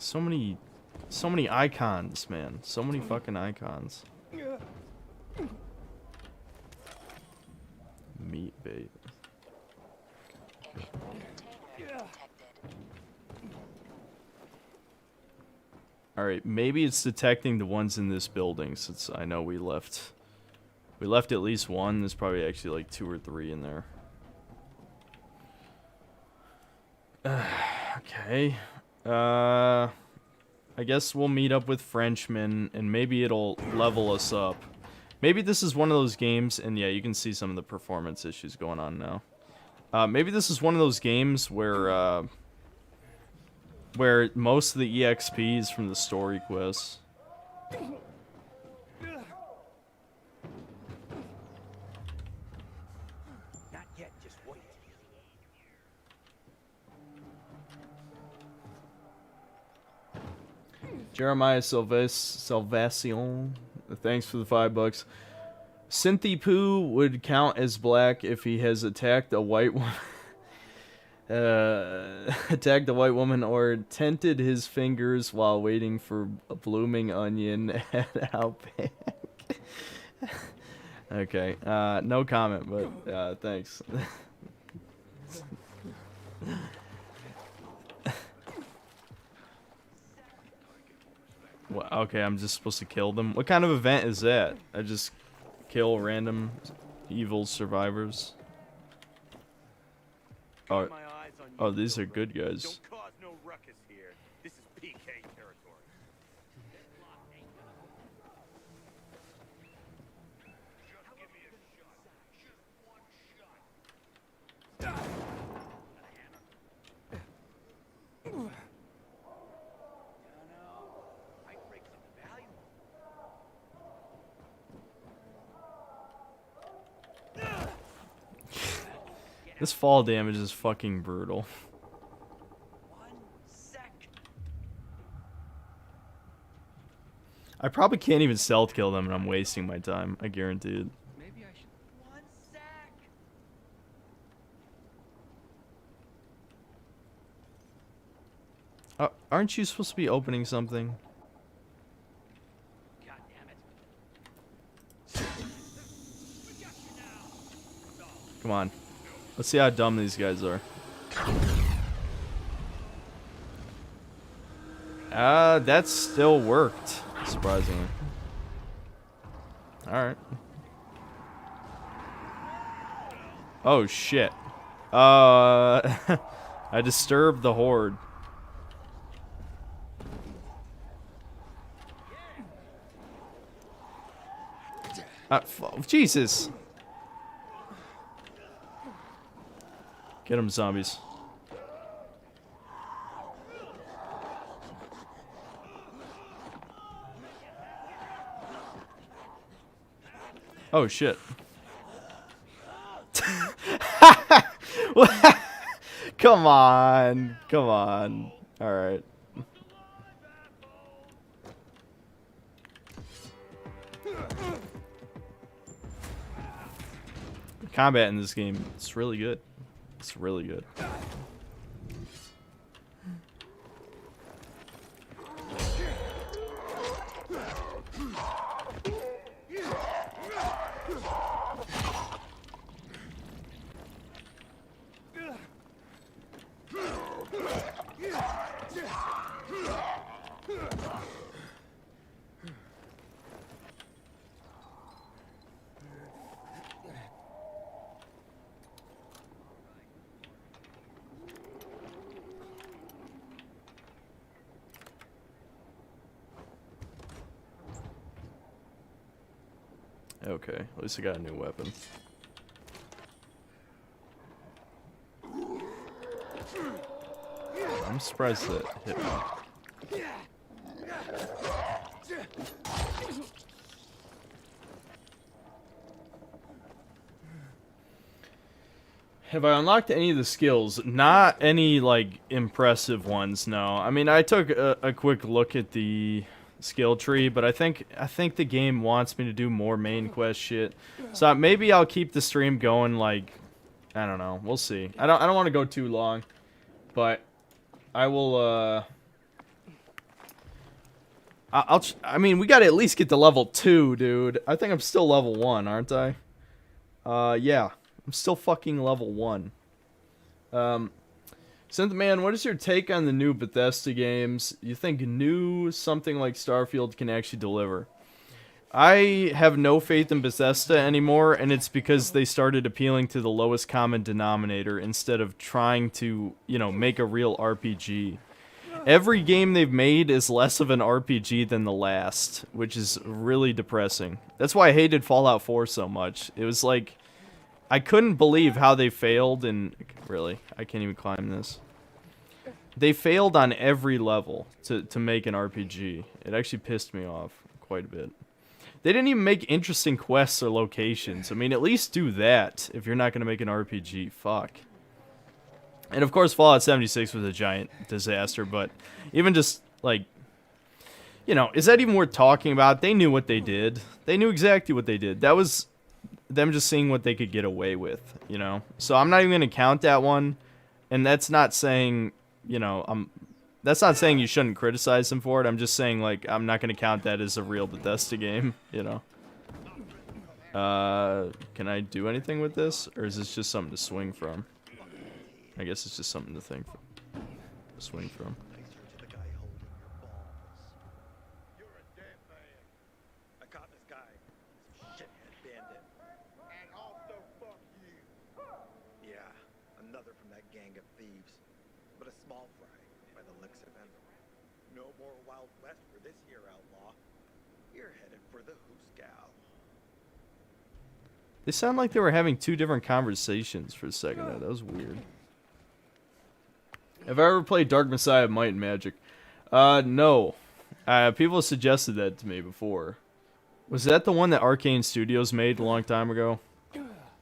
So many icons, man. So many fucking icons. Meat bait. Alright, maybe it's detecting the ones in this building, since I know we left at least one. There's probably actually like 2 or 3 in there. Okay. I guess we'll meet up with Frenchman, and maybe it'll level us up. Maybe this is one of those games, and yeah, you can see some of the performance issues going on now. Maybe this is one of those games where most of the EXP is from the story quests. Not yet, just wait. Jeremiah Salvacion, thanks for the $5. Cynthia Poo would count as black if he has attacked a white woman. Attacked a white woman or tented his fingers while waiting for a blooming onion at Outback. Okay, no comment, but thanks. Well, okay, I'm just supposed to kill them. What kind of event is that? I just kill random evil survivors. Oh, these are good guys. Don't cause no ruckus here. This is PK territory. This fall damage is fucking brutal. I probably can't even stealth kill them, and I'm wasting my time. I guarantee it. Maybe I should. One sec. Aren't you supposed to be opening something? God damn it. Come on. Let's see how dumb these guys are. That still worked, surprisingly. Alright. Oh, shit. I disturbed the horde. Jesus. Get them, zombies. Oh, shit. Come on. Come on. Alright. Combat in this game, it's really good. It's really good. Okay, at least I got a new weapon. I'm surprised that hit me. Have I unlocked any of the skills? Not any, like, impressive ones, no. I mean, I took a quick look at the skill tree, but I think the game wants me to do more main quest shit. So maybe I'll keep the stream going, like, I don't know. We'll see. I don't want to go too long, but I will, I mean, we gotta at least get to level 2, dude. I think I'm still level 1, aren't I? Yeah. I'm still fucking level 1. Synthman, what is your take on the new Bethesda games? You think something like Starfield can actually deliver? I have no faith in Bethesda anymore, and it's because they started appealing to the lowest common denominator instead of trying to, you know, make a real RPG. Every game they've made is less of an RPG than the last, which is really depressing. That's why I hated Fallout 4 so much. It was like, I couldn't believe how they failed, and really, I can't even climb this. They failed on every level to make an RPG. It actually pissed me off quite a bit. They didn't even make interesting quests or locations. I mean, at least do that if you're not going to make an RPG. Fuck. And of course, Fallout 76 was a giant disaster, but even just, like, you know, is that even worth talking about? They knew what they did. They knew exactly what they did. That was them just seeing what they could get away with, you know? So I'm not even going to count that one, and that's not saying, you know, that's not saying you shouldn't criticize them for it. I'm just saying, like, I'm not going to count that as a real Bethesda game, you know? Can I do anything with this, or is this just something to swing from? I guess it's just something to swing from. They sound like they were having two different conversations for a second there. That was weird. Have I ever played Dark Messiah of Might and Magic? No. People suggested that to me before. Was that the one that Arcane Studios made a long time ago?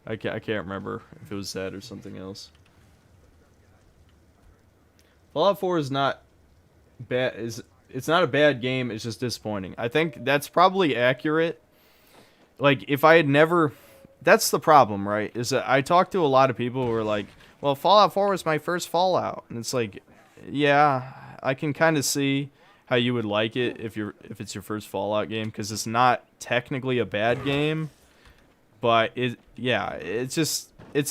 I can't remember if it was that or something else. Fallout 4 is not bad. It's not a bad game. It's just disappointing. I think that's probably accurate. Like, if I had never... That's the problem, right? Is that I talked to a lot of people who were like, well, Fallout 4 was my first Fallout. And it's like, yeah, I can kind of see how you would like it if it's your first Fallout game, because it's not technically a bad game, but it's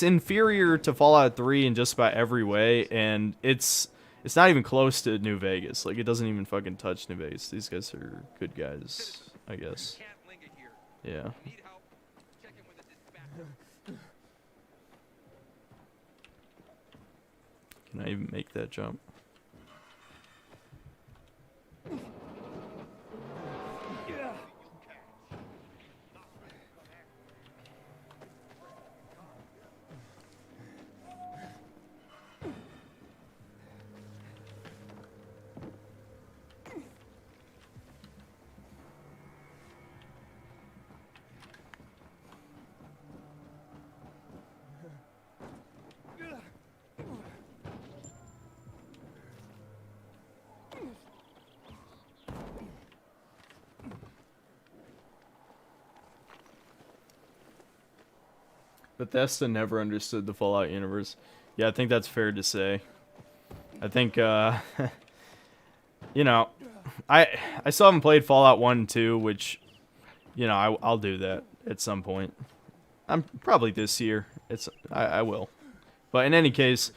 inferior to Fallout 3 in just about every way, and it's It's not even close to New Vegas. Like, it doesn't even fucking touch New Vegas. These guys are good guys, I guess. Yeah. Can I even make that jump? Bethesda never understood the Fallout universe. Yeah, I think that's fair to say. I think, you know, I still haven't played Fallout 1 and 2, which, you know, I'll do that at some point. I'm probably this year. I will. But in any case,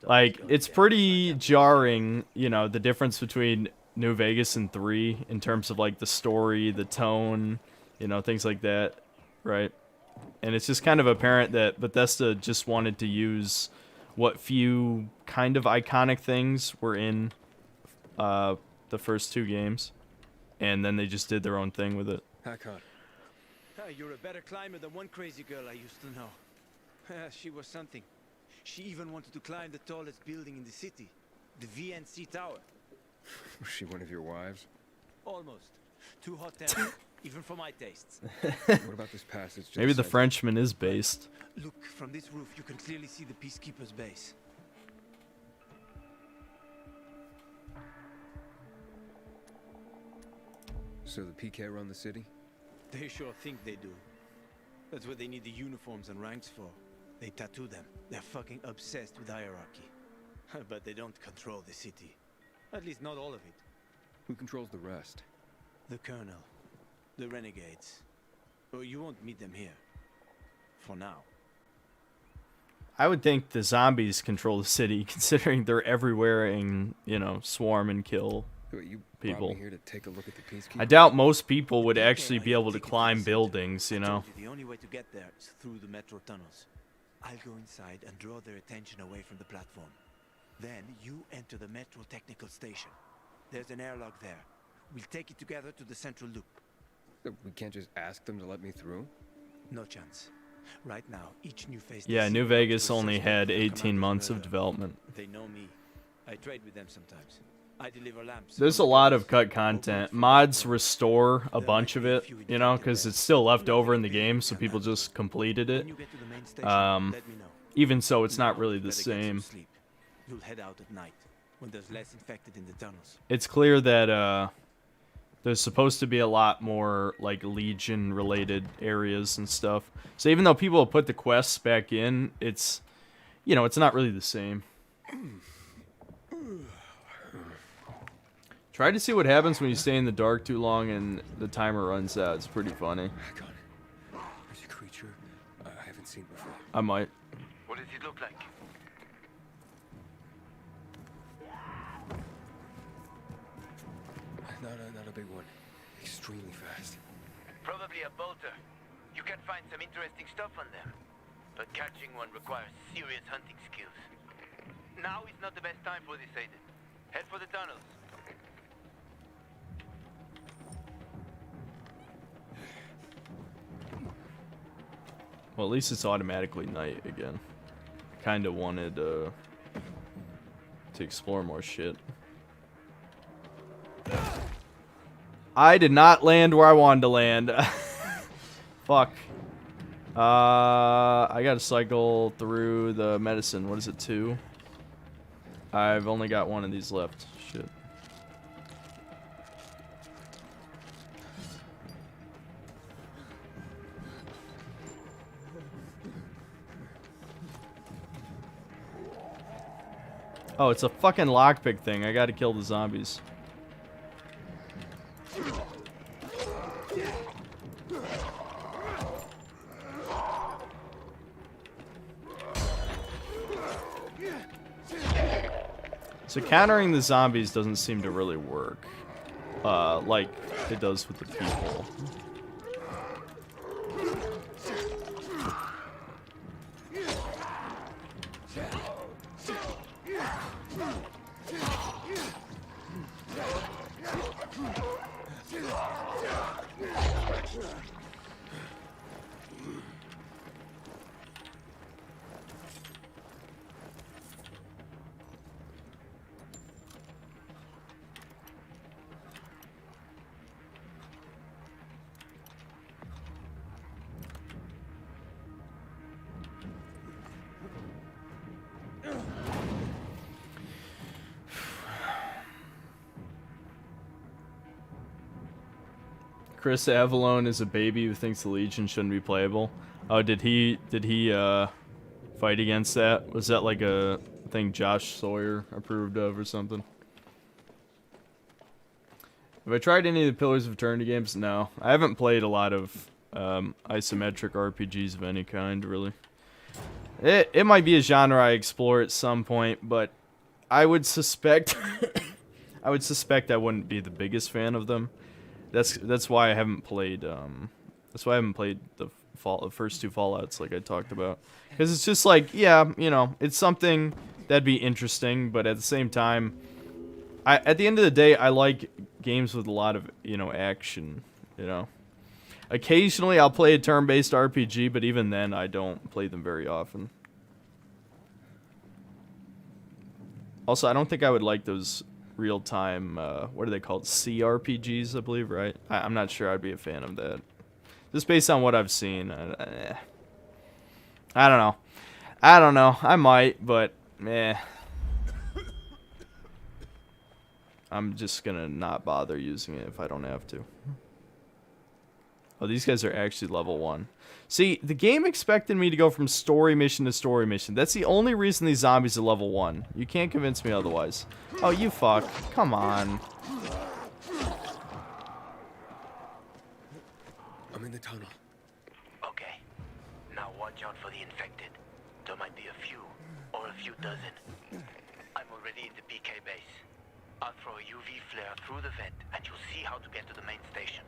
like, it's pretty jarring, you know, the difference between New Vegas and 3 in terms of, like, the story, the tone, you know, things like that, right? And it's just kind of apparent that Bethesda just wanted to use what few kind of iconic things were in the first 2 games, and then they just did their own thing with it. Hakon. You're a better climber than one crazy girl I used to know. She was something. She even wanted to climb the tallest building in the city, the VNC Tower. Was she one of your wives? Almost. Too hot tempered, even for my tastes. What about this passage? Maybe the Frenchman is based. Look, from this roof you can clearly see the Peacekeeper's base. So the PK run the city? They sure think they do. That's what they need the uniforms and ranks for. They tattoo them. They're fucking obsessed with hierarchy. But they don't control the city. At least not all of it. Who controls the rest? The Colonel. The Renegades. Well, you won't meet them here. For now. I would think the zombies control the city, considering they're everywhere and, you know, swarm and kill people. Here to take a look at the Peacekeeper? I doubt most people would actually be able to climb buildings, you know. The only way to get there is through the metro tunnels. I'll go inside and draw their attention away from the platform. Then you enter the metro technical station. There's an airlock there. We'll take it together to the central loop. We can't just ask them to let me through? No chance. Right now, each new phase. Yeah, New Vegas only had 18 months of development. They know me. I trade with them sometimes. I deliver lamps. There's a lot of cut content. Mods restore a bunch of it, you know, because it's still left over in the game, so people just completed it. Even so, it's not really the same. You'll head out at night when there's less infected in the tunnels. It's clear that there's supposed to be a lot more like Legion related areas and stuff. So even though people have put the quests back in, it's, you know, it's not really the same. Try to see what happens when you stay in the dark too long and the timer runs out. It's pretty funny. There's a creature I haven't seen before. I might. What does it look like? Not a big one. Extremely fast. Probably a bolter. You can find some interesting stuff on them. But catching one requires serious hunting skills. Now is not the best time for this, Aiden. Head for the tunnels. Well, at least it's automatically night again. Kind of wanted to explore more shit. I did not land where I wanted to land. Fuck. I gotta cycle through the medicine. What is it, 2? I've only got one of these left. Shit. Oh, it's a fucking lockpick thing. I gotta kill the zombies. So countering the zombies doesn't seem to really work, like it does with the people. Chris Avalone is a baby who thinks the Legion shouldn't be playable. Oh, did he fight against that? Was that like a thing Josh Sawyer approved of or something? Have I tried any of the Pillars of Eternity games? No. I haven't played a lot of isometric RPGs of any kind, really. It might be a genre I explore at some point, but I would suspect I wouldn't be the biggest fan of them. That's why I haven't played the first two Fallouts like I talked about, because it's just like, yeah, you know, it's something that'd be interesting, but at the same time, at the end of the day, I like games with a lot of, you know, action, you know. Occasionally I'll play a turn-based RPG, but even then I don't play them very often. Also, I don't think I would like those real-time, what are they called? CRPGs, I believe, right? I'm not sure I'd be a fan of that. Just based on what I've seen. I don't know. I might, but, meh. I'm just gonna not bother using it if I don't have to. Oh, these guys are actually level 1. See, the game expected me to go from story mission to story mission. That's the only reason these zombies are level 1. You can't convince me otherwise. Oh, you fuck. Come on. I'm in the tunnel. Okay. Now watch out for the infected. There might be a few, or a few dozen. I'm already in the PK base. I'll throw a UV flare through the vent, and you'll see how to get to the main station.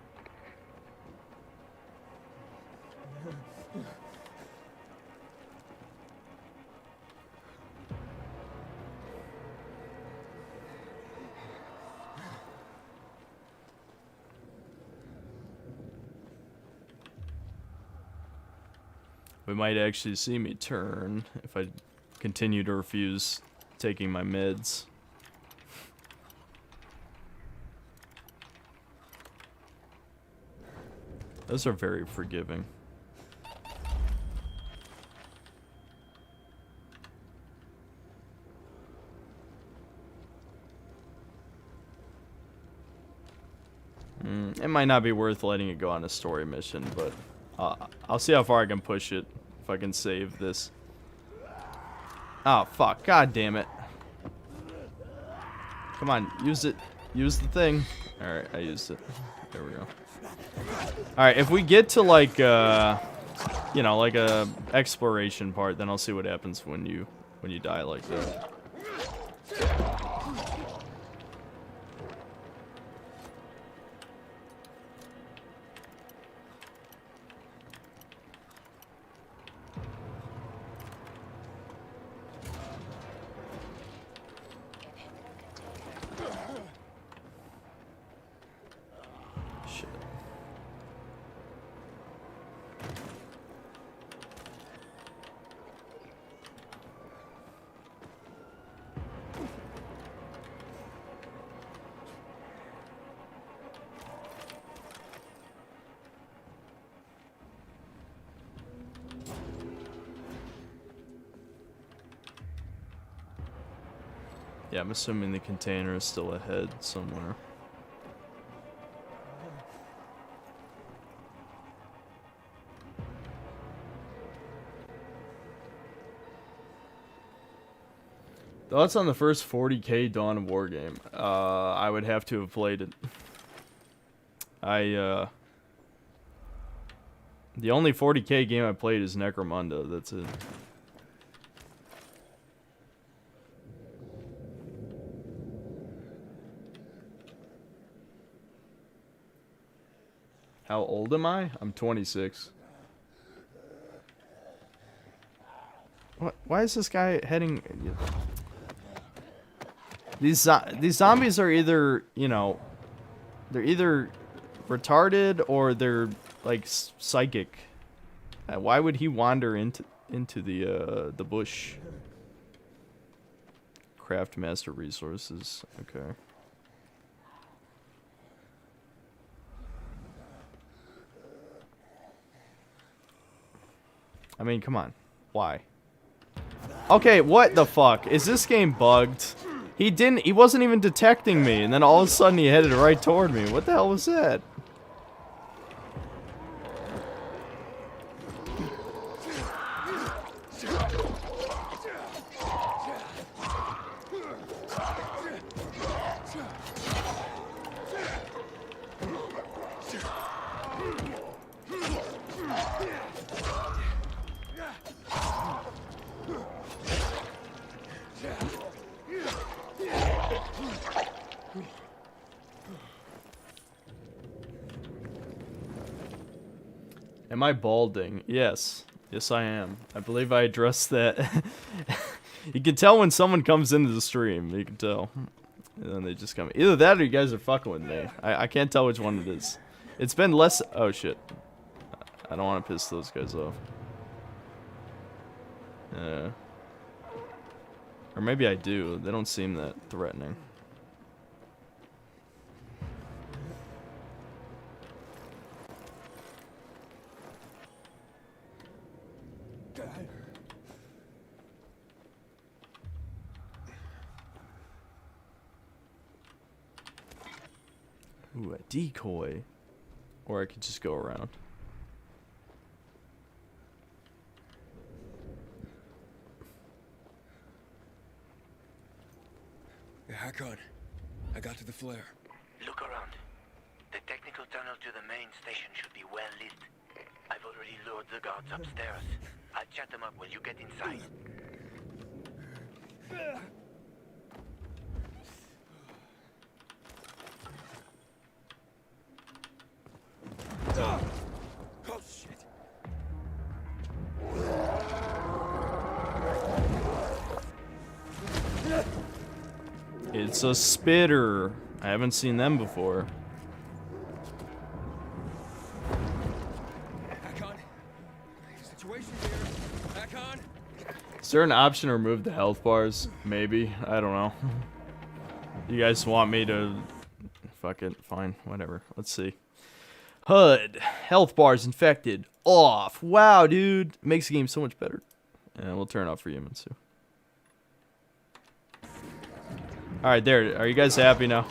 We might actually see me turn if I continue to refuse taking my meds. Those are very forgiving. It might not be worth letting it go on a story mission, but I'll see how far I can push it if I can save this. Oh, fuck. God damn it. Come on, use it. Use the thing. Alright, I used it. There we go. Alright, if we get to like, you know, like a exploration part, then I'll see what happens when you die like that. Yeah, I'm assuming the container is still ahead somewhere. Thoughts on the first 40k Dawn of War game? I would have to have played it. The only 40k game I played is Necromunda, that's it. How old am I? I'm 26. What? Why is this guy heading? These zombies are either, you know, they're either retarded or they're like psychic. Why would he wander into the bush? Craft master resources. Okay. I mean, come on. Why? Okay, what the fuck? Is this game bugged? He wasn't even detecting me, and then all of a sudden he headed right toward me. What the hell was that? Am I balding? Yes. Yes, I am. I believe I addressed that. You can tell when someone comes into the stream. You can tell. And then they just come. Either that or you guys are fucking with me. I can't tell which one it is. It's been less... Oh, shit. I don't want to piss those guys off. Yeah. Or maybe I do. They don't seem that threatening. Ooh, a decoy. Or I could just go around. Yeah, Hakon, I got to the flare. Look around. The technical tunnel to the main station should be well lit. I've already lured the guards upstairs. I'll chat them up when you get inside. Oh, shit. It's a spitter. I haven't seen them before. Hakon, situation here. Hakon. Is there an option to remove the health bars? Maybe. I don't know. You guys want me to... Fuck it. Fine. Whatever. Let's see. HUD. Health bars infected. Off. Wow, dude. Makes the game so much better. And we'll turn it off for humans too. Alright, there. Are you guys happy now?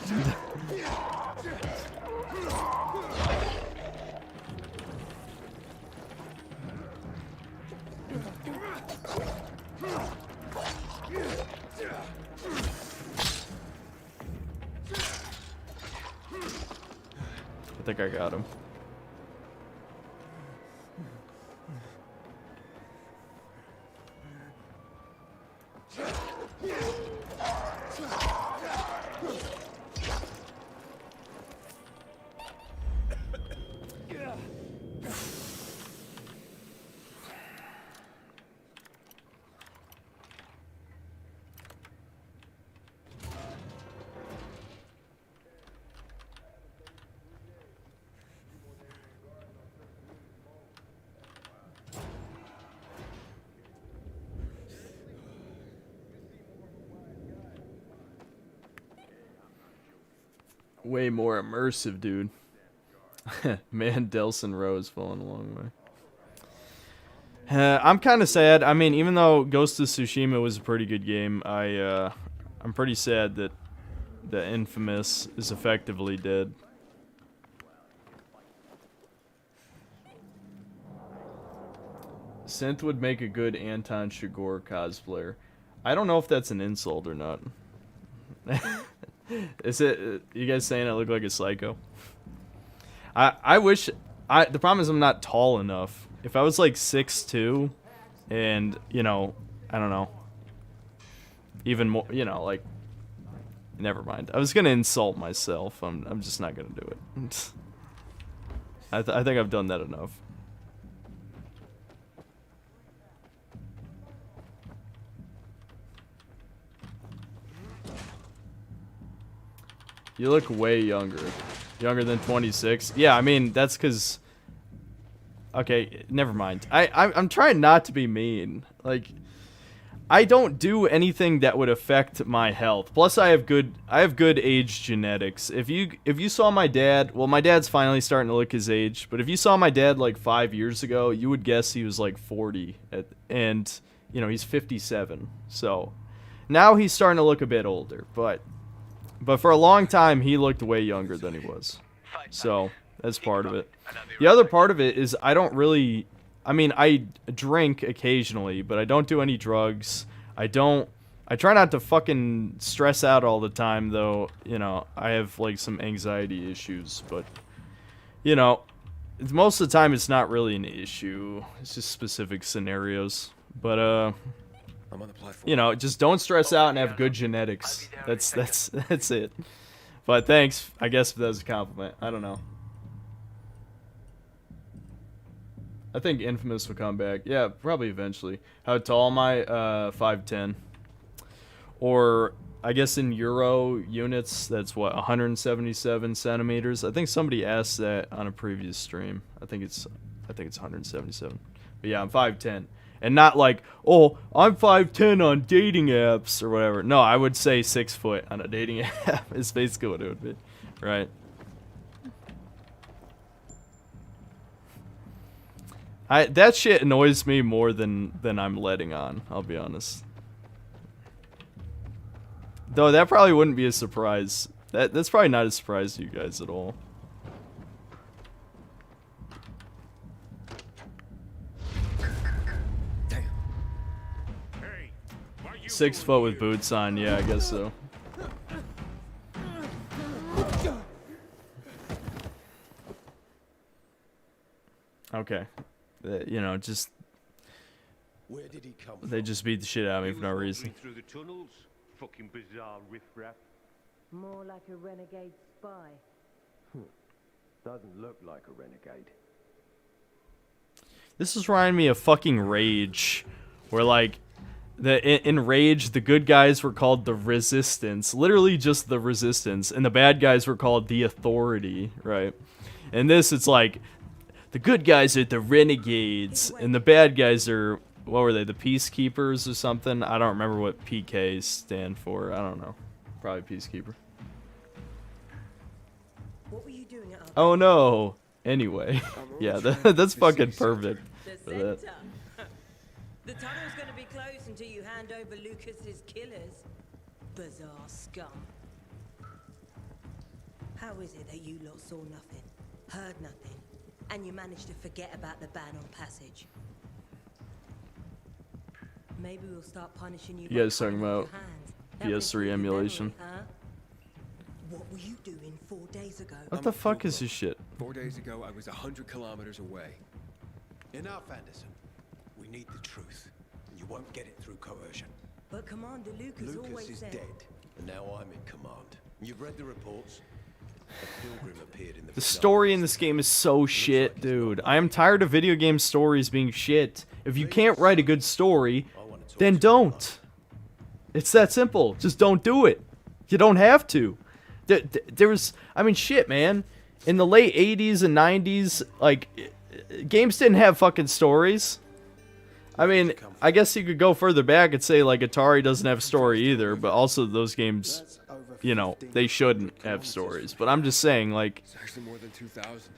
I think I got him. Way more immersive, dude. Man, Delson Rose falling a long way. I'm kind of sad. I mean, even though Ghost of Tsushima was a pretty good game, I'm pretty sad that the Infamous is effectively dead. Synth would make a good Anton Chigurh cosplayer. I don't know if that's an insult or not. Is it? You guys saying I look like a psycho? I wish. The problem is I'm not tall enough. If I was like 6'2", and you know, I don't know, even more, you know, like, never mind. I was gonna insult myself. I'm just not gonna do it. I think I've done that enough. You look way younger. Younger than 26? Yeah, I mean, that's because... Okay, never mind. I'm trying not to be mean. Like, I don't do anything that would affect my health. Plus, I have good age genetics. If you saw my dad... Well, my dad's finally starting to look his age. But if you saw my dad, like, 5 years ago, you would guess he was, like, 40. And, you know, he's 57. So, now he's starting to look a bit older. But for a long time, he looked way younger than he was. So, that's part of it. The other part of it is I don't really... I mean, I drink occasionally, but I don't do any drugs. I try not to fucking stress out all the time, though. You know, I have, like, some anxiety issues, but... You know, most of the time it's not really an issue. It's just specific scenarios. But, I'm on the platform. you know, just don't stress out and have good genetics. That's it. But thanks. I guess that was a compliment. I don't know. I think Infamous will come back. Yeah, probably eventually. How tall am I? 5'10". Or, I guess in Euro units, that's what, 177 centimeters? I think somebody asked that on a previous stream. I think it's 177. But yeah, I'm 5'10". And not like, oh, I'm 5'10" on dating apps or whatever. No, I would say 6 foot on a dating app is basically what it would be. Right? That shit annoys me more than I'm letting on, I'll be honest. Though that probably wouldn't be a surprise. That's probably not a surprise to you guys at all. Damn. 6 foot with boots on, yeah, I guess so. Okay. You know, just... Where did he come They just beat the shit out of me for no reason. Through the tunnels? Fucking bizarre riffraff. More like a renegade spy. Doesn't look like a renegade. This is reminding me of fucking Rage, where like in Rage the good guys were called the Resistance, literally just the Resistance, and the bad guys were called the Authority, right? And this, it's like the good guys are the Renegades, and the bad guys are, what were they, the Peacekeepers or something? I don't remember what PK stand for. I don't know. Probably Peacekeeper. What were you doing at Oh no. Anyway, yeah, that's fucking perfect. the for that. center? The tunnel's gonna be closed until you hand over Lucas's killers. Bizarre scum. How is it that you lot saw nothing, heard nothing, and you managed to forget about the ban on passage? Maybe we'll start punishing you. You guys talking about PS3 emulation? Huh? What were you doing 4 days ago? What the fuck is this shit? 4 days ago, I was 100 kilometers away. Enough, Anderson. We need the truth, and you won't get it through coercion. But Commander Lucas Lucas always is said... dead, and now I'm in command. You've read the reports. A pilgrim appeared in The story in this game is so shit, dude. I am tired of video game stories being shit. If you can't write a good story, then don't. It's that simple. Just don't do it. You don't have to. There was, I mean, shit, man. In the late 80s and 90s, like, games didn't have fucking stories. I mean, I guess you could go further back and say, like, Atari doesn't have a story either, but also those games, you know, they shouldn't have stories. But I'm just saying, like, It's actually more than 2,000.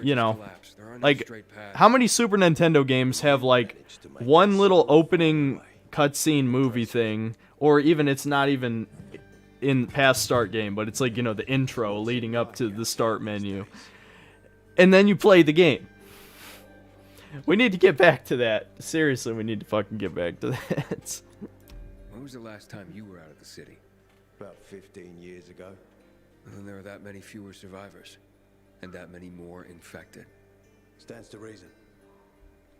you know, like, how many Super Nintendo games have, like, one little opening cutscene movie thing, or even it's not even in past start game, but it's like, you know, the intro leading up to the start menu, and then you play the game. We need to get back to that. Seriously, we need to fucking get back to that. When was the last time you were out of the city? About 15 years ago. And then there were that many fewer survivors. And that many more infected. Stands to reason.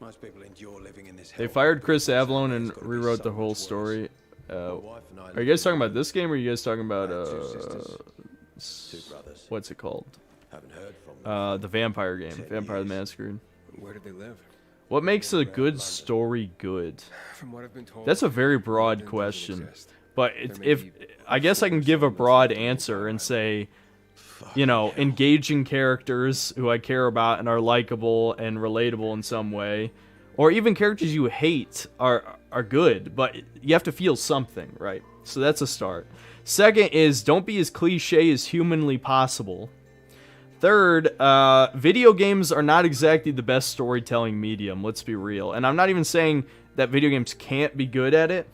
Most people endure living in this They hell. Fired Chris Avlon and rewrote the whole story. Are you guys talking about this game, or are you guys talking about Two brothers. what's it called? Haven't heard from them. The vampire game, Vampire the Masquerade. Where do they live? What makes a good story good? From what I've been told, That's a very broad question. But if I guess I can give a broad answer and say, you know, engaging characters who I care about and are likable and relatable in some way, or even characters you hate are good, but you have to feel something, right? So that's a start. Second is don't be as cliche as humanly possible. Third, video games are not exactly the best storytelling medium, let's be real. And I'm not even saying that video games can't be good at it,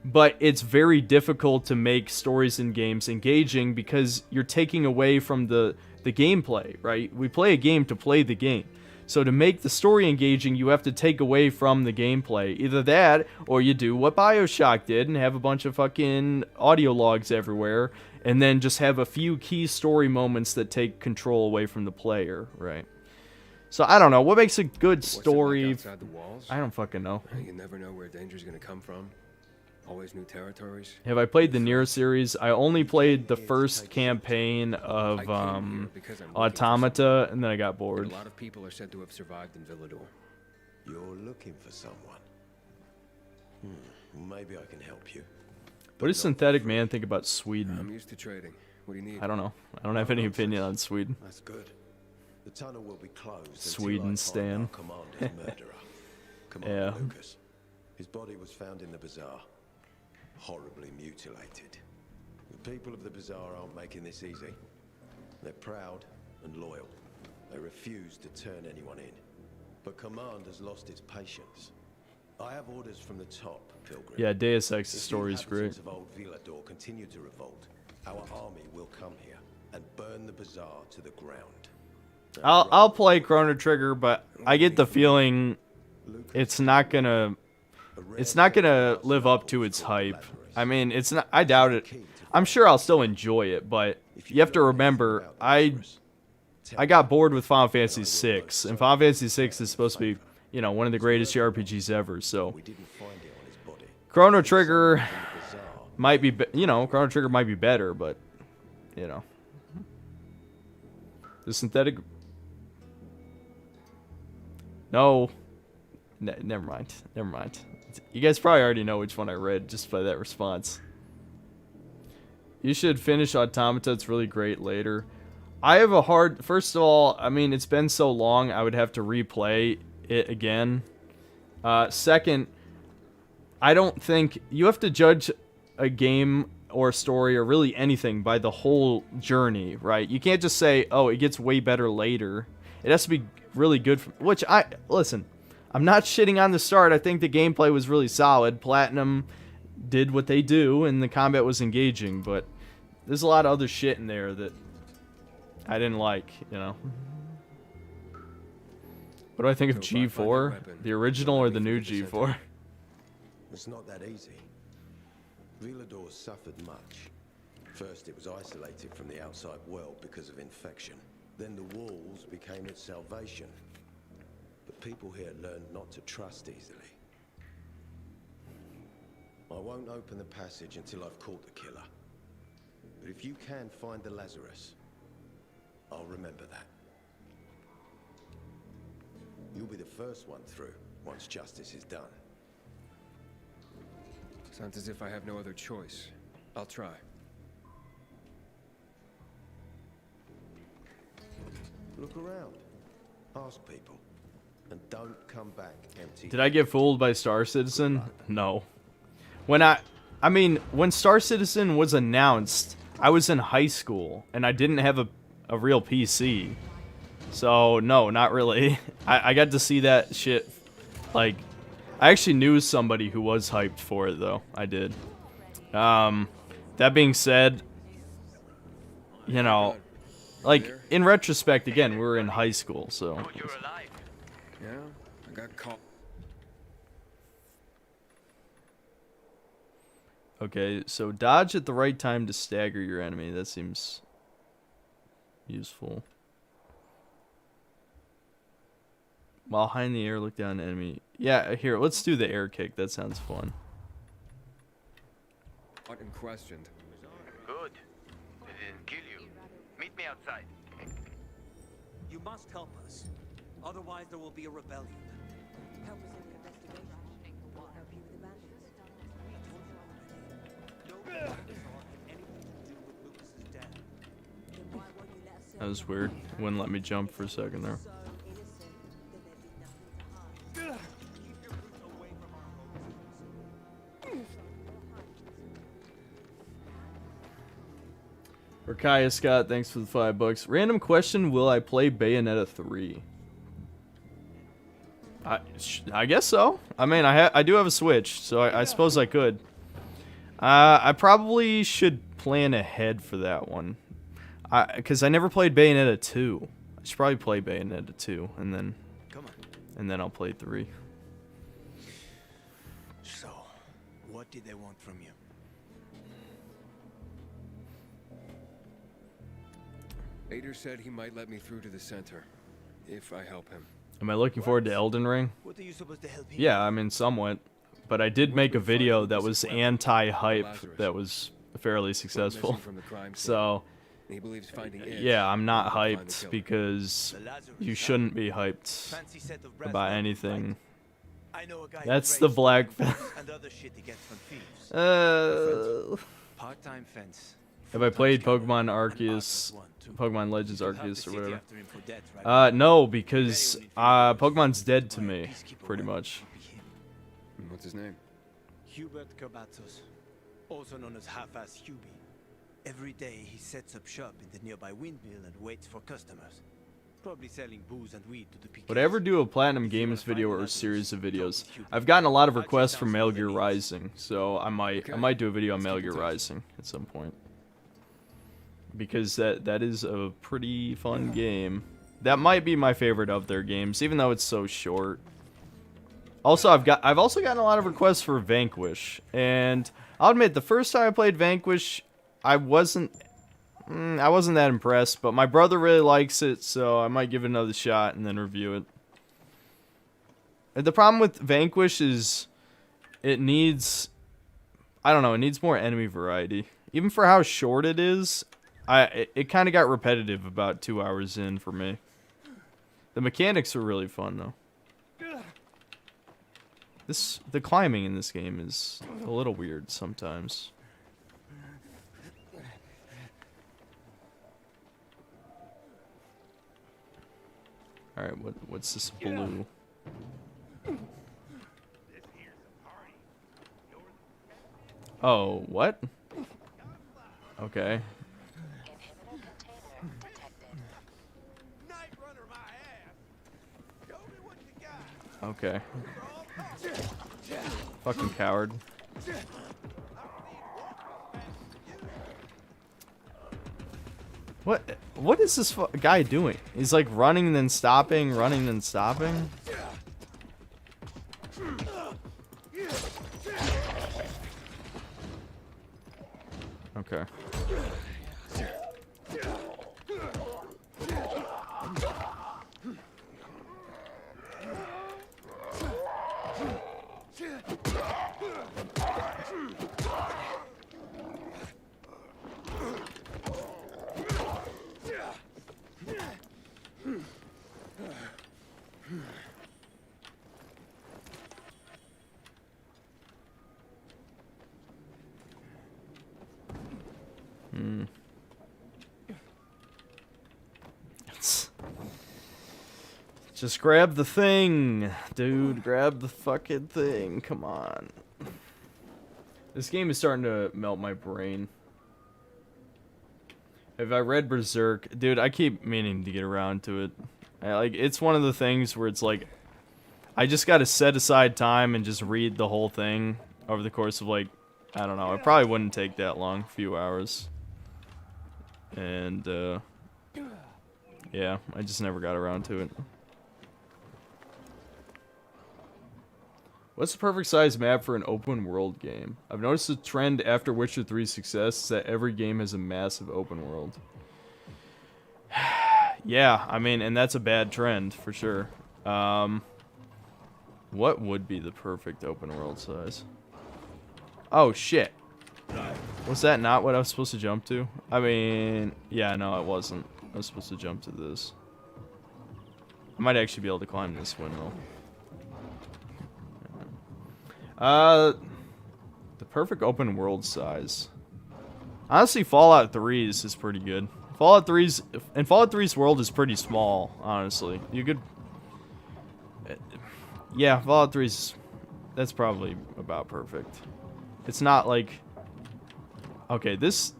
but it's very difficult to make stories in games engaging because you're taking away from the gameplay, right? We play a game to play the game. So to make the story engaging, you have to take away from the gameplay. Either that, or you do what BioShock did and have a bunch of fucking audio logs everywhere, and then just have a few key story moments that take control away from the player, right? So I don't know. What makes a good story? Outside the walls? I don't fucking know. You never know where danger's gonna come from. Always new territories. Have I played the Nier series? I only played the first campaign of Automata, and then I got bored. A lot of people are said to have survived in Villador. You're looking for someone. Maybe I can help you. What does Synthetic Man think about Sweden? I'm used to trading. What do you need? I don't know. I don't have any opinion on Sweden. That's good. The tunnel will be closed. Sweden Stan. Commander's murderer. Commander Lucas. His body was found in the bazaar. Horribly mutilated. The people of the bazaar aren't making this easy. They're proud and loyal. They refuse to turn anyone in. But command has lost its patience. I have orders from the top, Pilgrim. Yeah, Deus Ex's story is great. If the inhabitants of Old Villador continue to revolt, our army will come here and burn the bazaar to the ground. I'll play Chrono Trigger, but I get the feeling it's not gonna live up to its hype. I mean, it's not. I doubt it. I'm sure I'll still enjoy it, but you have to remember, I got bored with Final Fantasy VI, and Final Fantasy VI is supposed to be, you know, one of the greatest RPGs ever. So, Chrono Trigger might be, Chrono Trigger might be better, but, you know, the synthetic. No. Never mind. Never mind. You guys probably already know which one I read just by that response. You should finish Automata. It's really great later. I have a hard... First of all, I mean, it's been so long, I would have to replay it again. Second, I don't think... You have to judge a game or a story or really anything by the whole journey, right? You can't just say, oh, it gets way better later. It has to be really good. Listen... I'm not shitting on the start. I think the gameplay was really solid. Platinum did what they do, and the combat was engaging, but there's a lot of other shit in there that I didn't like, you know. What do I think of G4? The original or the new G4? It's not that easy. Villador suffered much. First, it was isolated from the outside world because of infection. Then the walls became its salvation. But people here learned not to trust easily. I won't open the passage until I've caught the killer. But if you can find the Lazarus, I'll remember that. You'll be the first one through once justice is done. Sounds as if I have no other choice. I'll try. Look around. Ask people. And don't come back empty. Did I get fooled by Star Citizen? No. When Star Citizen was announced, I was in high school, and I didn't have a real PC. So, no, not really. I got to see that shit, like, I actually knew somebody who was hyped for it, though. I did. That being said, you know, like, in retrospect, again, we were in high school, so... Yeah, I got caught. Okay, so dodge at the right time to stagger your enemy. That seems useful. While high in the air, look down at enemy. Yeah, here, let's do the air kick. That sounds fun. Caught and questioned. Good. They didn't kill you. Meet me outside. You must help us. Otherwise, there will be a rebellion. Help us in the investigation. I'll help you with the bandits. No Bazaar had anything to do with Lucas's death. Then why won't you let us That was weird. Wouldn't let me jump for a second there. so innocent that there'd be nothing to hide? Keep your roots away from our Rakaya Scott, thanks for the $5. Random question: will I play Bayonetta 3? I guess so. I mean, I do have a Switch, so I suppose I could. I probably should plan ahead for that one, because I never played Bayonetta 2. I should probably play Bayonetta 2, and then I'll play 3. So, what did they want from you? Ader said he might let me through to the center, if I help him. Am I looking forward to Elden Ring? What are you supposed to help him? Yeah, I mean, somewhat. But I did make a video that was anti-hype that was fairly successful. So, He believes finding it. yeah, I'm not hyped because you shouldn't be hyped about anything. I know a guy That's the black. and other shit he gets from thieves. Part-time fence. Have I played Pokemon Arceus, Pokemon Legends Arceus, or whatever? No, because Pokemon's dead to me, pretty much. What's his name? Hubert Kerbatos, also known as Half-Ass Hubie. Every day he sets up shop in the nearby windmill and waits for customers. Probably selling booze and weed to the PKs. Would I ever do a Platinum Games video or a series of videos? I've gotten a lot of requests for Metal Gear Rising, so I might do a video on Metal Gear Rising at some point. Because that is a pretty fun game. That might be my favorite of their games, even though it's so short. Also, I've also gotten a lot of requests for Vanquish, and I'll admit the first time I played Vanquish, I wasn't that impressed, but my brother really likes it, so I might give it another shot and then review it. And the problem with Vanquish is it needs, I don't know, it needs more enemy variety. Even for how short it is, it kind of got repetitive about 2 hours in for me. The mechanics are really fun though. The climbing in this game is a little weird sometimes. All right, what's this blue? Oh, what? Okay. Okay. Fucking coward. What is this guy doing? He's like running then stopping, running then stopping. Okay. Just grab the thing, dude. Grab the fucking thing. Come on. This game is starting to melt my brain. Have I read Berserk? Dude, I keep meaning to get around to it. It's one of the things where it's like, I just gotta set aside time and just read the whole thing over the course of like, I don't know. It probably wouldn't take that long, a few hours. And, yeah, I just never got around to it. What's the perfect size map for an open world game? I've noticed a trend after Witcher 3's success is that every game has a massive open world. Yeah, I mean, and that's a bad trend for sure. What would be the perfect open world size? Oh shit. Was that not what I was supposed to jump to? I mean, yeah, no, it wasn't. I was supposed to jump to this. I might actually be able to climb this windmill. The perfect open world size. Honestly, Fallout 3's is pretty good. Fallout 3's world is pretty small, honestly. You could... Yeah, Fallout 3's... That's probably about perfect. It's not like... Okay, this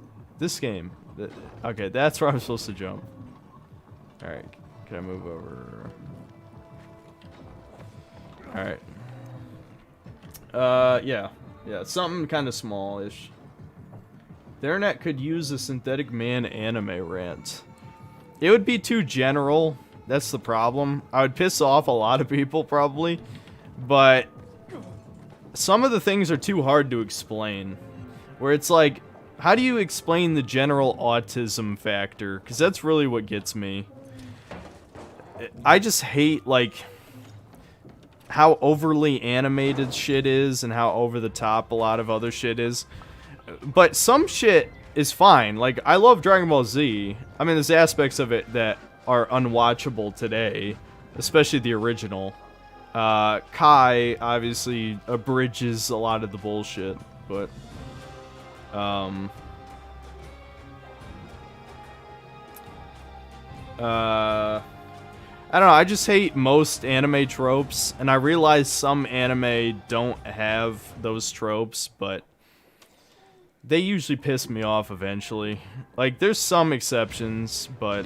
game... Okay, that's where I'm supposed to jump. Alright, can I move over? Alright. Yeah. Yeah, something kind of small-ish. The internet could use a Synthetic Man anime rant. It would be too general. That's the problem. I would piss off a lot of people, probably. But some of the things are too hard to explain. Where it's like, how do you explain the general autism factor? Because that's really what gets me. I just hate, like, how overly animated shit is and how over the top a lot of other shit is. But some shit is fine. Like, I love Dragon Ball Z. I mean, there's aspects of it that are unwatchable today, especially the original. Kai obviously abridges a lot of the bullshit, but I don't know, I just hate most anime tropes, and I realize some anime don't have those tropes, but they usually piss me off eventually. Like, there's some exceptions, but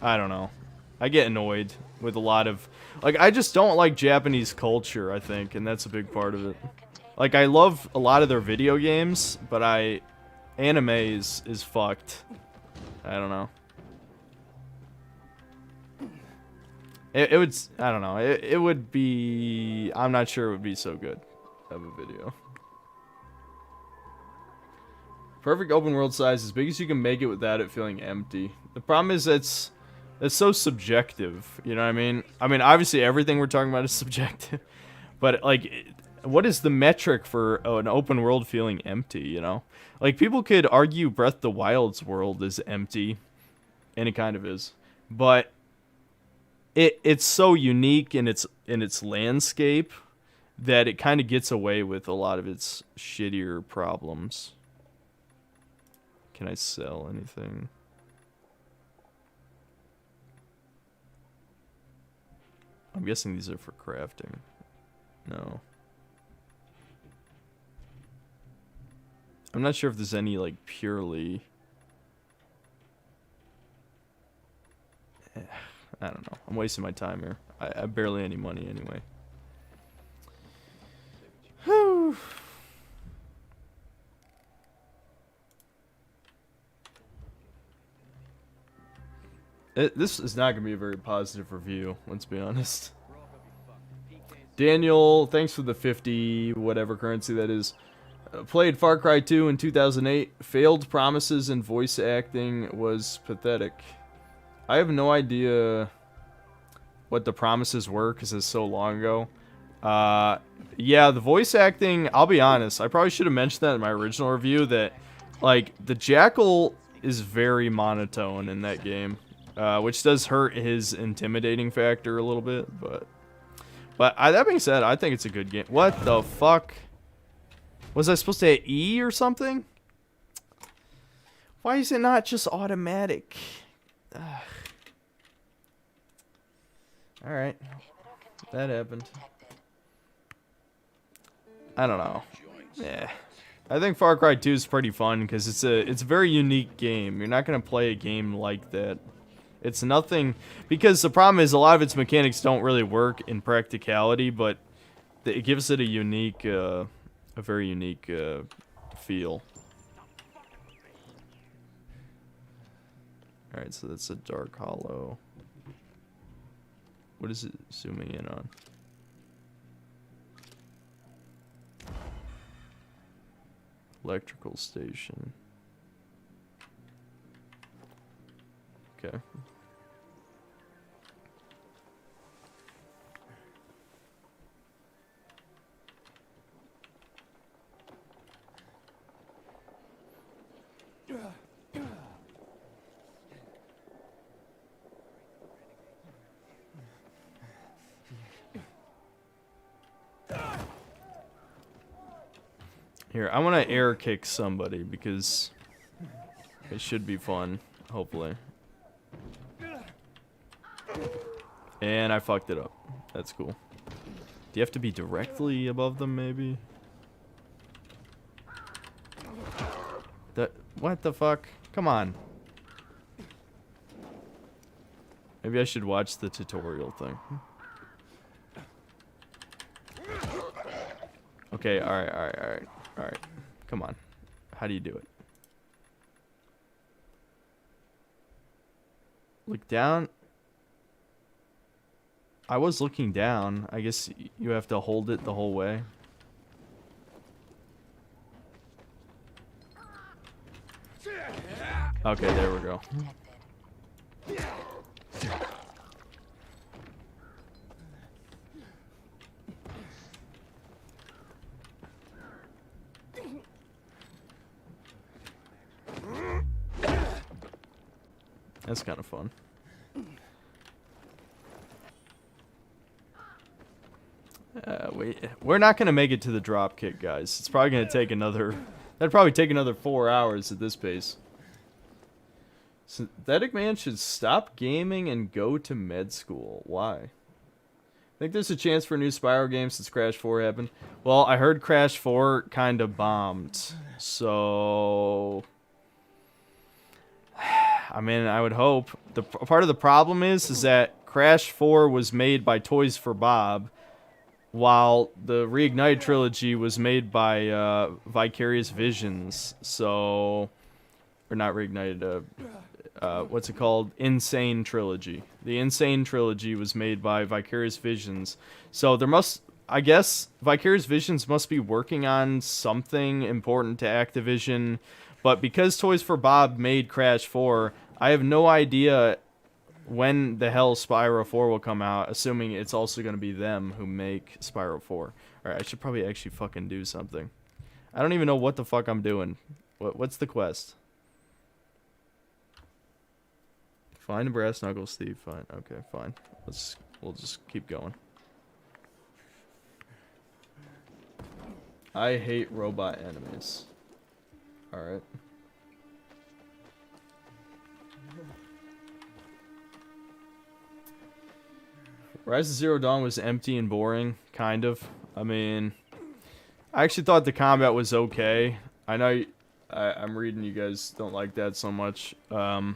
I don't know. I get annoyed with a lot of... Like, I just don't like Japanese culture, I think, and that's a big part of it. Like, I love a lot of their video games, but anime is fucked. I don't know. It would... I don't know. It would be... I'm not sure it would be so good of a video. Perfect open world size, as big as you can make it without it feeling empty. The problem is it's so subjective, you know what I mean? I mean, obviously everything we're talking about is subjective, but like, what is the metric for an open world feeling empty, you know? Like, people could argue Breath of the Wild's world is empty, and it kind of is, but it's so unique in its landscape that it kind of gets away with a lot of its shittier problems. Can I sell anything? I'm guessing these are for crafting. No. I'm not sure if there's any, like, purely... I don't know. I'm wasting my time here. I have barely any money anyway. Whew. This is not going to be a very positive review, let's be honest. Daniel, thanks for the 50, whatever currency that is. Played Far Cry 2 in 2008. Failed promises and voice acting was pathetic. I have no idea what the promises were because it's so long ago. Yeah, the voice acting, I'll be honest, I probably should have mentioned that in my original review, that, like, the Jackal is very monotone in that game. Which does hurt his intimidating factor a little bit, but that being said, I think it's a good game. What the fuck? Was I supposed to hit E or something? Why is it not just automatic? Alright. That happened. I don't know. Yeah. I think Far Cry 2 is pretty fun because it's a very unique game. You're not going to play a game like that. It's nothing, because the problem is a lot of its mechanics don't really work in practicality, but it gives it a unique, a very unique feel. Alright, so that's a Dark Hollow. What is it zooming in on? Electrical station. Okay. Here, I want to air kick somebody because it should be fun, hopefully. And I fucked it up. That's cool. Do you have to be directly above them, maybe? What the fuck? Come on. Maybe I should watch the tutorial thing. Okay, alright. Come on. How do you do it? Look down. I was looking down. I guess you have to hold it the whole way. Okay, there we go. That's kind of fun. Wait, we're not gonna make it to the drop kick, guys. It's probably gonna take another. That'd probably take another 4 hours at this pace. Synthetic Man should stop gaming and go to med school. Why? Think there's a chance for a new Spyro game since Crash 4 happened? Well, I heard Crash 4 kind of bombed, so I mean, I would hope. The part of the problem is that Crash 4 was made by Toys for Bob, while the Reignited trilogy was made by Vicarious Visions. So, or not Reignited. What's it called? Insane Trilogy. The Insane Trilogy was made by Vicarious Visions. So there must, I guess, Vicarious Visions must be working on something important to Activision. But because Toys for Bob made Crash 4, I have no idea when the hell Spyro 4 will come out, assuming it's also going to be them who make Spyro 4. Alright, I should probably actually fucking do something. I don't even know what the fuck I'm doing. What's the quest? Find a brass knuckles, Steve. Fine. Okay, fine. We'll just keep going. I hate robot enemies. Alright. Rise of Zero Dawn was empty and boring, kind of. I mean, I actually thought the combat was okay. I know I'm reading you guys don't like that so much. I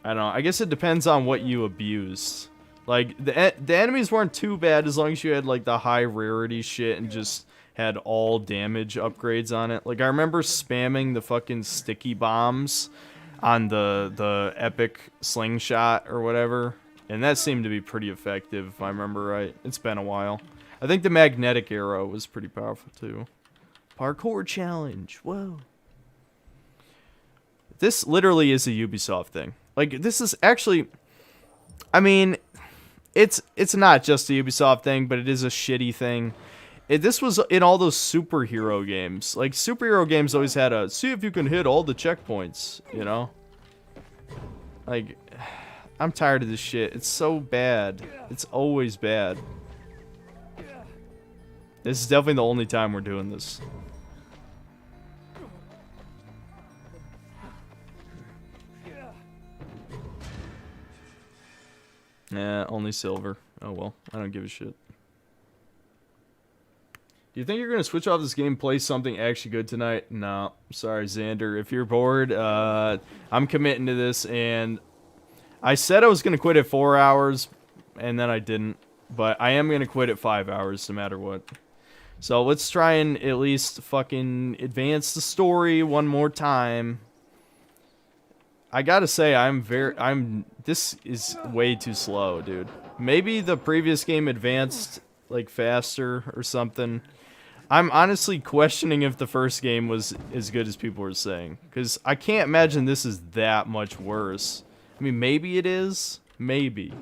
don't know. I guess it depends on what you abused. Like, the enemies weren't too bad as long as you had, like, the high rarity shit and just had all damage upgrades on it. Like, I remember spamming the fucking sticky bombs on the epic slingshot or whatever. And that seemed to be pretty effective, if I remember right. It's been a while. I think the magnetic arrow was pretty powerful, too. Parkour challenge. Whoa. This literally is a Ubisoft thing. Like, this is actually, I mean, it's not just a Ubisoft thing, but it is a shitty thing. This was in all those superhero games. Like, superhero games always had a, see if you can hit all the checkpoints, you know? Like, I'm tired of this shit. It's so bad. It's always bad. This is definitely the only time we're doing this. Yeah, only silver. Oh well, I don't give a shit. Do you think you're gonna switch off this game and play something actually good tonight? No, sorry, Xander. If you're bored, I'm committing to this, and I said I was gonna quit at 4 hours, and then I didn't. But I am gonna quit at 5 hours, no matter what. So let's try and at least fucking advance the story one more time. I gotta say, this is way too slow, dude. Maybe the previous game advanced, like, faster or something. I'm honestly questioning if the first game was as good as people were saying. Because I can't imagine this is that much worse. I mean, maybe it is. Maybe.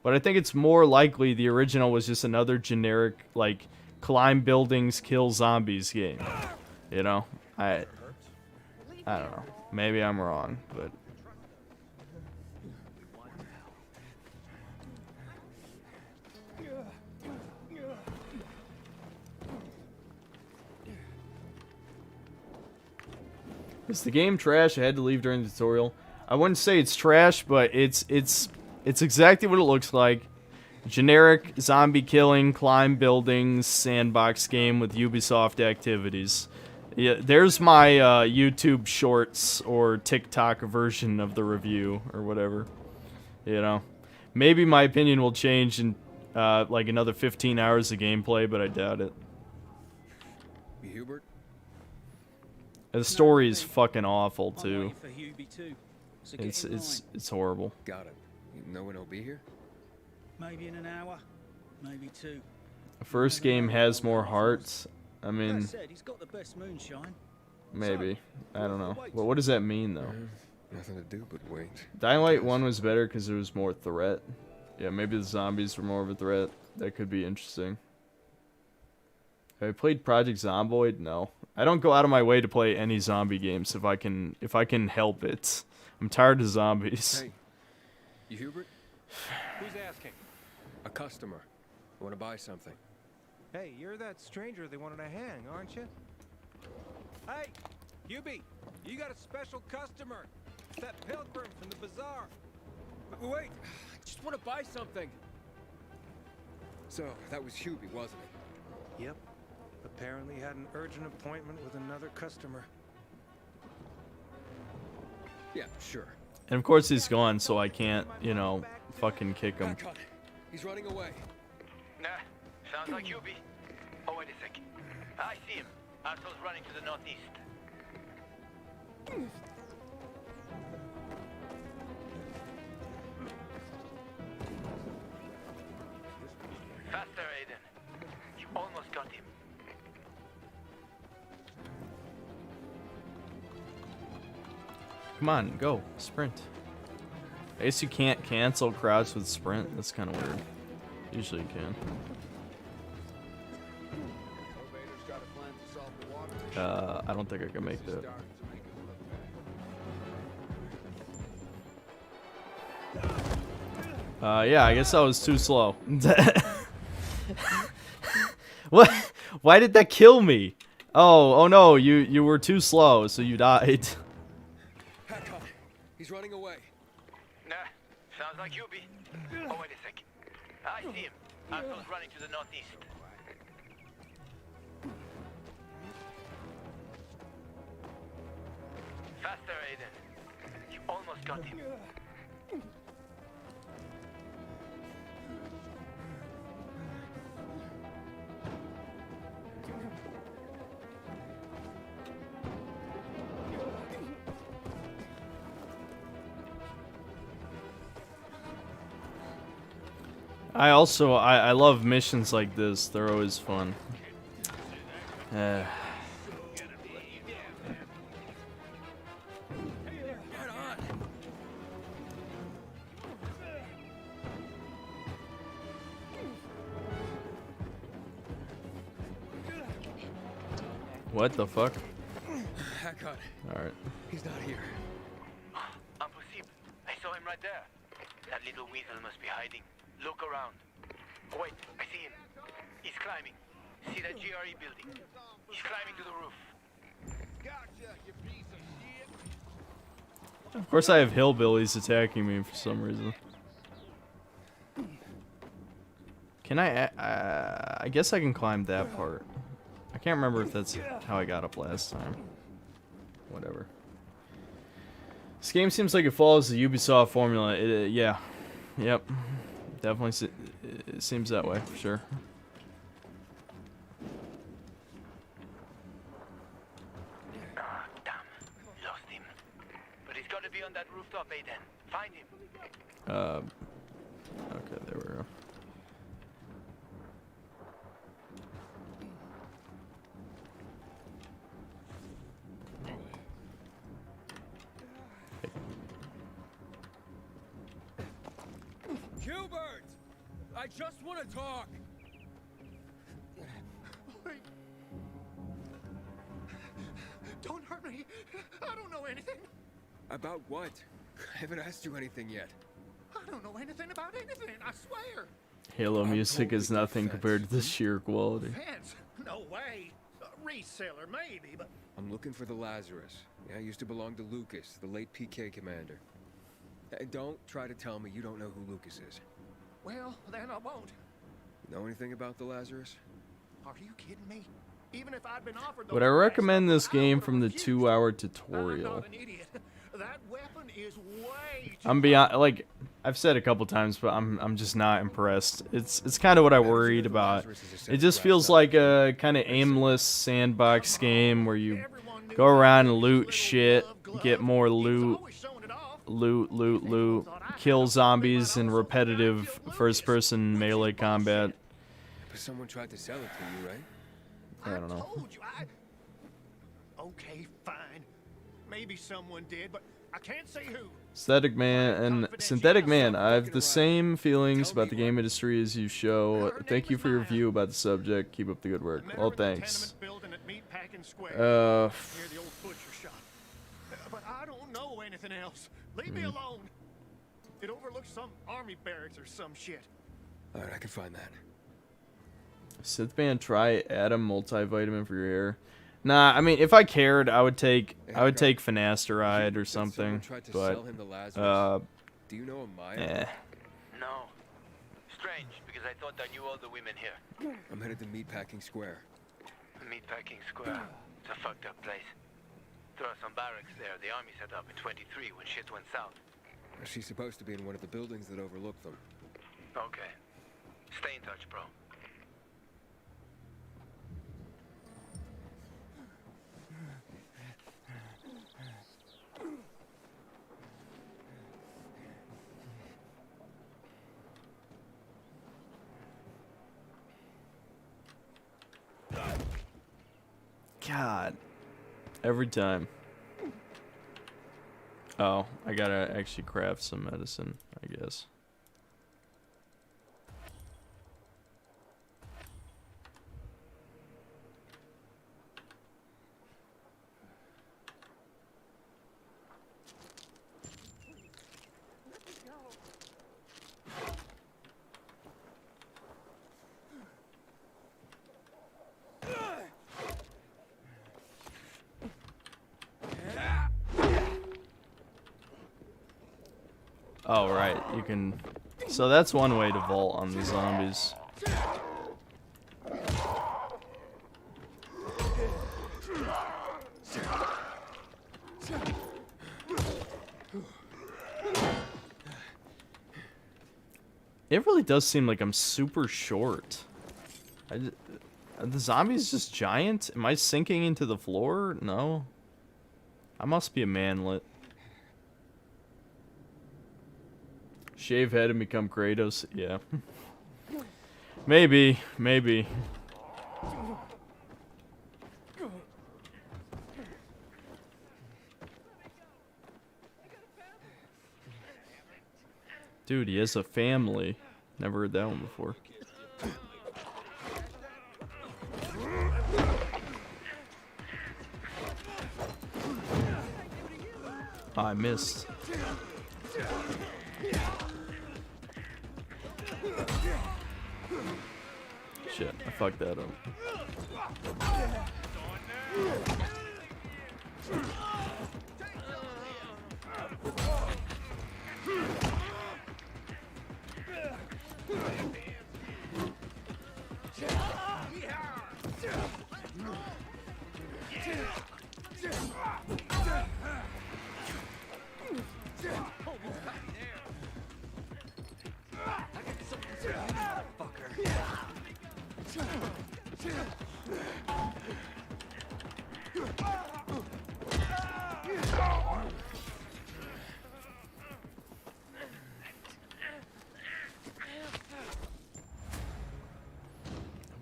But I think it's more likely the original was just another generic, like, climb buildings, kill zombies game. You know? I don't know. Maybe I'm wrong, but... Is the game trash? I had to leave during the tutorial. I wouldn't say it's trash, but it's exactly what it looks like. Generic zombie killing, climb buildings, sandbox game with Ubisoft activities. Yeah, there's my YouTube Shorts or TikTok version of the review or whatever. You know, maybe my opinion will change in like another 15 hours of gameplay, but I doubt it. Hubert? The story is fucking awful I'm too. waiting for Hubie too. So get in It's line. it's horrible. Got it. You know when he'll be here? Maybe in an hour, maybe two. The first game has more hearts. I mean, That said, he's got the best moonshine. maybe. I don't know. Well, what does that mean though? Nothing to do but wait. Dying Light 1 was better because there was more threat. Yeah, maybe the zombies were more of a threat. That could be interesting. Have I played Project Zomboid? No. I don't go out of my way to play any zombie games if I can help it. I'm tired of zombies. Hey, you Hubert? Who's asking? A customer. I want to buy something. Hey, you're that stranger they wanted to hang, aren't you? Hey, Hubie, you got a special customer. It's that pilgrim from the bazaar. Wait, I just want to buy something. So, that was Hubie, wasn't it? Yep. Apparently had an urgent appointment with another customer. Yeah, sure. And of course he's gone, so I can't, you know, fucking kick him. Back on. He's running away. Nah, sounds like Hubie. Oh, wait a sec. I see him. Asshole's running to the northeast. Faster, Aiden. You almost got him. Come on, go. Sprint. I guess you can't cancel crouch with sprint. That's kind of weird. Usually you can. I don't think I can make that. Yeah, I guess that was too slow. What? Why did that kill me? Oh no, you were too slow, so you died. He's running away. Nah, sounds like Hubie. Oh, wait a sec. I see him. Asshole's running to the northeast. Faster, Aiden. You almost got him. I love missions like this. They're always fun. What the fuck? Hackett. Alright. He's not here. Impossible. I saw him right there. That little weasel must be hiding. Look around. Wait, I see him. He's climbing. See that GRE building? He's climbing to the roof. Gotcha, you piece of shit. Of course I have hillbillies attacking me for some reason. Can I guess I can climb that part. I can't remember if that's how I got up last time. Whatever. This game seems like it follows the Ubisoft formula. Yeah. Yep. Definitely it seems that way, for sure. Ah, damn. Lost him. But he's gotta be on that rooftop, Aiden. Find him. Okay, there we go. Hubert! I just want to talk! Wait. Don't hurt me. I don't know anything. About what? I haven't asked you anything yet. I don't know anything about anything, I swear. Halo music is nothing compared to the sheer quality. Fence? No way. reseller, maybe, but I'm looking for the Lazarus. Yeah, it used to belong to Lucas, the late PK commander. Hey, don't try to tell me you don't know who Lucas is. well, then I won't. Know anything about the Lazarus? Are you kidding me? Even if I'd been offered Would I recommend this game from the 2-hour tutorial? an idiot. That weapon is way I'm beyond, like I've said a couple times, but I'm just not impressed. It's kind of what I worried about. It just feels like a kind of aimless sandbox game where you go around and loot shit, get more loot, loot, kill zombies in repetitive first-person melee combat. But someone tried to sell it to you, right? I don't know. told you. Okay, fine. Maybe someone did, but I can't say who. Synthetic Man, I have the same feelings about the game industry as you show. Thank you for your view about the subject. Keep up the good work. Well, thanks. Near the old butcher shop. But I don't know anything else. Leave me alone. It overlooks some army barracks or some shit. All right, I can find that. Synthman, try Atom multivitamin for your hair. Nah, I mean, if I cared, I would take finasteride or something. But do you know a Maya? No. Strange, because I thought I knew all the women here. I'm headed to Meatpacking Square. Meatpacking Square. It's a fucked up place. There are some barracks there the army set up in 23 when shit went south. She's supposed to be in one of the buildings that overlook them. Okay. Stay in touch, bro. God. Every time. Oh, I gotta actually craft some medicine, I guess. Oh, right, you can... So that's one way to vault on the zombies. It really does seem like I'm super short. Are the zombies just giant? Am I sinking into the floor? No. I must be a manlet. Shave head and become Kratos? Yeah. Maybe. Dude, he has a family. Never heard that one before. Oh, I missed. Shit, I fucked that up.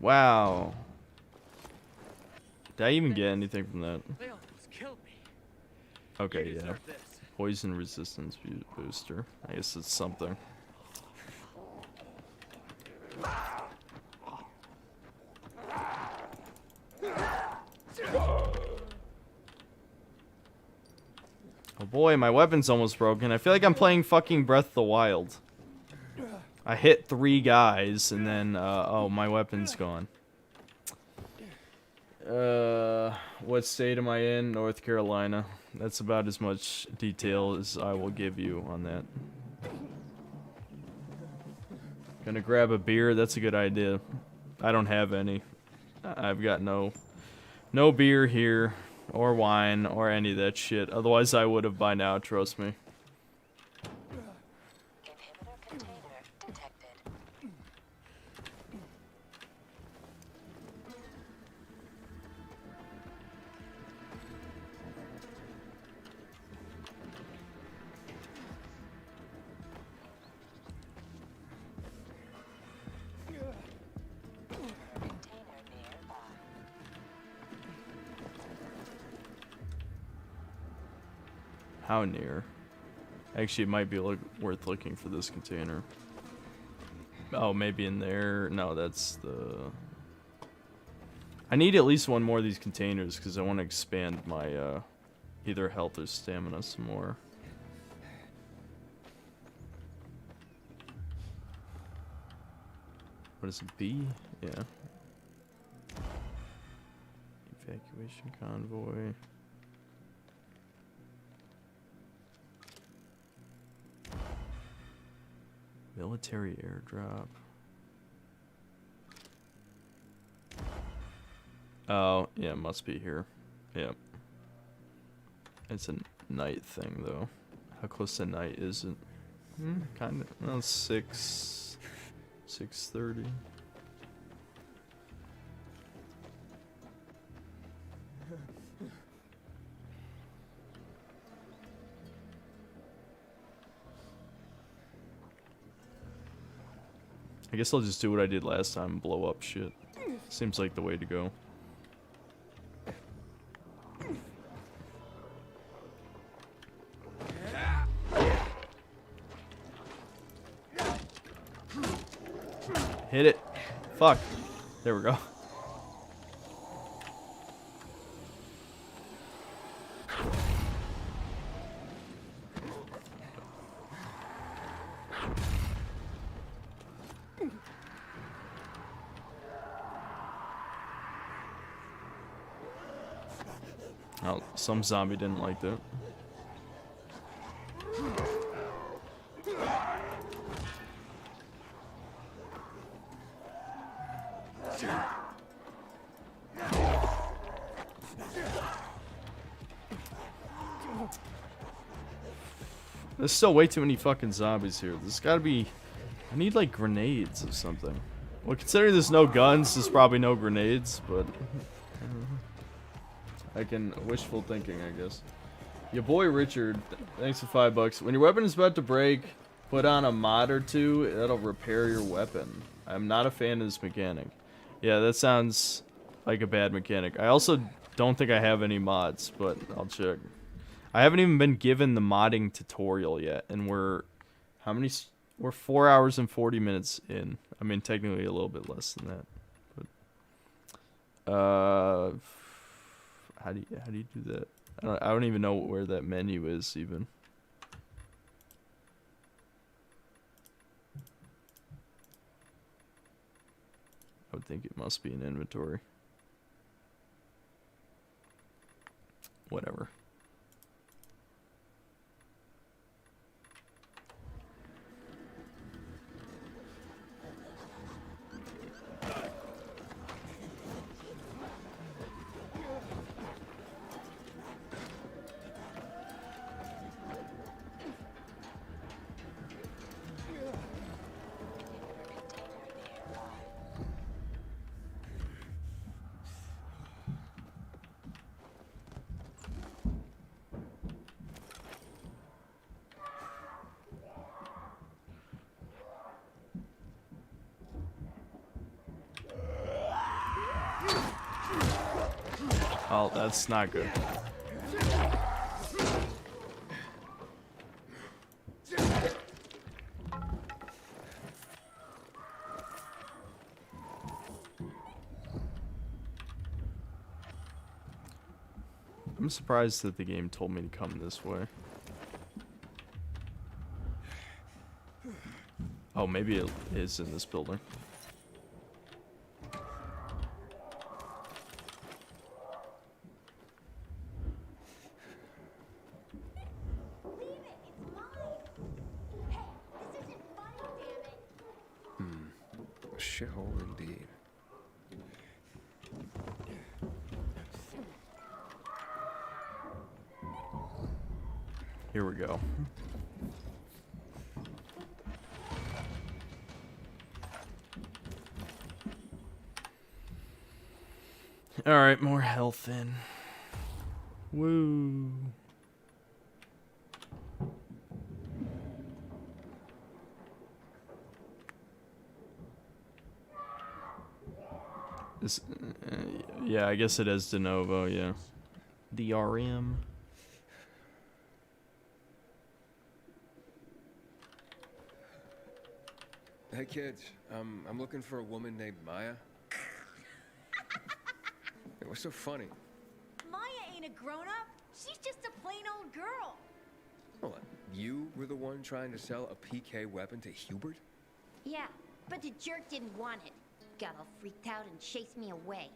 Wow. Did I even get anything from that? Okay, yeah. Poison resistance booster. I guess it's something. Oh boy, my weapon's almost broken. I feel like I'm playing fucking Breath of the Wild. I hit 3 guys and then, oh, my weapon's gone. What state am I in? North Carolina. That's about as much detail as I will give you on that. Gonna grab a beer? That's a good idea. I don't have any. I've got no beer here, or wine, or any of that shit. Otherwise I would have by now, trust me. Inhibitor container detected. How near? Actually, it might be worth looking for this container. Oh, maybe in there. No, that's the... I need at least one more of these containers because I want to expand my either health or stamina some more. What is it? B? Yeah. Evacuation convoy. Military airdrop. Oh, yeah, it must be here. Yep. It's a night thing, though. How close to night is it? Kind of. Well, 6:30. I guess I'll just do what I did last time and blow up shit. Seems like the way to go. Hit it. Fuck. There we go. Oh, some zombie didn't like that. There's still way too many fucking zombies here. There's gotta be... I need, like, grenades or something. Well, considering there's no guns, there's probably no grenades, but... I can... wishful thinking, I guess. Your boy Richard, thanks for $5. When your weapon is about to break, put on a mod or two, that'll repair your weapon. I'm not a fan of this mechanic. Yeah, that sounds like a bad mechanic. I also don't think I have any mods, but I'll check. I haven't even been given the modding tutorial yet, and we're... how many... we're 4 hours and 40 minutes in. I mean, technically a little bit less than that. But, how do you do that? I don't even know where that menu is, even. I would think it must be in inventory. Whatever. Oh, that's not good. I'm surprised that the game told me to come this way. Oh, maybe it is in this building. Shithole indeed. Here we go. Alright, more health in. Woo. This, yeah, I guess it is de novo, yeah. DRM. Hey kids, I'm looking for a woman named Maya. Hey, what's so funny? Maya ain't a grown-up. She's just a plain old girl. Hold on. You were the one trying to sell a PK weapon to Hubert? Yeah, but the jerk didn't want it. Got all freaked out and chased me away.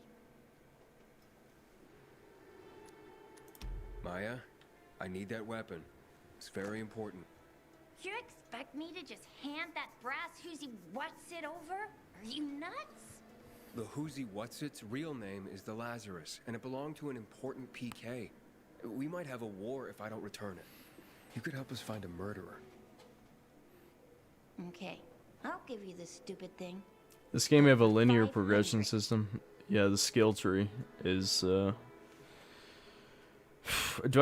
Maya, I need that weapon. It's very important. You expect me to just hand that brass whoozy what's it over? Are you nuts? The Whoozy Whatsit's real name is the Lazarus, and it belonged to an important PK. We might have a war if I don't return it. You could help us find a murderer. Okay, I'll give you this stupid thing. This game have a linear progression system. Yeah, the skill tree is do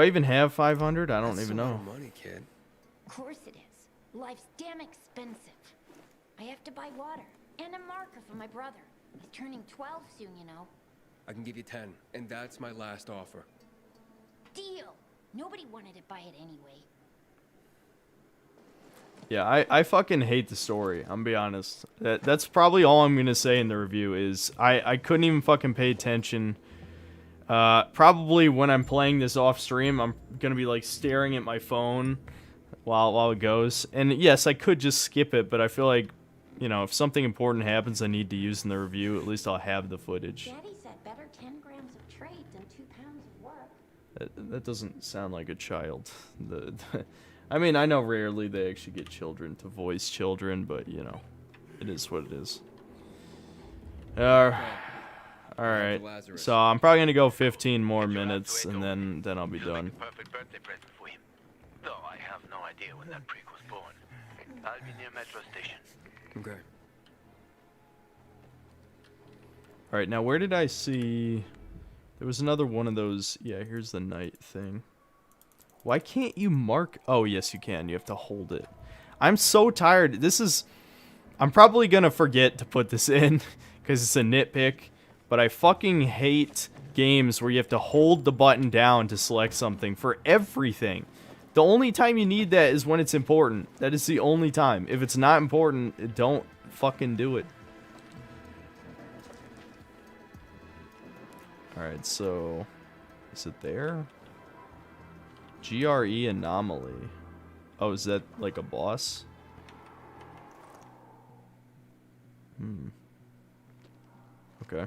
I even have 500? I don't even know. Money, kid. Of course it is. Life's damn expensive. I have to buy water and a marker for my brother. He's turning 12 soon, you know. I can give you 10, and that's my last offer. Deal. Nobody wanted to buy it anyway. Yeah, I fucking hate the story. I'm gonna be honest. That's probably all I'm gonna say in the review is I couldn't even fucking pay attention. Probably when I'm playing this off stream, I'm gonna be like staring at my phone while it goes. And yes, I could just skip it, but I feel like, you know, if something important happens I need to use in the review, at least I'll have the footage. Daddy said better 10 grams of trade than 2 pounds of work. That doesn't sound like a child. I mean, I know rarely they actually get children to voice children, but, you know, it is what it is. Alright, so I'm probably going to go 15 more minutes, and then I'll be done. Perfect birthday present for him. Though I have no idea when that prick was born. I'll be near metro station. Okay. Alright, now where did I see... There was another one of those... Yeah, here's the night thing. Why can't you mark... Oh, yes, you can. You have to hold it. I'm so tired. This is... I'm probably going to forget to put this in because it's a nitpick. But I fucking hate games where you have to hold the button down to select something for everything. The only time you need that is when it's important. That is the only time. If it's not important, don't fucking do it. Alright, so... Is it there? GRE Anomaly. Oh, is that like a boss? Okay.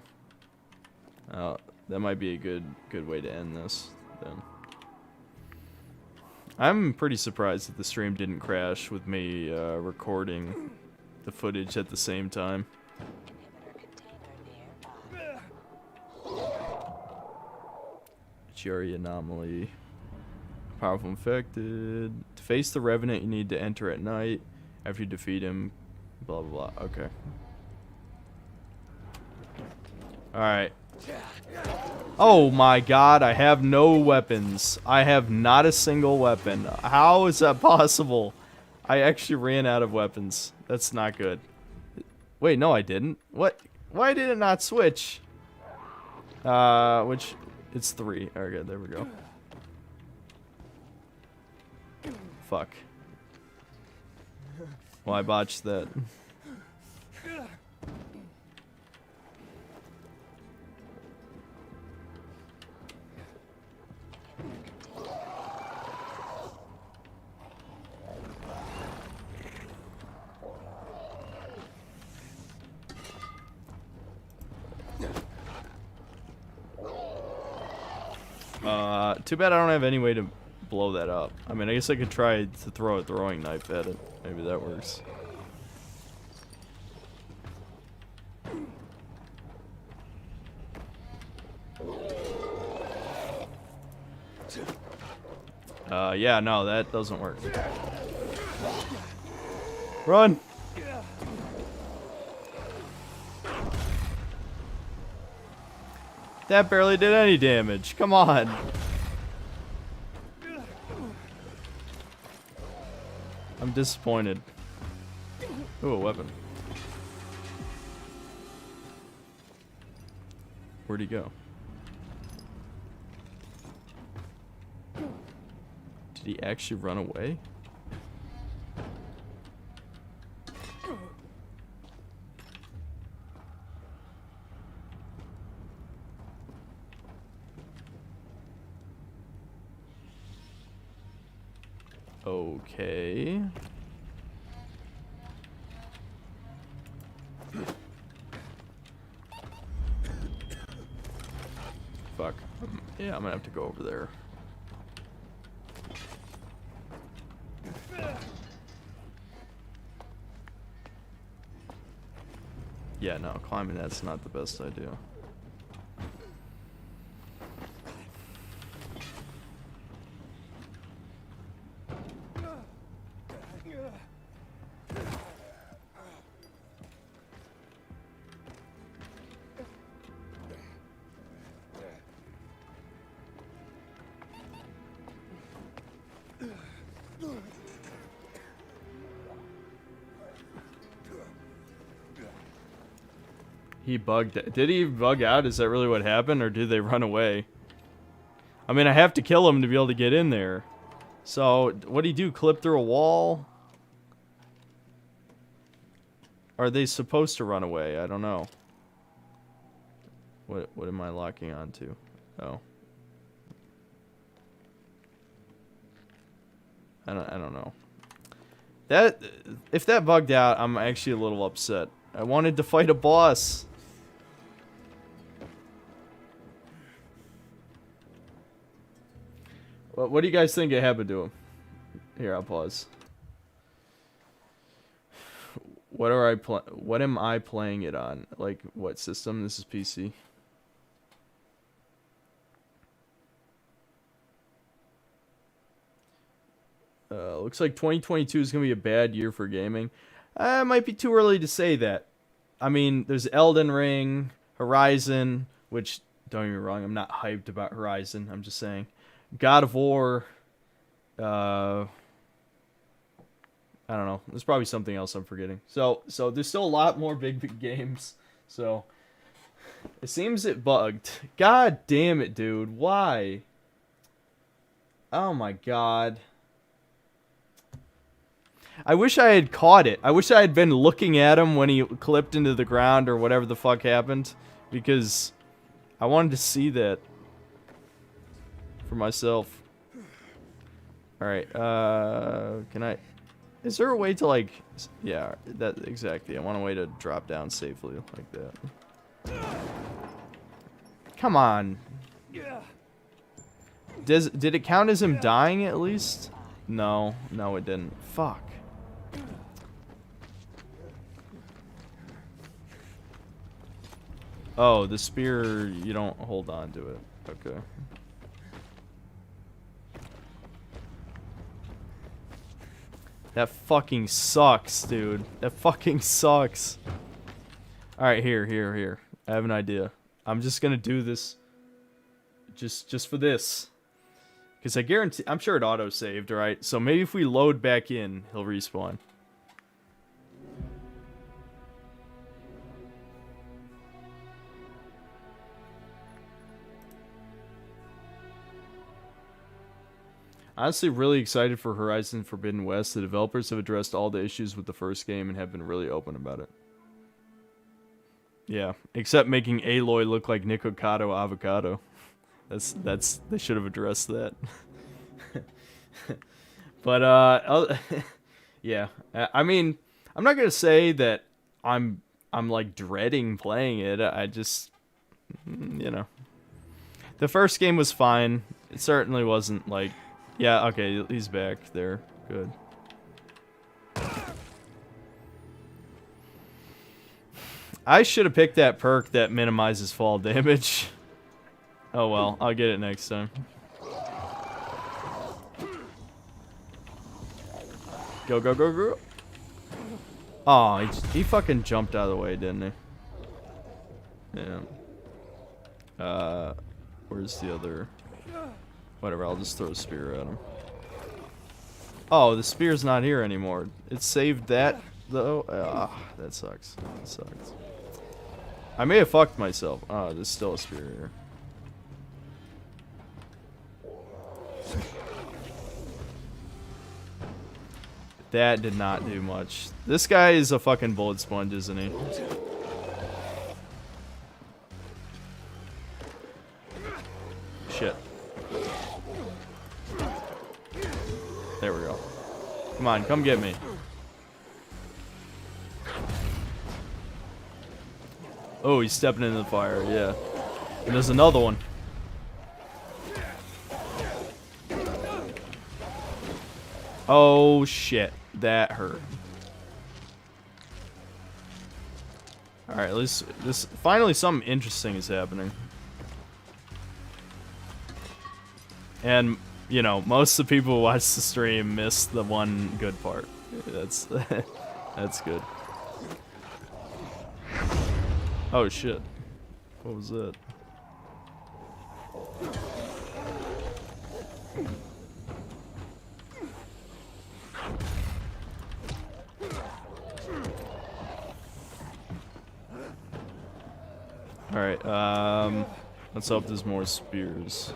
That might be a good way to end this, then. I'm pretty surprised that the stream didn't crash with me recording the footage at the same time. GRE Anomaly. Powerful infected. To face the Revenant, you need to enter at night. After you defeat him, blah blah blah. Okay. Alright. Oh my god, I have no weapons. I have not a single weapon. How is that possible? I actually ran out of weapons. That's not good. Wait, no I didn't. What? Why did it not switch? Which... It's 3. Okay, there we go. Fuck. Well, I botched that. Too bad I don't have any way to blow that up. I mean, I guess I could try to throw a throwing knife at it. Maybe that works. Yeah, no, that doesn't work. Run! That barely did any damage. Come on. I'm disappointed. Ooh, a weapon. Where'd he go? Did he actually run away? Okay. Fuck. Yeah, I'm gonna have to go over there. Yeah, no, climbing that's not the best idea. He bugged. Did he bug out? Is that really what happened, or did they run away? I mean, I have to kill him to be able to get in there. So, what do you do? Clip through a wall? Are they supposed to run away? I don't know. What am I locking onto? Oh. I don't know. That if that bugged out, I'm actually a little upset. I wanted to fight a boss. What do you guys think happened to him? Here, I'll pause. What am I playing it on? Like, what system? This is PC. Looks like 2022 is going to be a bad year for gaming. It might be too early to say that. I mean, there's Elden Ring, Horizon, which, don't get me wrong, I'm not hyped about Horizon. I'm just saying. God of War. I don't know. There's probably something else I'm forgetting. So there's still a lot more big games. So it seems it bugged. God damn it, dude. Why? Oh my god. I wish I had caught it. I wish I had been looking at him when he clipped into the ground or whatever the fuck happened, because I wanted to see that for myself. Alright, can I... Is there a way to, like... Yeah, that exactly. I want a way to drop down safely like that. Come on. Did it count as him dying at least? No. No, it didn't. Fuck. Oh, the spear, you don't hold on to it. Okay. That fucking sucks, dude. That fucking sucks. Alright, here. I have an idea. I'm just gonna do this just for this. Because I guarantee, I'm sure it auto-saved, alright? So maybe if we load back in, he'll respawn. Honestly, really excited for Horizon Forbidden West. The developers have addressed all the issues with the first game and have been really open about it. Yeah, except making Aloy look like Nikocado Avocado. That's they should have addressed that. But yeah, I mean, I'm not gonna say that I'm like dreading playing it. I just, you know, the first game was fine. It certainly wasn't like. Yeah, okay, he's back there. Good. I should have picked that perk that minimizes fall damage. Oh well, I'll get it next time. Go, go, go, go. Oh, he fucking jumped out of the way, didn't he? Yeah. Where's the other? Whatever, I'll just throw a spear at him. Oh, the spear's not here anymore. It saved that, though. That sucks. That sucks. I may have fucked myself. Oh, there's still a spear here. That did not do much. This guy is a fucking bullet sponge, isn't he? Shit. There we go. Come on, come get me. Oh, he's stepping into the fire, yeah. And there's another one. Oh shit, that hurt. Alright, at least this finally something interesting is happening. And, you know, most of the people who watch the stream miss the one good part. That's that's good. Oh shit. What was that? Alright, let's hope there's more spears.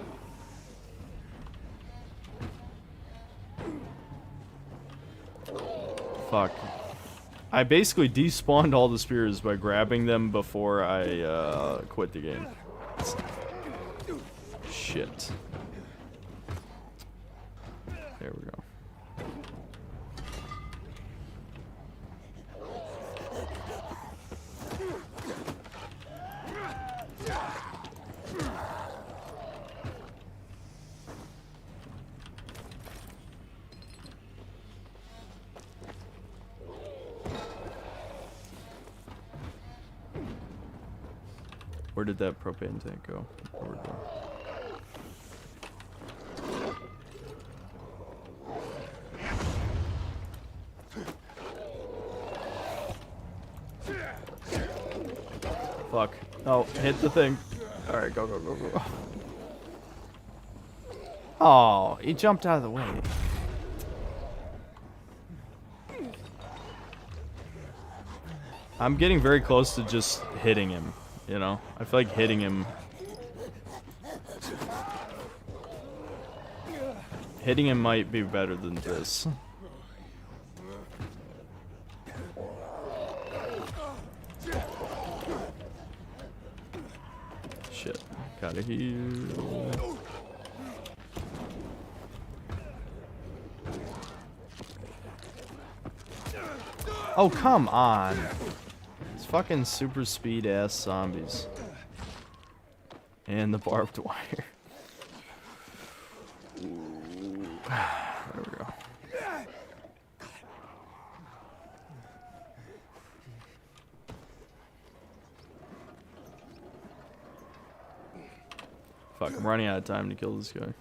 Fuck. I basically despawned all the spears by grabbing them before I quit the game. Shit. There we go. Where did that propane tank go? There we go. Fuck. Oh, hit the thing. Alright, go, go, go, go. Oh, he jumped out of the way. I'm getting very close to just hitting him, you know? I feel like hitting him... Hitting him might be better than this. Shit. Gotta heal. Oh, come on. It's fucking super speed ass zombies. And the barbed wire. There we go. Fuck, I'm running out of time to kill this guy.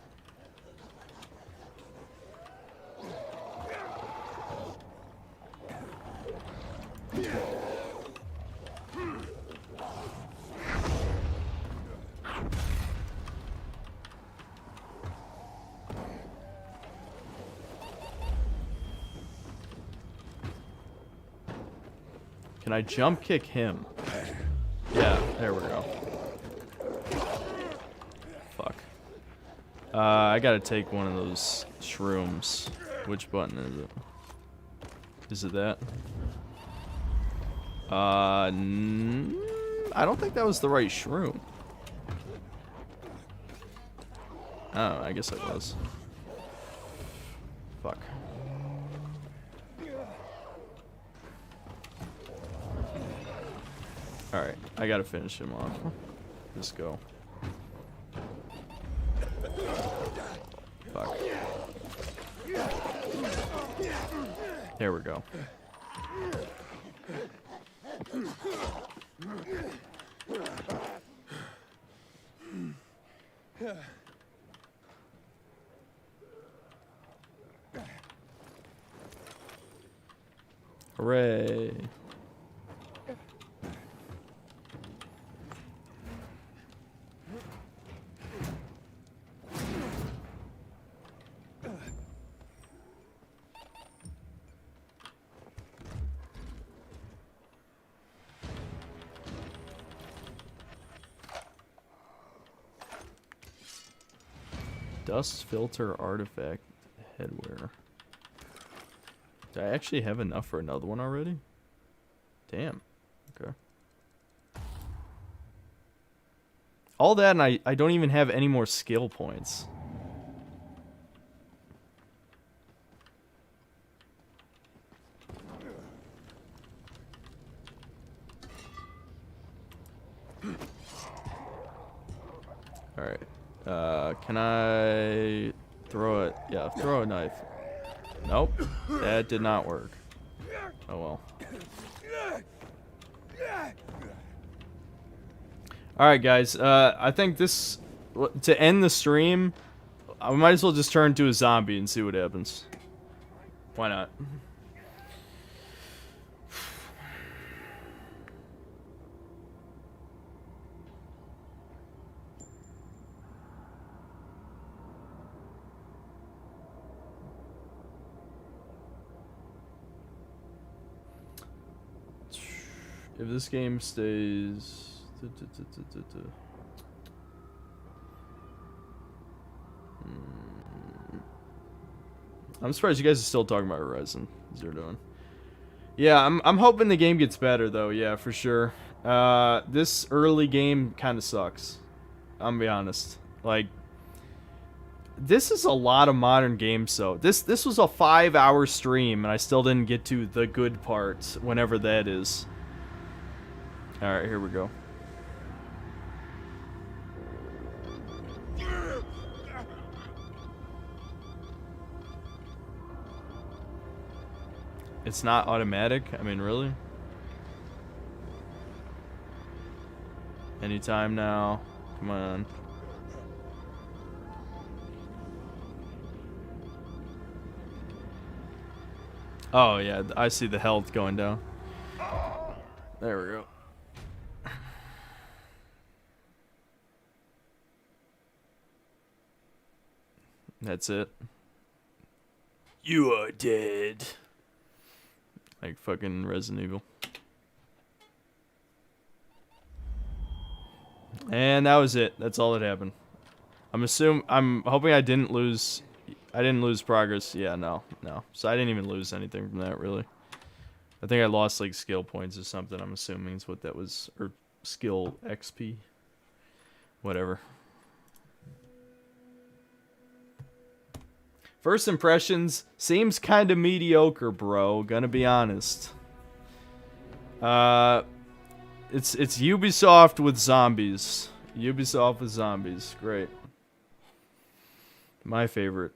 Can I jump kick him? Yeah, there we go. Fuck. I gotta take one of those shrooms. Which button is it? Is it that? I don't think that was the right shroom. Oh, I guess it was. Fuck. Alright, I gotta finish him off. Just go. Fuck. There we go. Hooray. Dust filter artifact headwear. Do I actually have enough for another one already? Damn. Okay. All that, and I don't even have any more skill points. Alright. Can I throw it? Yeah, throw a knife. Nope. That did not work. Oh well. Alright guys, I think this, to end the stream, I might as well just turn to a zombie and see what happens. Why not? If this game stays... I'm surprised you guys are still talking about Horizon Zero Dawn. Yeah, I'm hoping the game gets better though. Yeah, for sure. This early game kind of sucks. I'm gonna be honest. Like, this is a lot of modern games. So this was a 5-hour stream, and I still didn't get to the good parts, whenever that is. All right, here we go. It's not automatic? I mean, really? Anytime now. Come on. Oh, yeah. I see the health going down. There we go. That's it. You are dead. Like fucking Resident Evil. And that was it. That's all that happened. I'm hoping I didn't lose progress. Yeah, no. So I didn't even lose anything from that, really. I think I lost like skill points or something. I'm assuming is what that was, or skill XP. Whatever. First impressions seems kind of mediocre, bro. Gonna be honest. It's Ubisoft with zombies. Ubisoft with zombies. Great. My favorite.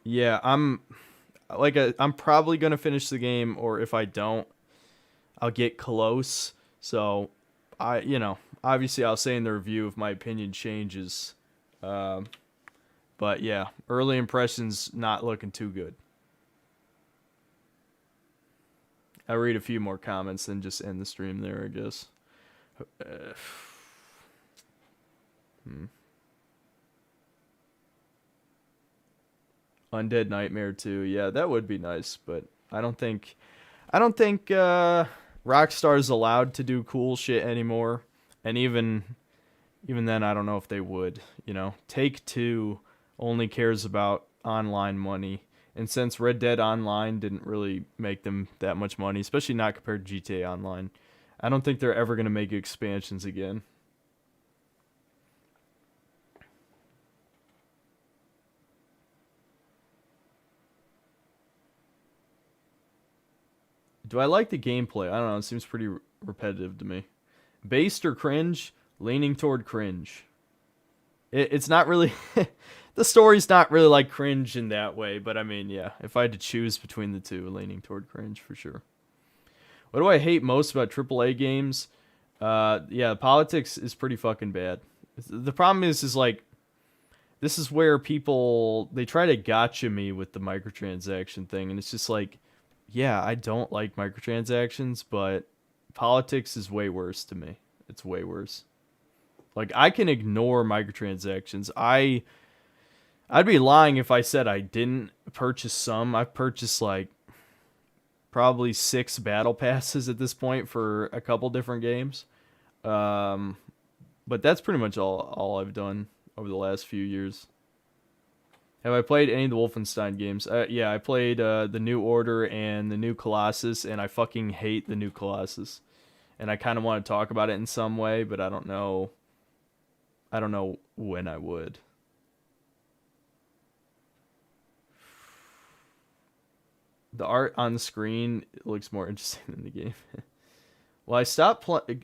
Yeah, I'm probably gonna finish the game, or if I don't, I'll get close. So, obviously I'll say in the review if my opinion changes. But yeah, early impressions not looking too good. I'll read a few more comments and just end the stream there, I guess. Undead Nightmare 2. Yeah, that would be nice, but I don't think Rockstar's allowed to do cool shit anymore. And even then, I don't know if they would. Take-Two only cares about online money. And since Red Dead Online didn't really make them that much money, especially not compared to GTA Online, I don't think they're ever going to make expansions again. Do I like the gameplay? I don't know. It seems pretty repetitive to me. Based or cringe? Leaning toward cringe. It's not really... The story's not really like cringe in that way, but I mean, yeah. If I had to choose between the two, leaning toward cringe for sure. What do I hate most about AAA games? Yeah, politics is pretty fucking bad. The problem is like, this is where people, they try to gotcha me with the microtransaction thing, and it's just like, yeah, I don't like microtransactions, but politics is way worse to me. It's way worse. Like, I can ignore microtransactions. I'd be lying if I said I didn't purchase some. I've purchased like probably 6 battle passes at this point for a couple different games. But that's pretty much all I've done over the last few years. Have I played any of the Wolfenstein games? Yeah, I played the New Order and the New Colossus, and I fucking hate the New Colossus. And I kind of want to talk about it in some way, but I don't know. I don't know when I would. The art on the screen looks more interesting than the game. Well,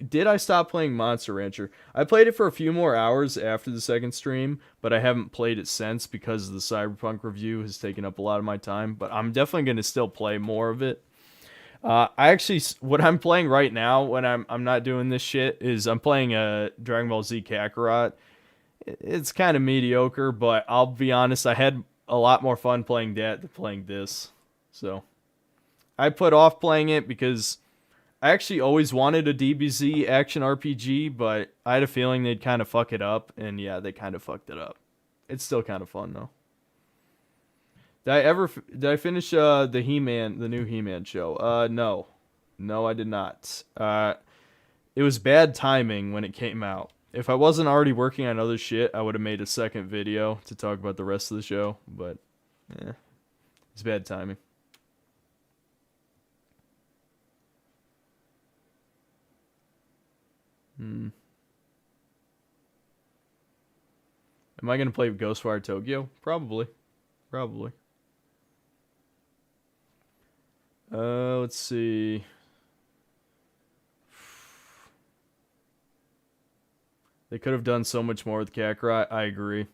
did I stop playing Monster Rancher? I played it for a few more hours after the second stream, but I haven't played it since because the Cyberpunk review has taken up a lot of my time. But I'm definitely going to still play more of it. What I'm playing right now when I'm not doing this shit is I'm playing Dragon Ball Z Kakarot. It's kind of mediocre, but I'll be honest, I had a lot more fun playing that than playing this. So I put off playing it because I actually always wanted a DBZ action RPG, but I had a feeling they'd kind of fuck it up, and yeah, they kind of fucked it up. It's still kind of fun though. Did I finish the new He-Man show? No, I did not. It was bad timing when it came out. If I wasn't already working on other shit, I would have made a second video to talk about the rest of the show, but it's bad timing. Am I going to play Ghostwire Tokyo? Probably. Let's see. They could have done so much more with Kakarot. I agree.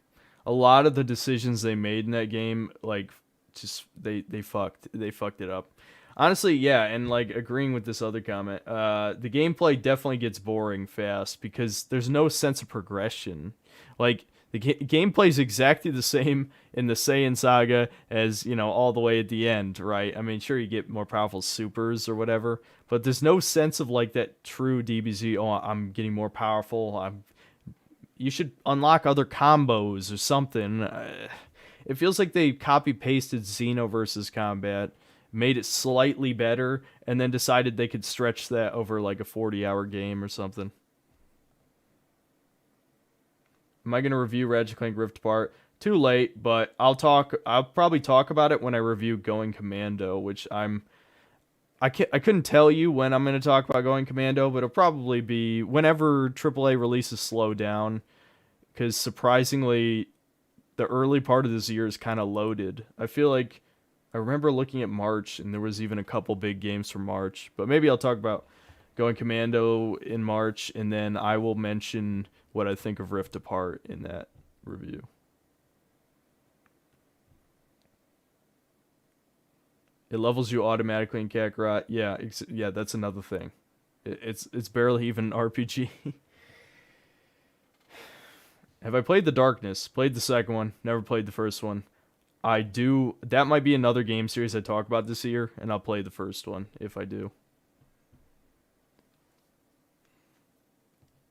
A lot of the decisions they made in that game, like, just they fucked it up. Honestly, yeah, and like agreeing with this other comment, the gameplay definitely gets boring fast because there's no sense of progression. Like, the gameplay is exactly the same in the Saiyan Saga as, all the way at the end, right? I mean, sure, you get more powerful supers or whatever, but there's no sense of like that true DBZ, oh, I'm getting more powerful, you should unlock other combos or something. It feels like they copy-pasted Xenoverse's combat, made it slightly better, and then decided they could stretch that over like a 40-hour game or something. Am I going to review Ratchet & Clank Rift Apart? Too late, but I'll probably talk about it when I review Going Commando, which I couldn't tell you when I'm going to talk about Going Commando, but it'll probably be whenever AAA releases slow down, because surprisingly, the early part of this year is kind of loaded. I feel like I remember looking at March, and there was even a couple big games from March, but maybe I'll talk about Going Commando in March, and then I will mention what I think of Rift Apart in that review. It levels you automatically in Kakarot. Yeah, that's another thing. It's barely even an RPG. Have I played The Darkness? Played the second one. Never played the first one. I do. That might be another game series I talk about this year, and I'll play the first one if I do.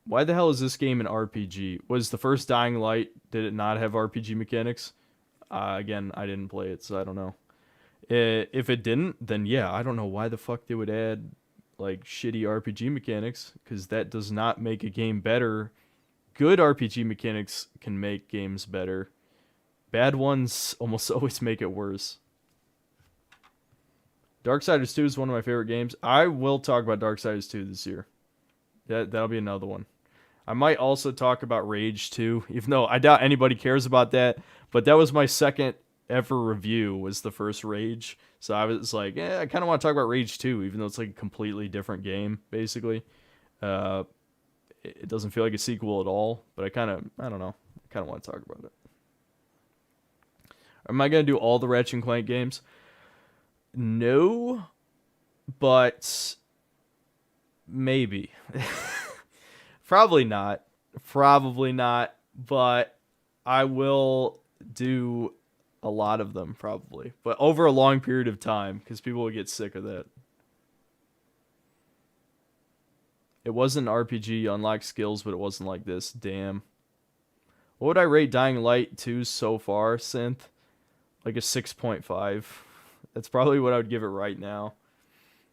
Why the hell is this game an RPG? Was the first Dying Light, did it not have RPG mechanics? Again, I didn't play it, so I don't know. If it didn't, then yeah, I don't know why the fuck they would add like shitty RPG mechanics, because that does not make a game better. Good RPG mechanics can make games better. Bad ones almost always make it worse. Darksiders 2 is one of my favorite games. I will talk about Darksiders 2 this year. That'll be another one. I might also talk about Rage 2, even though I doubt anybody cares about that. But that was my second ever review, was the first Rage. So I was like, I kind of want to talk about Rage 2, even though it's like a completely different game, basically. It doesn't feel like a sequel at all, but I don't know. I kind of want to talk about it. Am I going to do all the Ratchet & Clank games? No, but maybe. Probably not. Probably not. But I will do a lot of them, probably. But over a long period of time, because people will get sick of that. It wasn't an RPG, unlocked skills, but it wasn't like this. Damn. What would I rate Dying Light 2 so far, Synth? Like a 6.5. That's probably what I would give it right now.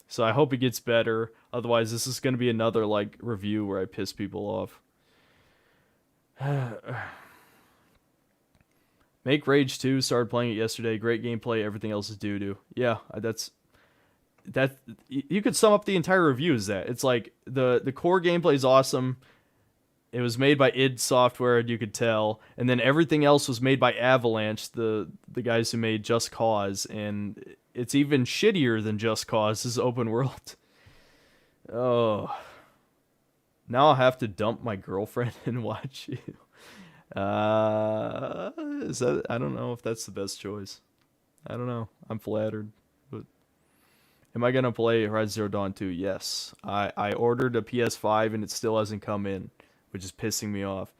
So I hope it gets better. Otherwise, this is going to be another like review where I piss people off. Make Rage 2. Started playing it yesterday. Great gameplay. Everything else is doo-doo. Yeah, that. You could sum up the entire review as that. It's like the core gameplay is awesome. It was made by id Software, you could tell, and then everything else was made by Avalanche, the guys who made Just Cause, and it's even shittier than Just Cause. This is open world. Oh, now I'll have to dump my girlfriend and watch you. Is that? I don't know if that's the best choice. I don't know. I'm flattered. But am I gonna play Horizon Zero Dawn 2? Yes. I ordered a PS5 and it still hasn't come in, which is pissing me off.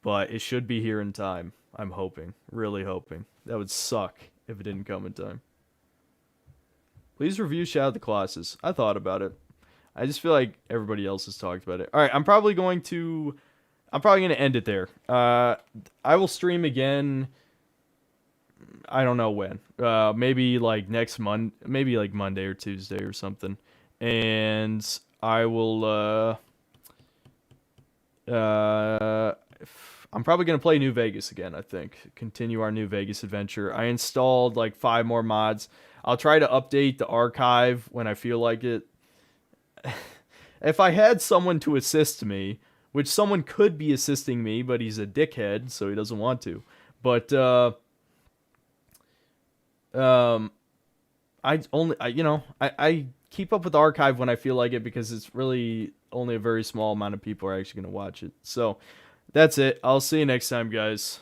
But it should be here in time. I'm hoping. Really hoping. That would suck if it didn't come in time. Please review Shadow of the Colossus. I thought about it. I just feel like everybody else has talked about it. Alright, I'm probably going to end it there. I will stream again. I don't know when. Maybe like next month. Maybe like Monday or Tuesday or something. And I will... I'm probably going to play New Vegas again, I think. Continue our New Vegas adventure. I installed like 5 more mods. I'll try to update the archive when I feel like it. If I had someone to assist me, which someone could be assisting me, but he's a dickhead, so he doesn't want to. But, I keep up with the archive when I feel like it because it's really only a very small amount of people are actually going to watch it. So that's it. I'll see you next time, guys.